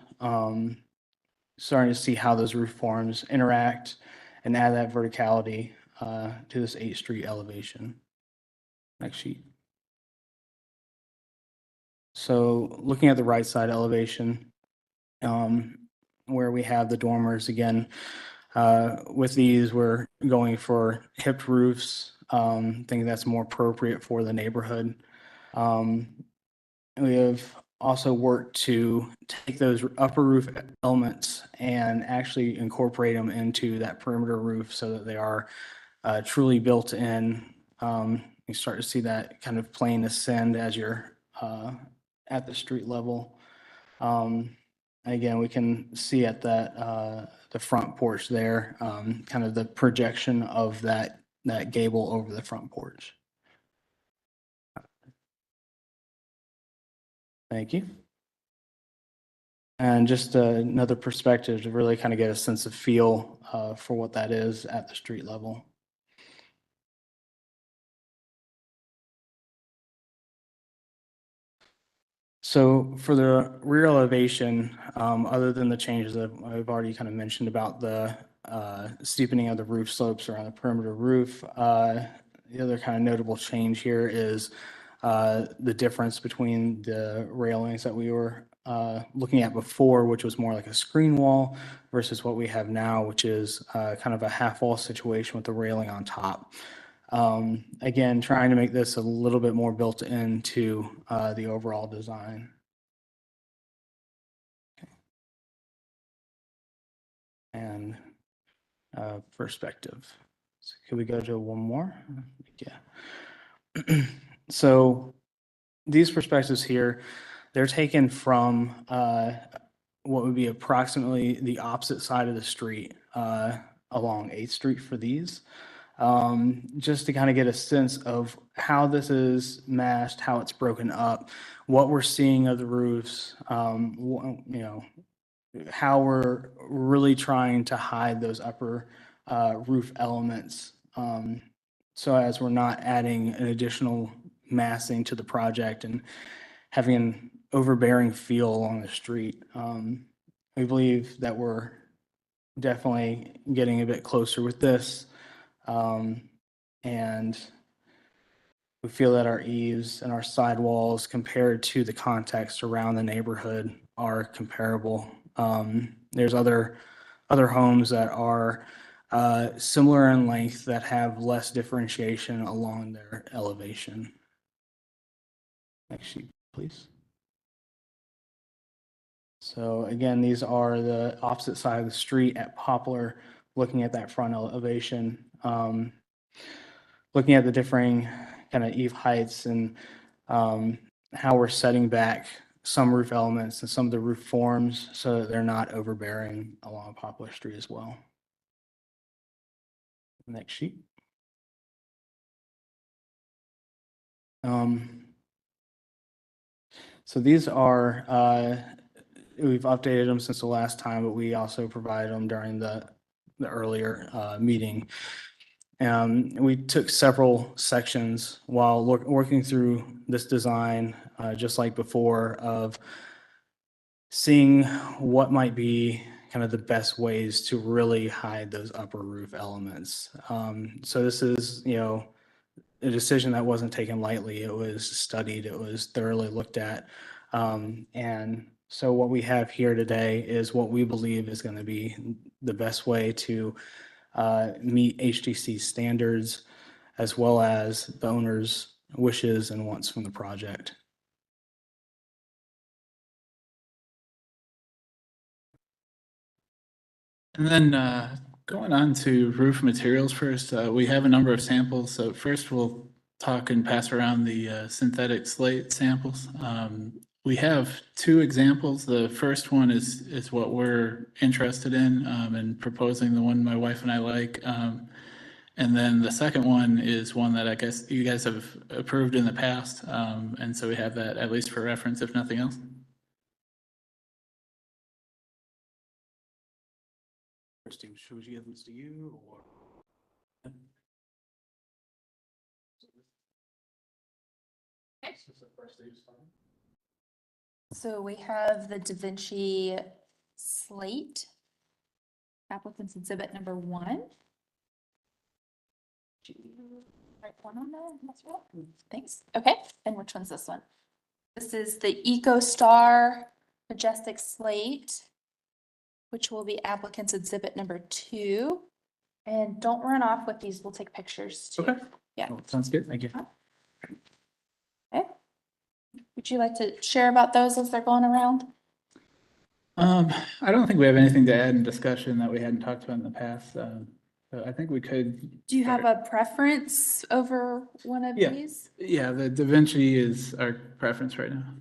starting to see how those roof forms interact and add that verticality to this 8th Street elevation. Next sheet. So looking at the right side elevation, where we have the dormers again, with these, we're going for hipped roofs. Think that's more appropriate for the neighborhood. We have also worked to take those upper roof elements and actually incorporate them into that perimeter roof so that they are truly built in. You start to see that kind of plane ascend as you're at the street level. Again, we can see at that the front porch there, kind of the projection of that gable over the front porch. Thank you. And just another perspective to really kind of get a sense of feel for what that is at the street level. So for the rear elevation, other than the changes that I've already kind of mentioned about the steepening of the roof slopes around the perimeter roof, the other kind of notable change here is the difference between the railings that we were looking at before, which was more like a screen wall, versus what we have now, which is kind of a half wall situation with the railing on top. Again, trying to make this a little bit more built into the overall design. Okay. And perspective. So could we go to one more? Yeah. So these perspectives here, they're taken from what would be approximately the opposite side of the street along 8th Street for these. Just to kind of get a sense of how this is masked, how it's broken up, what we're seeing of the roofs, you know, how we're really trying to hide those upper roof elements. So as we're not adding an additional massing to the project and having an overbearing feel along the street. We believe that we're definitely getting a bit closer with this. And we feel that our eaves and our sidewalls compared to the context around the neighborhood are comparable. There's other homes that are similar in length that have less differentiation along their elevation. Next sheet, please. So again, these are the opposite side of the street at Poplar, looking at that front elevation, looking at the differing kind of eave heights and how we're setting back some roof elements and some of the roof forms so that they're not overbearing along Poplar Street as well. Next sheet. So these are, we've updated them since the last time, but we also provided them during the earlier meeting. We took several sections while working through this design, just like before, of seeing what might be kind of the best ways to really hide those upper roof elements. So this is, you know, a decision that wasn't taken lightly. It was studied, it was thoroughly looked at. And so what we have here today is what we believe is going to be the best way to meet HDC standards, as well as the owner's wishes and wants from the project. And then going on to roof materials first, we have a number of samples. So first we'll talk and pass around the synthetic slate samples. We have two examples. The first one is what we're interested in and proposing, the one my wife and I like. And then the second one is one that I guess you guys have approved in the past. And so we have that at least for reference, if nothing else. Should we give this to you or? So we have the Da Vinci slate applicant's exhibit number 1. Right one on there, that's right. Thanks. Okay, and which one's this one? This is the EcoStar Majestic Slate, which will be applicant's exhibit number 2. And don't run off with these, we'll take pictures too. Okay. Yeah. Oh, sounds good. Thank you. Okay. Would you like to share about those as they're going around? I don't think we have anything to add in discussion that we hadn't talked about in the past. So I think we could. Do you have a preference over one of Yeah. these? Yeah, the Da Vinci is our preference right now.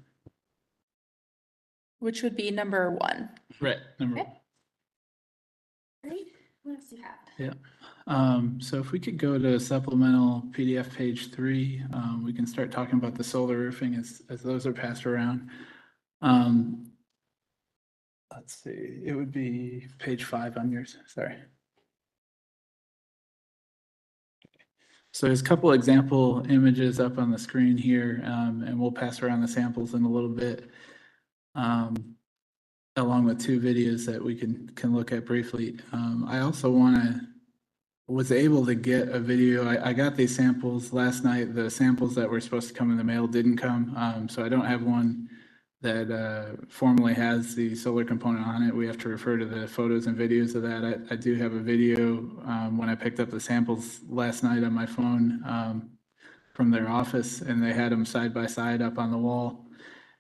Which would be number 1. Right. Number Okay. Great. What else do you have? Yeah. So if we could go to supplemental PDF page 3, we can start talking about the solar roofing as those are passed around. Let's see, it would be page 5 on yours, sorry. So there's a couple example images up on the screen here, and we'll pass around the samples in a little bit. Along with 2 videos that we can look at briefly. I also was able to get a video. I got these samples last night. The samples that were supposed to come in the mail didn't come. So I don't have one that formally has the solar component on it. We have to refer to the photos and videos of that. I do have a video when I picked up the samples last night on my phone from their office, and they had them side by side up on the wall.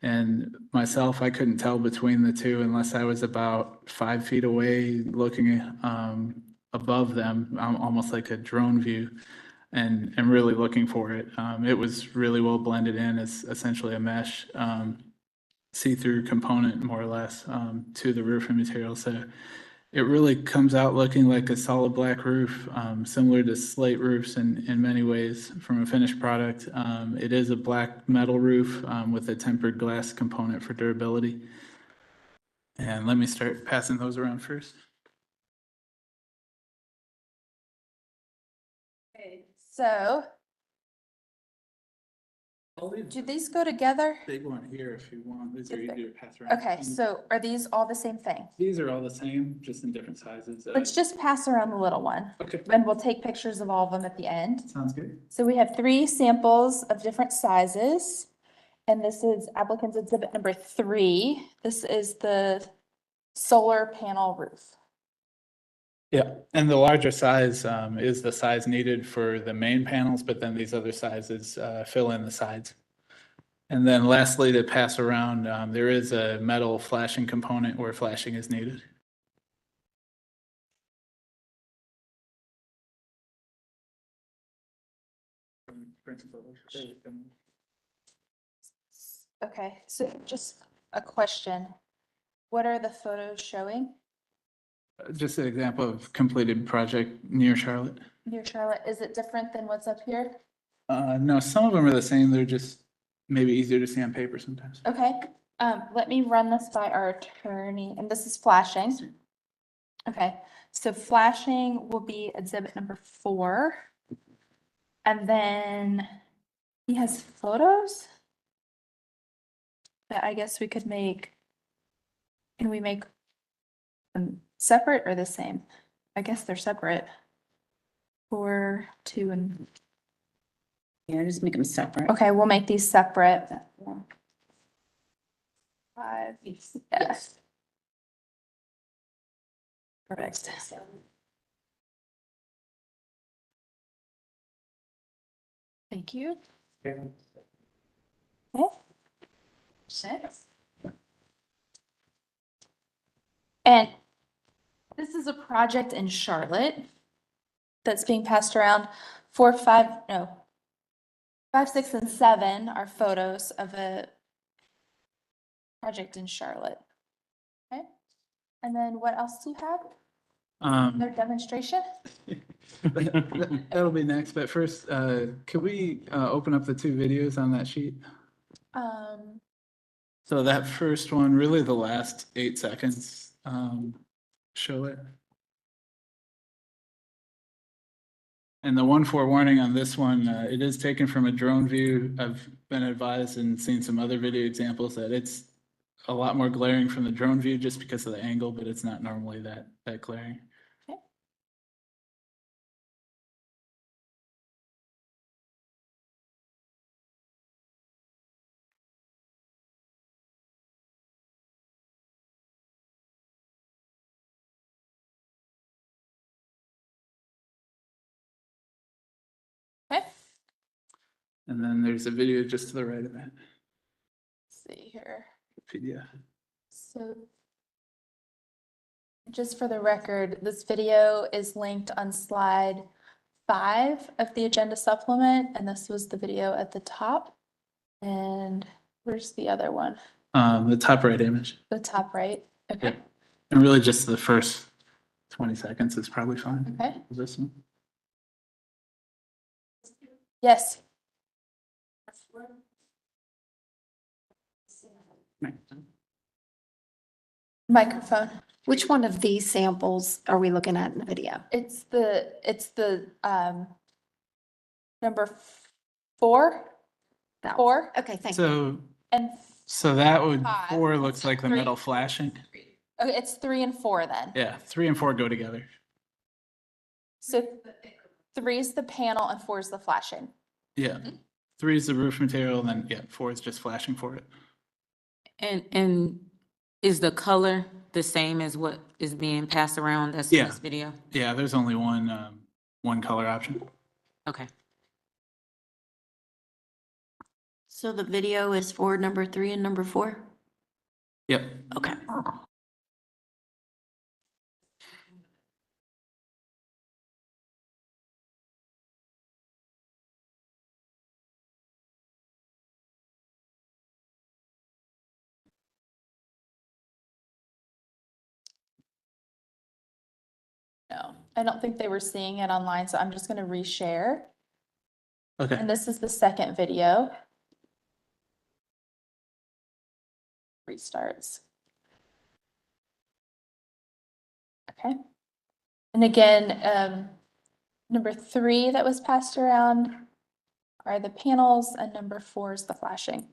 And myself, I couldn't tell between the two unless I was about 5 feet away looking above them, almost like a drone view, and really looking for it. It was really well blended in as essentially a mesh see-through component, more or less, to the roofing material. So it really comes out looking like a solid black roof, similar to slate roofs in many ways from a finished product. It is a black metal roof with a tempered glass component for durability. And let me start passing those around first. Okay, so do these go together? Big one here if you want. These are easier to pass around. Okay, so are these all the same thing? These are all the same, just in different sizes. Let's just pass around the little one. Okay. And we'll take pictures of all of them at the end. Sounds good. So we have 3 samples of different sizes. And this is applicant's exhibit number 3. This is the solar panel roof. Yeah, and the larger size is the size needed for the main panels, but then these other sizes fill in the sides. And then lastly, to pass around, there is a metal flashing component where flashing is needed. Okay, so just a question. What are the photos showing Just an example of completed project near Charlotte. near Charlotte? Is it different than what's up here? No, some of them are the same. They're just maybe easier to see on paper sometimes. Okay, let me run this by our attorney, and this is flashing. Okay, so flashing will be exhibit number 4. And then he has photos that I guess we could make. Can we make them separate or the same? I guess they're separate. 4, 2, and. Yeah, just make them separate. Okay, we'll make these separate. 5, yes. Perfect. Thank you. Okay. 6. And this is a project in Charlotte that's being passed around. 4, 5, 6, and 7 are photos of a project in Charlotte. Okay. And then what else do you have? Their demonstration? That'll be next, but first, could we open up the 2 videos on that sheet? So that first one, really the last 8 seconds, show it. And the 1-4 warning on this one, it is taken from a drone view. I've been advised and seen some other video examples that it's a lot more glaring from the drone view just because of the angle, but it's not normally that glaring. And then there's a video just to the right of that. See here. PDF. So just for the record, this video is linked on slide 5 of the agenda supplement, and this was the video at the top. And where's the other one? The top right image. The top right. Okay. Yep. And really just the first 20 seconds is probably fine. Okay. This one. Yes. Microphone. Which one of these samples are we looking at in the video? It's the number 4. That 4. Okay, thank you. And So that would, 5. 4 looks like the 3. metal flashing. Okay, it's 3 and 4 then. Yeah, 3 and 4 go together. So 3 is the panel and 4 is the flashing. Yeah. 3 is the roof material, and then, yeah, 4 is just flashing for it. And is the color the same as what is being passed around as in Yeah. this video? Yeah, there's only one color option. Okay. So the video is for number 3 and number 4? Yep. Okay. No, I don't think they were seeing it online, so I'm just going to reshare. Okay. And this is the second video. Restarts. Okay. And again, number 3 that was passed around are the panels, and number 4 is the flashing.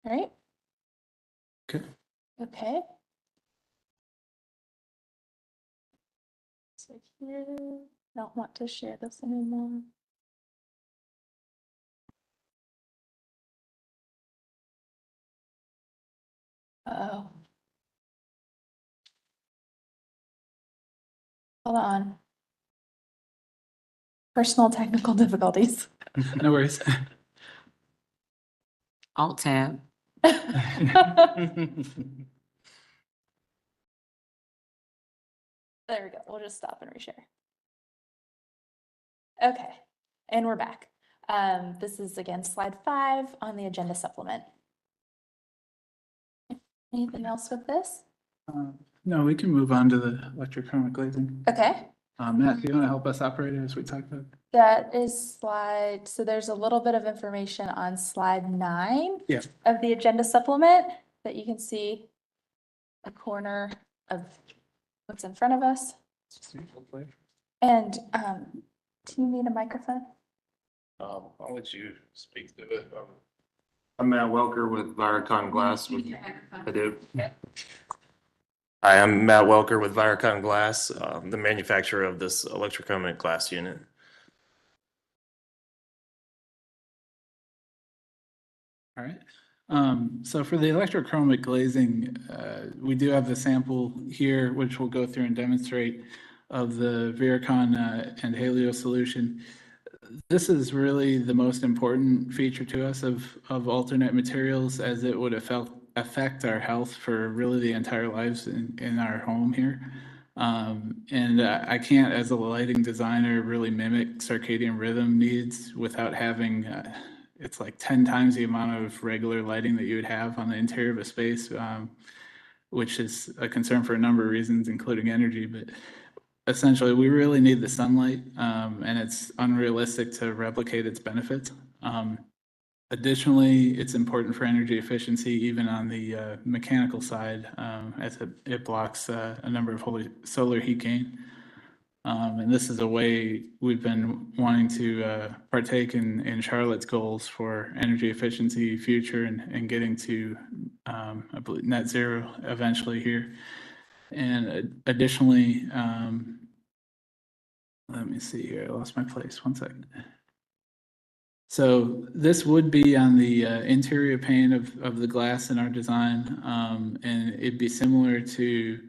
All right. Okay. Okay. So here, don't want to share this anymore. Oh. Hold on. Personal technical difficulties. No worries. Alt tab. There we go. We'll just stop and reshare. Okay, and we're back. This is again slide 5 on the agenda supplement. Anything else with this? No, we can move on to the electrochromic glazing. Okay, Matt, do you want to help us operate it as we talk about? that is slide, so there's a little bit of information on slide 9 Yeah. of the agenda supplement that you can see a corner of what's in front of us. And do you need a microphone? I'll let you speak to it. I'm Matt Welker with Viracon Glass. I do. Hi, I'm Matt Welker with Viracon Glass, the manufacturer of this electrochromic glass unit. All right. So for the electrochromic glazing, we do have the sample here, which we'll go through and demonstrate, of the Viracon and Halio solution. This is really the most important feature to us of alternate materials, as it would affect our health for really the entire lives in our home here. And I can't, as a lighting designer, really mimic circadian rhythm needs without having it's like 10 times the amount of regular lighting that you would have on the interior of a space, which is a concern for a number of reasons, including energy. But essentially, we really need the sunlight, and it's unrealistic to replicate its benefits. Additionally, it's important for energy efficiency, even on the mechanical side, as it blocks a number of solar heat gain. And this is a way we've been wanting to partake in Charlotte's goals for energy efficiency future and getting to, I believe, net zero eventually here. And additionally, let me see here, I lost my place, 1 second. So this would be on the interior pane of the glass in our design, and it'd be similar to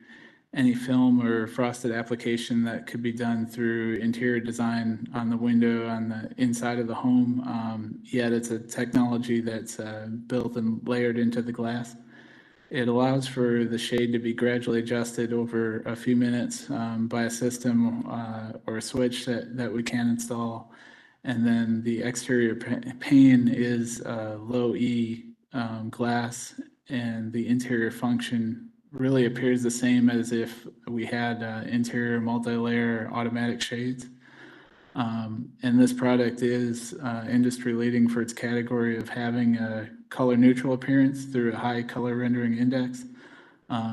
any film or frosted application that could be done through interior design on the window on the inside of the home. Yet it's a technology that's built and layered into the glass. It allows for the shade to be gradually adjusted over a few minutes by a system or a switch that we can install. And then the exterior pane is low E glass, and the interior function really appears the same as if we had interior multi-layer automatic shades. And this product is industry leading for its category of having a color neutral appearance through a high color rendering index,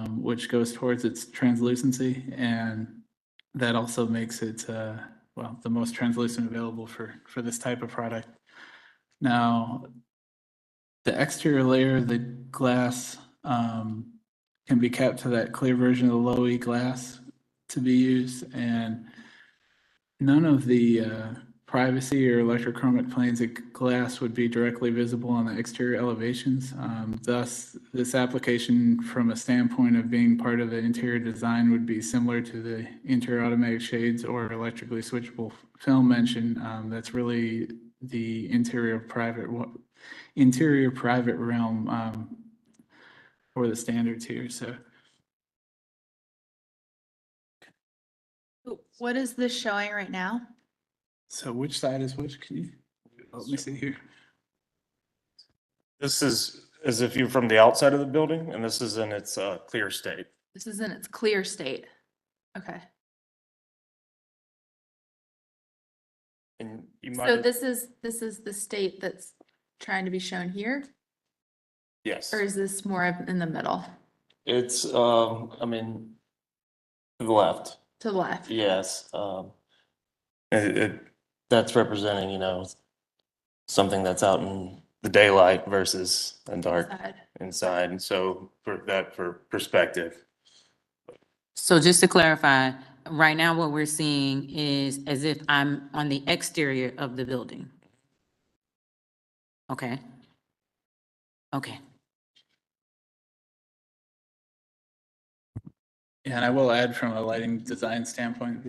which goes towards its translucency. And that also makes it, well, the most translucent available for this type of product. Now, the exterior layer of the glass can be kept to that clear version of the low E glass to be used, and none of the privacy or electrochromic planes of glass would be directly visible on the exterior elevations. Thus, this application from a standpoint of being part of the interior design would be similar to the interior automatic shades or electrically switchable film mentioned. That's really the interior private realm for the standards here. So What is this showing right now? So which side is which? Can you let me see here? This is as if you're from the outside of the building, and this is in its clear state. This is in its clear state. Okay. And you So might, this is the state that's trying to be shown here, yes, or is this more in the middle it's, I mean, to the left, to the left? yes. That's representing, something that's out in the daylight versus in dark Side. inside. And so for perspective. So just to clarify, right now what we're seeing is as if I'm on the exterior of the building. Okay. Okay. Yeah, and I will add from a lighting design standpoint,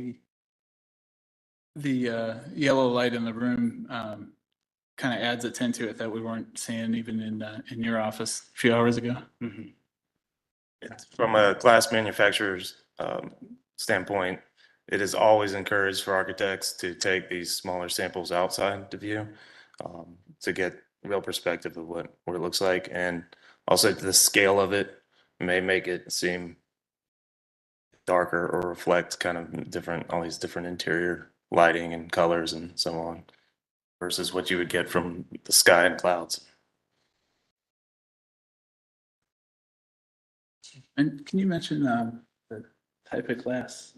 the yellow light in the room kind of adds a tint to it that we weren't seeing even in your office a few hours ago. It's from a glass manufacturer's standpoint, it is always encouraged for architects to take these smaller samples outside to view to get real perspective of what it looks like. And also the scale of it may make it seem darker or reflect kind of all these different interior lighting and colors and so on versus what you would get from the sky and clouds. And can you mention the type of glass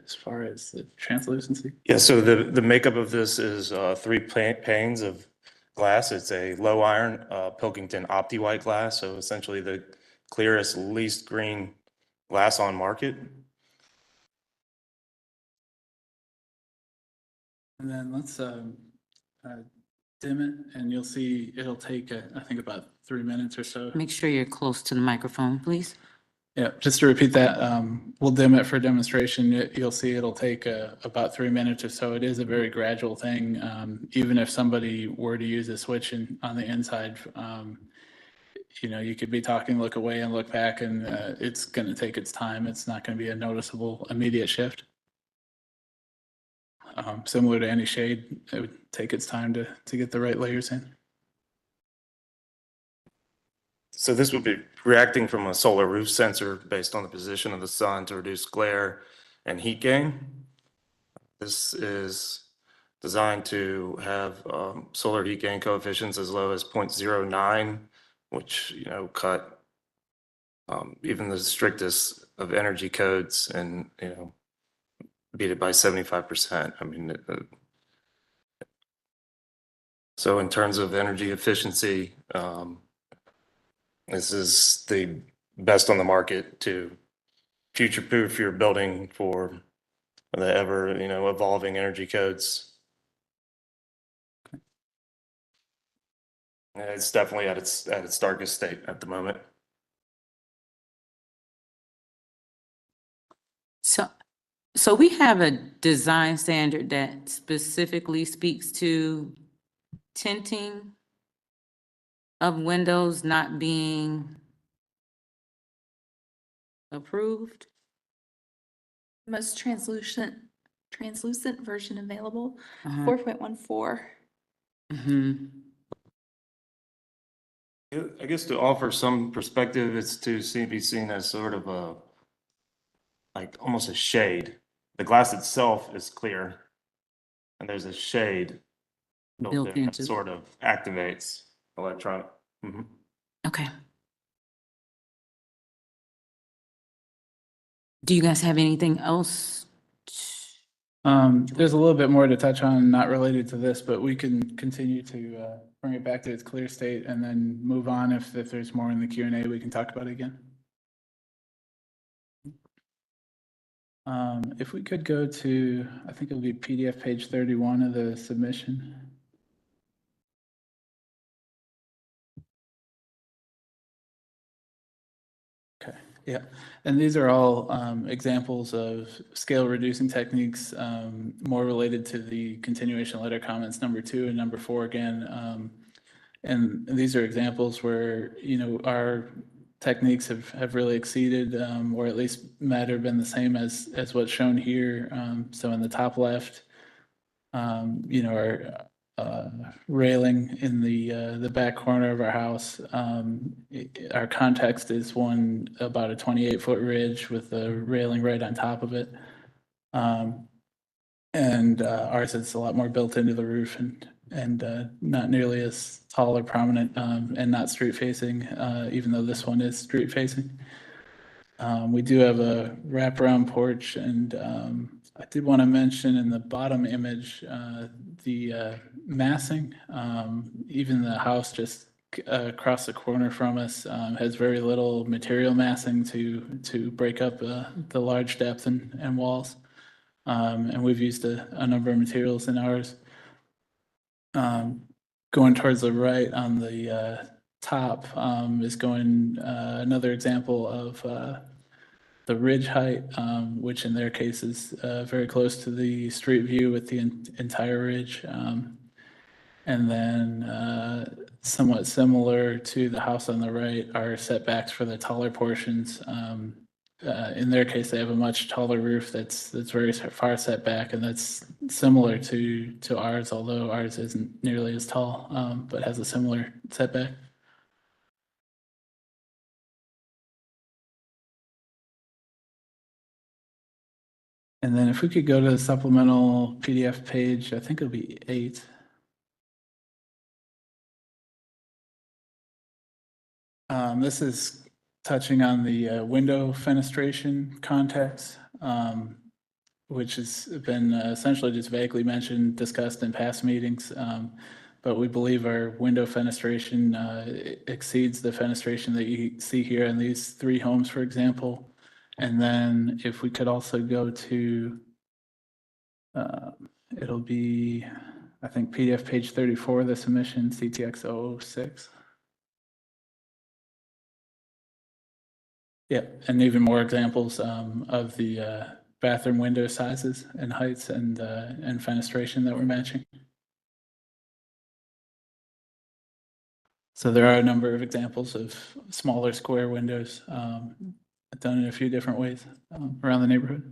as far as the translucency? Yeah, so the makeup of this is 3 panes of glass. It's a low iron Pilkington OptiWhite glass, so essentially the clearest, least green glass on market. And then let's dim it, and you'll see it'll take, I think, about 3 minutes or so. Make sure you're close to the microphone, please. Yeah, just to repeat that, we'll dim it for demonstration. You'll see it'll take about 3 minutes or so. It is a very gradual thing. Even if somebody were to use a switch on the inside, you could be talking, look away and look back, and it's going to take its time. It's not going to be a noticeable immediate shift. Similar to any shade, it would take its time to get the right layers in. So this would be reacting from a solar roof sensor based on the position of the sun to reduce glare and heat gain. This is designed to have solar heat gain coefficients as low as 0.09, which, cut even the strictest of energy codes and, beat it by 75%. I mean, so in terms of energy efficiency, this is the best on the market to future-proof your building for the ever, evolving energy codes. And it's definitely at its darkest state at the moment. So we have a design standard that specifically speaks to tinting of windows not being approved. Most translucent version available, Uh-huh. 4.14. I guess to offer some perspective, it's to be seen as sort of a, like almost a shade. The glass itself is clear, and there's a shade built Built in that into. sort of activates electronic. Okay. Do you guys have anything else? There's a little bit more to touch on, not related to this, but we can continue to bring it back to its clear state and then move on. If there's more in the Q&A, we can talk about it again. If we could go to, I think it'll be PDF page 31 of the submission. Okay, yeah, and these are all examples of scale reducing techniques, more related to the continuation letter comments number 2 and number 4 again. And these are examples where, you know, our techniques have really exceeded, or at least met or been the same as what's shown here. So in the top left, you know, our railing in the back corner of our house. Our context is one about a 28-foot ridge with a railing right on top of it. And ours is a lot more built into the roof and not nearly as tall or prominent, and not street facing, even though this one is street facing. We do have a wraparound porch, and I did want to mention in the bottom image, the massing. Even the house just across the corner from us has very little material massing to break up the large depth and walls. And we've used a number of materials in ours. Going towards the right on the top is going another example of the ridge height, which in their case is very close to the street view with the entire ridge. And then somewhat similar to the house on the right are setbacks for the taller portions. In their case, they have a much taller roof that's very far set back, and that's similar to ours, although ours isn't nearly as tall, but has a similar setback. And then if we could go to the supplemental PDF page, I think it'll be 8. This is touching on the window fenestration context, which has been essentially just vaguely mentioned, discussed in past meetings. But we believe our window fenestration exceeds the fenestration that you see here in these 3 homes, for example. And then if we could also go to, it'll be, I think, PDF page 34 of the submission, CTX 006. Yeah, and even more examples of the bathroom window sizes and heights and fenestration that we're matching. So there are a number of examples of smaller square windows done in a few different ways around the neighborhood.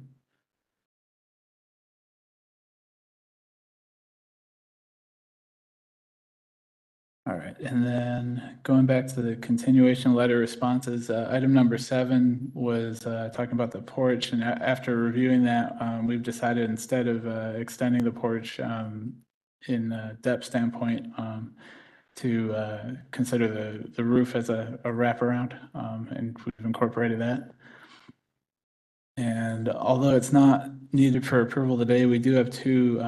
All right, and then going back to the continuation letter responses, item number 7 was talking about the porch, and after reviewing that, we've decided instead of extending the porch in a depth standpoint to consider the roof as a wraparound, and we've incorporated that. And although it's not needed for approval today, we do have 2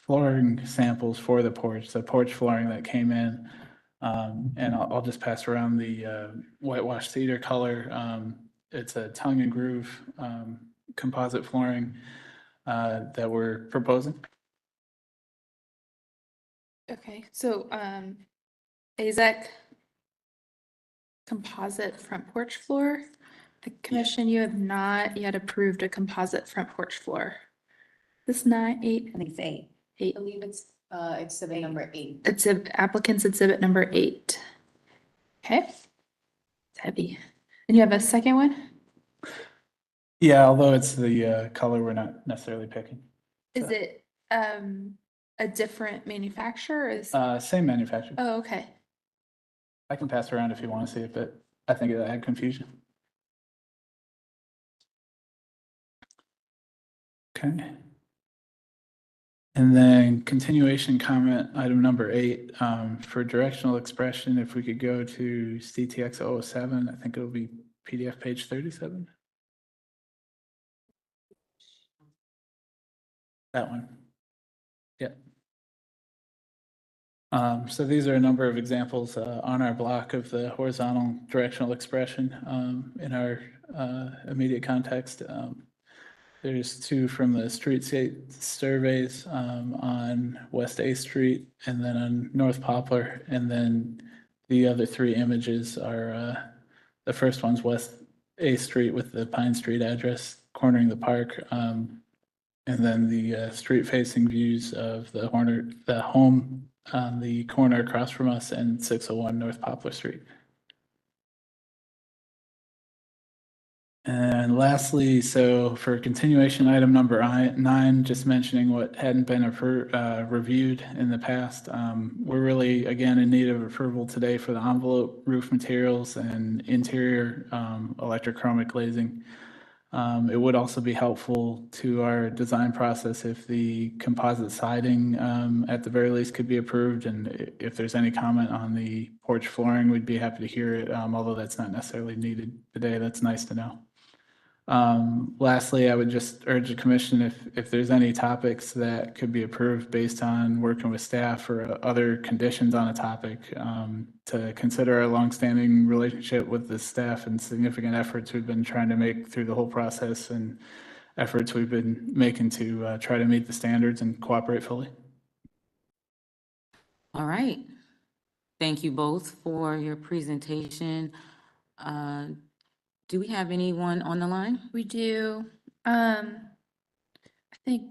flooring samples for the porch flooring that came in. And I'll just pass around the whitewash cedar color. It's a tongue and groove composite flooring that we're proposing. Okay, so AZEK composite front porch floor. The commission, you have not yet approved a composite front porch floor. This 9, 8. I think it's 8. 8. I believe it's exhibit number 8. It's applicant's exhibit number 8. Okay. It's heavy. And you have a second one? Yeah, although it's the color we're not necessarily picking. Is it a different manufacturer or is? Same manufacturer. Oh, okay. I can pass around if you want to see it, but I think it'll add confusion. Okay. And then continuation comment, item number 8, for directional expression, if we could go to CTX 007, I think it'll be PDF page 37. That one. Yep. So these are a number of examples on our block of the horizontal directional expression in our immediate context. There's 2 from the streetscape surveys on West A Street and then on North Poplar. And then the other 3 images are, the first one's West A Street with the Pine Street address cornering the park. And then the street facing views of the home on the corner across from us and 601 North Poplar Street. And lastly, so for continuation item number 9, just mentioning what hadn't been reviewed in the past. We're really, again, in need of approval today for the envelope roof materials and interior electrochromic glazing. It would also be helpful to our design process if the composite siding at the very least could be approved. And if there's any comment on the porch flooring, we'd be happy to hear it, although that's not necessarily needed today. That's nice to know. Lastly, I would just urge the commission if there's any topics that could be approved based on working with staff or other conditions on a topic, to consider our longstanding relationship with the staff and significant efforts we've been trying to make through the whole process and efforts we've been making to try to meet the standards and cooperate fully. All right. Thank you both for your presentation. Do we have anyone on the line? We do. I think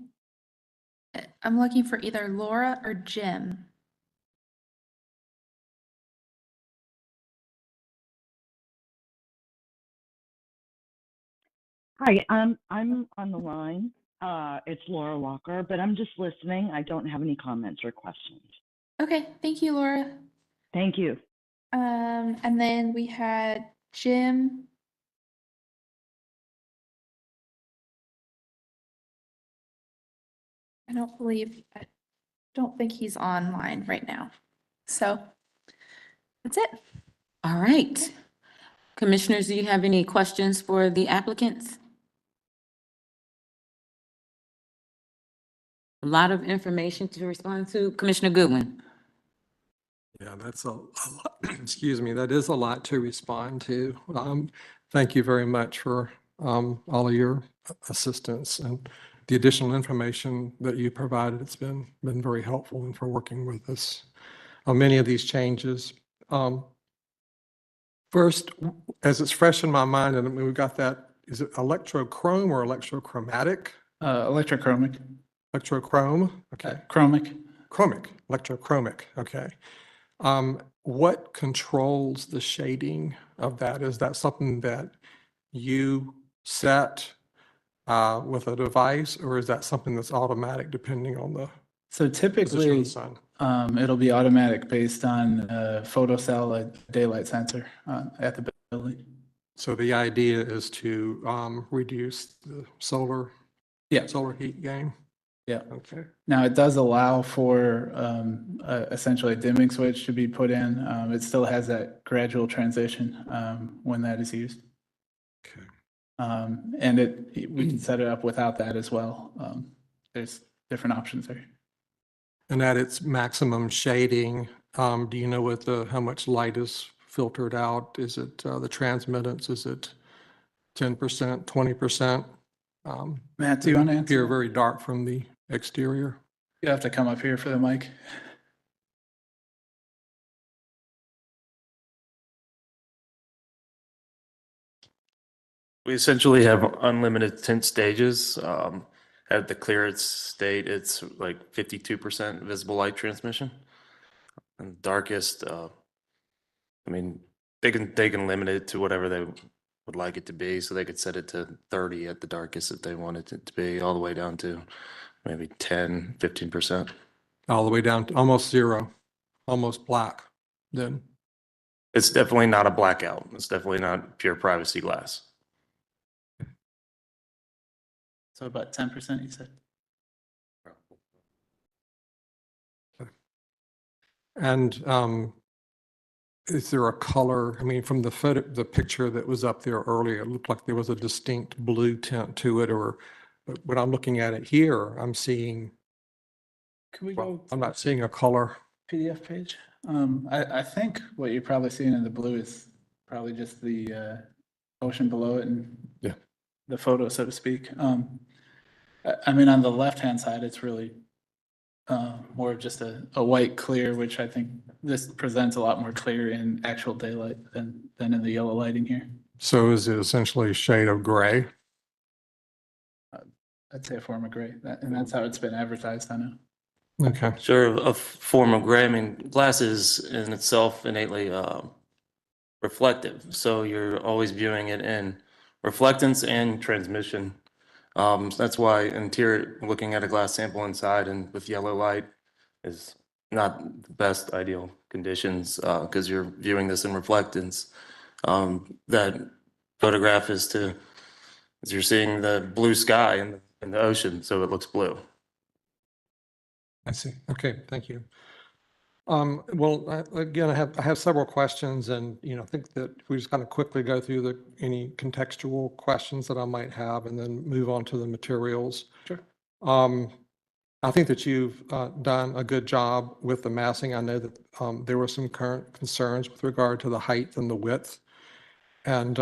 I'm looking for either Laura or Jim. Hi, I'm on the line. It's Laura Walker, but I'm just listening. I don't have any comments or questions. Okay, thank you, Laura. Thank you. And then we had Jim. I don't think he's online right now. So that's it. All right. Commissioners, do you have any questions for the applicants? A lot of information to respond to. Commissioner Goodwin. Yeah, that's a lot, excuse me, that is a lot to respond to. Thank you very much for all of your assistance and the additional information that you provided. It's been very helpful and for working with us on many of these changes. First, as it's fresh in my mind, and we've got that, is it electrochrome or electrochromatic? Electrochromic. Electrochrome, okay. Chromic. Chromic, electrochromic, okay. What controls the shading of that? Is that something that you set with a device, or is that something that's automatic depending on the So typically, it'll be automatic based on a photocell, a daylight sensor at the building. So the idea is to reduce the solar heat gain? Yeah. Okay. Now it does allow for essentially a dimming switch to be put in. It still has that gradual transition when that is used. Okay. And we can set it up without that as well. There's different options there. And at its maximum shading, do you know what how much light is filtered out? Is it the transmittance? Is it 10%, 20%? Matt, do you want to answer? Appear very dark from the exterior. You have to come up here for the mic. We essentially have unlimited tint stages. At the clearest state, it's like 52% visible light transmission. And darkest, I mean, they can limit it to whatever they would like it to be. So they could set it to 30 at the darkest if they wanted it to be, all the way down to maybe 10, 15%. All the way down to almost zero, almost black then. It's definitely not a blackout. It's definitely not pure privacy glass. So about 10%, you said? And is there a color? I mean, from the photo, the picture that was up there earlier, it looked like there was a distinct blue tint to it, or but when I'm looking at it here, I'm seeing, Can we well, go I'm not seeing a color. PDF page? I think what you're probably seeing in the blue is probably just the ocean below it and Yeah. the photo, so to speak. I mean, on the left-hand side, it's really more of just a white clear, which I think this presents a lot more clear in actual daylight than in the yellow lighting here. So is it essentially a shade of gray? I'd say a form of gray, and that's how it's been advertised, I know. Okay. Sure, a form of gray. I mean, glass is in itself innately reflective. So you're always viewing it in reflectance and transmission. That's why interior, looking at a glass sample inside and with yellow light is not the best ideal conditions because you're viewing this in reflectance. That photograph is you're seeing the blue sky in the ocean, so it looks blue. I see. Okay, thank you. Well, again, I have several questions, and I think that we just kind of quickly go through any contextual questions that I might have, and then move on to the materials. Sure. I think that you've done a good job with the massing. I know that there were some current concerns with regard to the height and the width, and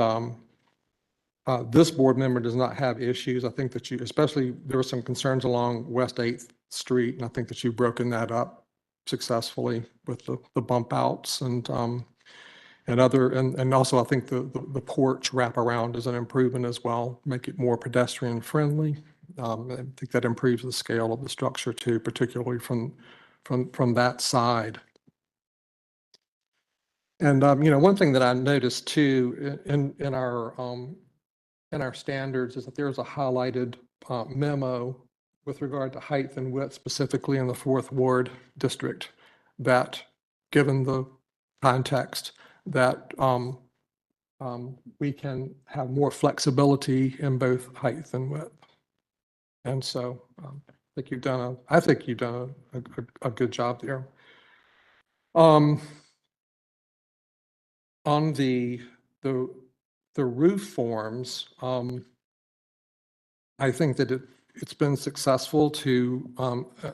this board member does not have issues. I think that especially there were some concerns along West 8th Street, and I think that you've broken that up successfully with the bump outs and also I think the porch wraparound is an improvement as well, make it more pedestrian friendly. I think that improves the scale of the structure too, particularly from that side. And one thing that I noticed too in our standards is that there's a highlighted memo with regard to height and width, specifically in the 4th Ward district, that given the context that we can have more flexibility in both height and width. And so I think you've done a good job there. On the roof forms, I think that it's been successful to,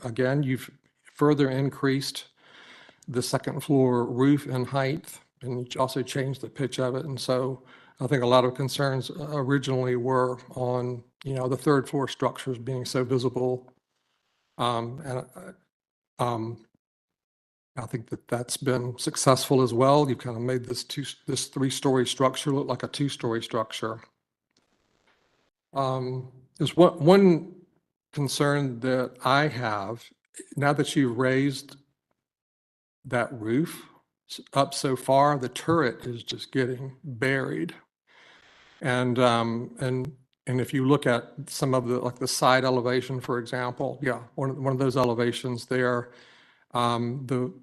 again, you've further increased the second floor roof in height, and you also changed the pitch of it. And so I think a lot of concerns originally were on, the third floor structures being so visible. I think that that's been successful as well. You've kind of made this 3-story structure look like a 2-story structure. There's one concern that I have, now that you've raised that roof up so far, the turret is just getting buried. And if you look at some of the side elevation, for example, yeah, one of those elevations there, the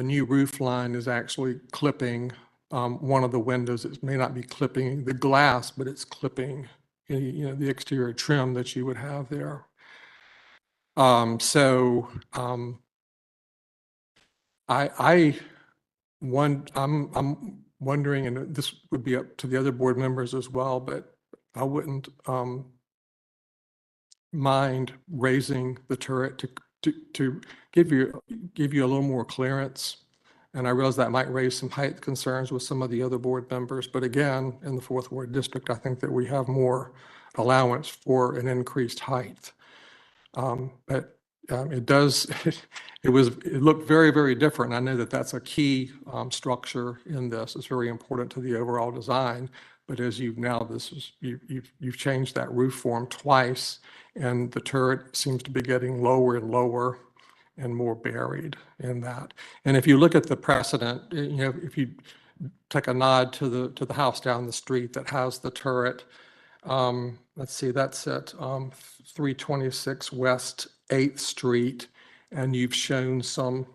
new roof line is actually clipping one of the windows. It may not be clipping the glass, but it's clipping the exterior trim that you would have there. I'm wondering, and this would be up to the other board members as well, but I wouldn't mind raising the turret to give you a little more clearance. And I realize that might raise some height concerns with some of the other board members. But again, in the 4th Ward district, I think that we have more allowance for an increased height. But It does, it looked very, very different. I know that that's a key structure in this. It's very important to the overall design. But as you've changed that roof form twice, and the turret seems to be getting lower and lower and more buried in that. And if you look at the precedent, if you take a nod to the house down the street that has the turret, let's see, that's at 326 West 8th Street, and you've shown some,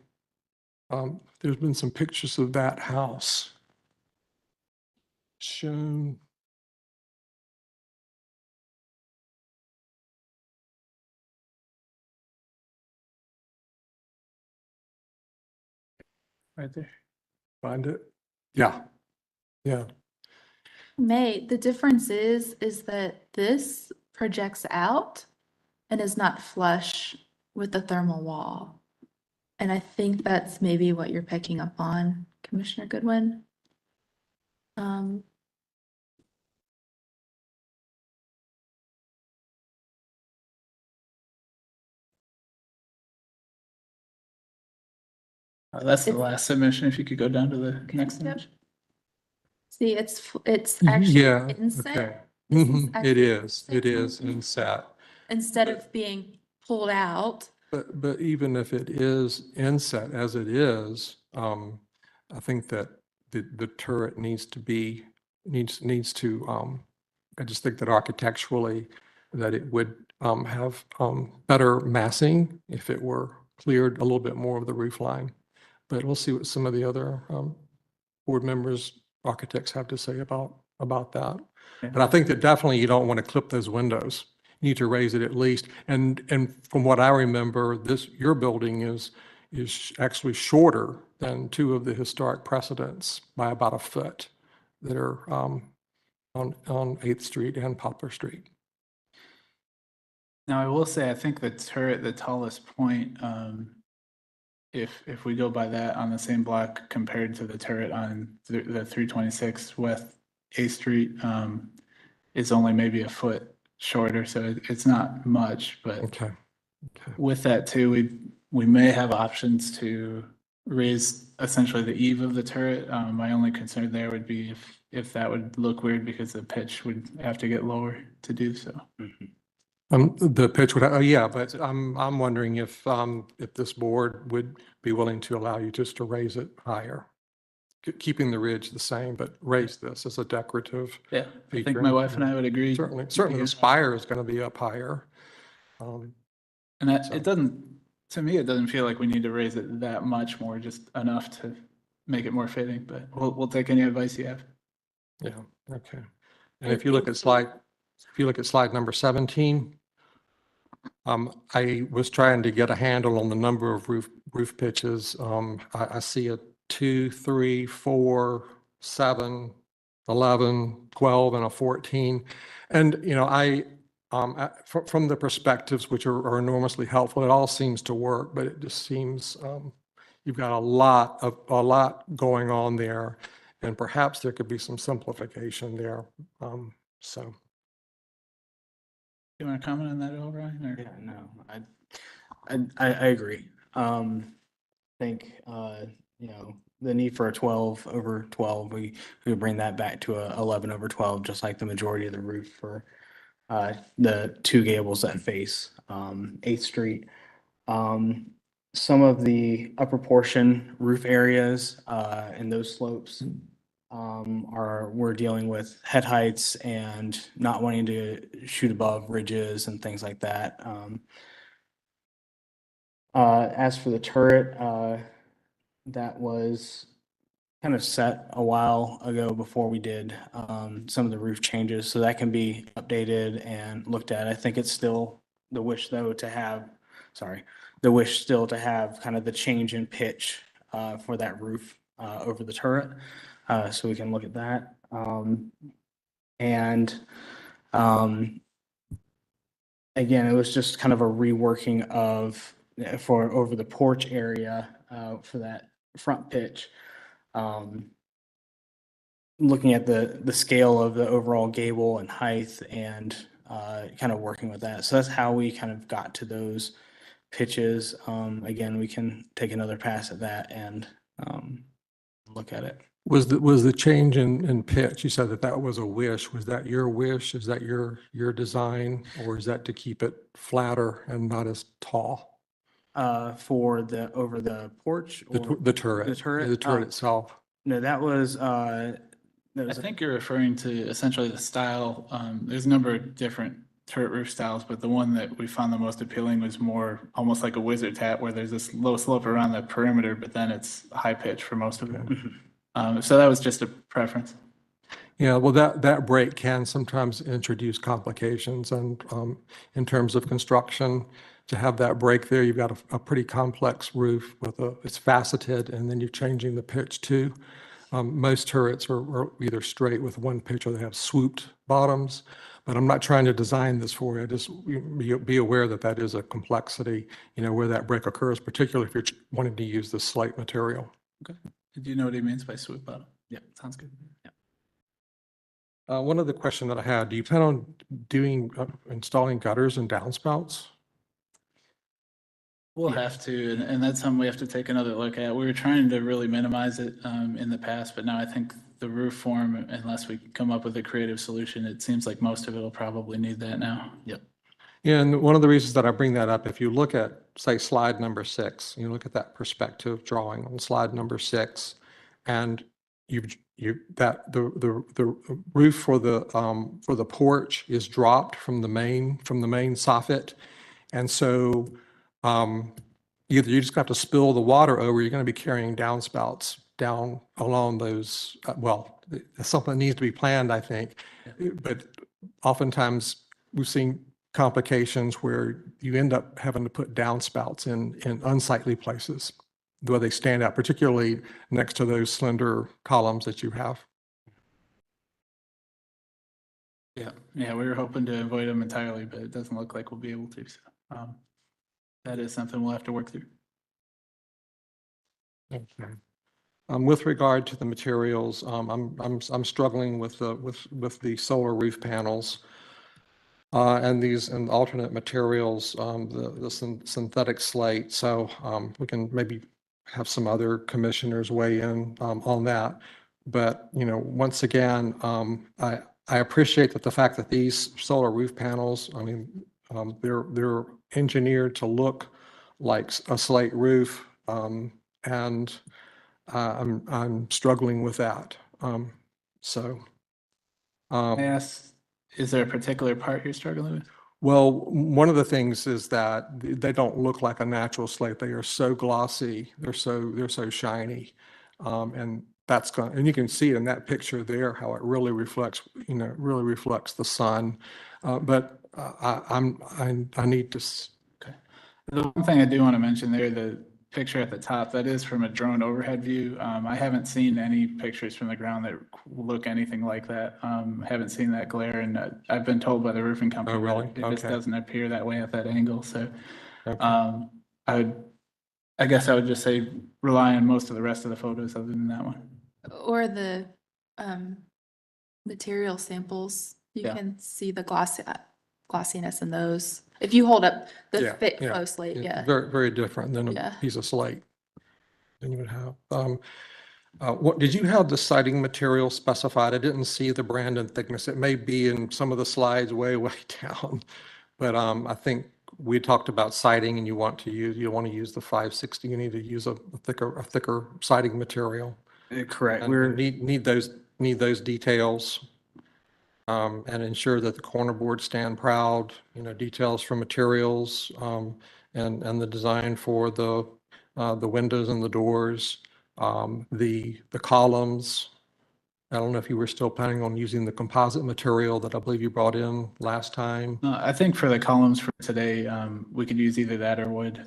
there's been some pictures of that house shown. Right there. Find it? Yeah. Yeah. May, the difference is that this projects out and is not flush with the thermal wall. And I think that's maybe what you're picking up on, Commissioner Goodwin. That's the last submission. If you could go down to the next image. See, it's actually Yeah, inset. okay. This is Mhm, actually it is inset. instead of being pulled out. But even if it is inset as it is, I think that the turret needs to, I just think that architecturally, that it would have better massing if it were cleared a little bit more of the roof line. But we'll see what some of the other board members, architects have to say about that. But I think that definitely you don't want to clip those windows. You need to raise it at least. And from what I remember, your building is actually shorter than two of the historic precedents by about a foot that are on 8th Street and Poplar Street. Now, I will say, I think the turret, the tallest point, if we go by that on the same block compared to the turret on the 326 West 8th Street, is only maybe a foot shorter, so it's not much, but Okay. with that too, we may have options to raise essentially the eave of the turret. My only concern there would be if that would look weird because the pitch would have to get lower to do so. The pitch would, yeah, but I'm wondering if this board would be willing to allow you just to raise it higher, keeping the ridge the same, but raise this as a decorative. Yeah, I think feature. my wife and I would agree. Certainly the spire is going to be up higher. And it doesn't, to me, it doesn't feel like we need to raise it that much more, just enough to make it more fitting, but we'll take any advice you have. Yeah, okay. And if you look at slide number 17, I was trying to get a handle on the number of roof pitches. I see a 2, 3, 4, 7, 11, 12, and a 14. And, from the perspectives, which are enormously helpful, it all seems to work, but it just seems you've got a lot going on there, and perhaps there could be some simplification there. So. You want to comment on that, O'Brien? Or? Yeah, no, I agree. Think, the need for a 12 over 12, we would bring that back to a 11 over 12, just like the majority of the roof for the two gables that face 8th Street. Some of the upper portion roof areas and those slopes we're dealing with head heights and not wanting to shoot above ridges and things like that. As for the turret, that was kind of set a while ago before we did some of the roof changes, so that can be updated and looked at. I think it's still the wish though to have, still to have kind of the change in pitch for that roof over the turret. So we can look at that. Again, it was just kind of a reworking of over the porch area for that front pitch. Looking at the scale of the overall gable and height and kind of working with that. So that's how we kind of got to those pitches, again, we can take another pass at that and look at it. Was the change in pitch, you said that was a wish. Was that your wish? Is that your design? Or is that to keep it flatter and not as tall? For over the porch or The turret. The turret? The turret itself. No, that was, I think you're referring to essentially the style. There's a number of different turret roof styles, but the one that we found the most appealing was more almost like a wizard's hat, where there's this low slope around the perimeter, but then it's high pitch for most of it. So that was just a preference. Yeah, well, that break can sometimes introduce complications, and in terms of construction, to have that break there, you've got a pretty complex roof it's faceted, and then you're changing the pitch too. Most turrets are either straight with one pitch or they have swooped bottoms, but I'm not trying to design this for you. Just be aware that is a complexity, where that break occurs, particularly if you're wanting to use the slate material. Okay. Do you know what he means by swoop bottom? Yeah. Sounds good. One other question that I had, do you plan on installing gutters and downspouts? We'll have to, and that's something we have to take another look at. We were trying to really minimize it in the past, but now I think the roof form, unless we come up with a creative solution, it seems like most of it will probably need that now. Yep. Yeah, and one of the reasons that I bring that up, if you look at, say, slide number 6, you look at that perspective drawing on slide number 6, and the roof for the porch is dropped from the main soffit, and so either you just got to spill the water over, you're going to be carrying downspouts down along those. It's something that needs to be planned, I think, but oftentimes we've seen complications where you end up having to put downspouts in unsightly places where they stand out, particularly next to those slender columns that you have. Yeah, we were hoping to avoid them entirely, but it doesn't look like we'll be able to. So that is something we'll have to work through. Okay. With regard to the materials, I'm struggling with the solar roof panels. And alternate materials, the synthetic slate. So we can maybe have some other commissioners weigh in on that. But once again, I appreciate the fact that these solar roof panels, they're engineered to look like a slate roof, and I'm struggling with that. Yes. Is there a particular part you're struggling with? Well, one of the things is that they don't look like a natural slate. They are so glossy. They're so shiny, and and you can see it in that picture there how it really reflects, really reflects the sun. But I need to. Okay. The one thing I do want to mention there, the picture at the top, that is from a drone overhead view. I haven't seen any pictures from the ground that look anything like that. Haven't seen that glare, and I've been told by the roofing company. Oh, really? It just doesn't appear that way at that angle. So Okay. I guess I would just say rely on most of the rest of the photos other than that one. Or the material samples, you Yeah. can see the glossiness in those. If you hold up the Yeah, thick yeah. flow slate, yeah. Very, very different than Yeah. a piece of slate than you would have. What did you have the siding material specified? I didn't see the brand and thickness. It may be in some of the slides way down, but I think we talked about siding, and you want to use the 560. You need to use a thicker siding material. Correct. And need those details. And ensure that the corner boards stand proud, details for materials, and the design for the windows and the doors, the columns. I don't know if you were still planning on using the composite material that I believe you brought in last time. I think for the columns for today, we could use either that or wood.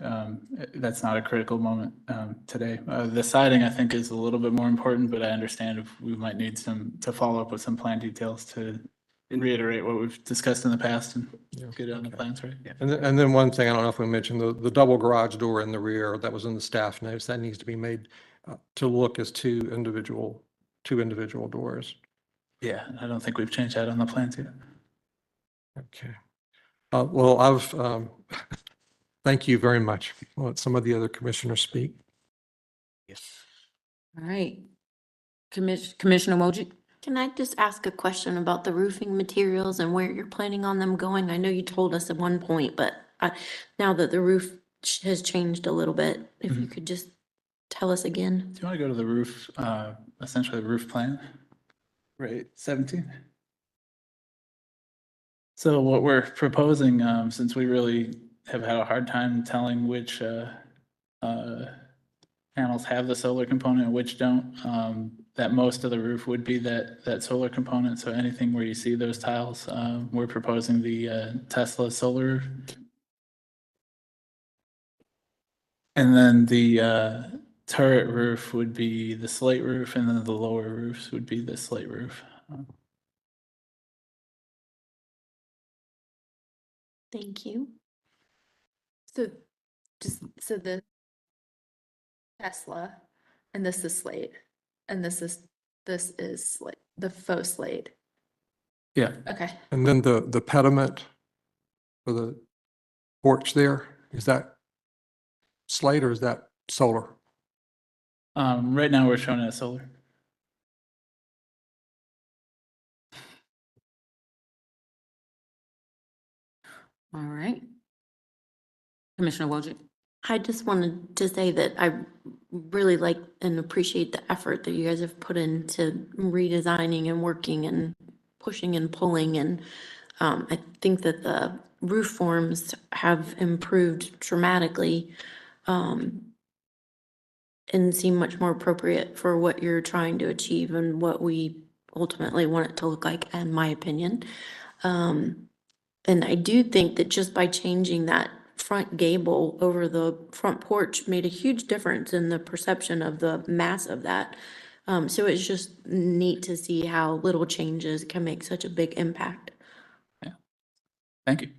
That's not a critical moment today. The siding, I think, is a little bit more important, but I understand if we might need to follow up with some plan details to reiterate what we've discussed in the past and get it on the plans, right? Yeah. And then one thing, I don't know if we mentioned, the double garage door in the rear that was in the staff notes, that needs to be made to look as two individual doors. Yeah, I don't think we've changed that on the plans yet. Okay. Well, Thank you very much. I'll let some of the other commissioners speak. All right. Commissioner Wojcik? Can I just ask a question about the roofing materials and where you're planning on them going? I know you told us at one point, but now that the roof has changed a little bit, if you could just tell us again. Do you want to go to the roof, essentially the roof plan? Right, 17? So what we're proposing, since we really have had a hard time telling which panels have the solar component and which don't, that most of the roof would be that solar component. So anything where you see those tiles, we're proposing the Tesla solar. And then the turret roof would be the slate roof, and then the lower roofs would be the slate roof. Thank you. So the Tesla, and this is slate, and this is slate, the faux slate. Yeah. Okay. And then the pediment for the porch there, is that slate or is that solar? Right now we're showing it as solar. All right. Commissioner Wojcik? I just wanted to say that I really like and appreciate the effort that you guys have put into redesigning and working and pushing and pulling. And I think that the roof forms have improved dramatically and seem much more appropriate for what you're trying to achieve and what we ultimately want it to look like, in my opinion. And I do think that just by changing that front gable over the front porch made a huge difference in the perception of the mass of that. So it's just neat to see how little changes can make such a big impact. Thank you.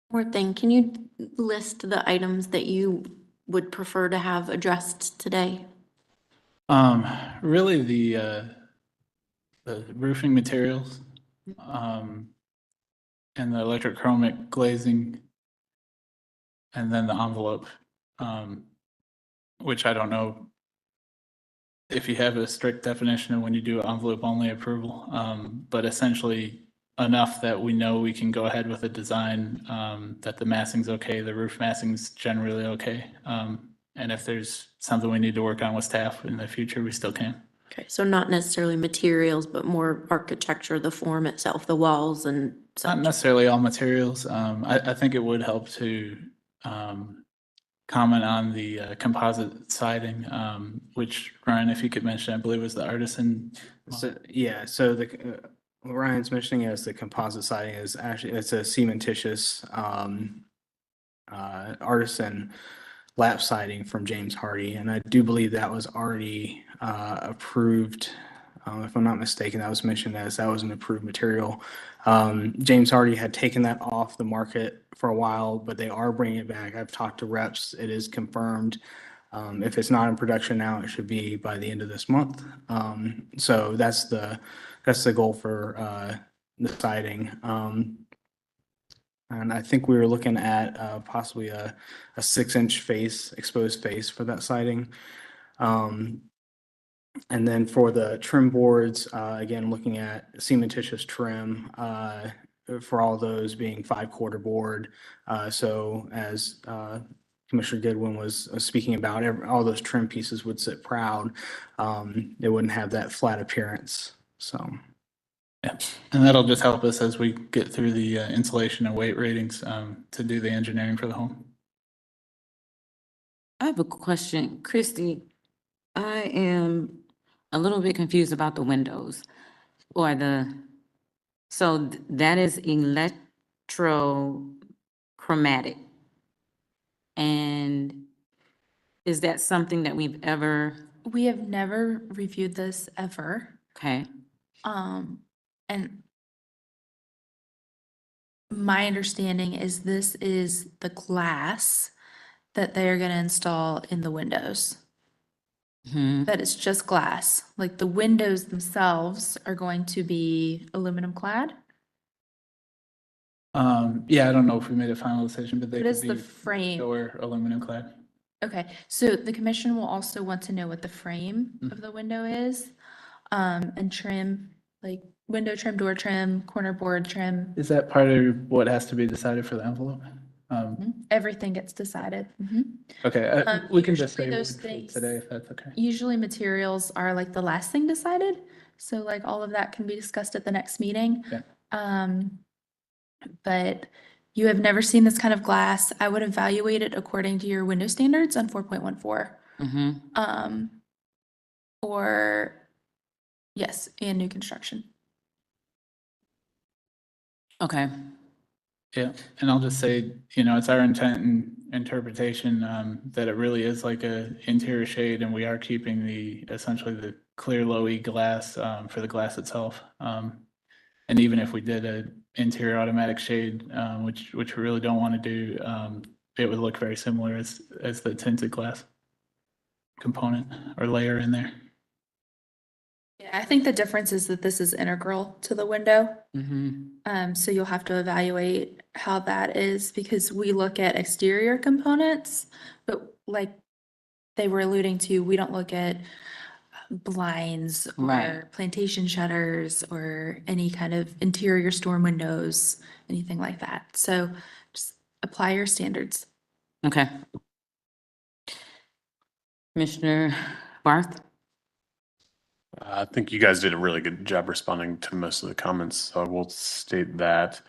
One more thing, can you list the items that you would prefer to have addressed today? Really the roofing materials, and the electrochromic glazing, and then the envelope, which I don't know if you have a strict definition of when you do envelope only approval, but essentially enough that we know we can go ahead with a design, that the massing's okay, the roof massing's generally okay. And if there's something we need to work on with staff in the future, we still can. Okay, so not necessarily materials, but more architecture, the form itself, the walls and such. Not necessarily all materials. I think it would help to comment on the composite siding, which Ryan, if you could mention, I believe was the artisan. So, yeah, so what Ryan's mentioning as the composite siding is actually, it's a cementitious artisan lap siding from James Hardy, and I do believe that was already approved. If I'm not mistaken, that was mentioned as that was an approved material. James Hardy had taken that off the market for a while, but they are bringing it back. I've talked to reps. It is confirmed. If it's not in production now, it should be by the end of this month. So that's the goal for the siding. And I think we were looking at possibly a 6-inch face, exposed face for that siding. And then for the trim boards, again, looking at cementitious trim for all those being 5/4 board. So as Commissioner Goodwin was speaking about, all those trim pieces would sit proud. They wouldn't have that flat appearance. So. Yeah, and that'll just help us as we get through the insulation and weight ratings to do the engineering for the home. I have a question. Christy, I am a little bit confused about the windows or so that is electrochromatic. And is that something that we have never reviewed this ever. Okay. And my understanding is this is the glass that they're going to install in the windows. that it's just glass. Like the windows themselves are going to be aluminum clad. Yeah, I don't know if we made a final decision, but they What could is the be frame? or aluminum clad. Okay, so the commission will also want to know what the frame of the window is, and trim, like window trim, door trim, corner board trim. Is that part of what has to be decided for the envelope? Everything gets decided. Okay, we can just Usually say those wood for things- today if that's okay. Usually materials are like the last thing decided, so like all of that can be discussed at the next meeting. Okay. But you have never seen this kind of glass. I would evaluate it according to your window standards on 4.14. Or, yes, and new construction. Okay. Yeah, and I'll just say, it's our intent and interpretation that it really is like a interior shade, and we are keeping essentially the clear low E glass for the glass itself. And even if we did an interior automatic shade, which we really don't want to do, it would look very similar as the tinted glass component or layer in there. Yeah, I think the difference is that this is integral to the window. So you'll have to evaluate how that is, because we look at exterior components, but like they were alluding to, we don't look at blinds or Right. plantation shutters or any kind of interior storm windows, anything like that. So just apply your standards. Okay. Commissioner Barth? I think you guys did a really good job responding to most of the comments, so I will state that.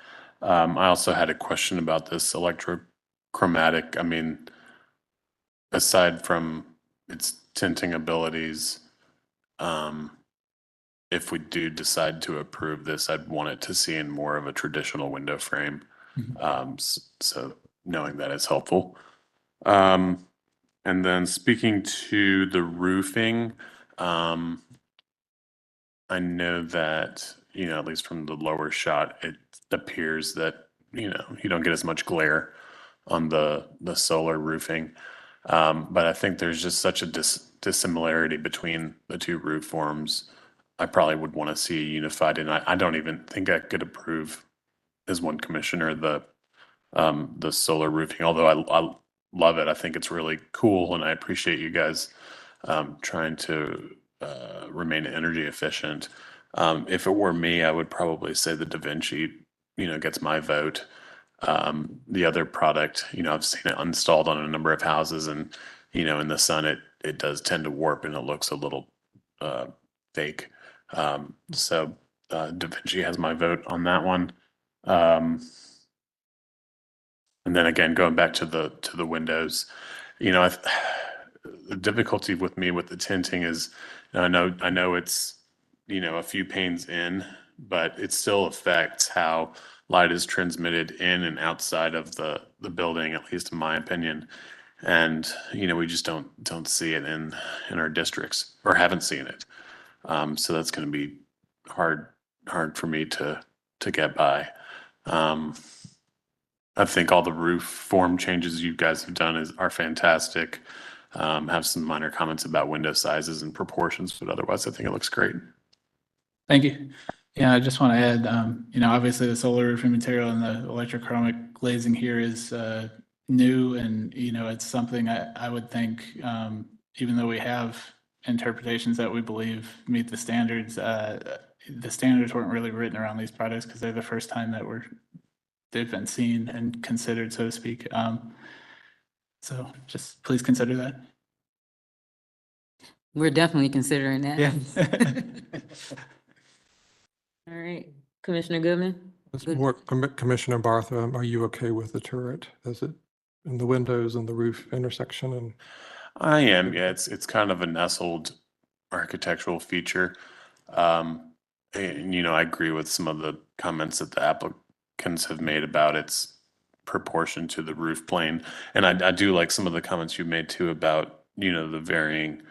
I also had a question about this electrochromatic. I mean, aside from its tinting abilities, if we do decide to approve this, I'd want it to see in more of a traditional window frame. So knowing that is helpful. And then speaking to the roofing, I know that, at least from the lower shot, it appears that, you don't get as much glare on the solar roofing. But I think there's just such a dissimilarity between the two roof forms. I probably would want to see a unified, and I don't even think I could approve as one commissioner the solar roofing, although I love it. I think it's really cool, and I appreciate you guys trying to remain energy efficient. If it were me, I would probably say the Da Vinci, gets my vote. The other product, I've seen it installed on a number of houses, and, in the sun, it does tend to warp and it looks a little fake. So Da Vinci has my vote on that one. And then again, going back to the windows, the difficulty with me with the tinting is, I know it's, a few panes in, but it still affects how light is transmitted in and outside of the building, at least in my opinion. And, we just don't see it in our districts, or haven't seen it. So that's going to be hard for me to get by. I think all the roof form changes you guys have done are fantastic. Have some minor comments about window sizes and proportions, but otherwise I think it looks great. Thank you. Yeah, I just want to add, obviously the solar roofing material and the electrochromic glazing here is new, and, it's something I would think, even though we have interpretations that we believe meet the standards weren't really written around these products because they're the first time that they've been seen and considered, so to speak. So just please consider that. We're definitely considering that. Yeah. All right, Commissioner Goodman? Commissioner Barth, are you okay with the turret as it in the windows and the roof intersection? And I am, yeah. It's kind of a nestled architectural feature. And, I agree with some of the comments that the applicants have made about its proportion to the roof plane. And I do like some of the comments you made too about, the varying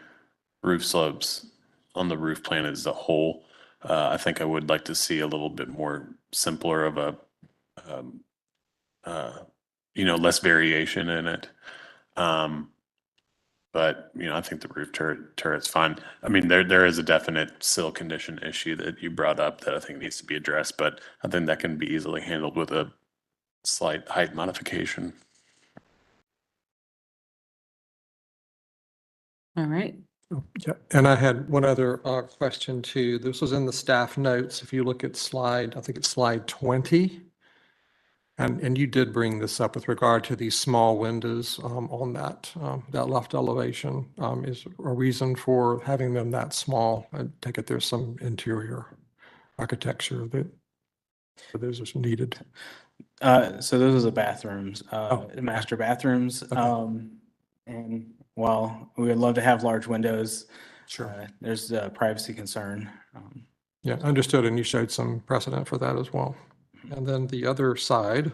roof slopes on the roof plane as a whole. I think I would like to see a little bit more simpler of a, less variation in it. But But, I think the roof turret's fine. I mean, there is a definite sill condition issue that you brought up that I think needs to be addressed, but I think that can be easily handled with a slight height modification. All right. Yeah, and I had one other question too. This was in the staff notes. If you look at I think it's slide 20. And you did bring this up with regard to these small windows on that left elevation. Is a reason for having them that small? I take it there's some interior architecture that those are needed. So those are the bathrooms, the master bathrooms. And while we would love to have large windows, there's a privacy concern. Yeah, understood. And you showed some precedent for that as well. And then the other side,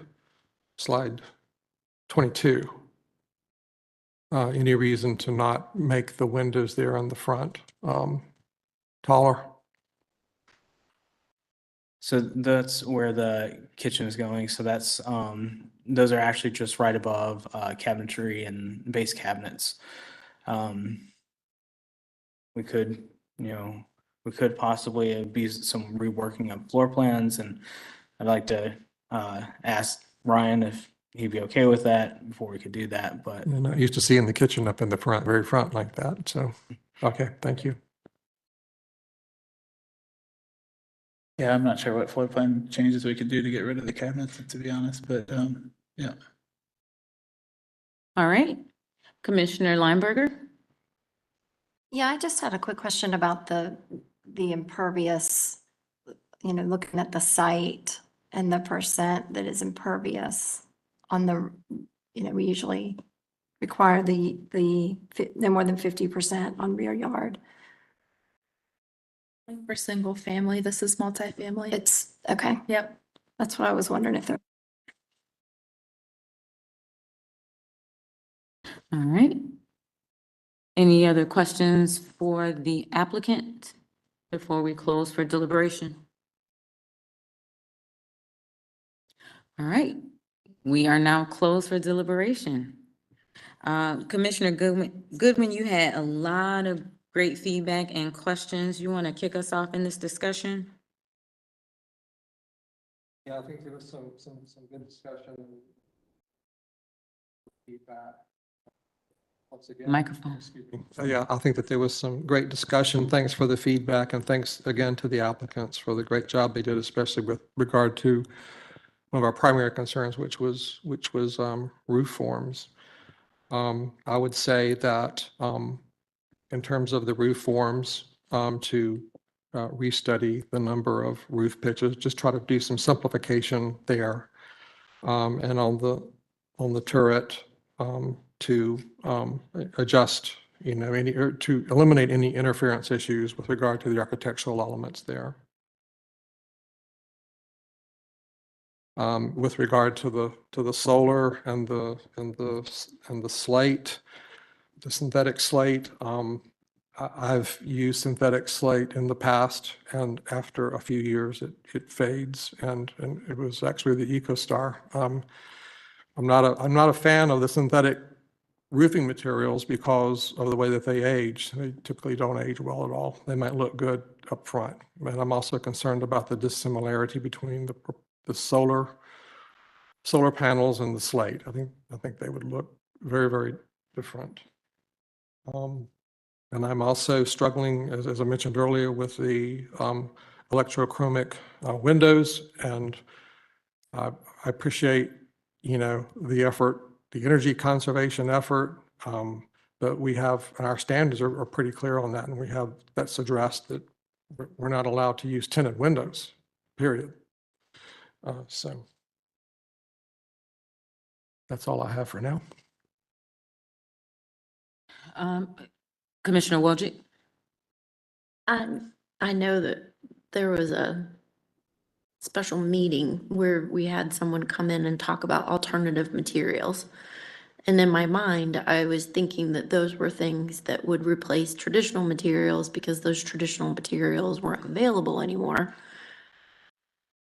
slide 22. Any reason to not make the windows there on the front taller? So that's where the kitchen is going. So that's, those are actually just right above cabinetry and base cabinets. We could, we could possibly be some reworking of floor plans, and I'd like to ask Ryan if he'd be okay with that before we could do that, but. I'm not used to seeing the kitchen up in the front, very front like that. So, okay, thank you. Yeah, I'm not sure what floor plan changes we could do to get rid of the cabinets, to be honest, but yeah. All right. Commissioner Lineberger? Yeah, I just had a quick question about the impervious, looking at the site and the percent that is impervious on the, we usually require no more than 50% on rear yard. For single family, this is multifamily. It's, okay. Yep. That's what I was wondering if there. All right. Any other questions for the applicant before we close for deliberation? All right, we are now closed for deliberation. Commissioner Goodman, you had a lot of great feedback and questions. You want to kick us off in this discussion? Yeah, I think there was some good discussion and feedback. Once again, Microphone. excuse me. Yeah, I think that there was some great discussion. Thanks for the feedback, and thanks again to the applicants for the great job they did, especially with regard to one of our primary concerns, which was roof forms. I would say that in terms of the roof forms, to restudy the number of roof pitches, just try to do some simplification there. And on the turret, to adjust, to eliminate any interference issues with regard to the architectural elements there. With regard to the solar and the slate, the synthetic slate, I've used synthetic slate in the past, and after a few years it fades, and it was actually the EcoStar. I'm not a fan of the synthetic roofing materials because of the way that they age. They typically don't age well at all. They might look good up front, but I'm also concerned about the dissimilarity between the solar panels and the slate. I think they would look very, very different. And I'm also struggling, as I mentioned earlier, with the electrochromic windows, and I appreciate, the effort, the energy conservation effort, but we have, and our standards are pretty clear on that, and that's addressed, that we're not allowed to use tinted windows, period. So that's all I have for now. Commissioner Wojcik? I know that there was a special meeting where we had someone come in and talk about alternative materials. And in my mind, I was thinking that those were things that would replace traditional materials because those traditional materials weren't available anymore.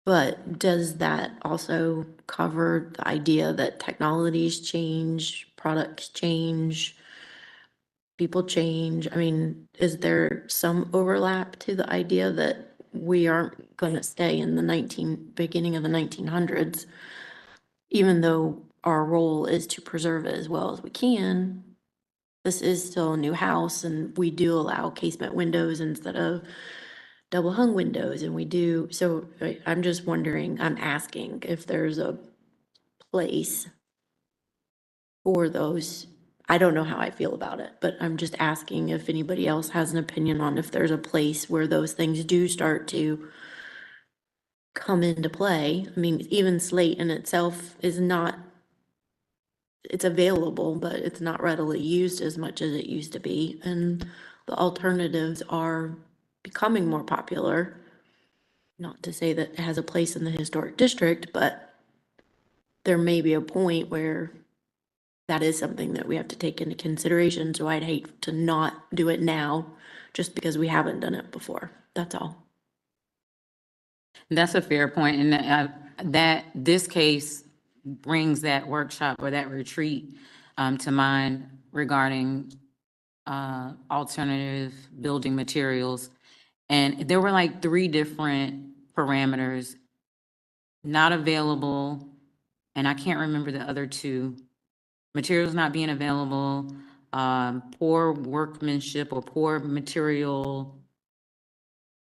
But does that also cover the idea that technologies change, products change? people change. I mean, is there some overlap to the idea that we aren't gonna stay in the beginning of the 1900s? Even though our role is to preserve it as well as we can, this is still a new house and we do allow casement windows instead of double hung windows, and we do, so I'm just wondering, I'm asking if there's a place for those. I don't know how I feel about it, but I'm just asking if anybody else has an opinion on if there's a place where those things do start to come into play. I mean, even slate in itself is not, it's available, but it's not readily used as much as it used to be. And the alternatives are becoming more popular. Not to say that it has a place in the historic district, but there may be a point where that is something that we have to take into consideration. So I'd hate to not do it now just because we haven't done it before. That's all. That's a fair point, and that this case brings that workshop or that retreat to mind regarding alternative building materials. And there were like 3 different parameters: not available, and I can't remember the other 2. Materials not being available, poor workmanship or poor material,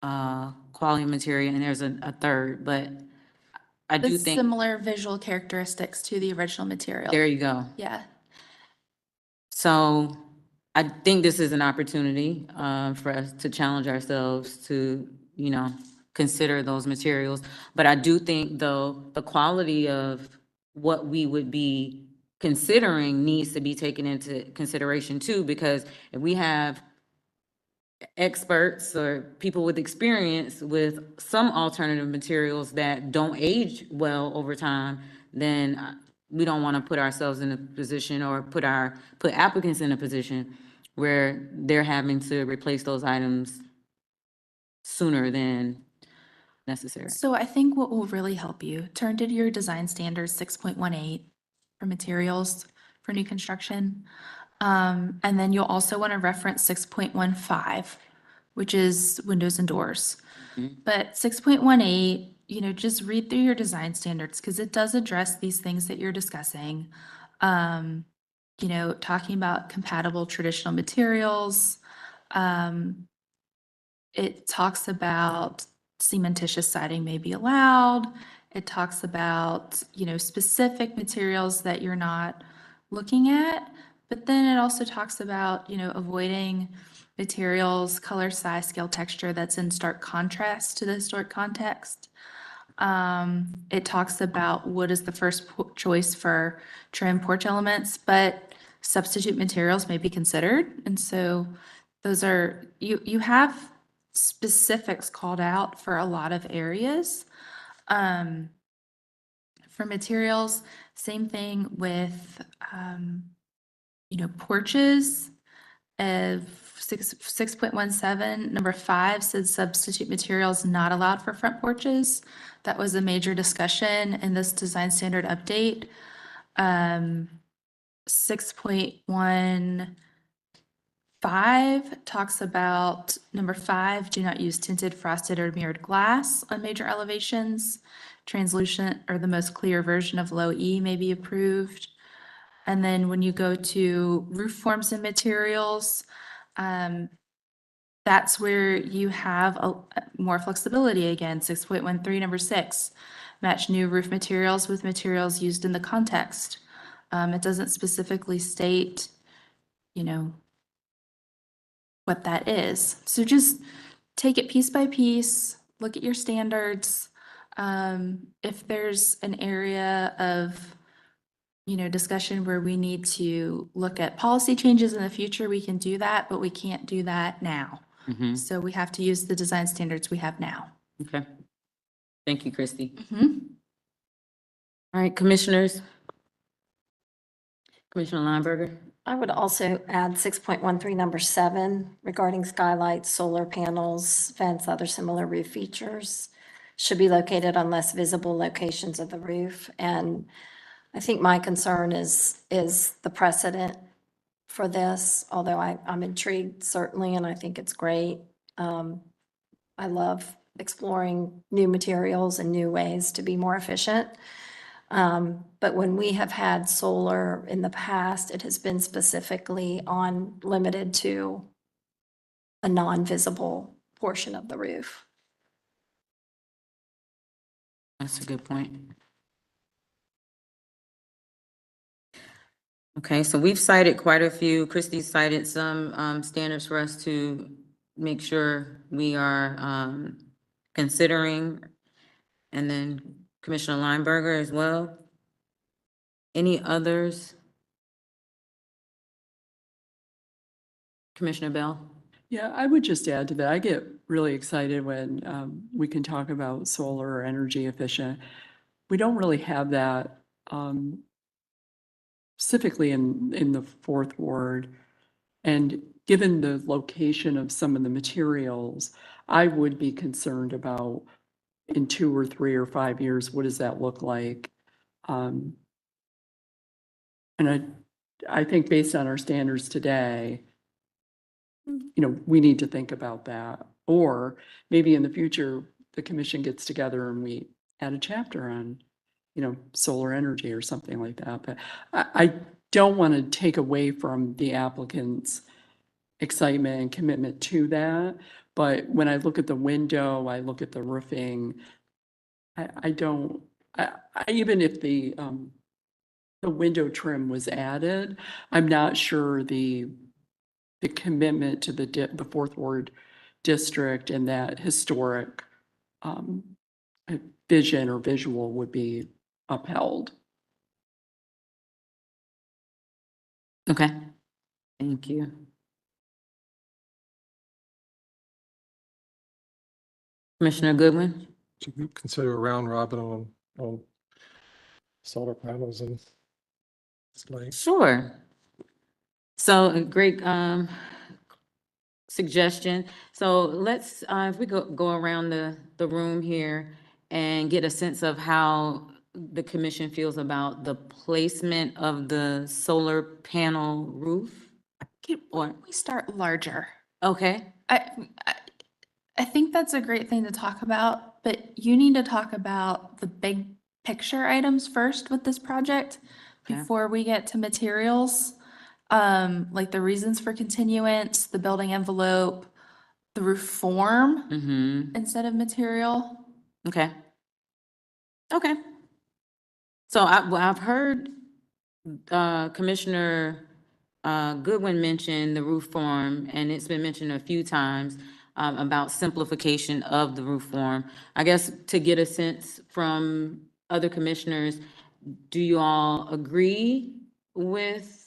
quality material, and there's a third, but I do The think. similar visual characteristics to the original material. There you go. Yeah. So I think this is an opportunity for us to challenge ourselves to, consider those materials. But I do think, though, the quality of what we would be considering needs to be taken into consideration too, because if we have experts or people with experience with some alternative materials that don't age well over time, then we don't want to put ourselves in a position or put applicants in a position where they're having to replace those items sooner than necessary. So I think what will really help you, turn to your design standards 6.18 for materials for new construction. And then you'll also want to reference 6.15, which is windows and doors. But 6.18, just read through your design standards because it does address these things that you're discussing. Talking about compatible traditional materials. It talks about cementitious siding may be allowed. It talks about, specific materials that you're not looking at. But then it also talks about, avoiding materials, color, size, scale, texture that's in stark contrast to the historic context. It talks about wood is the first choice for trim porch elements, but substitute materials may be considered. And so those are, you have specifics called out for a lot of areas. For materials, same thing with, porches. 6.17, number 5 says substitute materials not allowed for front porches. That was a major discussion in this design standard update. 6.15 talks about number 5, do not use tinted, frosted, or mirrored glass on major elevations. Translucent or the most clear version of low E may be approved. And then when you go to roof forms and materials, that's where you have more flexibility again. 6.13, number 6, match new roof materials with materials used in the context. It doesn't specifically state, what that is. So just take it piece by piece, look at your standards. If there's an area of discussion where we need to look at policy changes in the future, we can do that, but we can't do that now. So we have to use the design standards we have now. Okay. Thank you, Christy. All right, commissioners. Commissioner Lineberger. I would also add 6.13, number 7, regarding skylights, solar panels, fence, other similar roof features should be located on less visible locations of the roof. And I think my concern is the precedent for this, although I'm intrigued certainly, and I think it's great. I love exploring new materials and new ways to be more efficient. But when we have had solar in the past, it has been specifically limited to a non-visible portion of the roof. That's a good point. Okay, so we've cited quite a few. Christie cited some standards for us to make sure we are considering, and then Commissioner Lineberger as well. Any others? Commissioner Bell? Yeah, I would just add to that. I get really excited when we can talk about solar or energy efficient. We don't really have that specifically in the fourth ward. And given the location of some of the materials, I would be concerned about in 2 or 3 or 5 years, what does that look like? And I think based on our standards today, we need to think about that. Or maybe in the future, the commission gets together and we add a chapter on, solar energy or something like that. But I don't want to take away from the applicant's excitement and commitment to that. But when I look at the window, I look at the roofing, even if the window trim was added, I'm not sure the commitment to the fourth ward district and that historic vision or visual would be upheld. Okay, thank you. Commissioner Goodwin? Should we consider a round robin on solar panels and display? Sure. So a great suggestion. So let's, if we go around the room here and get a sense of how the commission feels about the placement of the solar panel roof. Or we start larger. Okay. I think that's a great thing to talk about, but you need to talk about the big picture items first with this project Okay. before we get to materials. Like the reasons for continuance, the building envelope, the roof form instead of material. Okay. Okay. So I've heard Commissioner Goodwin mention the roof form, and it's been mentioned a few times about simplification of the roof form. I guess to get a sense from other commissioners, do you all agree with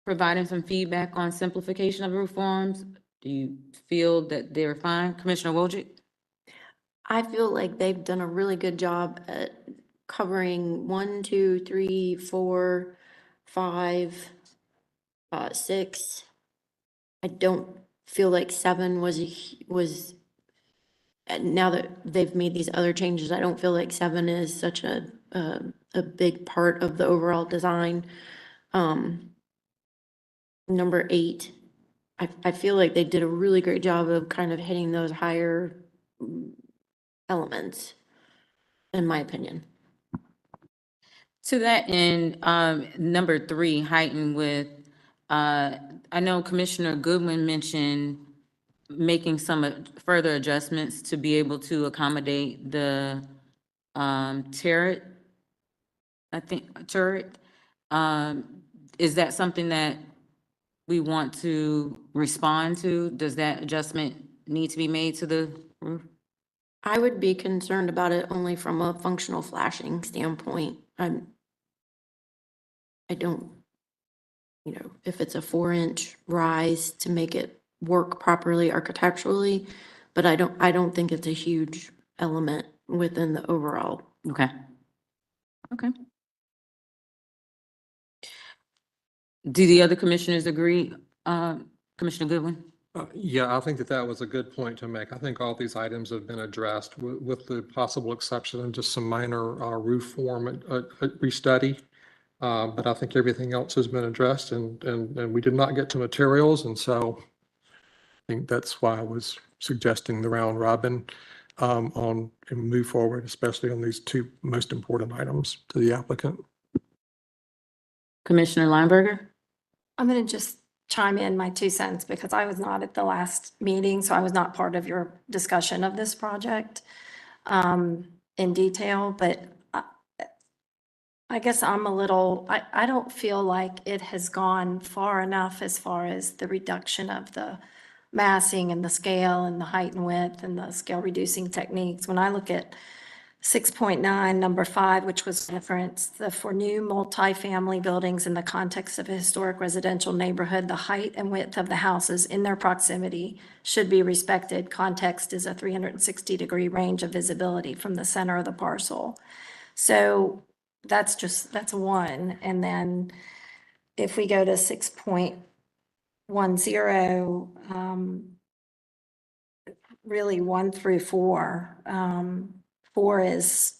providing some feedback on simplification of roof forms? Do you feel that they're fine? Commissioner Wojcik? I feel like they've done a really good job at covering 1, 2, 3, 4, 5, 6. I don't feel like 7 was now that they've made these other changes, I don't feel like 7 is such a big part of the overall design. Number 8, I feel like they did a really great job of kind of hitting those higher elements, in my opinion. To that end, number 3, heightened with, I know Commissioner Goodwin mentioned making some further adjustments to be able to accommodate the turret. I think turret. Is that something that we want to respond to? Does that adjustment need to be made to the roof? I would be concerned about it only from a functional flashing standpoint. I don't, if it's a 4-inch rise to make it work properly architecturally, but I don't think it's a huge element within the overall. Okay. Okay. Do the other commissioners agree, Commissioner Goodwin? Yeah, I think that was a good point to make. I think all these items have been addressed with the possible exception of just some minor roof form restudy. But I think everything else has been addressed and we did not get to materials. And so I think that's why I was suggesting the round robin on and move forward, especially on these two most important items to the applicant. Commissioner Lineberger? I'm going to just chime in my 2 cents because I was not at the last meeting, so I was not part of your discussion of this project in detail, but I guess I'm a little, I don't feel like it has gone far enough as far as the reduction of the massing and the scale and the height and width and the scale reducing techniques. When I look at 6.9, number 5, which was referenced, for new multifamily buildings in the context of a historic residential neighborhood, the height and width of the houses in their proximity should be respected. Context is a 360-degree range of visibility from the center of the parcel. So that's one. And then if we go to 6.10, really 1 through 4. 4 is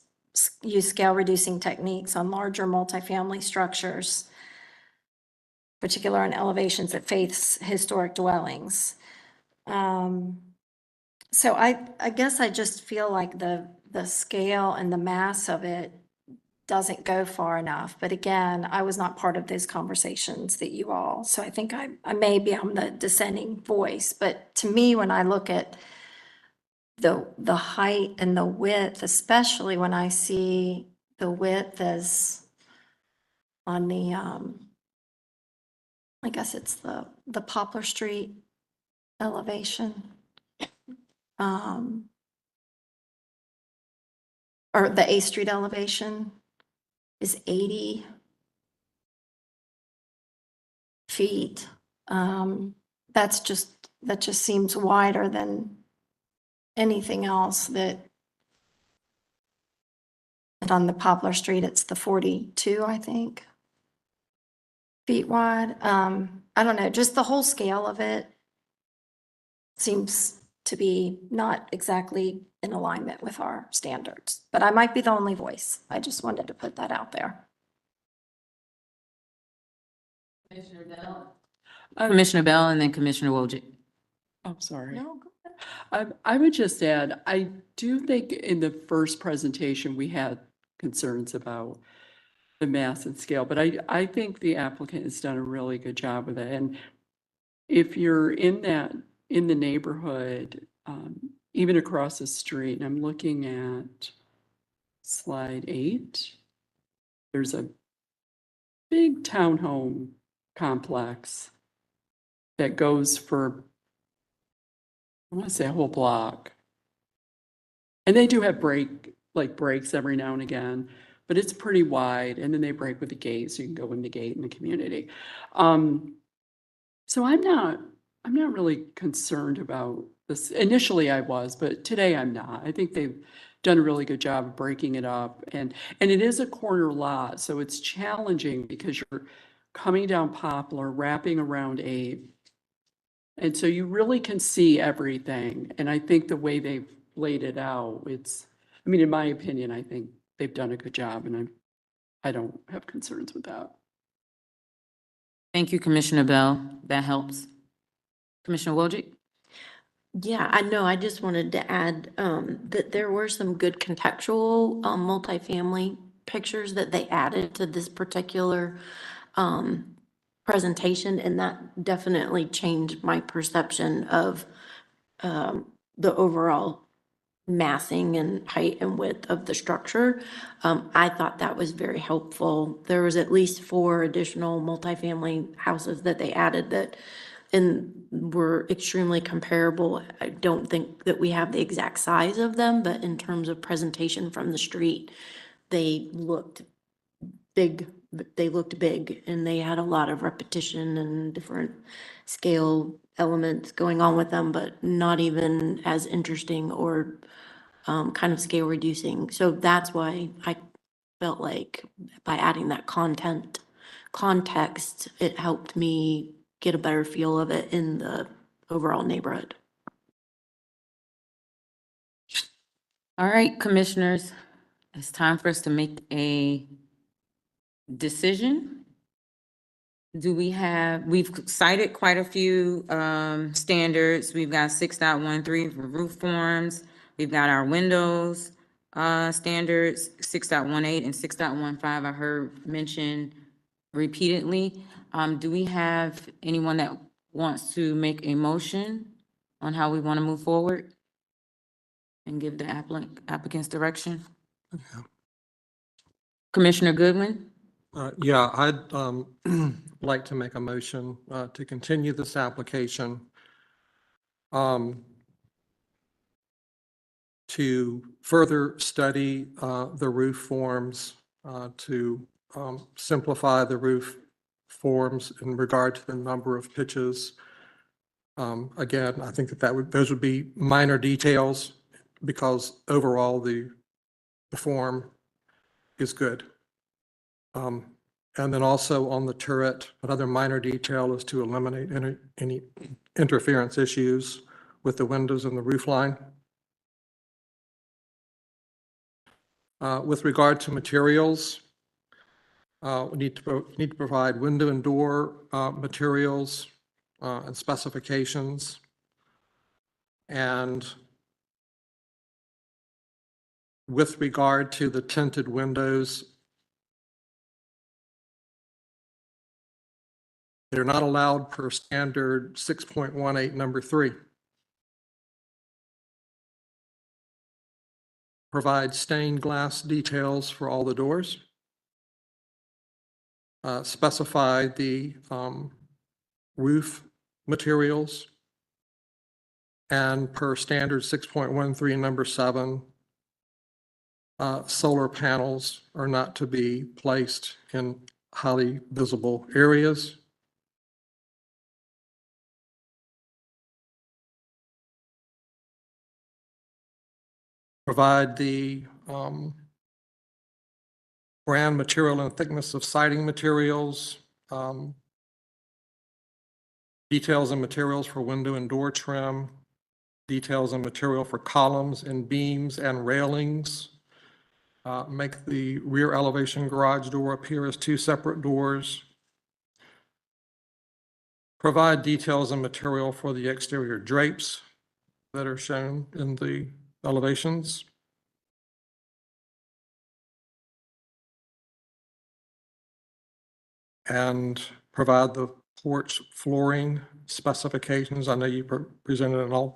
use scale reducing techniques on larger multifamily structures, particular on elevations that face historic dwellings. So I guess I just feel like the scale and the mass of it doesn't go far enough. But again, I was not part of those conversations that you all, so I think I maybe I'm the dissenting voice. But to me, when I look at the height and the width, especially when I see the width as on the, I guess it's the Poplar Street elevation. Or the A Street elevation is 80 feet. That just seems wider than anything else that on the Poplar Street, it's the 42, I think, feet wide. I don't know, just the whole scale of it seems to be not exactly in alignment with our standards, but I might be the only voice. I just wanted to put that out there. Commissioner Bell? Commissioner Bell and then Commissioner Wojcik. Oh, sorry. No, go ahead. I would just add, I do think in the first presentation, we had concerns about the mass and scale, but I think the applicant has done a really good job with it. And if you're in the neighborhood, even across the street, and I'm looking at slide 8, there's a big townhome complex that goes for, I want to say, a whole block. And they do have breaks every now and again, but it's pretty wide. And then they break with the gate, so you can go in the gate in the community. So I'm not really concerned about this. Initially I was, but today I'm not. I think they've done a really good job of breaking it up. And it is a corner lot, so it's challenging because you're coming down Poplar, wrapping around 8. And so you really can see everything. And I think the way they've laid it out, in my opinion, I think they've done a good job, and I don't have concerns with that. Thank you, Commissioner Bell. That helps. Commissioner Wojcik? Yeah, I know. I just wanted to add that there were some good contextual multifamily pictures that they added to this particular presentation, and that definitely changed my perception of the overall massing and height and width of the structure. I thought that was very helpful. There was at least 4 additional multifamily houses that they added that were extremely comparable. I don't think that we have the exact size of them, but in terms of presentation from the street, they looked big. They looked big, and they had a lot of repetition and different scale elements going on with them, but not even as interesting or kind of scale reducing. So that's why I felt like by adding that context, it helped me get a better feel of it in the overall neighborhood. All right, commissioners, it's time for us to make a decision? Do we have, we've cited quite a few standards. We've got 6.13 for roof forms. We've got our windows standards, 6.18 and 6.15 I heard mentioned repeatedly. Do we have anyone that wants to make a motion on how we want to move forward and give the applicants direction? Commissioner Goodwin? Yeah, I'd like to make a motion to continue this application to further study the roof forms, to simplify the roof forms in regard to the number of pitches. Again, I think those would be minor details because overall the form is good. And then also on the turret, another minor detail is to eliminate any interference issues with the windows and the roof line. With regard to materials, we need to provide window and door materials and specifications. And with regard to the tinted windows, they're not allowed per standard 6.18 number 3. Provide stained glass details for all the doors. Specify the roof materials. And per standard 6.13 number 7, solar panels are not to be placed in highly visible areas. Provide the brand, material, and thickness of siding materials, details and materials for window and door trim, details and material for columns and beams and railings. Make the rear elevation garage door appear as 2 separate doors. Provide details and material for the exterior drapes that are shown in the elevations. And provide the porch flooring specifications. I know you presented an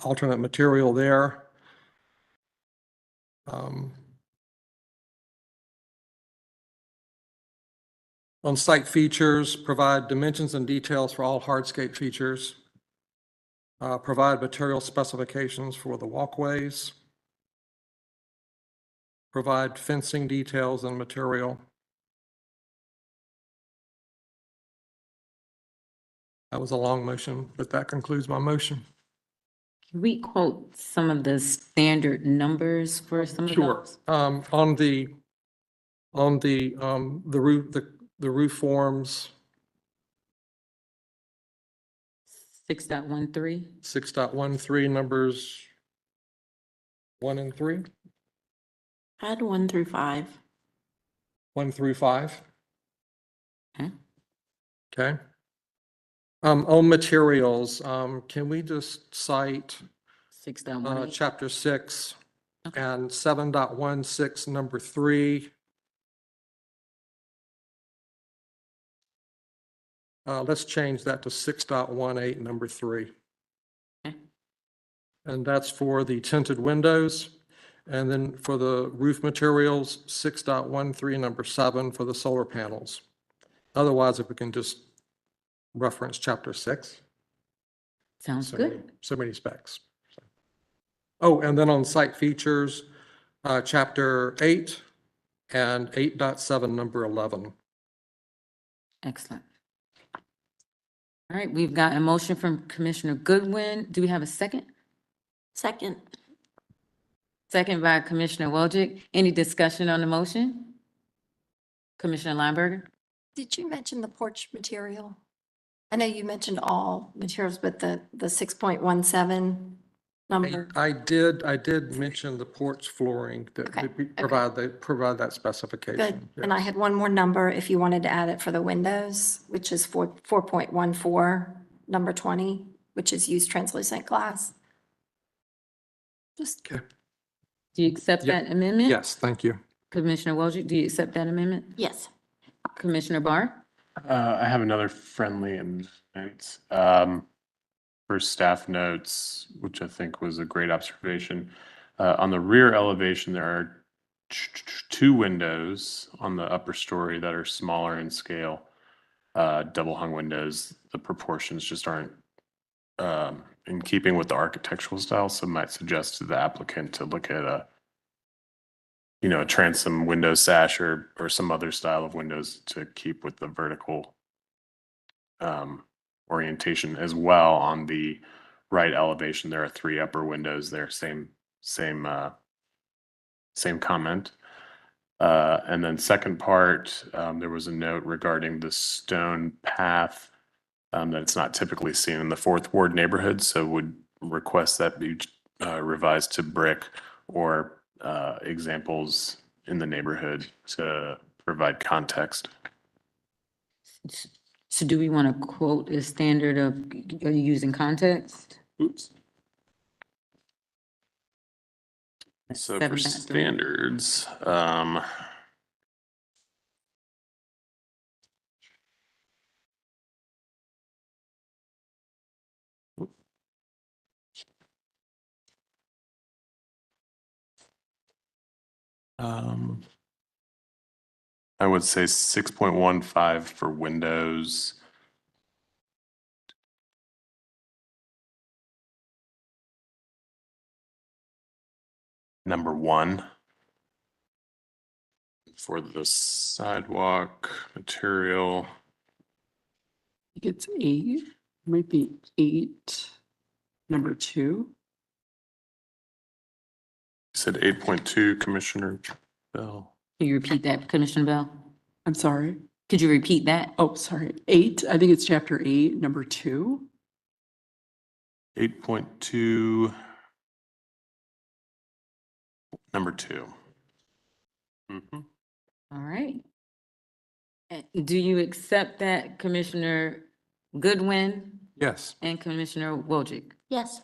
alternate material there. On site features, provide dimensions and details for all hardscape features. Provide material specifications for the walkways. Provide fencing details and material. That was a long motion, but that concludes my motion. Can we quote some of the standard numbers for some of Sure. those? On the roof forms, 6.13? 6.13 numbers 1 and 3, Add 1 through 5. 1 through 5. Okay. Okay. On materials, can we just cite 6.18? chapter 6 and 7.16 number 3? Let's change that to 6.18 number 3. Okay. And that's for the tinted windows. And then for the roof materials, 6.13 number 7 for the solar panels. Otherwise, if we can just reference chapter 6. Sounds good. So many specs. Oh, and then on site features, chapter 8 and 8.7 number 11. Excellent. All right, we've got a motion from Commissioner Goodwin. Do we have a second? Second. Second by Commissioner Wojcik. Any discussion on the motion? Commissioner Lineberger? Did you mention the porch material? I know you mentioned all materials, but the 6.17 number? I did mention the porch flooring that Okay, we provide that specification. Good. And I yes. had one more number if you wanted to add it for the windows, which is 4.14, number 20, which is use translucent glass. Just Okay. Do you accept Yep. that amendment? Yes, thank you. Commissioner Wojcik, do you accept that amendment? Yes. Commissioner Barr? I have another friendly amendment for staff notes, which I think was a great observation. On the rear elevation, there are two windows on the upper story that are smaller in scale, double hung windows. The proportions just aren't in keeping with the architectural style, so might suggest to the applicant to look at a transom window sash or some other style of windows to keep with the vertical orientation as well. On the right elevation, there are three upper windows there, same comment. And then second part, there was a note regarding the stone path that it's not typically seen in the Fourth Ward neighborhood, so would request that be revised to brick or examples in the neighborhood to provide context. So do we want to quote a standard of using context? Oops. So for 7.3. standards, I would say 6.15 for windows. Number 1 for the sidewalk material. I think it's 8, might be 8, number 2. You said 8.2, Commissioner Bell. Can you repeat that, Commissioner Bell? I'm sorry. Could you repeat that? Oh, sorry. 8, I think it's chapter 8, number 2. 8.2, number 2. Mhm. All right. Do you accept that, Commissioner Goodwin Yes. and Commissioner Wojcik Yes.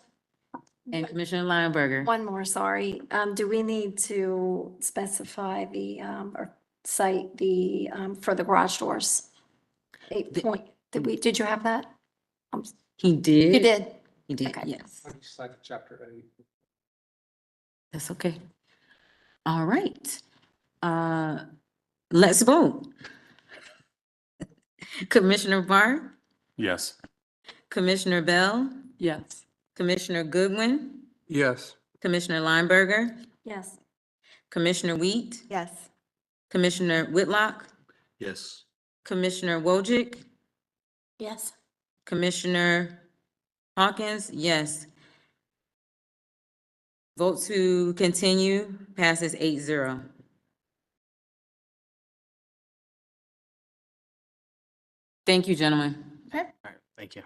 and Commissioner Lineberger? one more, sorry. Do we need to specify the, or cite the, for the garage doors? 8 point, did you have that? He did. You did? He did, Okay. yes. Chapter 8. That's okay. All right. Let's vote. Commissioner Barr, Yes. Commissioner Bell, Yes. Commissioner Goodwin, Yes. Commissioner Lineberger, Yes. Commissioner Wheat, Yes. Commissioner Whitlock, Yes. Commissioner Wojcik, Yes. Commissioner Hawkins, yes. Vote to continue passes 8-0. Thank you, gentlemen. Okay. All right, thank you.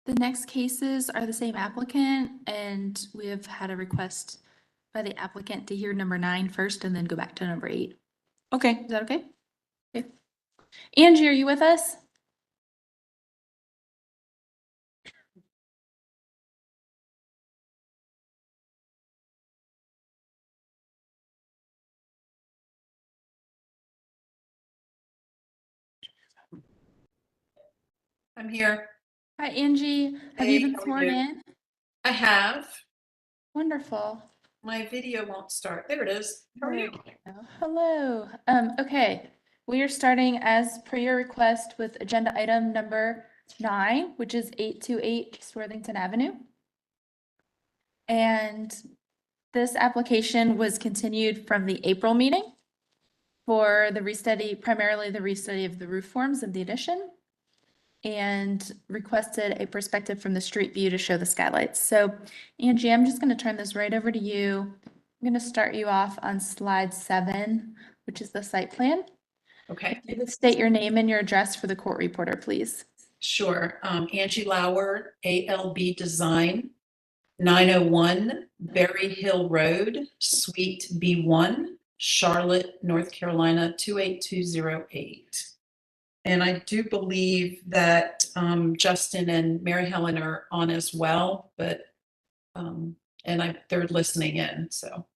The next cases are the same applicant, and we have had a request by the applicant to hear number 9 first and then go back to number 8. Okay. Is that okay? Okay. Angie, are you with us? I'm here. Hi, Angie. Have you Hey, been how are sworn you? in? I have. Wonderful. My video won't start. There it is. How are you? Hello. Okay. We are starting as per your request with agenda item number 9, which is 828 East Worthington Avenue. And this application was continued from the April meeting for the restudy, primarily the restudy of the roof forms of the addition, and requested a perspective from the street view to show the skylights. So Angie, I'm just going to turn this right over to you. I'm going to start you off on slide 7, which is the site plan. Okay. If you would state your name and your address for the court reporter, please. Sure. Angie Lauer, ALB Design, 901 Berry Hill Road, Suite B1, Charlotte, North Carolina, 28208. And I do believe that Justin and Mary Helen are on as well, but they're listening in, so.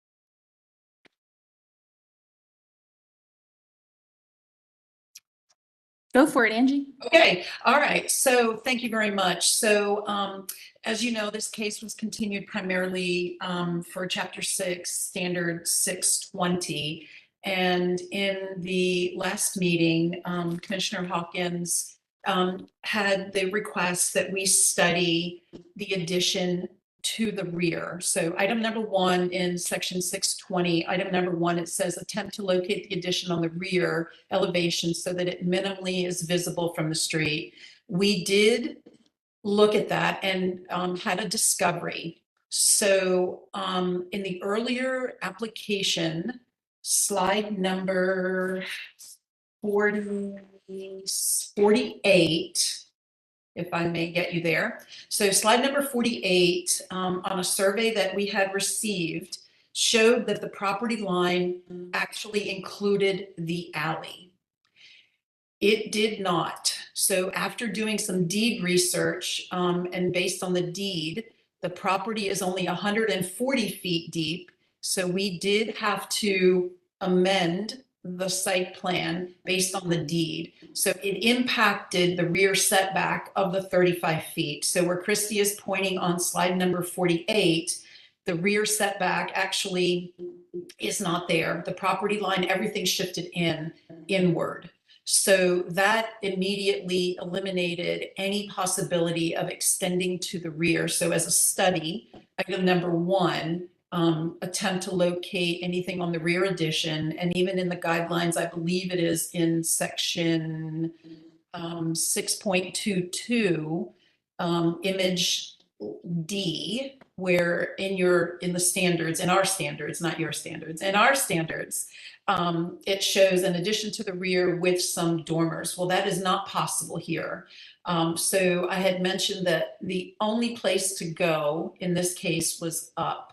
Go for it, Angie. Okay, all right. So thank you very much. So as you know, this case was continued primarily for Chapter 6, Standard 620. And in the last meeting, Commissioner Hawkins had the request that we study the addition to the rear. So item number 1 in section 620, item number 1, it says attempt to locate the addition on the rear elevation so that it minimally is visible from the street. We did look at that and had a discovery. So in the earlier application, slide number 48, if I may get you there. So slide number 48 on a survey that we had received showed that the property line actually included the alley. It did not. So after doing some deed research and based on the deed, the property is only 140 feet deep. So we did have to amend the site plan based on the deed. So it impacted the rear setback of the 35 feet. So where Christy is pointing on slide number 48, the rear setback actually is not there. The property line, everything shifted inward. So that immediately eliminated any possibility of extending to the rear. So as a study, item number 1, attempt to locate anything on the rear addition, and even in the guidelines, I believe it is in section 6.22, image D, where in the standards, in our standards, not your standards, in our standards, it shows an addition to the rear with some dormers. Well, that is not possible here. So I had mentioned that the only place to go in this case was up.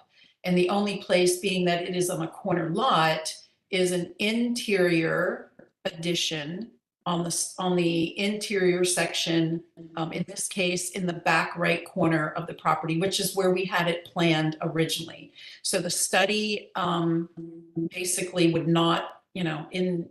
And the only place, being that it is on a corner lot, is an interior addition on the interior section, in this case, in the back right corner of the property, which is where we had it planned originally. So the study basically would not, in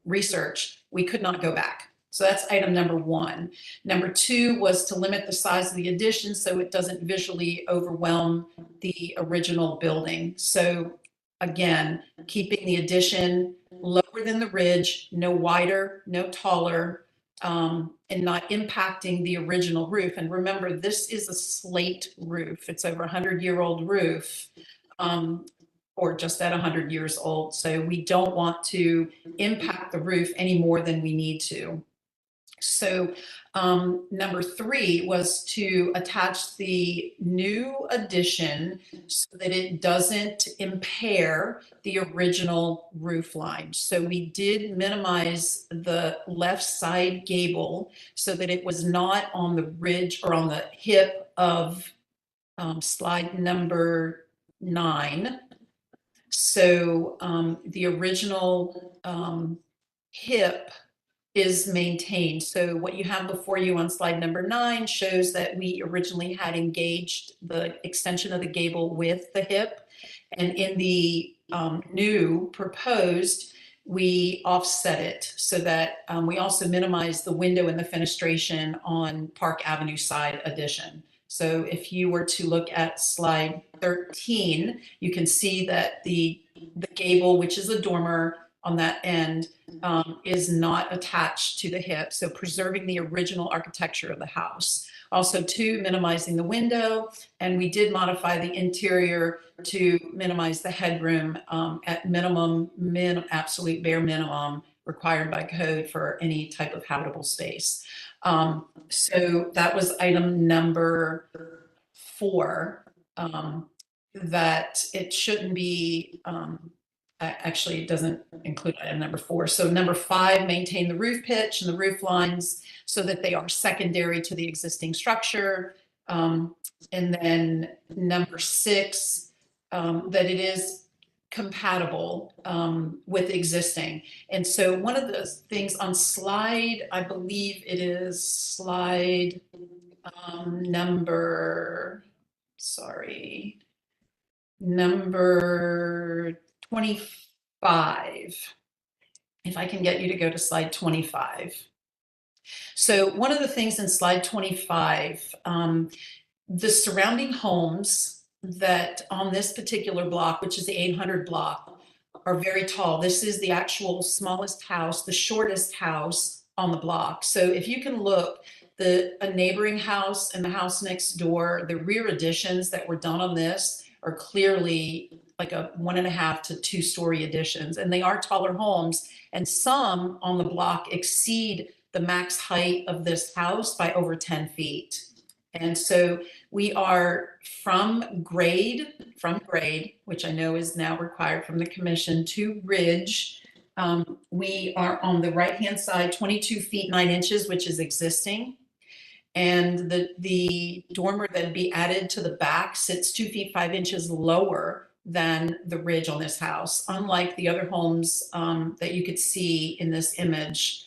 research, we could not go back. So that's item number 1. Number 2 was to limit the size of the addition so it doesn't visually overwhelm the original building. So again, keeping the addition lower than the ridge, no wider, no taller, and not impacting the original roof. And remember, this is a slate roof. It's over 100-year-old roof, or just at 100 years old. So we don't want to impact the roof any more than we need to. So number 3 was to attach the new addition so that it doesn't impair the original roof line. So we did minimize the left side gable so that it was not on the ridge or on the hip of slide number 9. So the original hip is maintained. So what you have before you on slide number 9 shows that we originally had engaged the extension of the gable with the hip. And in the new proposed, we offset it so that we also minimize the window and the fenestration on Park Avenue side addition. So if you were to look at slide 13, you can see that the gable, which is a dormer on that end, is not attached to the hip. So preserving the original architecture of the house. Also, 2, minimizing the window, and we did modify the interior to minimize the headroom at absolute bare minimum required by code for any type of habitable space. So that was item number 4, that it shouldn't be actually, it doesn't include item number 4. So number 5, maintain the roof pitch and the roof lines so that they are secondary to the existing structure. And then number 6, that it is compatible with existing. And so one of the things on slide, I believe it is slide number 25. If I can get you to go to slide 25. So one of the things in slide 25, the surrounding homes that on this particular block, which is the 800 block, are very tall. This is the actual smallest house, the shortest house on the block. So if you can look, a neighboring house and the house next door, the rear additions that were done on this are clearly like a 1.5 to 2 story additions, and they are taller homes, and some on the block exceed the max height of this house by over 10 feet. And so we are from grade, which I know is now required from the commission, to ridge. We are on the right-hand side, 22 feet 9 inches, which is existing. And the dormer that'd be added to the back sits 2 feet 5 inches lower than the ridge on this house. Unlike the other homes that you could see in this image,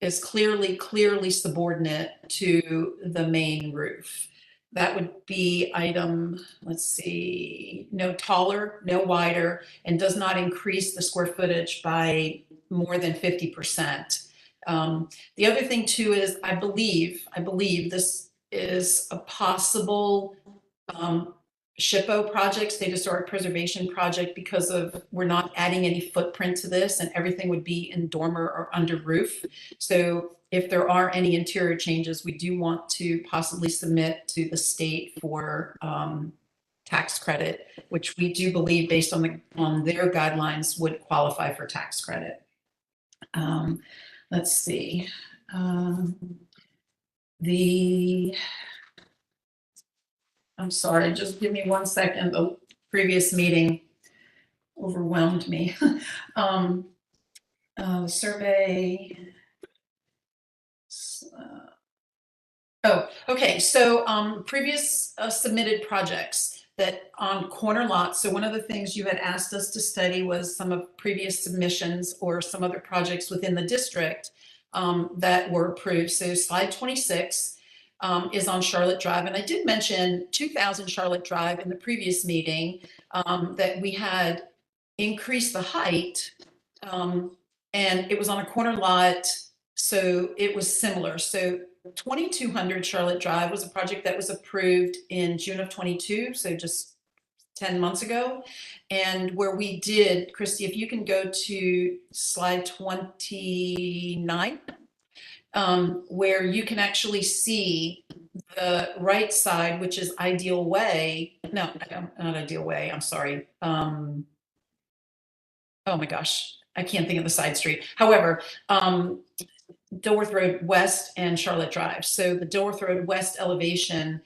is clearly subordinate to the main roof. That would be item, let's see, no taller, no wider, and does not increase the square footage by more than 50%. The other thing too is I believe this is a possible SHPO project, State Historic Preservation project, because of we're not adding any footprint to this and everything would be in dormer or under roof. So if there are any interior changes, we do want to possibly submit to the state for tax credit, which we do believe based on their guidelines would qualify for tax credit. Let's see. I'm sorry, just give me 1 second. The previous meeting overwhelmed me. Survey. Okay. So previous submitted projects that on corner lots. So one of the things you had asked us to study was some of previous submissions or some other projects within the district that were approved. So slide 26 is on Charlotte Drive. And I did mention 2000 Charlotte Drive in the previous meeting, that we had increased the height, and it was on a corner lot. So it was similar. So 2200 Charlotte Drive was a project that was approved in June of 22. So just 10 months ago. And where we did, Christy, if you can go to slide 29, where you can actually see the right side, which is Ideal Way. No, not Ideal Way. I'm sorry. Oh my gosh, I can't think of the side street. However, Dilworth Road West and Charlotte Drive. So the Dilworth Road West elevation,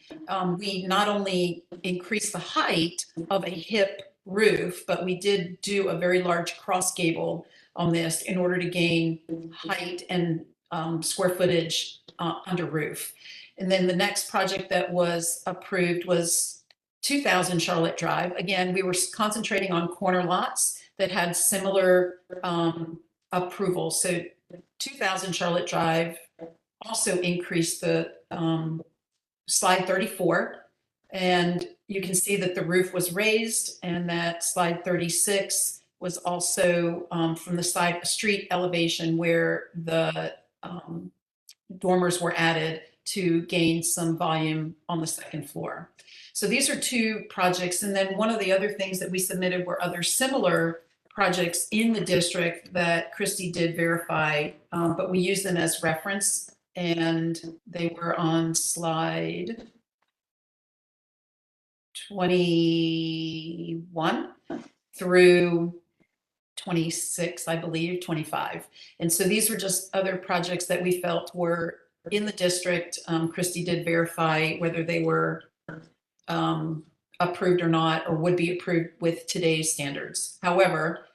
we not only increased the height of a hip roof, but we did do a very large cross gable on this in order to gain height and square footage under roof. And then the next project that was approved was 2000 Charlotte Drive. Again, we were concentrating on corner lots that had similar approval. So 2000 Charlotte Drive also increased the slide 34. And you can see that the roof was raised and that slide 36 was also from the side street elevation where the dormers were added to gain some volume on the second floor. So these are 2 projects. And then one of the other things that we submitted were other similar projects in the district that Christy did verify, but we use them as reference, and they were on slide 21 through 26, I believe, 25. And so these were just other projects that we felt were in the district. Christy did verify whether they were approved or not, or would be approved with today's standards. However,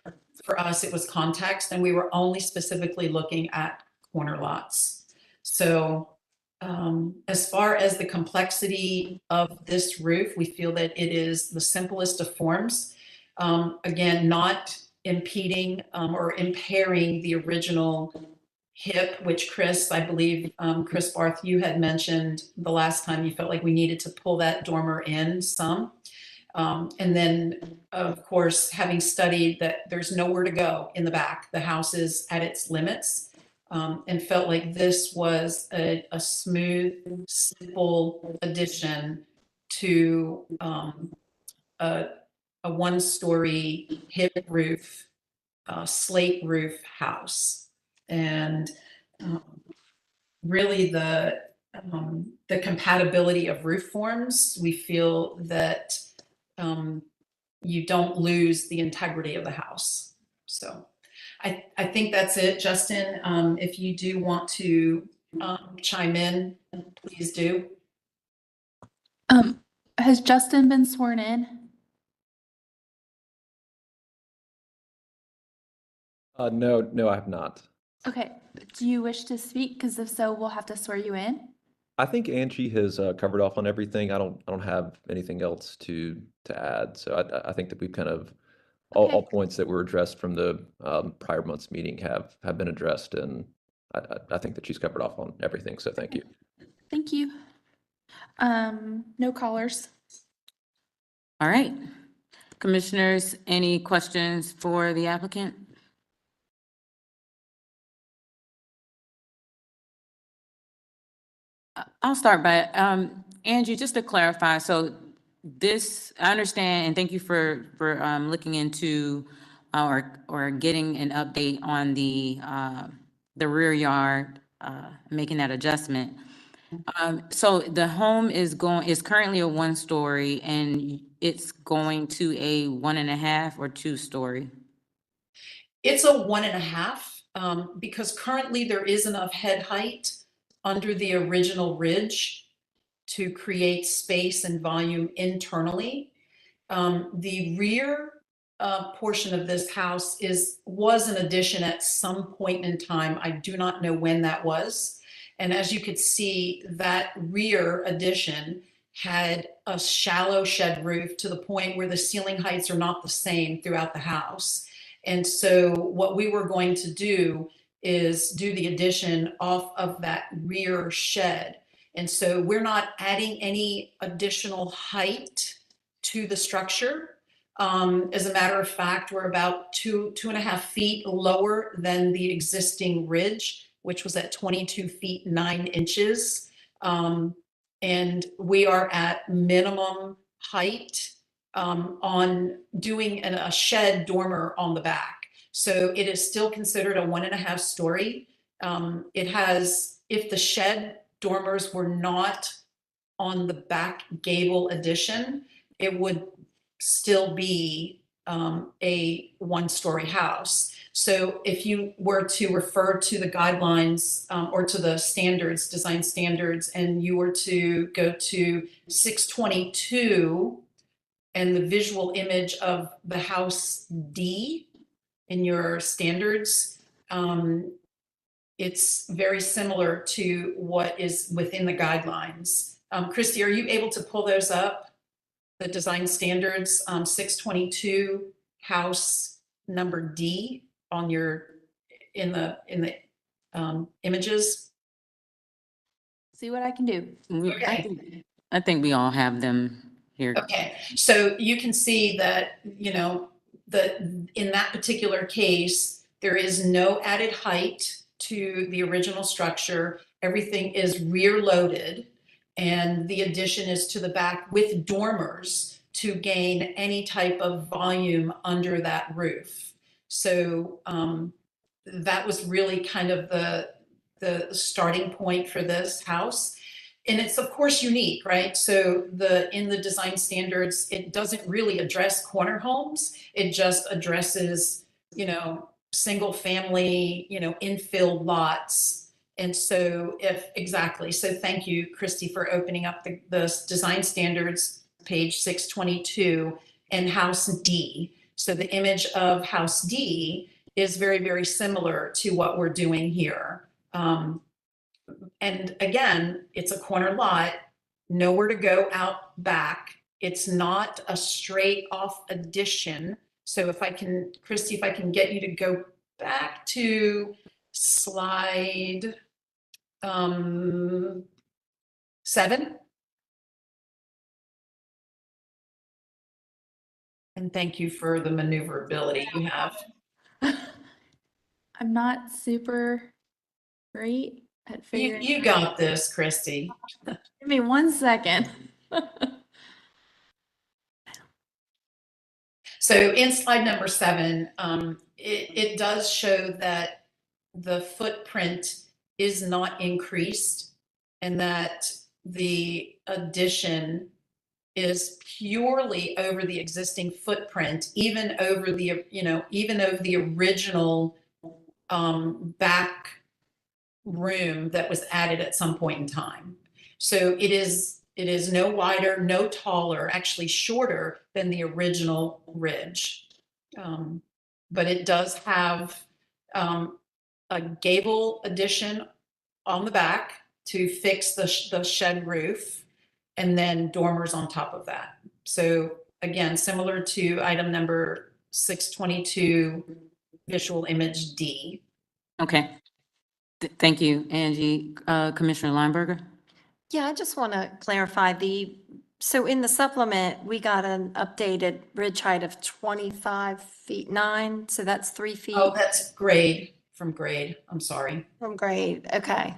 for us, it was context, and we were only specifically looking at corner lots. So as far as the complexity of this roof, we feel that it is the simplest of forms. Again, not impeding or impairing the original hip, which Chris, I believe, Chris Barth, you had mentioned the last time you felt like we needed to pull that dormer in some. And then, of course, having studied that there's nowhere to go in the back, the house is at its limits, and felt like this was a smooth, simple addition to a one-story hip roof, slate roof house. And really the compatibility of roof forms, we feel that you don't lose the integrity of the house. So I think that's it. Justin, if you do want to chime in, please do. Has Justin been sworn in? No, I have not. Okay, do you wish to speak? Because if so, we'll have to swear you in. I think Angie has covered off on everything. I don't have anything else to add. So I think that we've kind of all points that were addressed from the prior month's meeting have been addressed, and I think that she's covered off on everything. So thank you. Thank you. No callers. All right. Commissioners, any questions for the applicant? I'll start by, Angie, just to clarify, so this, I understand, and thank you for looking into or getting an update on the rear yard, making that adjustment. So the home is currently a 1-story, and it's going to a 1.5 or 2-story? It's a 1.5, because currently there is enough head height under the original ridge to create space and volume internally. The rear portion of this house was an addition at some point in time. I do not know when that was. And as you could see, that rear addition had a shallow shed roof to the point where the ceiling heights are not the same throughout the house. And so what we were going to do is do the addition off of that rear shed. And so we're not adding any additional height to the structure. As a matter of fact, we're about 2.5 feet lower than the existing ridge, which was at 22 feet 9 inches. And we are at minimum height on doing a shed dormer on the back. So it is still considered a 1.5 story. It has, if the shed dormers were not on the back gable addition, it would still be a 1-story house. So if you were to refer to the guidelines or to the standards, design standards, and you were to go to 622 and the visual image of the house D in your standards, it's very similar to what is within the guidelines. Christy, are you able to pull those up? The design standards, 622 house number D on your, in the images? See what I can do. Okay. I think we all have them here. Okay, so you can see that, you know, in that particular case, there is no added height to the original structure. Everything is rear loaded, and the addition is to the back with dormers to gain any type of volume under that roof. So that was really kind of the starting point for this house. And it's of course unique, right? So in the design standards, it doesn't really address corner homes. It just addresses, you know, single family, you know, infill lots. And so exactly. So thank you, Christy, for opening up the design standards page 622, and house D. So the image of house D is very, very similar to what we're doing here. And again, it's a corner lot, nowhere to go out back. It's not a straight off addition. So if I can, Christy, if I can get you to go back to slide 7. And thank you for the maneuverability you have. I'm not super great at figuring. You got this, Christy. Give me 1 second. So in slide number 7, it does show that the footprint is not increased and that the addition is purely over the existing footprint, even over the, even over the original back room that was added at some point in time. So it is no wider, no taller, actually shorter than the original ridge. But it does have a gable addition on the back to fix the shed roof, and then dormers on top of that. So again, similar to item number 622, visual image D. Okay. Thank you, Angie. Commissioner Lineberger? Yeah, I just want to clarify so in the supplement, we got an updated ridge height of 25 feet 9. So that's 3 feet. Oh, that's grade, from grade. I'm sorry. From grade. Okay.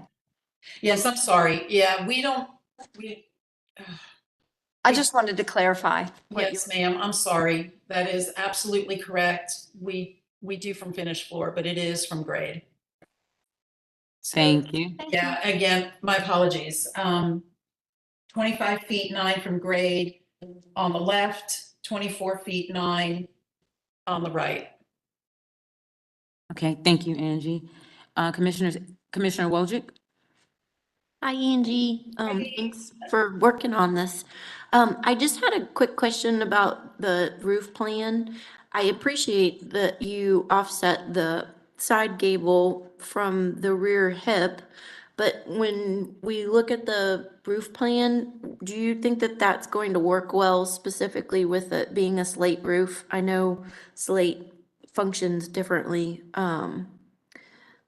Yes, I'm sorry. Yeah, I just wanted to clarify. Yes, ma'am. I'm sorry. That is absolutely correct. We do from finished floor, but it is from grade. Thank you. Yeah, again, my apologies. 25 feet 9 from grade on the left, 24 feet 9 on the right. Okay, thank you, Angie. Commissioner Wojcik? Hi, Angie. Thanks for working on this. I just had a quick question about the roof plan. I appreciate that you offset the side gable from the rear hip, but when we look at the roof plan, do you think that that's going to work well, specifically with it being a slate roof? I know slate functions differently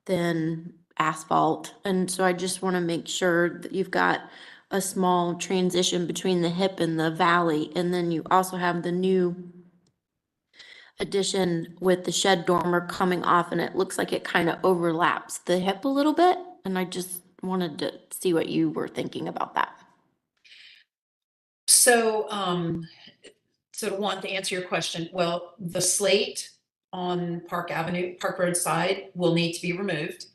than asphalt, and so I just want to make sure that you've got a small transition between the hip and the valley, and then you also have the new addition with the shed dormer coming off, and it looks like it kind of overlaps the hip a little bit, and I just wanted to see what you were thinking about that. So, to want to answer your question, well, the slate on Park Road side will need to be removed,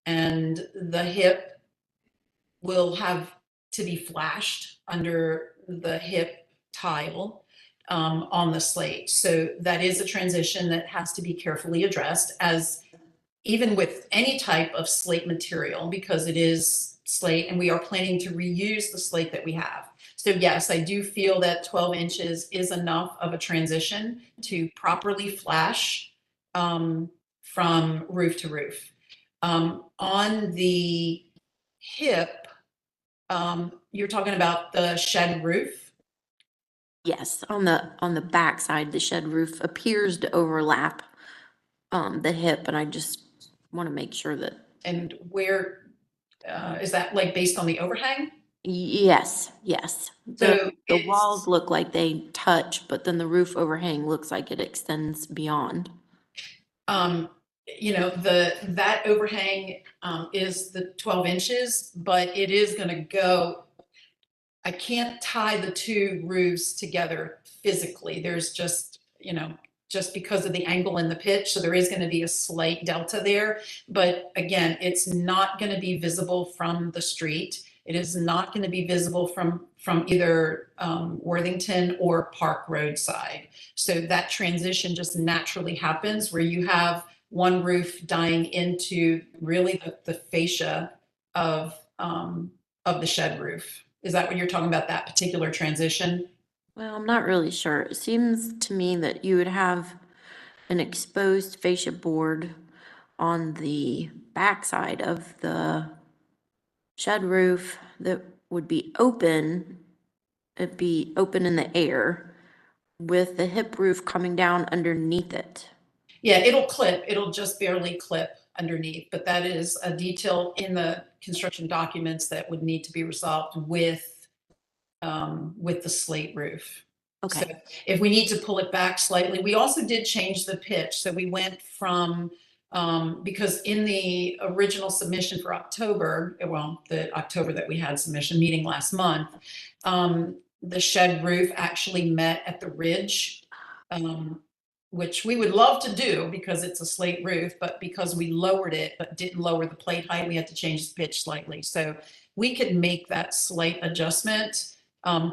and the hip will have to be flashed under the hip tile on the slate. So that is a transition that has to be carefully addressed, as even with any type of slate material, because it is slate and we are planning to reuse the slate that we have. So yes, I do feel that 12 inches is enough of a transition to properly flash from roof to roof. On the hip, you're talking about the shed roof? Yes, on the back side, the shed roof appears to overlap the hip, and I just want to make sure that. And where is that, like based on the overhang? Yes. So The walls look like they touch, but then the roof overhang looks like it extends beyond. That overhang is the 12 inches, but it is going to go. I can't tie the two roofs together physically. There's just because of the angle and the pitch. So there is going to be a slight delta there. But again, it's not going to be visible from the street. It is not going to be visible from either Worthington or Park Road side. So that transition just naturally happens where you have one roof dying into really the fascia of the shed roof. Is that what you're talking about, that particular transition? Well, I'm not really sure. It seems to me that you would have an exposed fascia board on the backside of the shed roof that would be open. It'd be open in the air with the hip roof coming down underneath it. Yeah, it'll clip, it'll just barely clip underneath, but that is a detail in the construction documents that would need to be resolved with the slate roof. Okay. So if we need to pull it back slightly, we also did change the pitch. So we went from, because in the original submission for October, well, the October that we had submission meeting last month, the shed roof actually met at the ridge, which we would love to do because it's a slate roof, but because we lowered it, but didn't lower the plate height, we had to change the pitch slightly. So we could make that slight adjustment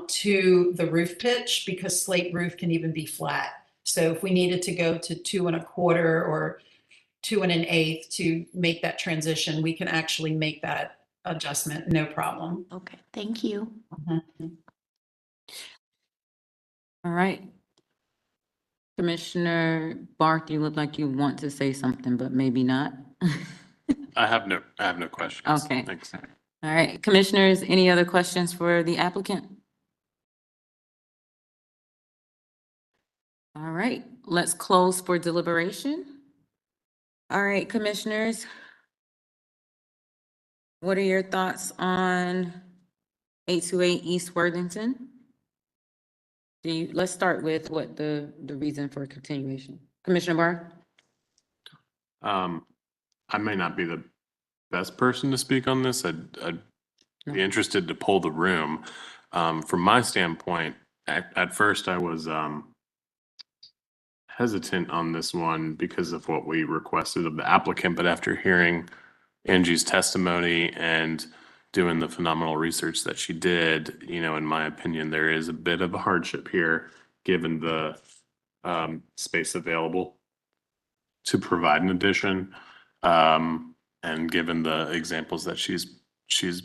to the roof pitch because slate roof can even be flat. So if we needed to go to 2 1/4 or 2 1/8 to make that transition, we can actually make that adjustment, no problem. Okay, thank you. All right. Commissioner Barth, you look like you want to say something, but maybe not. I have no questions. Okay. Thanks. All right, commissioners, any other questions for the applicant? All right, let's close for deliberation. All right, commissioners. What are your thoughts on 828 East Worthington? Let's start with what the reason for continuation. Commissioner Barr? I may not be the best person to speak on this. I'd be interested to poll the room. From my standpoint, at first I was hesitant on this one because of what we requested of the applicant, but after hearing Angie's testimony and doing the phenomenal research that she did, in my opinion, there is a bit of a hardship here, given the space available to provide an addition, and given the examples that she's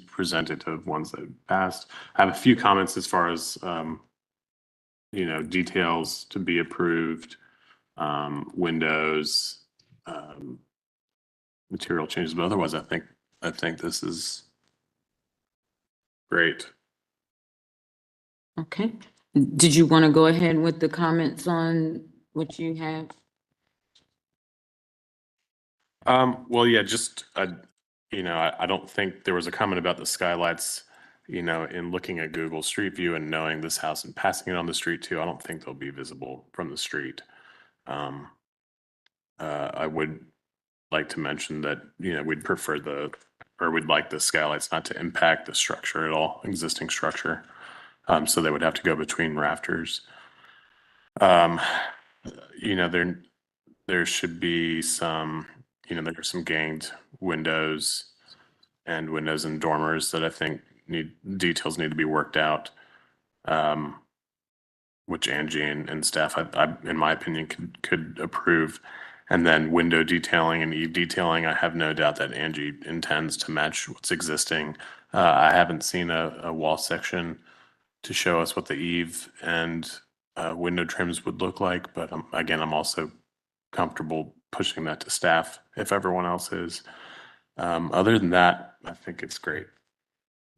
presented of ones that passed. I have a few comments as far as details to be approved, windows, material changes, but otherwise, I think this is great. Okay. Did you want to go ahead with the comments on what you have? Well, yeah, just, I don't think there was a comment about the skylights, in looking at Google Street View and knowing this house and passing it on the street too, I don't think they'll be visible from the street. I would like to mention that, we'd prefer we'd like the skylights not to impact the structure at all, existing structure. So they would have to go between rafters. There should be some, there's some ganged windows and dormers that I think details need to be worked out. Which Angie and staff, I in my opinion, could approve. And then window detailing and eave detailing, I have no doubt that Angie intends to match what's existing. I haven't seen a wall section to show us what the eave and window trims would look like, but again, I'm also comfortable pushing that to staff if everyone else is. Other than that, I think it's great.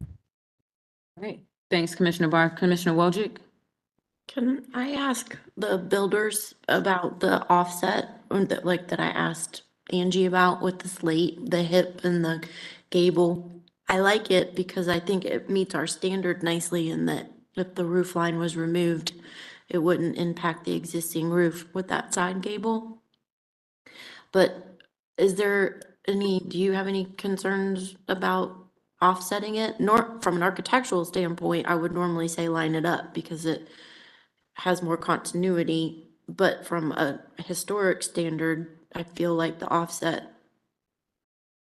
All right. Thanks, Commissioner Barr. Commissioner Wojcik? Can I ask the builders about the offset or that I asked Angie about with the slate, the hip and the gable? I like it because I think it meets our standard nicely in that if the roof line was removed, it wouldn't impact the existing roof with that side gable. But do you have any concerns about offsetting it? From an architectural standpoint, I would normally say line it up because it has more continuity, but from a historic standard, I feel like the offset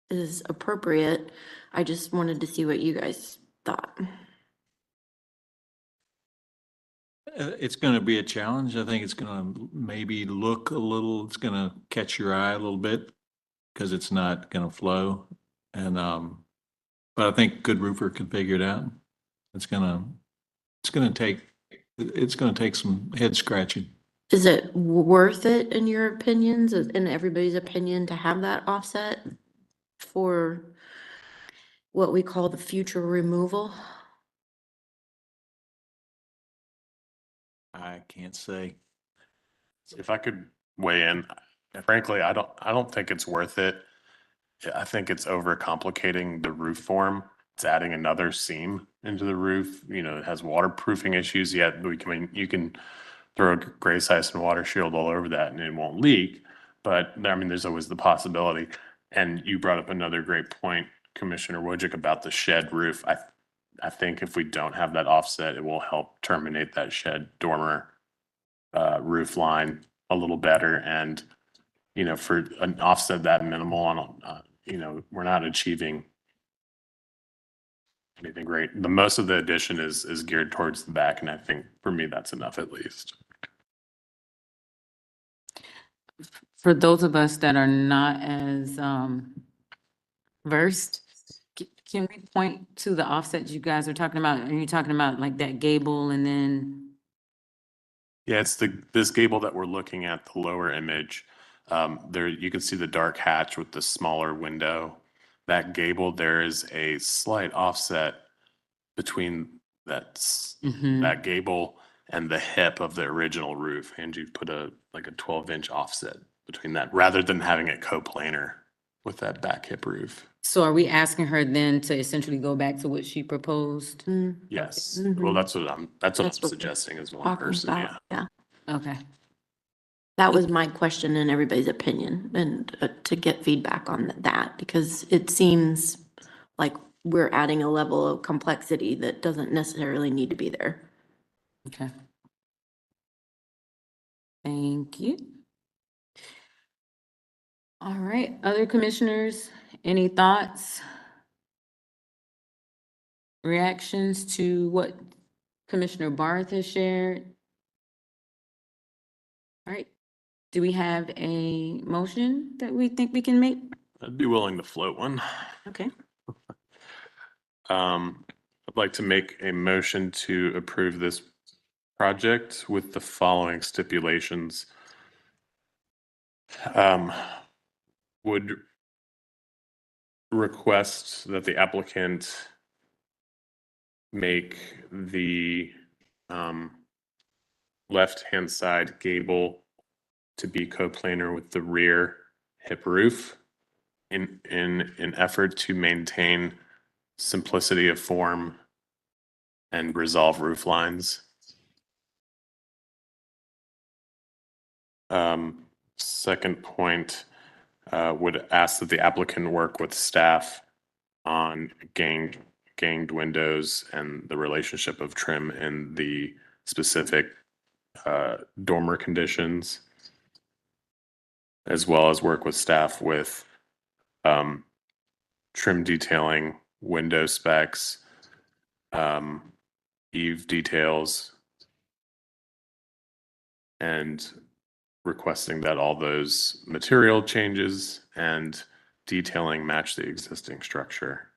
is appropriate. I just wanted to see what you guys thought. It's going to be a challenge. I think it's going to maybe look it's going to catch your eye a little bit because it's not going to flow. And, but I think good roofer can figure it out. It's going to take It's going to take some head scratching. Is it worth it in your opinions, in everybody's opinion, to have that offset for what we call the future removal? I can't say. If I could weigh in, frankly, I don't think it's worth it. I think it's overcomplicating the roof form. It's adding another seam into the roof. You know, it has waterproofing issues. Yet you can throw a grace ice and water shield all over that and it won't leak. But I mean, there's always the possibility. And you brought up another great point, Commissioner Wojcik, about the shed roof. I think if we don't have that offset, it will help terminate that shed dormer roof line a little better. And, you know, for an offset that minimal on, you know, we're not achieving anything great. The most of the addition is geared towards the back. And I think for me, that's enough at least. For those of us that are not as versed, can we point to the offset you guys are talking about? Are you talking about like that gable and then? Yeah, it's this gable that we're looking at, the lower image. There, you can see the dark hatch with the smaller window. That gable, there is a slight offset between that gable and the hip of the original roof. And you put like a 12-inch offset between that, rather than having it coplanar with that back hip roof. So are we asking her then to essentially go back to what she proposed? Yes. Mhm. Well, that's what I'm That's what we're suggesting as one talking person. about, Yeah. yeah. Okay. That was my question in everybody's opinion, and to get feedback on that, because it seems like we're adding a level of complexity that doesn't necessarily need to be there. Okay. Thank you. All right, other commissioners, any thoughts? Reactions to what Commissioner Barth has shared? All right, do we have a motion that we think we can make? I'd be willing to float one. Okay. I'd like to make a motion to approve this project with the following stipulations. Would request that the applicant make the left-hand side gable to be coplanar with the rear hip roof in an effort to maintain simplicity of form and resolve roof lines. Second point, would ask that the applicant work with staff on ganged windows and the relationship of trim and the specific dormer conditions, as well as work with staff with trim detailing, window specs, eave details, and requesting that all those material changes and detailing match the existing structure.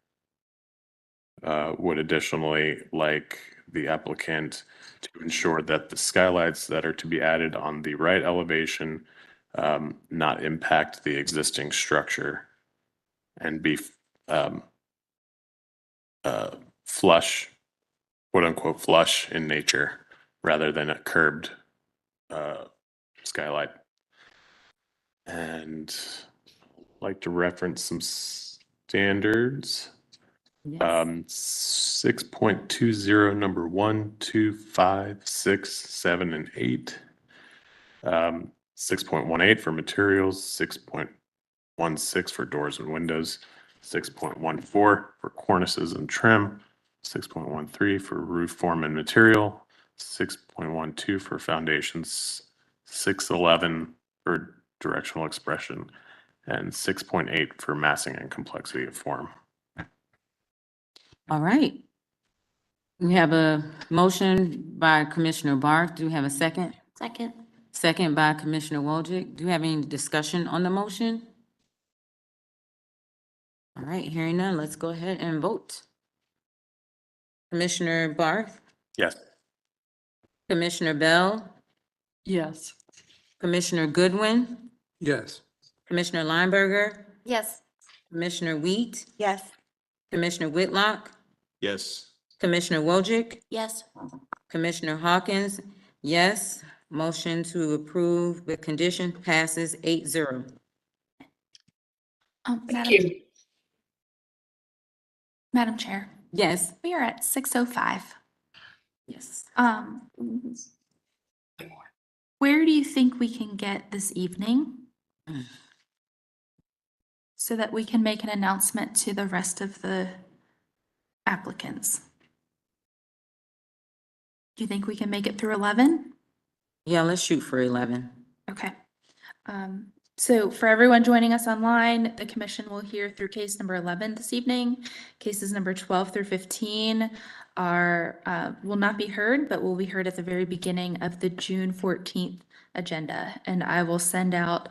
Would additionally like the applicant to ensure that the skylights that are to be added on the right elevation not impact the existing structure and be flush, quote unquote, flush in nature rather than a curbed skylight. And I'd like to reference some standards. 6.20, number 1, 2, 5, 6, 7, and 8. 6.18 for materials, 6.16 for doors and windows, 6.14 for cornices and trim, 6.13 for roof form and material, 6.12 for foundations, 6.11 for directional expression, and 6.8 for massing and complexity of form. All right. We have a motion by Commissioner Barth. Do we have a second? Second. Second by Commissioner Wojcik. Do you have any discussion on the motion? All right, hearing none, let's go ahead and vote. Commissioner Barth, Yes. Commissioner Bell, Yes. Commissioner Goodwin, Yes. Commissioner Lineberger, Yes. Commissioner Wheat, Yes. Commissioner Whitlock, Yes. Commissioner Wojcik, Yes. Commissioner Hawkins, yes. Motion to approve with condition passes 8-0. Thank you. Madam Chair, Yes. we are at 6:05. Yes. Where do you think we can get this evening? So that we can make an announcement to the rest of the applicants? Do you think we can make it through 11? Yeah, let's shoot for 11. Okay. So for everyone joining us online, the commission will hear through case number 11 this evening. Cases number 12 through 15 will not be heard, but will be heard at the very beginning of the June 14th agenda. And I will send out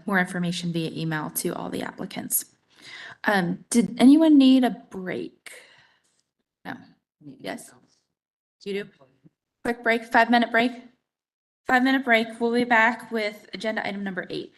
more information via email to all the applicants. Did anyone need a break? No. Yes? You do? Quick break, 5-minute break? 5-minute break. We'll be back with agenda item number 8.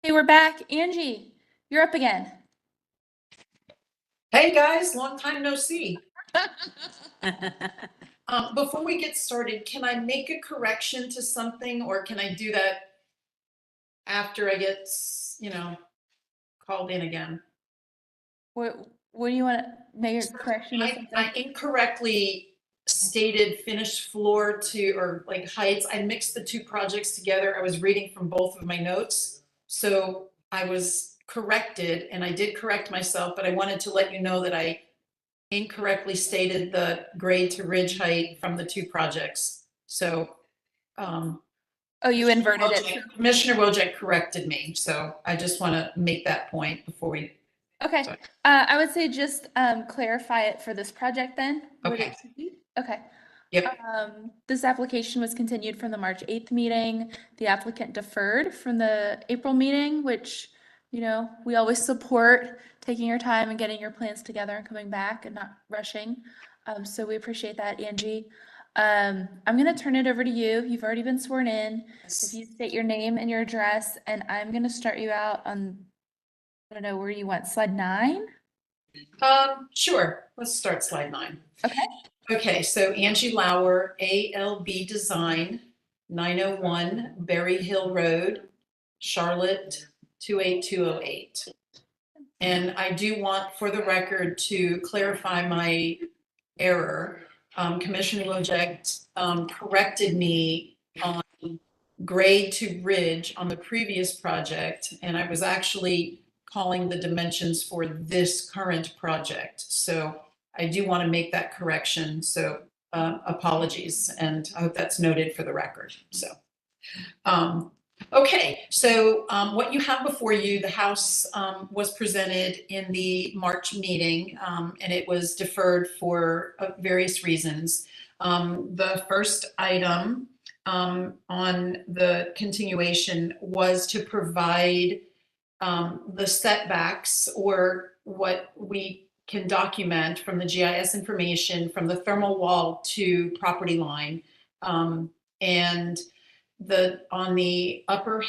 Hey, we're back. Angie, you're up again. Hey, guys, long time no see. Before we get started, can I make a correction to something, or can I do that after I get, called in again? What do you want to make a correction with I something? incorrectly stated finished floor to, or like heights. I mixed the two projects together. I was reading from both of my notes. So I was corrected, and I did correct myself, but I wanted to let you know that I incorrectly stated the grade to ridge height from the two projects. So, Oh, you inverted it. Commissioner Wojcik corrected me, so I just want to make that point before we. Okay, I would say just clarify it for this project then. what Okay. it should be. Okay. Yep. This application was continued from the March 8th meeting. The applicant deferred from the April meeting, which, we always support taking your time and getting your plans together and coming back and not rushing. So we appreciate that, Angie. I'm going to turn it over to you. You've already been sworn in. If you state your name and your address, and I'm going to start you out on, I don't know where you want, slide 9? Sure. Let's start slide 9. Okay. Okay, so Angie Lauer, ALB Design, 901 Berry Hill Road, Charlotte, 28208. And I do want, for the record, to clarify my error. Commissioner Wojcik corrected me on grade to ridge on the previous project, and I was actually calling the dimensions for this current project. So I do want to make that correction. So apologies, and I hope that's noted for the record. So, okay. So what you have before you, the house was presented in the March meeting, and it was deferred for various reasons. The first item on the continuation was to provide the setbacks, or what we can document from the GIS information from the thermal wall to property line. And on the upper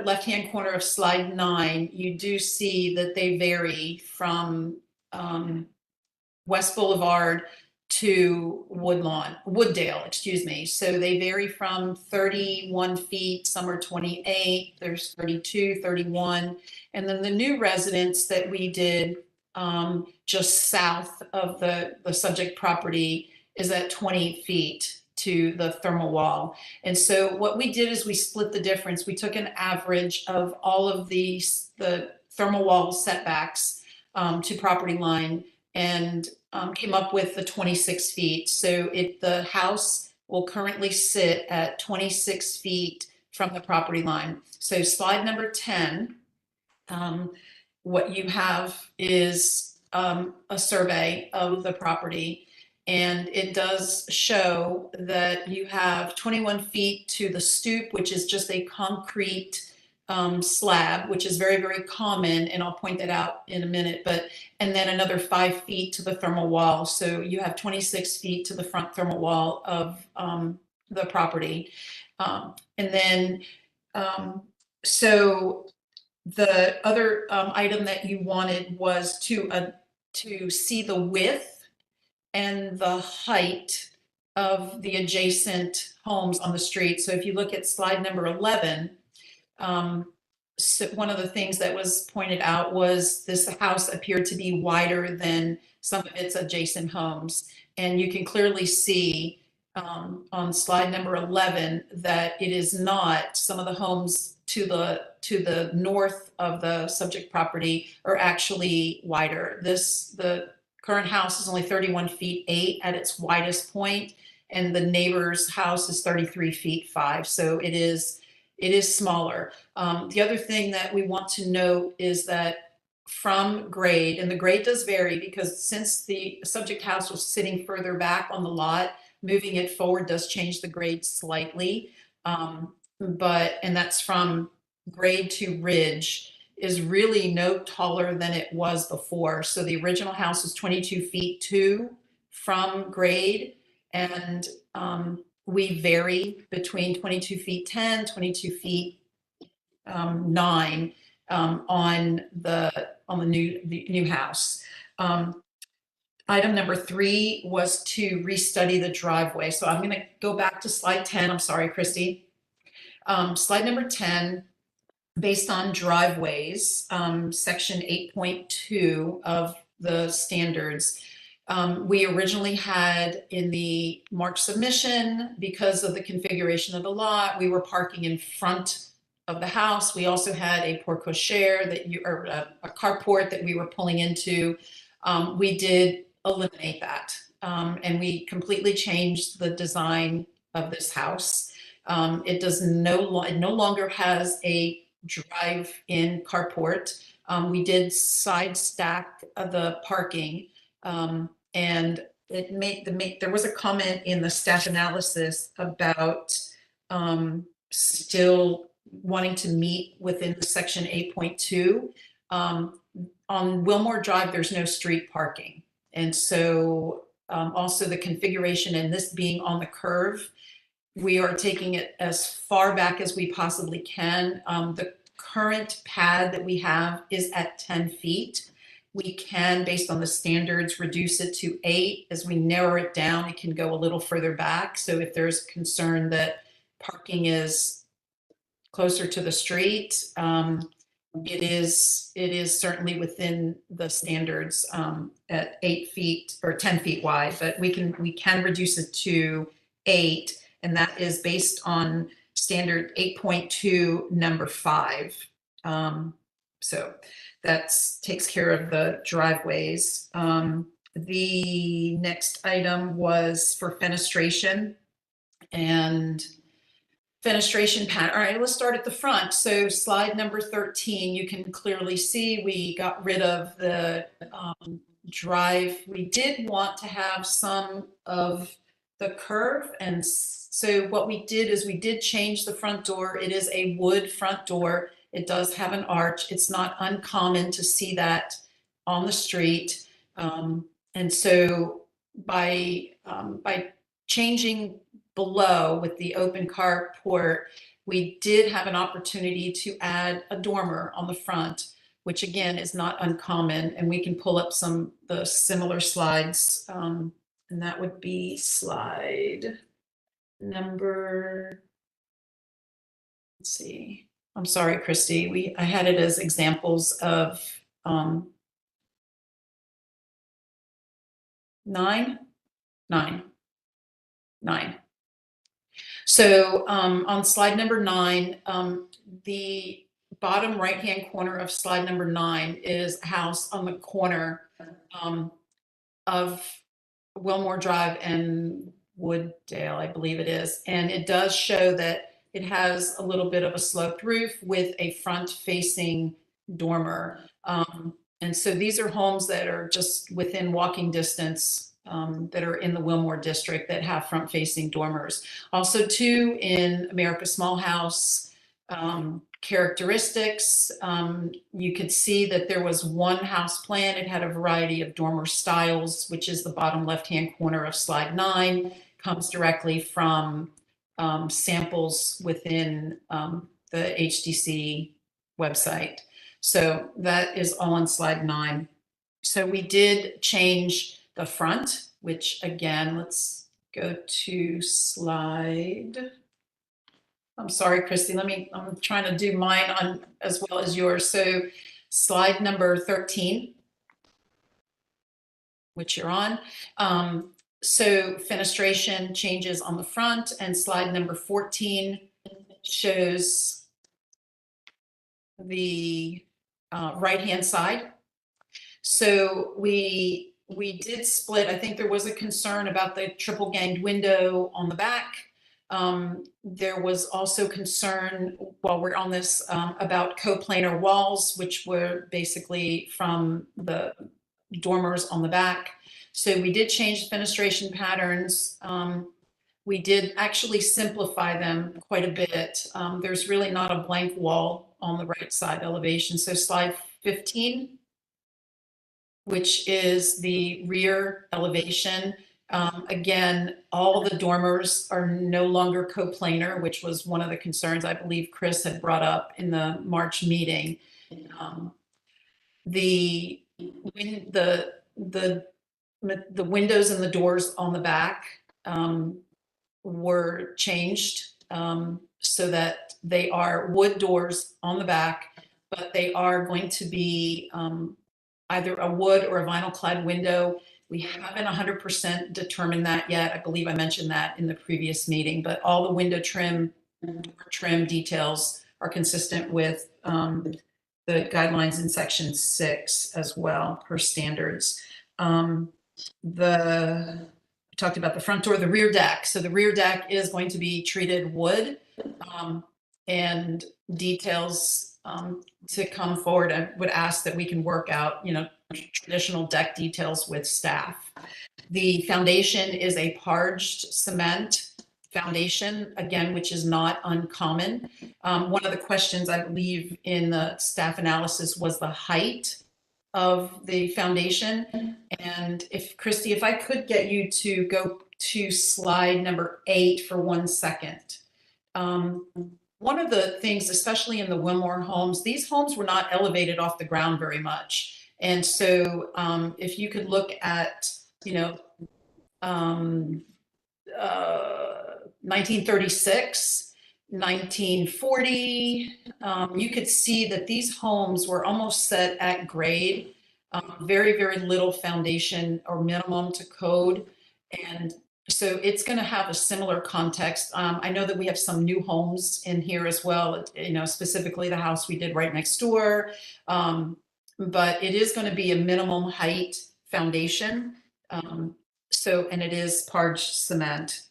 left-hand corner of slide 9, you do see that they vary from West Boulevard to Wooddale, excuse me. So they vary from 31 feet, some are 28, there's 32, 31. And then the new residence that we did just south of the subject property is at 20 feet to the thermal wall. And so what we did is we split the difference. We took an average of all of the thermal wall setbacks to property line, and came up with the 26 feet. So the house will currently sit at 26 feet from the property line. So slide number 10, what you have is a survey of the property, and it does show that you have 21 feet to the stoop, which is just a concrete slab, which is very, very common, and I'll point that out in a minute, and then another 5 feet to the thermal wall. So you have 26 feet to the front thermal wall of the property. And then, so the other item that you wanted was to see the width and the height of the adjacent homes on the street. So if you look at slide number 11, so one of the things that was pointed out was this house appeared to be wider than some of its adjacent homes. And you can clearly see on slide number 11 that it is not. Some of the homes to the north of the subject property are actually wider. The current house is only 31 feet 8 at its widest point, and the neighbor's house is 33 feet 5. So it is smaller. The other thing that we want to note is that from grade, and the grade does vary because since the subject house was sitting further back on the lot, moving it forward does change the grade slightly. And that's from grade to ridge is really no taller than it was before. So the original house was 22 feet 2 from grade, and we vary between 22 feet 10, 22 feet 9 on the new house. Item number 3 was to restudy the driveway. So I'm going to go back to slide 10. I'm sorry, Christy. Slide number 10, based on driveways, section 8.2 of the standards. We originally had in the March submission, because of the configuration of the lot, we were parking in front of the house. We also had a porte cochere or a carport that we were pulling into. We did eliminate that, and we completely changed the design of this house. It no longer has a drive-in carport. We did side stack the parking, and there was a comment in the staff analysis about still wanting to meet within the section 8.2. On Wilmore Drive, there's no street parking. And so also the configuration and this being on the curve, we are taking it as far back as we possibly can. The current pad that we have is at 10 feet. We can, based on the standards, reduce it to 8. As we narrow it down, it can go a little further back. So if there's concern that parking is closer to the street, it is certainly within the standards at 8 feet or 10 feet wide, but we can reduce it to 8, and that is based on standard 8.2 number 5. So that takes care of the driveways. The next item was for fenestration and fenestration pattern. All right, let's start at the front. So slide number 13, you can clearly see we got rid of the drive. We did want to have some of the curve. And so what we did is we did change the front door. It is a wood front door. It does have an arch. It's not uncommon to see that on the street. And so by changing below with the open carport, we did have an opportunity to add a dormer on the front, which again is not uncommon, and we can pull up the similar slides, and that would be slide number, let's see, I'm sorry, Christy, I had it as examples of 9. So on slide number 9, the bottom right-hand corner of slide number 9 is a house on the corner of Wilmore Drive and Wooddale, I believe it is. And it does show that it has a little bit of a sloped roof with a front-facing dormer. And so these are homes that are just within walking distance that are in the Wilmore district that have front-facing dormers. Also, too, in America Small House characteristics, you could see that there was one house plan. It had a variety of dormer styles, which is the bottom left-hand corner of slide 9, comes directly from samples within the HDC website. So that is all on slide 9. So we did change the front, which again, let's go to slide. I'm sorry, Christy, I'm trying to do mine on as well as yours. So slide number 13, which you're on. So fenestration changes on the front, and slide number 14 shows the right-hand side. So we did split. I think there was a concern about the triple ganged window on the back. There was also concern while we're on this about coplanar walls, which were basically from the dormers on the back. So we did change the fenestration patterns. We did actually simplify them quite a bit. There's really not a blank wall on the right side elevation. So slide 15, which is the rear elevation. Again, all the dormers are no longer coplanar, which was one of the concerns I believe Chris had brought up in the March meeting. The windows and the doors on the back were changed so that they are wood doors on the back, but they are going to be either a wood or a vinyl clad window. We haven't 100% determined that yet. I believe I mentioned that in the previous meeting, but all the window trim details are consistent with the guidelines in section 6 as well per standards. We talked about the front door, the rear deck. So the rear deck is going to be treated wood and details to come forward. I would ask that we can work out, traditional deck details with staff. The foundation is a parged cement foundation, again, which is not uncommon. One of the questions I believe in the staff analysis was the height of the foundation. And if Christy, if I could get you to go to slide number 8 for 1 second. One of the things, especially in the Wilmore homes, these homes were not elevated off the ground very much. And so if you could look at, 1936, 1940, you could see that these homes were almost set at grade, very, very little foundation or minimum to code. And so it's going to have a similar context. I know that we have some new homes in here as well, specifically the house we did right next door. But it is going to be a minimum height foundation. And it is parged cement.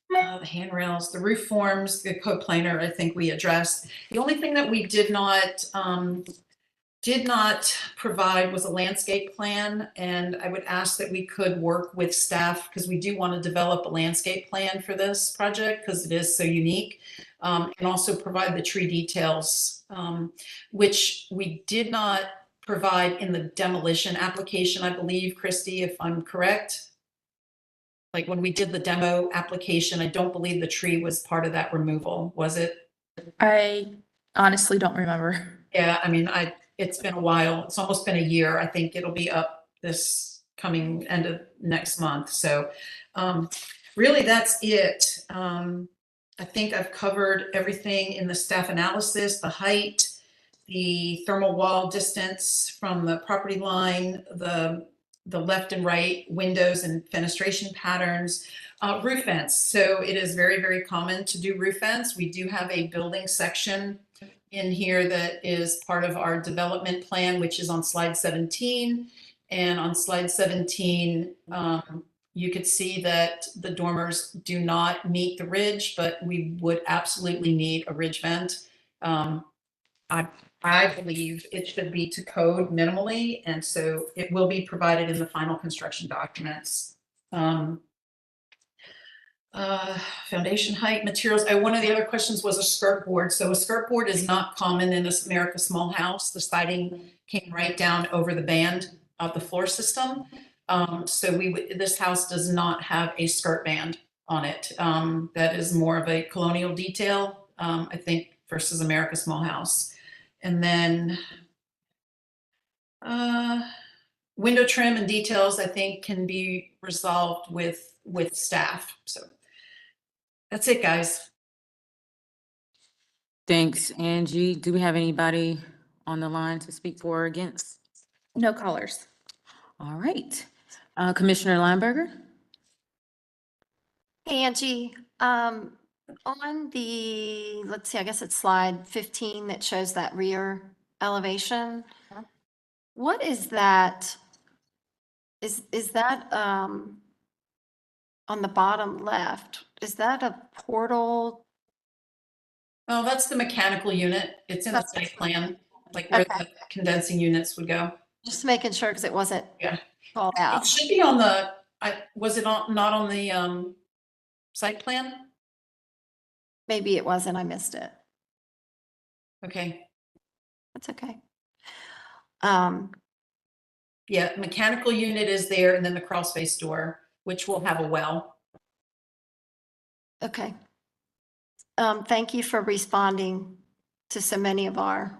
The handrails, the roof forms, the coplanar, I think we addressed. The only thing that we did not provide was a landscape plan, and I would ask that we could work with staff because we do want to develop a landscape plan for this project because it is so unique, and also provide the tree details, which we did not provide in the demolition application, I believe, Christy, if I'm correct. Like when we did the demo application, I don't believe the tree was part of that removal, was it? I honestly don't remember. Yeah, I mean, it's been a while. It's almost been a year. I think it'll be up this coming end of next month. So really that's it. I think I've covered everything in the staff analysis, the height, the thermal wall distance from the property line, the left and right windows and fenestration patterns, roof vents. So it is very, very common to do roof vents. We do have a building section in here that is part of our development plan, which is on slide 17. And on slide 17, you could see that the dormers do not meet the ridge, but we would absolutely need a ridge vent. I believe it should be to code minimally, and so it will be provided in the final construction documents. Foundation height, materials. One of the other questions was a skirt board. So a skirt board is not common in this America Small House. The siding came right down over the band of the floor system. So this house does not have a skirt band on it. That is more of a colonial detail, I think, versus America Small House. And then window trim and details, I think, can be resolved with staff. So that's it, guys. Thanks, Angie. Do we have anybody on the line to speak for or against? No callers. All right. Commissioner Lineberger? Hey, Angie, on the, let's see, I guess it's slide 15 that shows that rear elevation. What is that? Is that on the bottom left? Is that a portal? Oh, that's the mechanical unit. It's in the site plan, like where the condensing units would go. Just making sure because it wasn't called out. It should be on the, was it not on the site plan? Maybe it wasn't, I missed it. Okay. That's okay. Yeah, mechanical unit is there, and then the crawl space door which will have a well. Okay. Thank you for responding to so many of our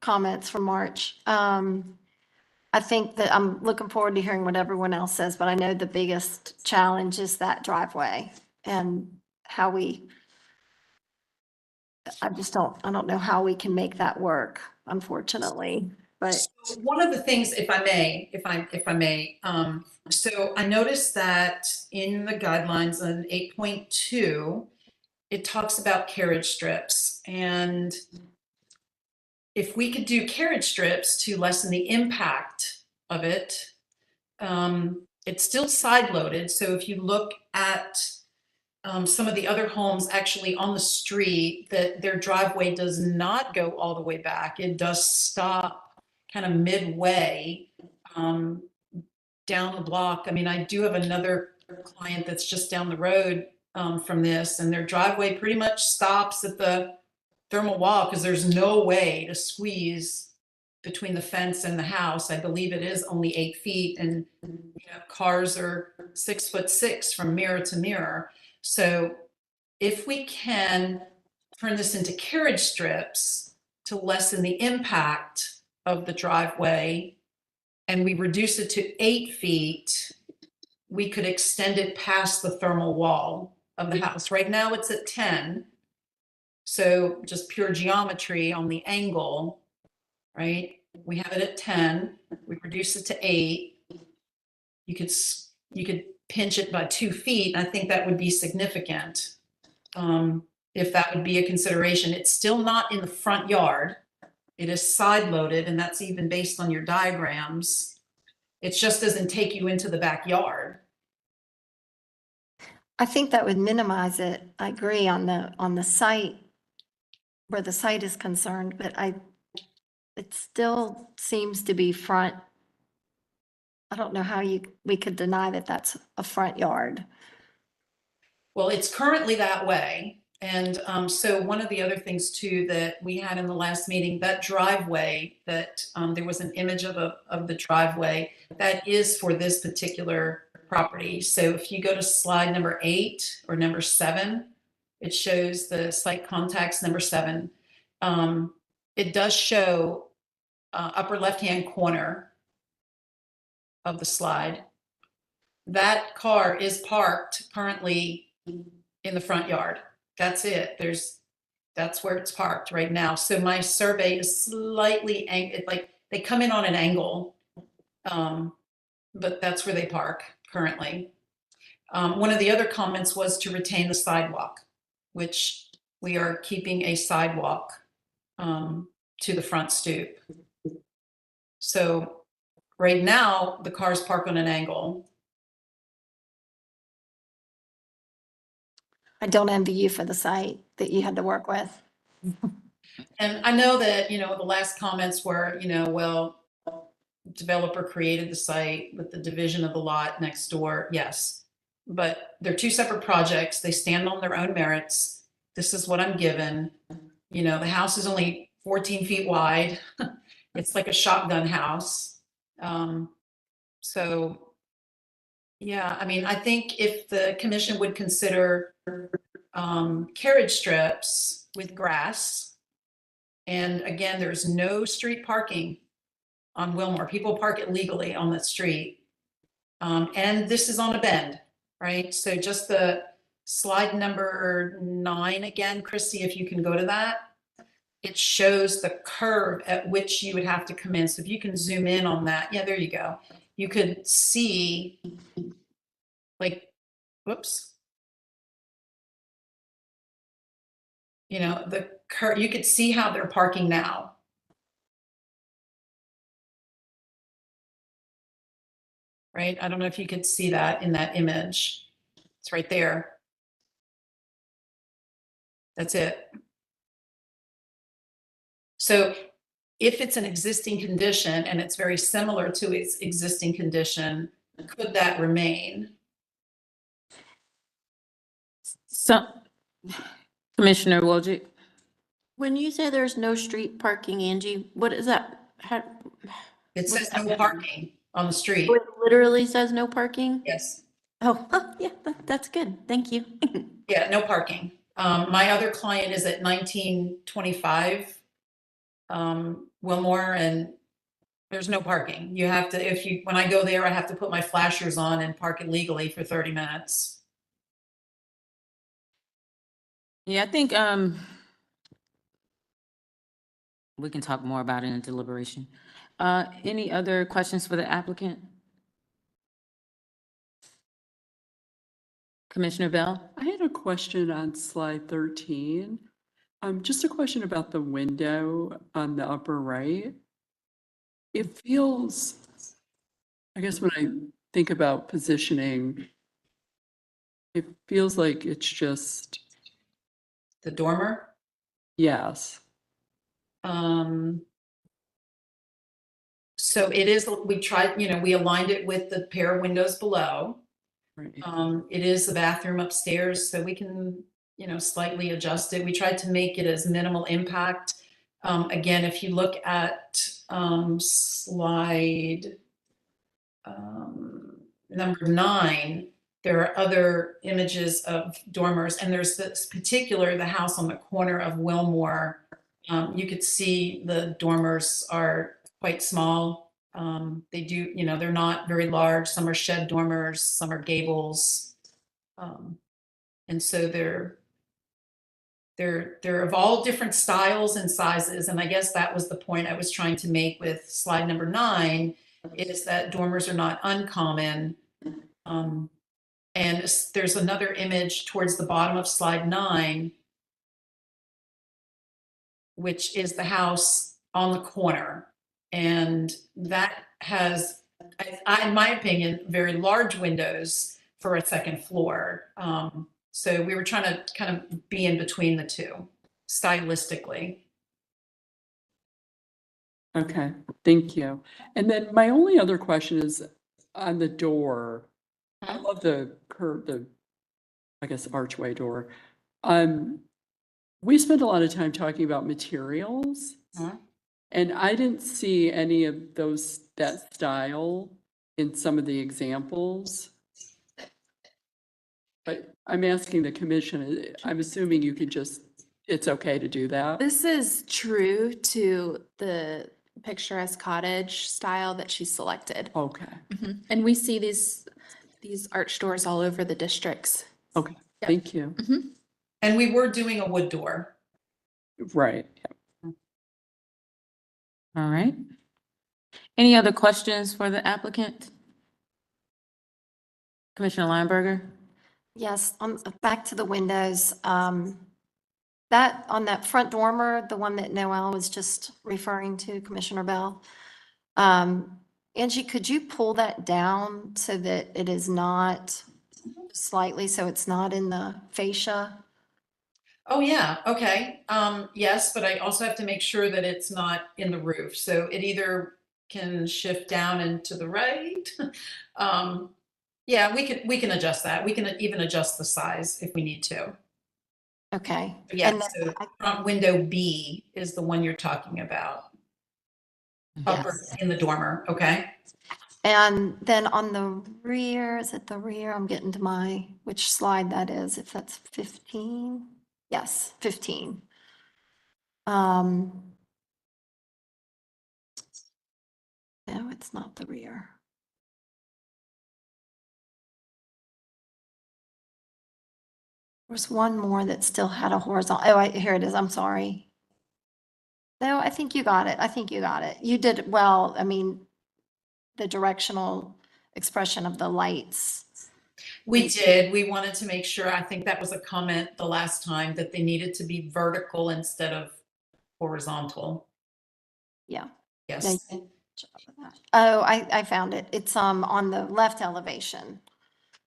comments from March. I think that I'm looking forward to hearing what everyone else says, but I know the biggest challenge is that driveway and how I don't know how we can make that work, unfortunately, but. One of the things, if I may, so I noticed that in the guidelines on 8.2, it talks about carriage strips. And if we could do carriage strips to lessen the impact of it, it's still side loaded. So if you look at some of the other homes actually on the street, that their driveway does not go all the way back. It does stop kind of midway down the block. I mean, I do have another client that's just down the road from this, and their driveway pretty much stops at the thermal wall because there's no way to squeeze between the fence and the house. I believe it is only 8 feet, and cars are 6'6" from mirror to mirror. So if we can turn this into carriage strips to lessen the impact of the driveway, and we reduce it to 8 feet, we could extend it past the thermal wall of the house. Right now it's at 10. So just pure geometry on the angle, right? We have it at 10, we reduce it to 8. You could pinch it by 2 feet. I think that would be significant. If that would be a consideration. It's still not in the front yard. It is side loaded, and that's even based on your diagrams. It just doesn't take you into the backyard. I think that would minimize it. I agree on the site, where the site is concerned, but it still seems to be front. I don't know how we could deny that that's a front yard. Well, it's currently that way. And so one of the other things too that we had in the last meeting, that driveway, that there was an image of the driveway that is for this particular property. So if you go to slide number 8 or number 7, it shows the site contacts number 7. It does show upper left-hand corner of the slide. That car is parked currently in the front yard. That's it. That's where it's parked right now. So my survey is slightly like they come in on an angle, but that's where they park currently. One of the other comments was to retain the sidewalk, which we are keeping a sidewalk to the front stoop. So right now the cars park on an angle. I don't envy you for the site that you had to work with. And I know that, the last comments were, well, developer created the site with the division of the lot next door. Yes, but they're 2 separate projects. They stand on their own merits. This is what I'm given. The house is only 14 feet wide. It's like a shotgun house. So yeah, I mean, I think if the commission would consider carriage strips with grass, and again, there's no street parking on Wilmore. People park illegally on the street. And this is on a bend, right? So just the slide number 9 again, Christy, if you can go to that. It shows the curve at which you would have to come in. So if you can zoom in on that. Yeah, there you go. You could see, like, whoops. The curve, you could see how they're parking now. Right? I don't know if you could see that in that image. It's right there. That's it. So if it's an existing condition and it's very similar to its existing condition, could that remain? So, Commissioner Wojcik? When you say there's no street parking, Angie, what is that? It says no parking on the street. It literally says no parking? Yes. Oh, yeah, that's good. Thank you. Yeah, no parking. My other client is at 1925 Wilmore, and there's no parking. You have to, when I go there, I have to put my flashers on and park illegally for 30 minutes. Yeah, I think, we can talk more about it in deliberation. Any other questions for the applicant? Commissioner Bell? I had a question on slide 13. Just a question about the window on the upper right. It feels, I guess when I think about positioning, it feels like it's just, The dormer. yes. So it is, we tried, we aligned it with the pair of windows below. Right. It is the bathroom upstairs, so we can, slightly adjust it. We tried to make it as minimal impact. Again, if you look at slide number 9, there are other images of dormers, and there's this particular, the house on the corner of Wilmore. You could see the dormers are quite small. They do, they're not very large. Some are shed dormers, some are gables. And so they're of all different styles and sizes. And I guess that was the point I was trying to make with slide number 9, is that dormers are not uncommon. And there's another image towards the bottom of slide 9, which is the house on the corner. And that has, in my opinion, very large windows for a second floor. So we were trying to kind of be in between the two stylistically. Okay, thank you. And then my only other question is on the door. I love the I guess, archway door. We spent a lot of time talking about materials, and I didn't see any of that style in some of the examples. But I'm asking the commission, I'm assuming you could it's okay to do that? This is true to the picturesque cottage style that she selected. Okay, And we see these arch doors all over the districts. okay, Yep. thank you. And we were doing a wood door. Right. All right. Any other questions for the applicant? Commissioner Lineberger? Yes, back to the windows. That, on that front dormer, the one that Noel was just referring to, Commissioner Bell. Angie, could you pull that down so that it is not slightly, so it's not in the fascia? Oh, yeah, okay. Yes, but I also have to make sure that it's not in the roof. So it either can shift down and to the right. Yeah, we can adjust that. We can even adjust the size if we need to. Okay. Yeah, And then so front window B is the one you're talking about. Upper in the dormer, okay? And then on the rear, is it the rear? I'm getting to which slide that is, if that's 15? Yes, 15. No, it's not the rear. There's one more that still had a horizontal. Oh, here it is. I'm sorry. No, I think you got it. I think you got it. You did well. I mean, the directional expression of the lights. We did. We wanted to make sure, I think that was a comment the last time, that they needed to be vertical instead of horizontal. Yeah. Yes. No, you did a job of that. Oh, I found it. It's on the left elevation.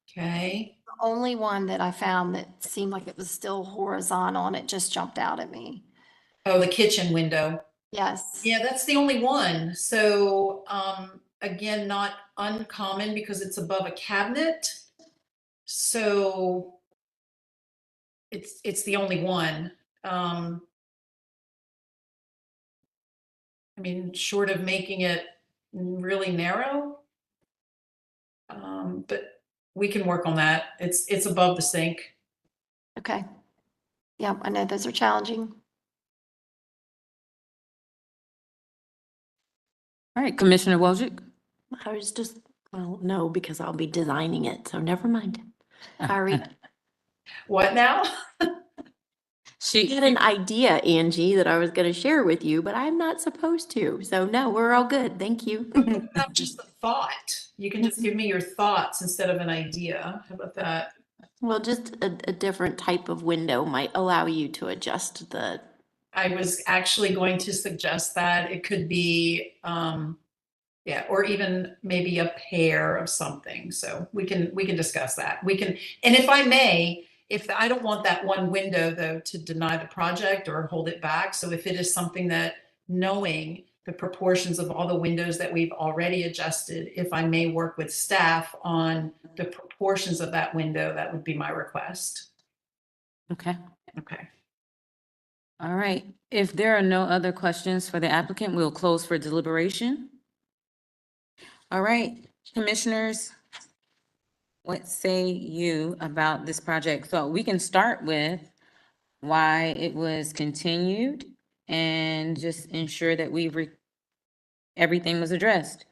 Okay. The only one that I found that seemed like it was still horizontal and it just jumped out at me. Oh, the kitchen window. Yes. Yeah, that's the only one. So, again, not uncommon because it's above a cabinet. So it's the only one. I mean, short of making it really narrow. But we can work on that. It's above the sink. Okay. Yeah, I know those are challenging. All right, Commissioner Wojcik? I was just, well, no, because I'll be designing it, so never mind. Sorry. What now? I had an idea, Angie, that I was going to share with you, but I'm not supposed to. So no, we're all good. Thank you. Not just a thought. You can just give me your thoughts instead of an idea. How about that? Well, just a different type of window might allow you to adjust the. I was actually going to suggest that it could be, yeah, or even maybe a pair of something. So we can discuss that. We can, and if I may, if I don't want that one window though to deny the project or hold it back. So if it is something that, knowing the proportions of all the windows that we've already adjusted, if I may work with staff on the proportions of that window, that would be my request. Okay. Okay. All right. If there are no other questions for the applicant, we'll close for deliberation. All right, commissioners, what say you about this project? So we can start with why it was continued and just ensure that everything was addressed.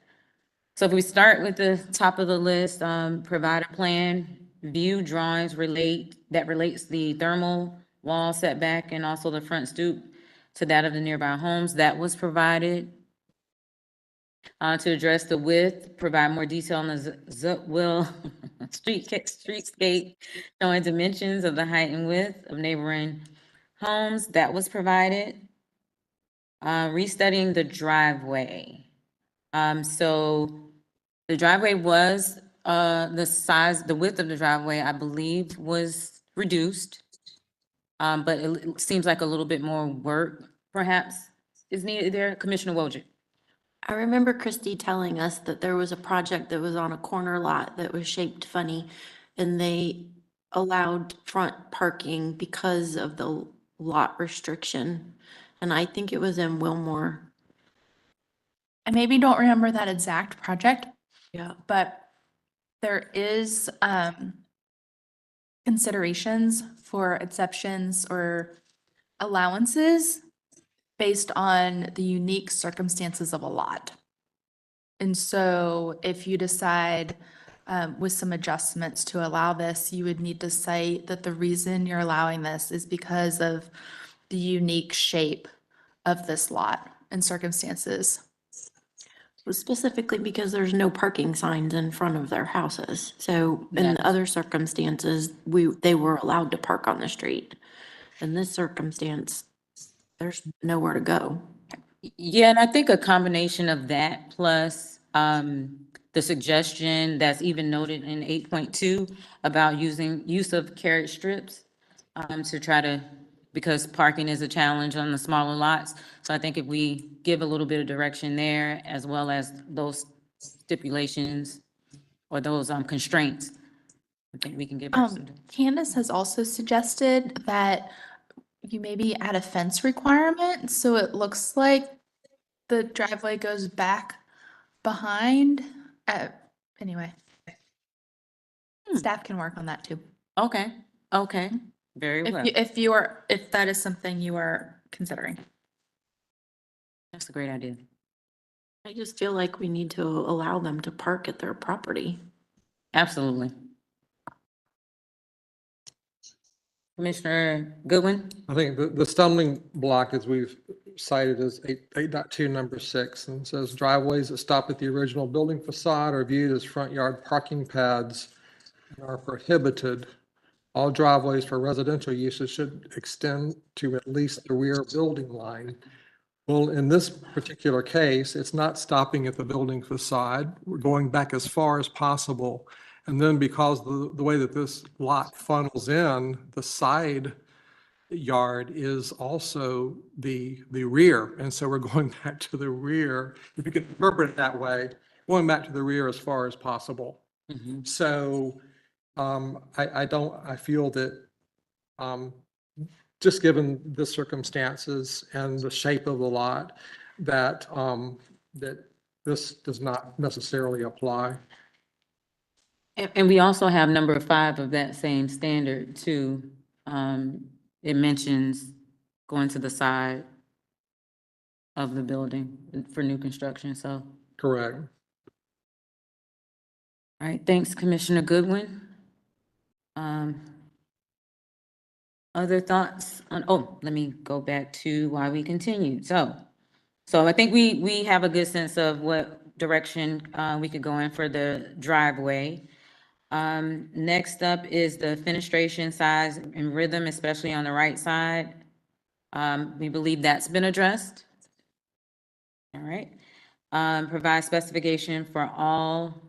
So if we start with the top of the list, provide a plan, view drawings that relates the thermal wall setback and also the front stoop to that of the nearby homes, that was provided. To address the width, provide more detail on the streetscape, showing dimensions of the height and width of neighboring homes, that was provided. Restudying the driveway. So the driveway was, the width of the driveway, I believe, was reduced. But it seems like a little bit more work perhaps is needed there. Commissioner Wojcik. I remember Christy telling us that there was a project that was on a corner lot that was shaped funny, and they allowed front parking because of the lot restriction. And I think it was in Wilmore. I maybe don't remember that exact project. Yeah. But there is considerations for exceptions or allowances based on the unique circumstances of a lot. And so if you decide with some adjustments to allow this, you would need to cite that the reason you're allowing this is because of the unique shape of this lot and circumstances. Specifically because there's no parking signs in front of their houses. So in other circumstances, they were allowed to park on the street. In this circumstance, there's nowhere to go. Yeah, and I think a combination of that plus the suggestion that's even noted in 8.2 about use of carriage strips to try to, because parking is a challenge on the smaller lots. So I think if we give a little bit of direction there, as well as those stipulations or those constraints, I think we can get. Candace has also suggested that you maybe add a fence requirement, so it looks like the driveway goes back behind. Anyway, staff can work on that too. Okay, okay, very well. If that is something you are considering. That's a great idea. I just feel like we need to allow them to park at their property. Absolutely. Commissioner Goodwin? I think the stumbling block, as we've cited, is 8.2, number 6, and it says driveways that stop at the original building facade are viewed as front yard parking pads and are prohibited. All driveways for residential uses should extend to at least the rear building line. Well, in this particular case, it's not stopping at the building facade. We're going back as far as possible. And then because the way that this lot funnels in, the side yard is also the rear. And so we're going back to the rear, if you can interpret it that way, going back to the rear as far as possible. Mm-hmm. So I feel that just given the circumstances and the shape of the lot, that that this does not necessarily apply. And we also have number 5 of that same standard too. It mentions going to the side of the building for new construction, so. Correct. All right, thanks, Commissioner Goodwin. Other thoughts on, let me go back to why we continued. So I think we have a good sense of what direction we could go in for the driveway. Next up is the fenestration size and rhythm, especially on the right side. We believe that's been addressed. All right. Provide specification for all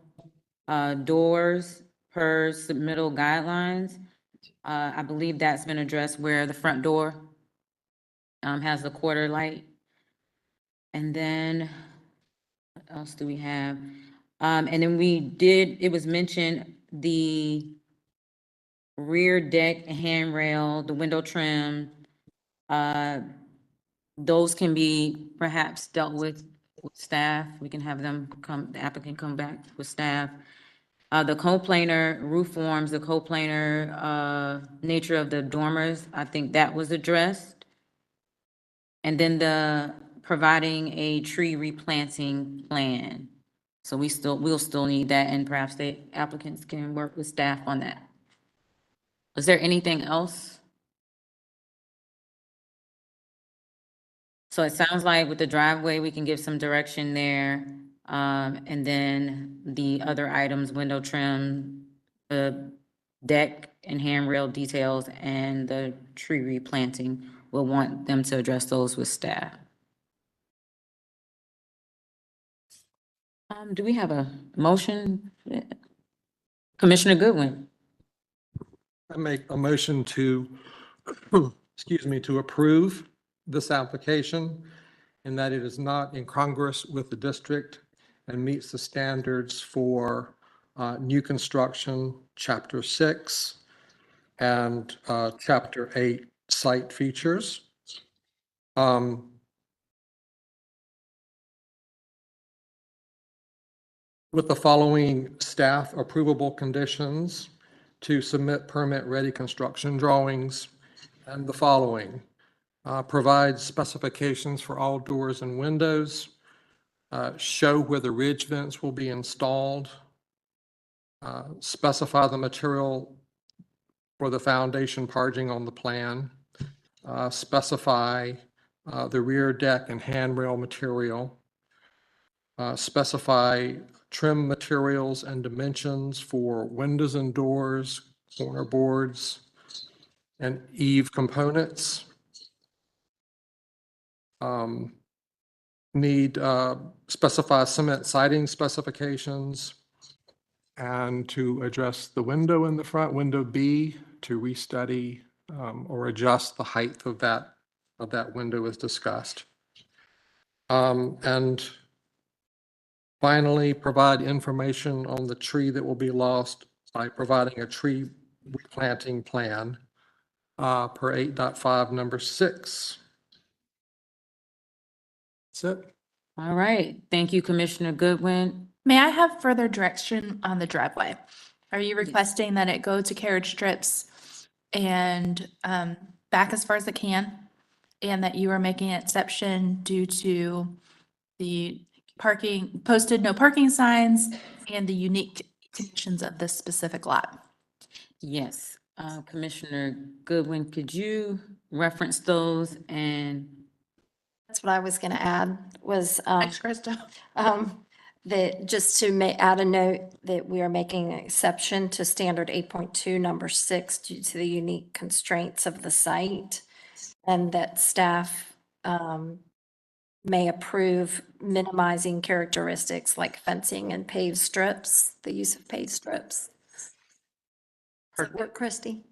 doors per submittal guidelines. I believe that's been addressed where the front door has the quarter light. And then what else do we have? And then it was mentioned the rear deck handrail, the window trim, those can be perhaps dealt with staff. We can have them the applicant come back with staff. The coplanar roof forms, the coplanar nature of the dormers, I think that was addressed. And then the providing a tree replanting plan. So we'll still need that, and perhaps the applicants can work with staff on that. Is there anything else? So it sounds like with the driveway, we can give some direction there. And then the other items, window trim, the deck and handrail details, and the tree replanting, we'll want them to address those with staff. Do we have a motion? Commissioner Goodwin. I make a motion to, excuse me, to approve this application and that it is not incongruous with the district and meets the standards for new construction, Chapter 6 and Chapter 8 site features. With the following staff approvable conditions: to submit permit-ready construction drawings, and the following. Provide specifications for all doors and windows, show where the ridge vents will be installed, specify the material for the foundation parging on the plan, specify the rear deck and handrail material, specify trim materials and dimensions for windows and doors, corner boards, and eave components. Need specify cement siding specifications, and to address the window in the front, window B, to restudy or adjust the height of that window as discussed. And finally, provide information on the tree that will be lost by providing a tree replanting plan per 8.5 number 6. That's it. All right. Thank you, Commissioner Goodwin. May I have further direction on the driveway? Are you requesting that it go to carriage strips and back as far as it can? And that you are making an exception due to the parking, posted no parking signs and the unique conditions of this specific lot? Yes. Commissioner Goodwin, could you reference those? And That's what I was going to add was, Thanks, Krista. that just to add a note that we are making an exception to standard 8.2 number 6 due to the unique constraints of the site, and that staff may approve minimizing characteristics like fencing and paved strips, the use of paved strips. Does that work, Christie?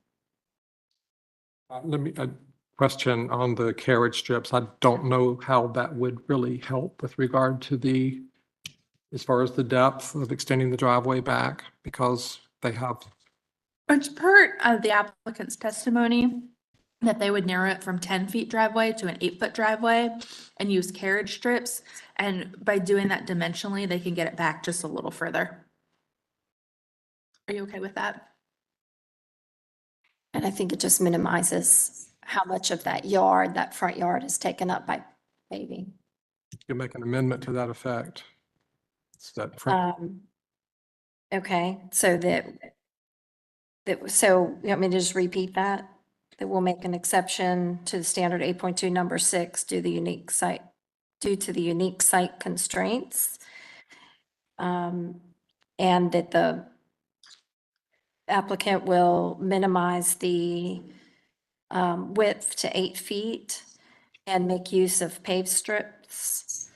Let me, a question on the carriage strips. I don't know how that would really help with regard to as far as the depth of extending the driveway back, because they have. It's part of the applicant's testimony that they would narrow it from 10 feet driveway to an 8-foot driveway and use carriage strips. And by doing that dimensionally, they can get it back just a little further. Are you okay with that? And I think it just minimizes how much of that yard, that front yard is taken up by paving. You can make an amendment to that effect. It's that front. Okay, so so you want me to just repeat that? That we'll make an exception to the standard 8.2 number 6 due to the unique site constraints. And that the applicant will minimize the width to 8 feet and make use of paved strips.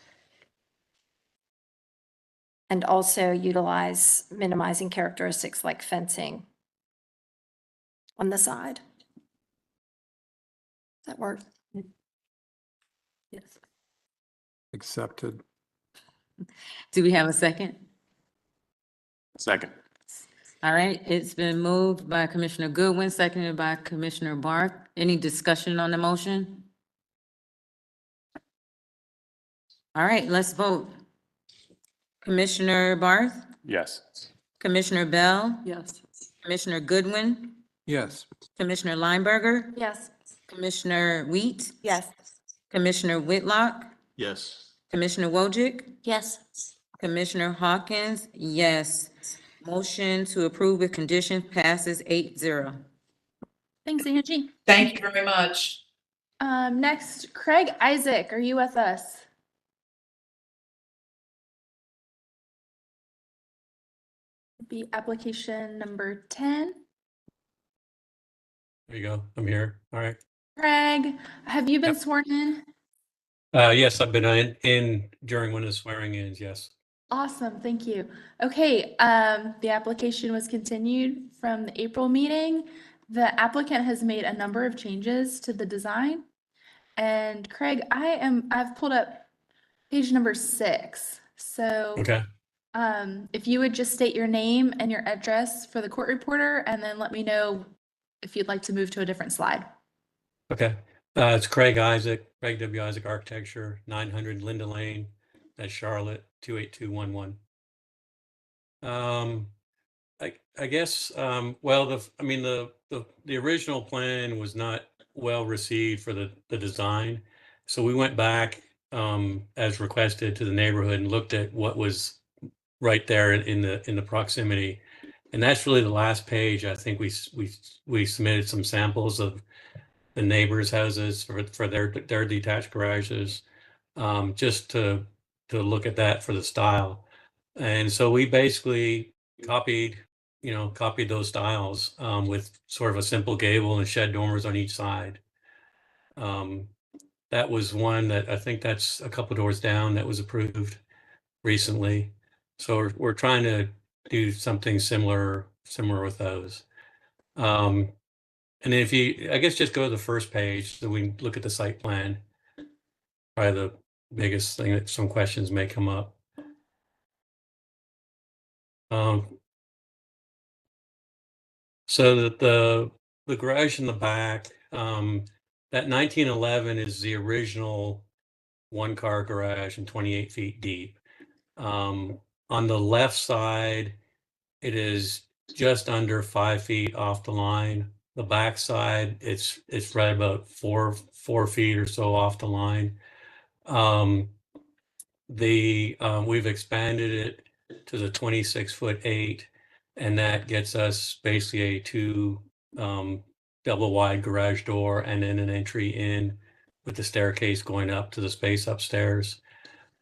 And also utilize minimizing characteristics like fencing on the side. Does that work? Yes. Accepted. Do we have a second? Second. All right, it's been moved by Commissioner Goodwin, seconded by Commissioner Barth. Any discussion on the motion? All right, let's vote. Commissioner Barth, Yes. Commissioner Bell, Yes. Commissioner Goodwin, Yes. Commissioner Lineberger, Yes. Commissioner Wheat, Yes. Commissioner Whitlock, Yes. Commissioner Wojcik, Yes. Commissioner Hawkins, yes. Motion to approve with condition passes 8-0. Thanks, Angie. Thank you very much. Next, Craig Isaac, are you with us? Be application number 10. There you go. I'm here. All right. Craig, have you been sworn in? Yes, I've been in during one of the swearing ins. Yes. Awesome, thank you. Okay, the application was continued from the April meeting. The applicant has made a number of changes to the design. And Craig, I've pulled up page number 6. So Okay. if you would just state your name and your address for the court reporter, and then let me know if you'd like to move to a different slide. Okay. It's Craig Isaac, Craig W. Isaac Architecture, 900 Linda Lane, that's Charlotte, 28211. I guess, well, the original plan was not well received for the design. So we went back as requested to the neighborhood and looked at what was right there in the proximity. And that's really the last page. I think we submitted some samples of the neighbors' houses for their detached garages, just to look at that for the style. And so we basically copied those styles with sort of a simple gable and shed dormers on each side. That was one that I think that's a couple doors down that was approved recently. So we're trying to do something similar with those. And if you, I guess, just go to the first page so we can look at the site plan. Probably the biggest thing that some questions may come up. So that the garage in the back, that 1911 is the original one-car garage and 28 feet deep. On the left side, it is just under 5 feet off the line. The back side, it's right about 4 feet or so off the line. We've expanded it to the 26'8", and that gets us basically a 2 double wide garage door and then an entry in with the staircase going up to the space upstairs.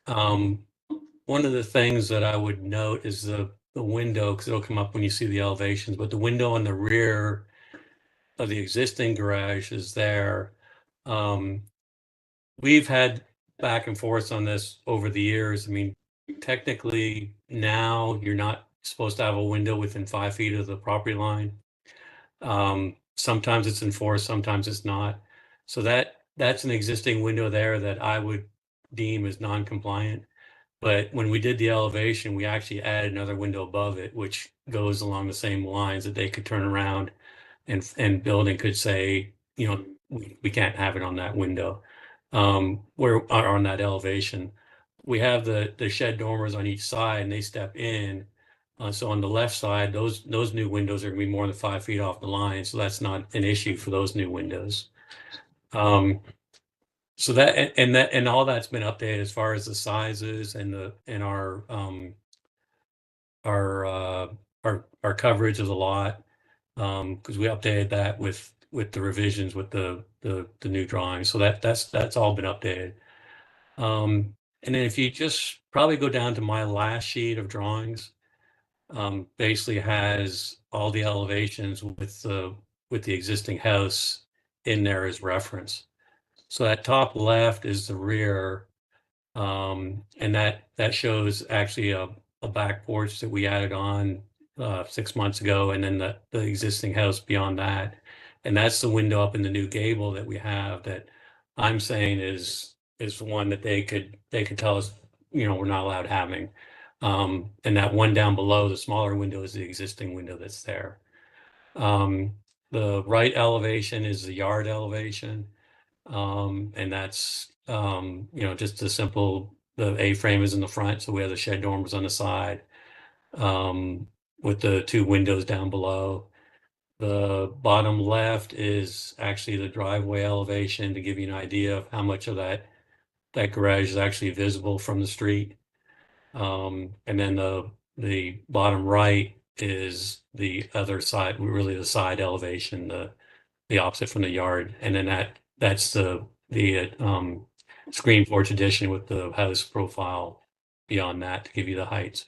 One of the things that I would note is the window, because it'll come up when you see the elevations, but the window on the rear of the existing garage is there. We've had back and forth on this over the years. I mean, technically now you're not supposed to have a window within 5 feet of the property line. Sometimes it's enforced, sometimes it's not. So that's an existing window there that I would deem as non-compliant. But when we did the elevation, we actually added another window above it, which goes along the same lines that they could turn around and building could say, we can't have it on that window, or on that elevation. We have the shed dormers on each side and they step in. So on the left side, those new windows are gonna be more than 5 feet off the line, so that's not an issue for those new windows. So that and all that's been updated as far as the sizes and our coverage of the lot, because we updated that with the revisions with the new drawings. So that's all been updated. And then if you just probably go down to my last sheet of drawings, basically has all the elevations with the existing house in there as reference. So that top left is the rear, and that shows actually a back porch that we added on 6 months ago, and then the existing house beyond that. And that's the window up in the new gable that we have that I'm saying is the one that they could tell us, we're not allowed having. And that one down below, the smaller window, is the existing window that's there. The right elevation is the yard elevation. And that's, just a simple, the A-frame is in the front, so we have the shed dormers on the side, with the 2 windows down below. The bottom left is actually the driveway elevation to give you an idea of how much of that garage is actually visible from the street. And then the bottom right is the other side, really the side elevation, the opposite from the yard. And then that's the screen porch addition with the house profile beyond that to give you the heights.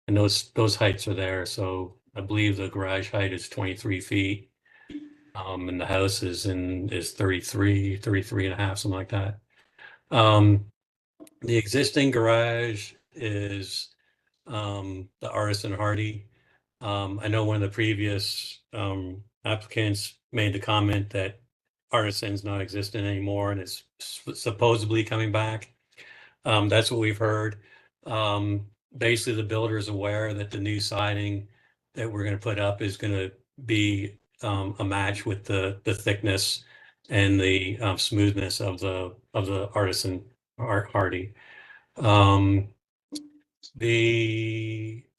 And those heights are there. So I believe the garage height is 23 feet. And the house is 33 and a half, something like that. The existing garage is the Artisan Hardy. I know one of the previous applicants made the comment that Artisan's not existent anymore and it's supposedly coming back. That's what we've heard. Basically, the builder is aware that the new siding that we're going to put up is going to be a match with the thickness and the smoothness of the Artisan Hardy.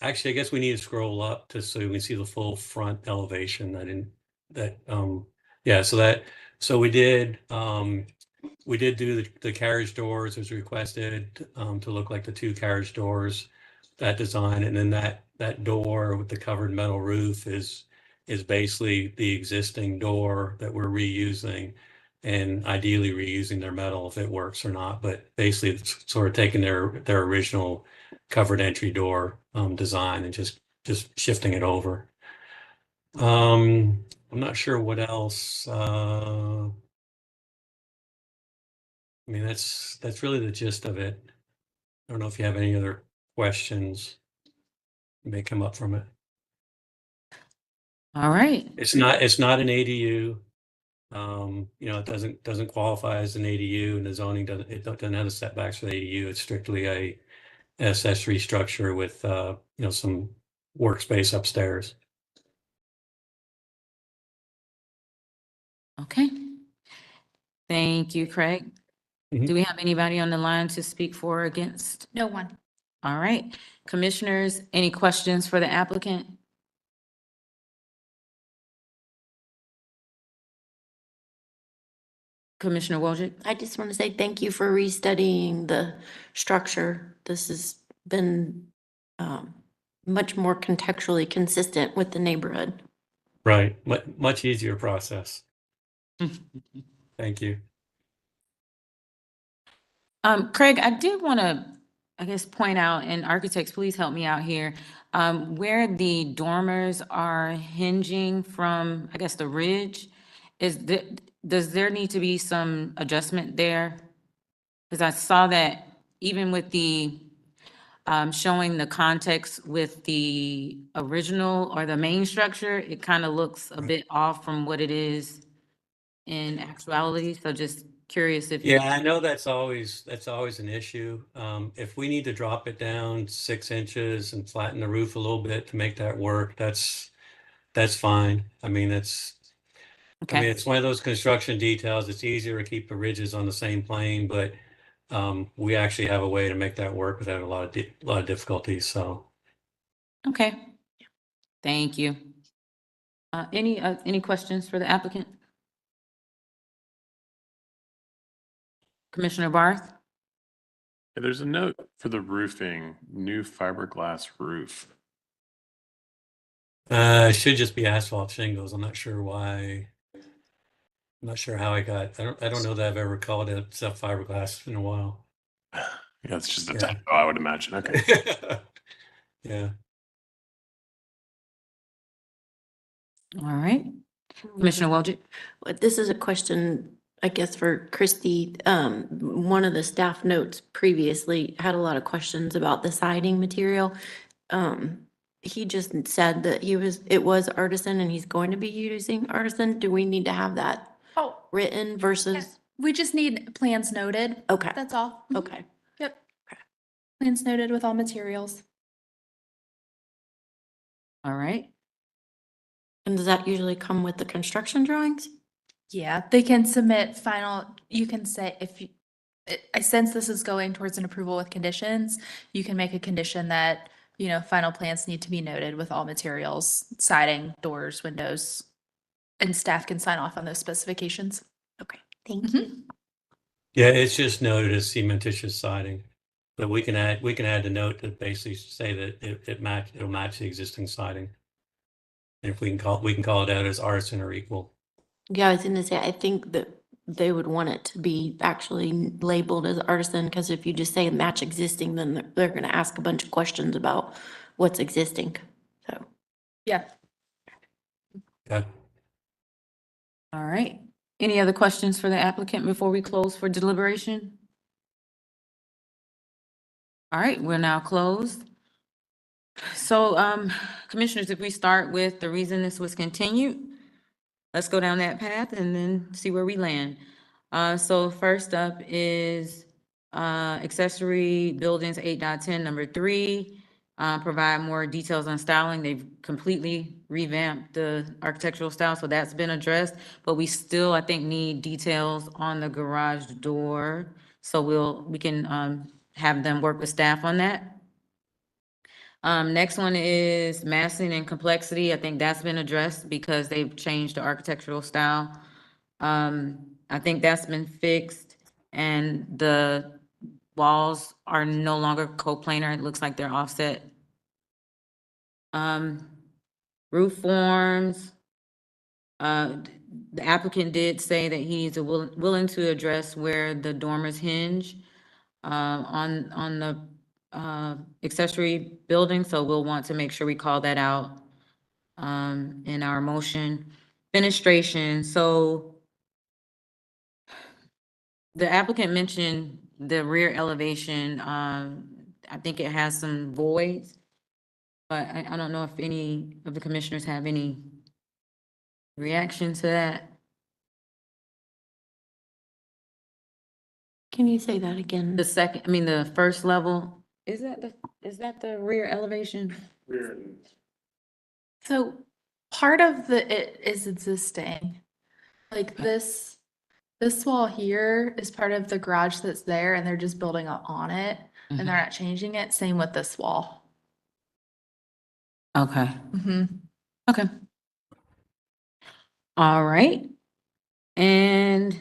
Actually, I guess we need to scroll up so we can see the full front elevation. So we did do the carriage doors as requested, to look like the 2 carriage doors, that design. And then that door with the covered metal roof is basically the existing door that we're reusing, and ideally reusing their metal if it works or not. But basically it's sort of taking their original covered entry door design and just shifting it over. I'm not sure what else. I mean, that's really the gist of it. I don't know if you have any other questions that may come up from it. All right. It's not an ADU. It doesn't qualify as an ADU, and the zoning doesn't have the setbacks for the ADU. It's strictly an accessory structure with some workspace upstairs. Okay. Thank you, Craig. Do we have anybody on the line to speak for or against? No one. All right. Commissioners, any questions for the applicant? Commissioner Wojcik? I just want to say thank you for restudying the structure. This has been much more contextually consistent with the neighborhood. Right. Much easier process. Thank you. Craig, I did want to, I guess, point out, and architects, please help me out here, where the dormers are hinging from, I guess, the ridge, does there need to be some adjustment there? Because I saw that even with the showing the context with the original or the main structure, it kind of looks a bit off from what it is in actuality. So just curious if Yeah, I know that's always an issue. If we need to drop it down 6 inches and flatten the roof a little bit to make that work, that's fine. I mean, it's one of those construction details. It's easier to keep the ridges on the same plane, but we actually have a way to make that work without a lot of difficulties. So Okay. Thank you. Any questions for the applicant? Commissioner Barth? There's a note for the roofing, new fiberglass roof. Should just be asphalt shingles. I'm not sure why. I'm not sure how I don't know that I've ever called it self fiberglass in a while. Yeah, it's just a Yeah. typo, I would imagine. Okay. Yeah. All right. Commissioner Wojcik? Well, this is a question, I guess, for Christie. One of the staff notes previously had a lot of questions about the siding material. He just said that it was artisan and he's going to be using artisan. Do we need to have that written versus? We just need plans noted. Okay. That's all. Mhm. Okay. Yep. Plans noted with all materials. All right. And does that usually come with the construction drawings? Yeah, they can submit final, you can say if you, I sense this is going towards an approval with conditions, you can make a condition that, final plans need to be noted with all materials, siding, doors, windows, and staff can sign off on those specifications. Okay, thank you. Yeah, it's just noted as cementitious siding, but we can add the note that basically say that it'll match the existing siding. And if we can call it out as artisan or equal. Yeah, I was gonna say, I think that they would want it to be actually labeled as artisan, because if you just say match existing, then they're gonna ask a bunch of questions about what's existing, so. Yeah. Yeah. All right. Any other questions for the applicant before we close for deliberation? All right, we're now closed. So, commissioners, if we start with the reason this was continued, let's go down that path and then see where we land. So first up is, accessory buildings 8.10, number 3. Provide more details on styling. They've completely revamped the architectural style, so that's been addressed. But we still, I think, need details on the garage door. So we can have them work with staff on that. Next one is massing and complexity. I think that's been addressed because they've changed the architectural style. I think that's been fixed, and the walls are no longer coplanar. It looks like they're offset. Roof forms. The applicant did say that he's willing to address where the dormers hinge on the accessory building, so we'll want to make sure we call that out in our motion. Fenestration, so the applicant mentioned the rear elevation. I think it has some voids, but I don't know if any of the commissioners have any reaction to that. Can you say that again? The first level, is that the rear elevation? So part of it is existing. Like this wall here is part of the garage that's there and they're just building up on it and they're not changing it. Same with this wall. Okay. Mm-hmm. Okay. All right. And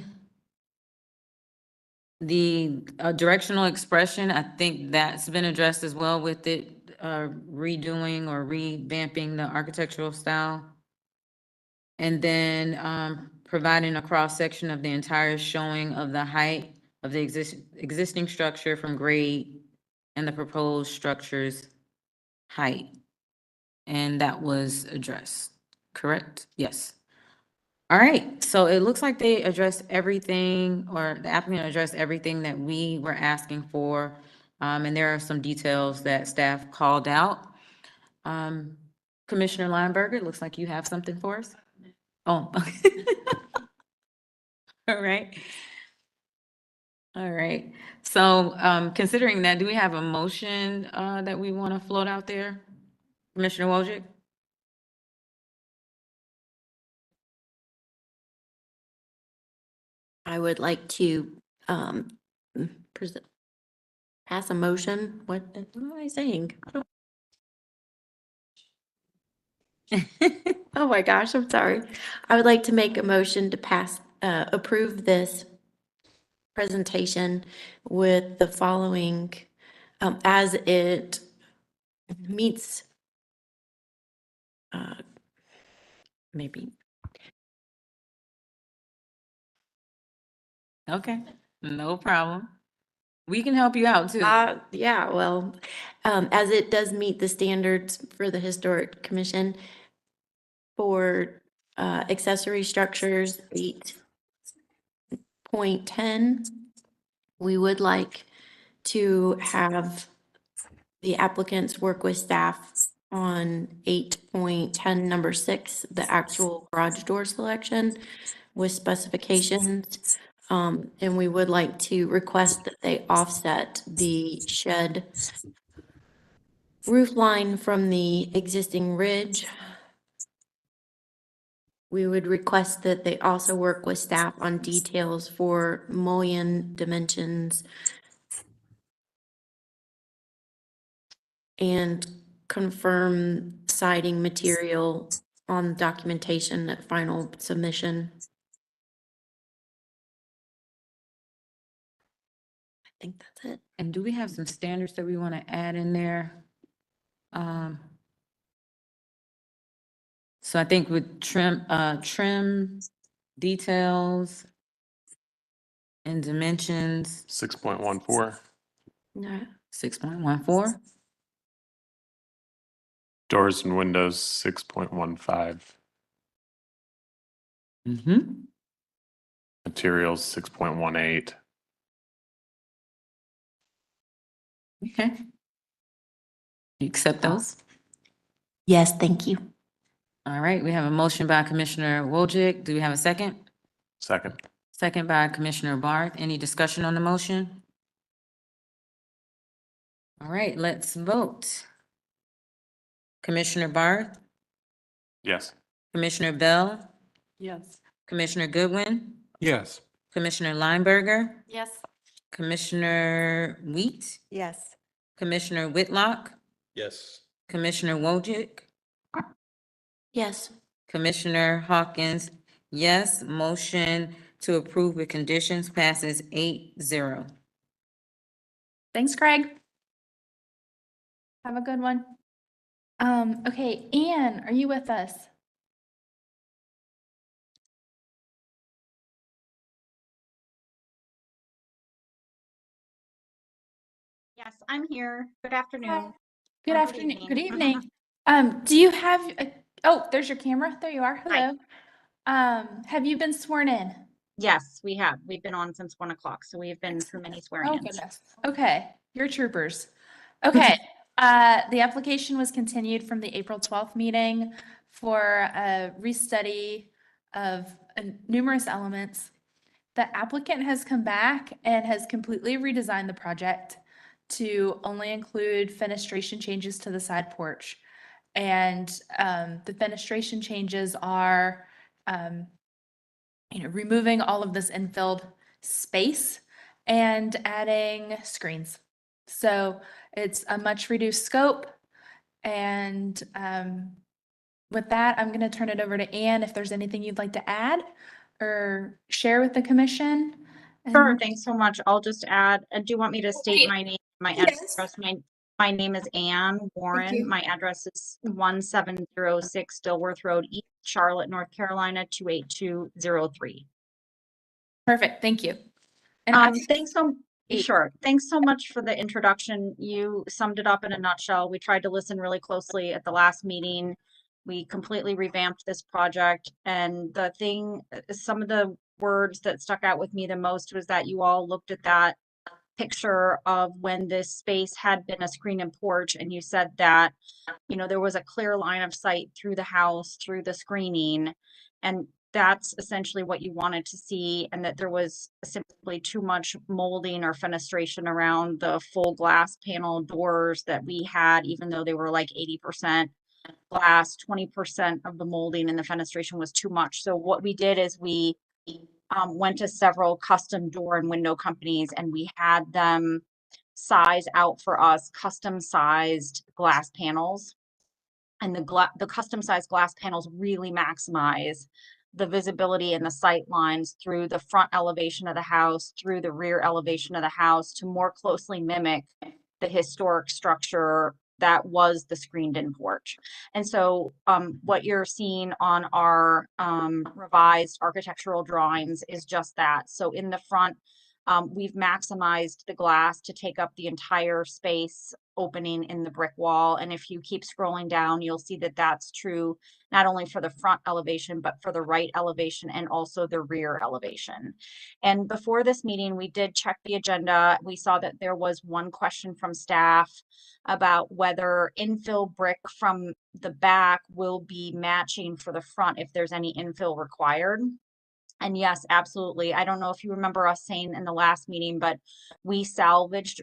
the directional expression, I think that's been addressed as well with it redoing or revamping the architectural style. And then providing a cross-section of the entire showing of the height of the existing structure from grade and the proposed structure's height. And that was addressed, correct? Yes. All right, so it looks like they addressed everything, or the applicant addressed everything that we were asking for. And there are some details that staff called out. Commissioner Lineberger, it looks like you have something for us. Oh, okay. All right. All right. So considering that, do we have a motion that we want to float out there? Commissioner Wojcik? I would like to pass a motion. What am I saying? Oh my gosh, I'm sorry. I would like to make a motion to approve this presentation with the following, as it meets, maybe, Okay, no problem. We can help you out too. yeah, well, as it does meet the standards for the Historic Commission for, accessory structures 8.10, we would like to have the applicants work with staff on 8.10, number 6, the actual garage door selection with specifications. And we would like to request that they offset the shed roof line from the existing ridge. We would request that they also work with staff on details for mullion dimensions and confirm siding material on documentation at final submission. I think that's it. And do we have some standards that we want to add in there? So I think with trim details and dimensions, 6.14, No. 6.14. doors and windows, 6.15, Mm-hmm. materials, 6.18. Okay. You accept those? Yes, thank you. All right, we have a motion by Commissioner Wojcik. Do we have a second? Second. Second by Commissioner Barth. Any discussion on the motion? All right, let's vote. Commissioner Barth, Yes. Commissioner Bell, Yes. Commissioner Goodwin, Yes. Commissioner Lineberger, Yes. Commissioner Wheat, Yes. Commissioner Whitlock, Yes. Commissioner Wojcik, Yes. Commissioner Hawkins, yes. Motion to approve with conditions passes 8-0. Thanks, Craig. Have a good one. Okay, Anne, are you with us? Yes, I'm here. Good afternoon. Good Or afternoon, good evening. evening. Do you have, oh, there's your camera. There you are. Hello. Have you been sworn in? Yes, we have. We've been on since 1 o'clock, so we've been through many Oh, swearing-ins. goodness. Okay, you're troopers. Okay, the application was continued from the April 12th meeting for a restudy of numerous elements. The applicant has come back and has completely redesigned the project to only include fenestration changes to the side porch. And the fenestration changes are, removing all of this infilled space and adding screens. So it's a much reduced scope. And with that, I'm going to turn it over to Anne if there's anything you'd like to add or share with the commission. Sure, And- thanks so much. I'll just add, do you want me to state my name, my Yes. address? My name is Anne Warren. you. My address is 1706 Dilworth Road, East Charlotte, North Carolina, 28203. Perfect, thank you. And Thanks sure. Thanks so much for the introduction. You summed it up in a nutshell. We tried to listen really closely at the last meeting. We completely revamped this project, and some of the words that stuck out with me the most was that you all looked at that picture of when this space had been a screen and porch, and you said that, there was a clear line of sight through the house, through the screening, and that's essentially what you wanted to see, and that there was simply too much molding or fenestration around the full glass panel doors that we had, even though they were like 80% glass, 20% of the molding and the fenestration was too much. So what we did is we went to several custom door and window companies, and we had them size out for us custom sized glass panels. And the custom sized glass panels really maximize the visibility and the sight lines through the front elevation of the house, through the rear elevation of the house to more closely mimic the historic structure that was the screened-in porch. And so what you're seeing on our revised architectural drawings is just that. So in the front, we've maximized the glass to take up the entire space opening in the brick wall. And if you keep scrolling down, you'll see that that's true not only for the front elevation, but for the right elevation and also the rear elevation. And before this meeting, we did check the agenda. We saw that there was one question from staff about whether infill brick from the back will be matching for the front if there's any infill required. And yes, absolutely. I don't know if you remember us saying in the last meeting, but we salvaged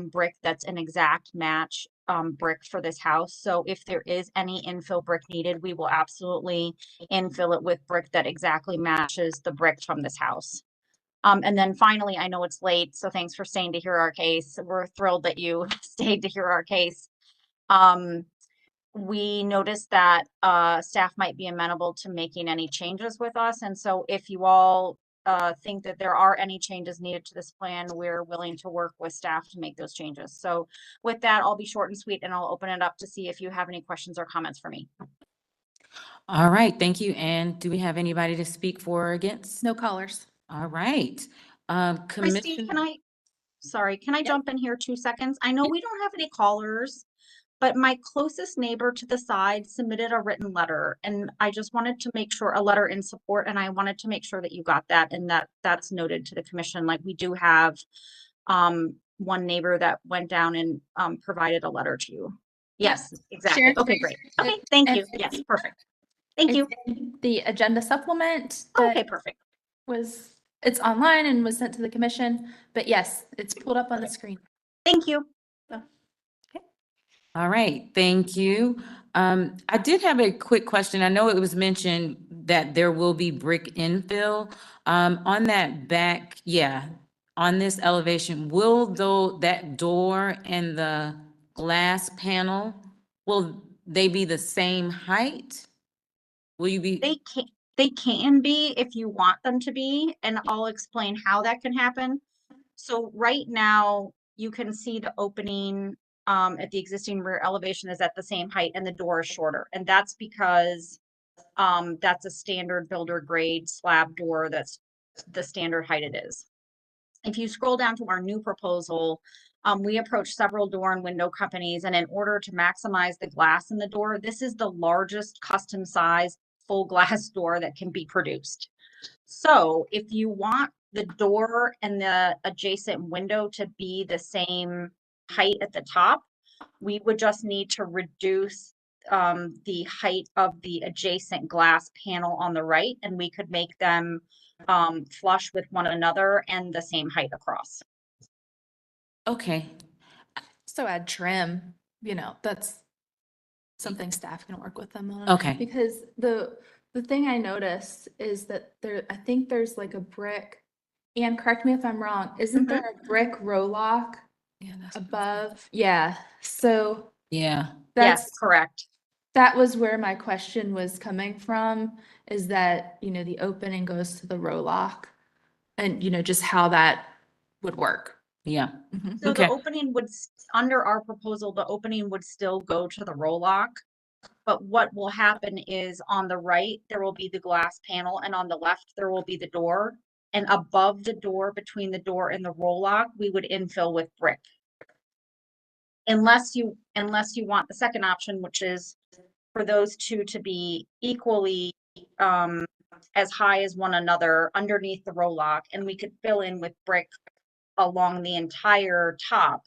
brick that's an exact match brick for this house. So if there is any infill brick needed, we will absolutely infill it with brick that exactly matches the brick from this house. And then finally, I know it's late, so thanks for staying to hear our case. We're thrilled that you stayed to hear our case. We noticed that staff might be amenable to making any changes with us. And so if you all think that there are any changes needed to this plan, we're willing to work with staff to make those changes. So with that, I'll be short and sweet and I'll open it up to see if you have any questions or comments for me. All right, thank you. And do we have anybody to speak for or against? No callers. All right. Christy, can I jump in here 2 seconds? I know we don't have any callers, but my closest neighbor to the side submitted a written letter, and I just wanted to make sure, a letter in support, and I wanted to make sure that you got that and that's noted to the commission. Like, we do have one neighbor that went down and provided a letter to you. Yes, exactly. Sharon, Okay, great. Okay, thank you. Yes, perfect. Thank you. The agenda supplement. Okay, perfect. It's online and was sent to the commission, but yes, it's pulled up on the screen. Thank you. All right, thank you. I did have a quick question. I know it was mentioned that there will be brick infill. On that back, on this elevation, will that door and the glass panel, will they be the same height? Will you be? They can be if you want them to be, and I'll explain how that can happen. So right now, you can see the opening at the existing rear elevation is at the same height and the door is shorter. And that's because that's a standard builder grade slab door. That's the standard height it is. If you scroll down to our new proposal, we approached several door and window companies, and in order to maximize the glass in the door, this is the largest custom size full glass door that can be produced. So if you want the door and the adjacent window to be the same height at the top, we would just need to reduce the height of the adjacent glass panel on the right, and we could make them flush with one another and the same height across. Okay. So add trim, that's something staff can work with them on. Okay. Because the thing I noticed is that I think there's like a brick, and correct me if I'm wrong, isn't there a brick row lock above? Yeah, so. Yeah. Yes, correct. That was where my question was coming from, is that, the opening goes to the row lock and, just how that would work. Yeah. So the opening would, under our proposal, the opening would still go to the row lock. But what will happen is on the right, there will be the glass panel, and on the left, there will be the door. And above the door, between the door and the roll lock, we would infill with brick. Unless you want the second option, which is for those two to be equally as high as one another underneath the roll lock, and we could fill in with brick along the entire top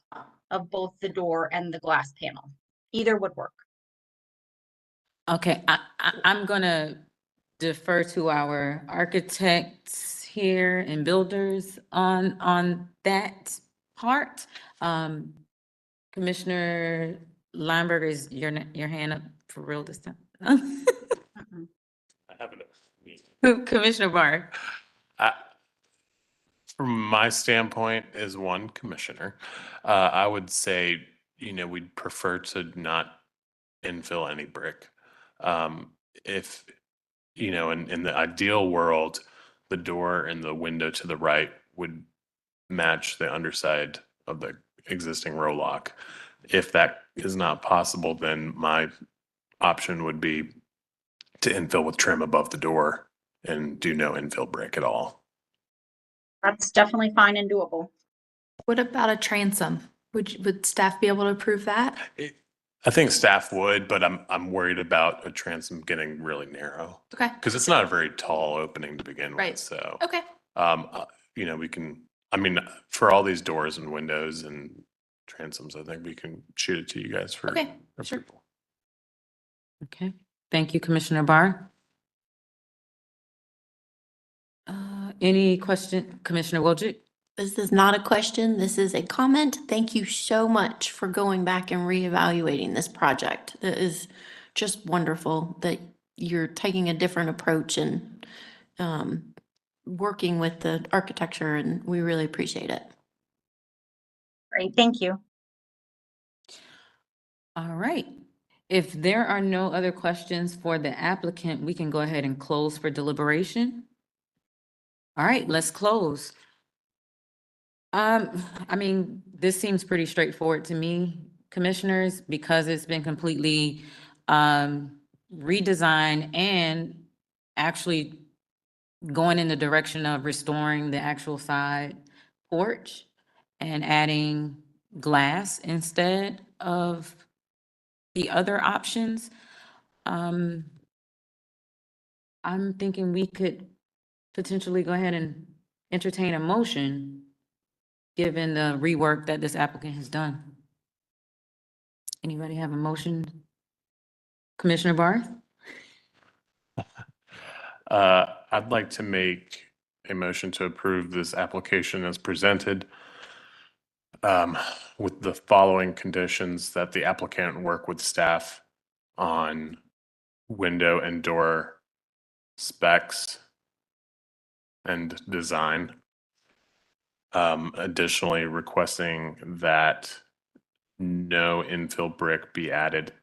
of both the door and the glass panel. Either would work. Okay, I'm gonna defer to our architects here and builders on that part. Commissioner Lineberger, is your hand up for real this time? I haven't. Commissioner Barr. From my standpoint as one commissioner, I would say, we'd prefer to not infill any brick. If, you know, in the ideal world, the door and the window to the right would match the underside of the existing row lock. If that is not possible, then my option would be to infill with trim above the door and do no infill brick at all. That's definitely fine and doable. What about a transom? Would staff be able to approve that? I think staff would, but I'm worried about a transom getting really narrow. Okay. Because it's not a very tall opening to begin Right. with, so. Okay. You know, we can, I mean, for all these doors and windows and transoms, I think we can shoot it to you guys for Okay, sure. approval. Okay, thank you, Commissioner Barr. Any question, Commissioner Wojcik? This is not a question. This is a comment. Thank you so much for going back and reevaluating this project. That is just wonderful that you're taking a different approach and working with the architecture, and we really appreciate it. Great, thank you. All right. If there are no other questions for the applicant, we can go ahead and close for deliberation. All right, let's close. I mean, this seems pretty straightforward to me, commissioners, because it's been completely redesigned and actually going in the direction of restoring the actual side porch and adding glass instead of the other options. I'm thinking we could potentially go ahead and entertain a motion given the rework that this applicant has done. Anybody have a motion? Commissioner Barth? I'd like to make a motion to approve this application as presented with the following conditions: that the applicant work with staff on window and door specs and design. Additionally, requesting that no infill brick be added,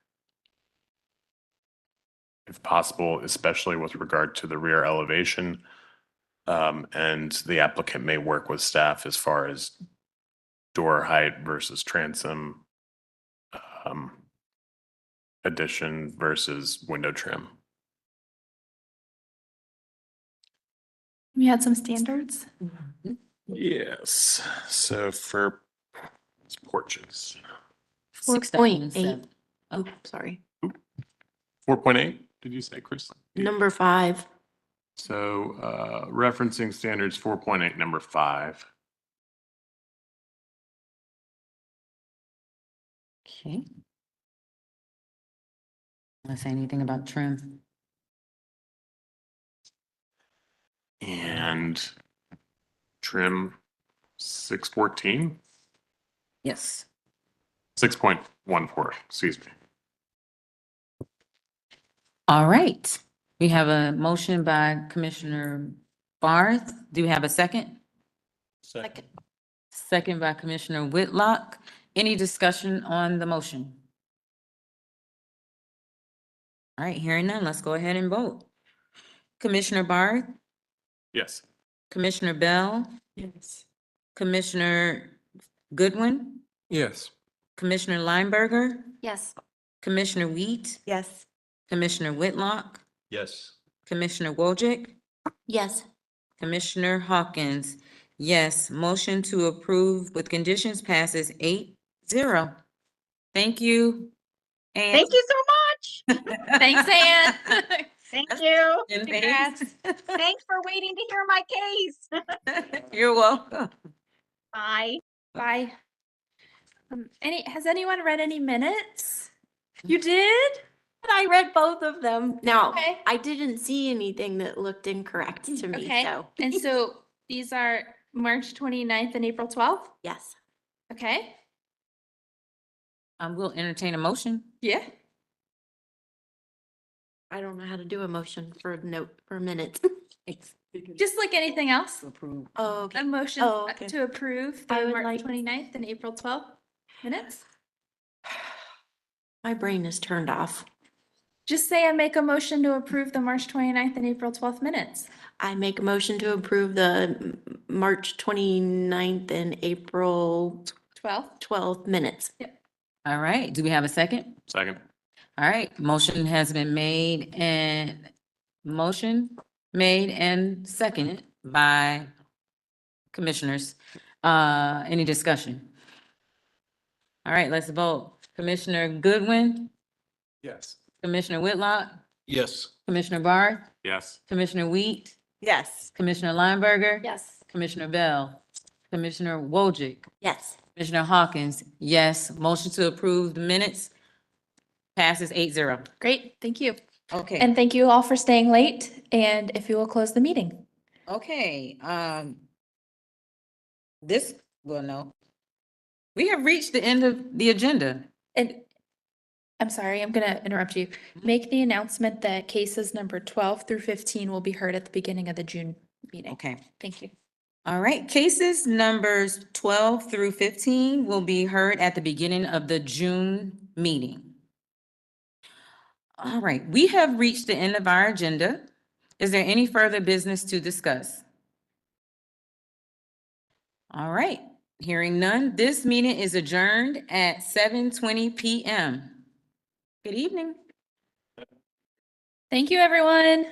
if possible, especially with regard to the rear elevation. And the applicant may work with staff as far as door height versus transom addition versus window trim. We had some standards. Yes, so for porches. 4.8. Oh, sorry. 4.8, did you say, Chris? Number 5. So referencing standards 4.8, number 5. Okay. Want to say anything about trim? And trim 614? Yes. 6.14, excuse me. All right. We have a motion by Commissioner Barth. Do we have a second? Second. Second by Commissioner Whitlock. Any discussion on the motion? All right, hearing none, let's go ahead and vote. Commissioner Barth, Yes. Commissioner Bell, Yes. Commissioner Goodwin, Yes. Commissioner Lineberger, Yes. Commissioner Wheat, Yes. Commissioner Whitlock, Yes. Commissioner Wojcik, Yes. Commissioner Hawkins. Yes, motion to approve with conditions passes 8-0. Thank you. And Thank you so much. Thanks, Ann. Thank you. And Congrats. Thanks for waiting to hear my case. You're welcome. Bye. Bye. Has anyone read any minutes? You did? I read both of them. Now, Okay. I didn't see anything that looked incorrect to me, Okay. so. And so these are March 29th and April 12th? Yes. Okay. We'll entertain a motion. Yeah. I don't know how to do a motion for a note for a minute. Just like anything else. Approve. Oh, okay. A motion Oh, okay. to approve I the would March like- 29th and April 12th minutes? My brain is turned off. Just say I make a motion to approve the March 29th and April 12th minutes. I make a motion to approve the March 29th and April 12th minutes. All right, do we have a second? Second. All right, motion made and seconded by commissioners. Any discussion? All right, let's vote. Commissioner Goodwin, Yes. Commissioner Whitlock, Yes. Commissioner Barth, Yes. Commissioner Wheat, Yes. Commissioner Lineberger. Yes. Commissioner Bell, Commissioner Wojcik, Yes. Commissioner Hawkins, yes. Motion to approve the minutes passes 8-0. Great, thank you. Okay. And thank you all for staying late, and if you will close the meeting. Okay, we have reached the end of the agenda. And I'm sorry, I'm gonna interrupt you. Make the announcement that cases number 12 through 15 will be heard at the beginning of the June meeting. Okay. Thank you. All right, cases numbers 12 through 15 will be heard at the beginning of the June meeting. All right, we have reached the end of our agenda. Is there any further business to discuss? All right, hearing none, this meeting is adjourned at 7:20 p.m. Good evening. Thank you, everyone.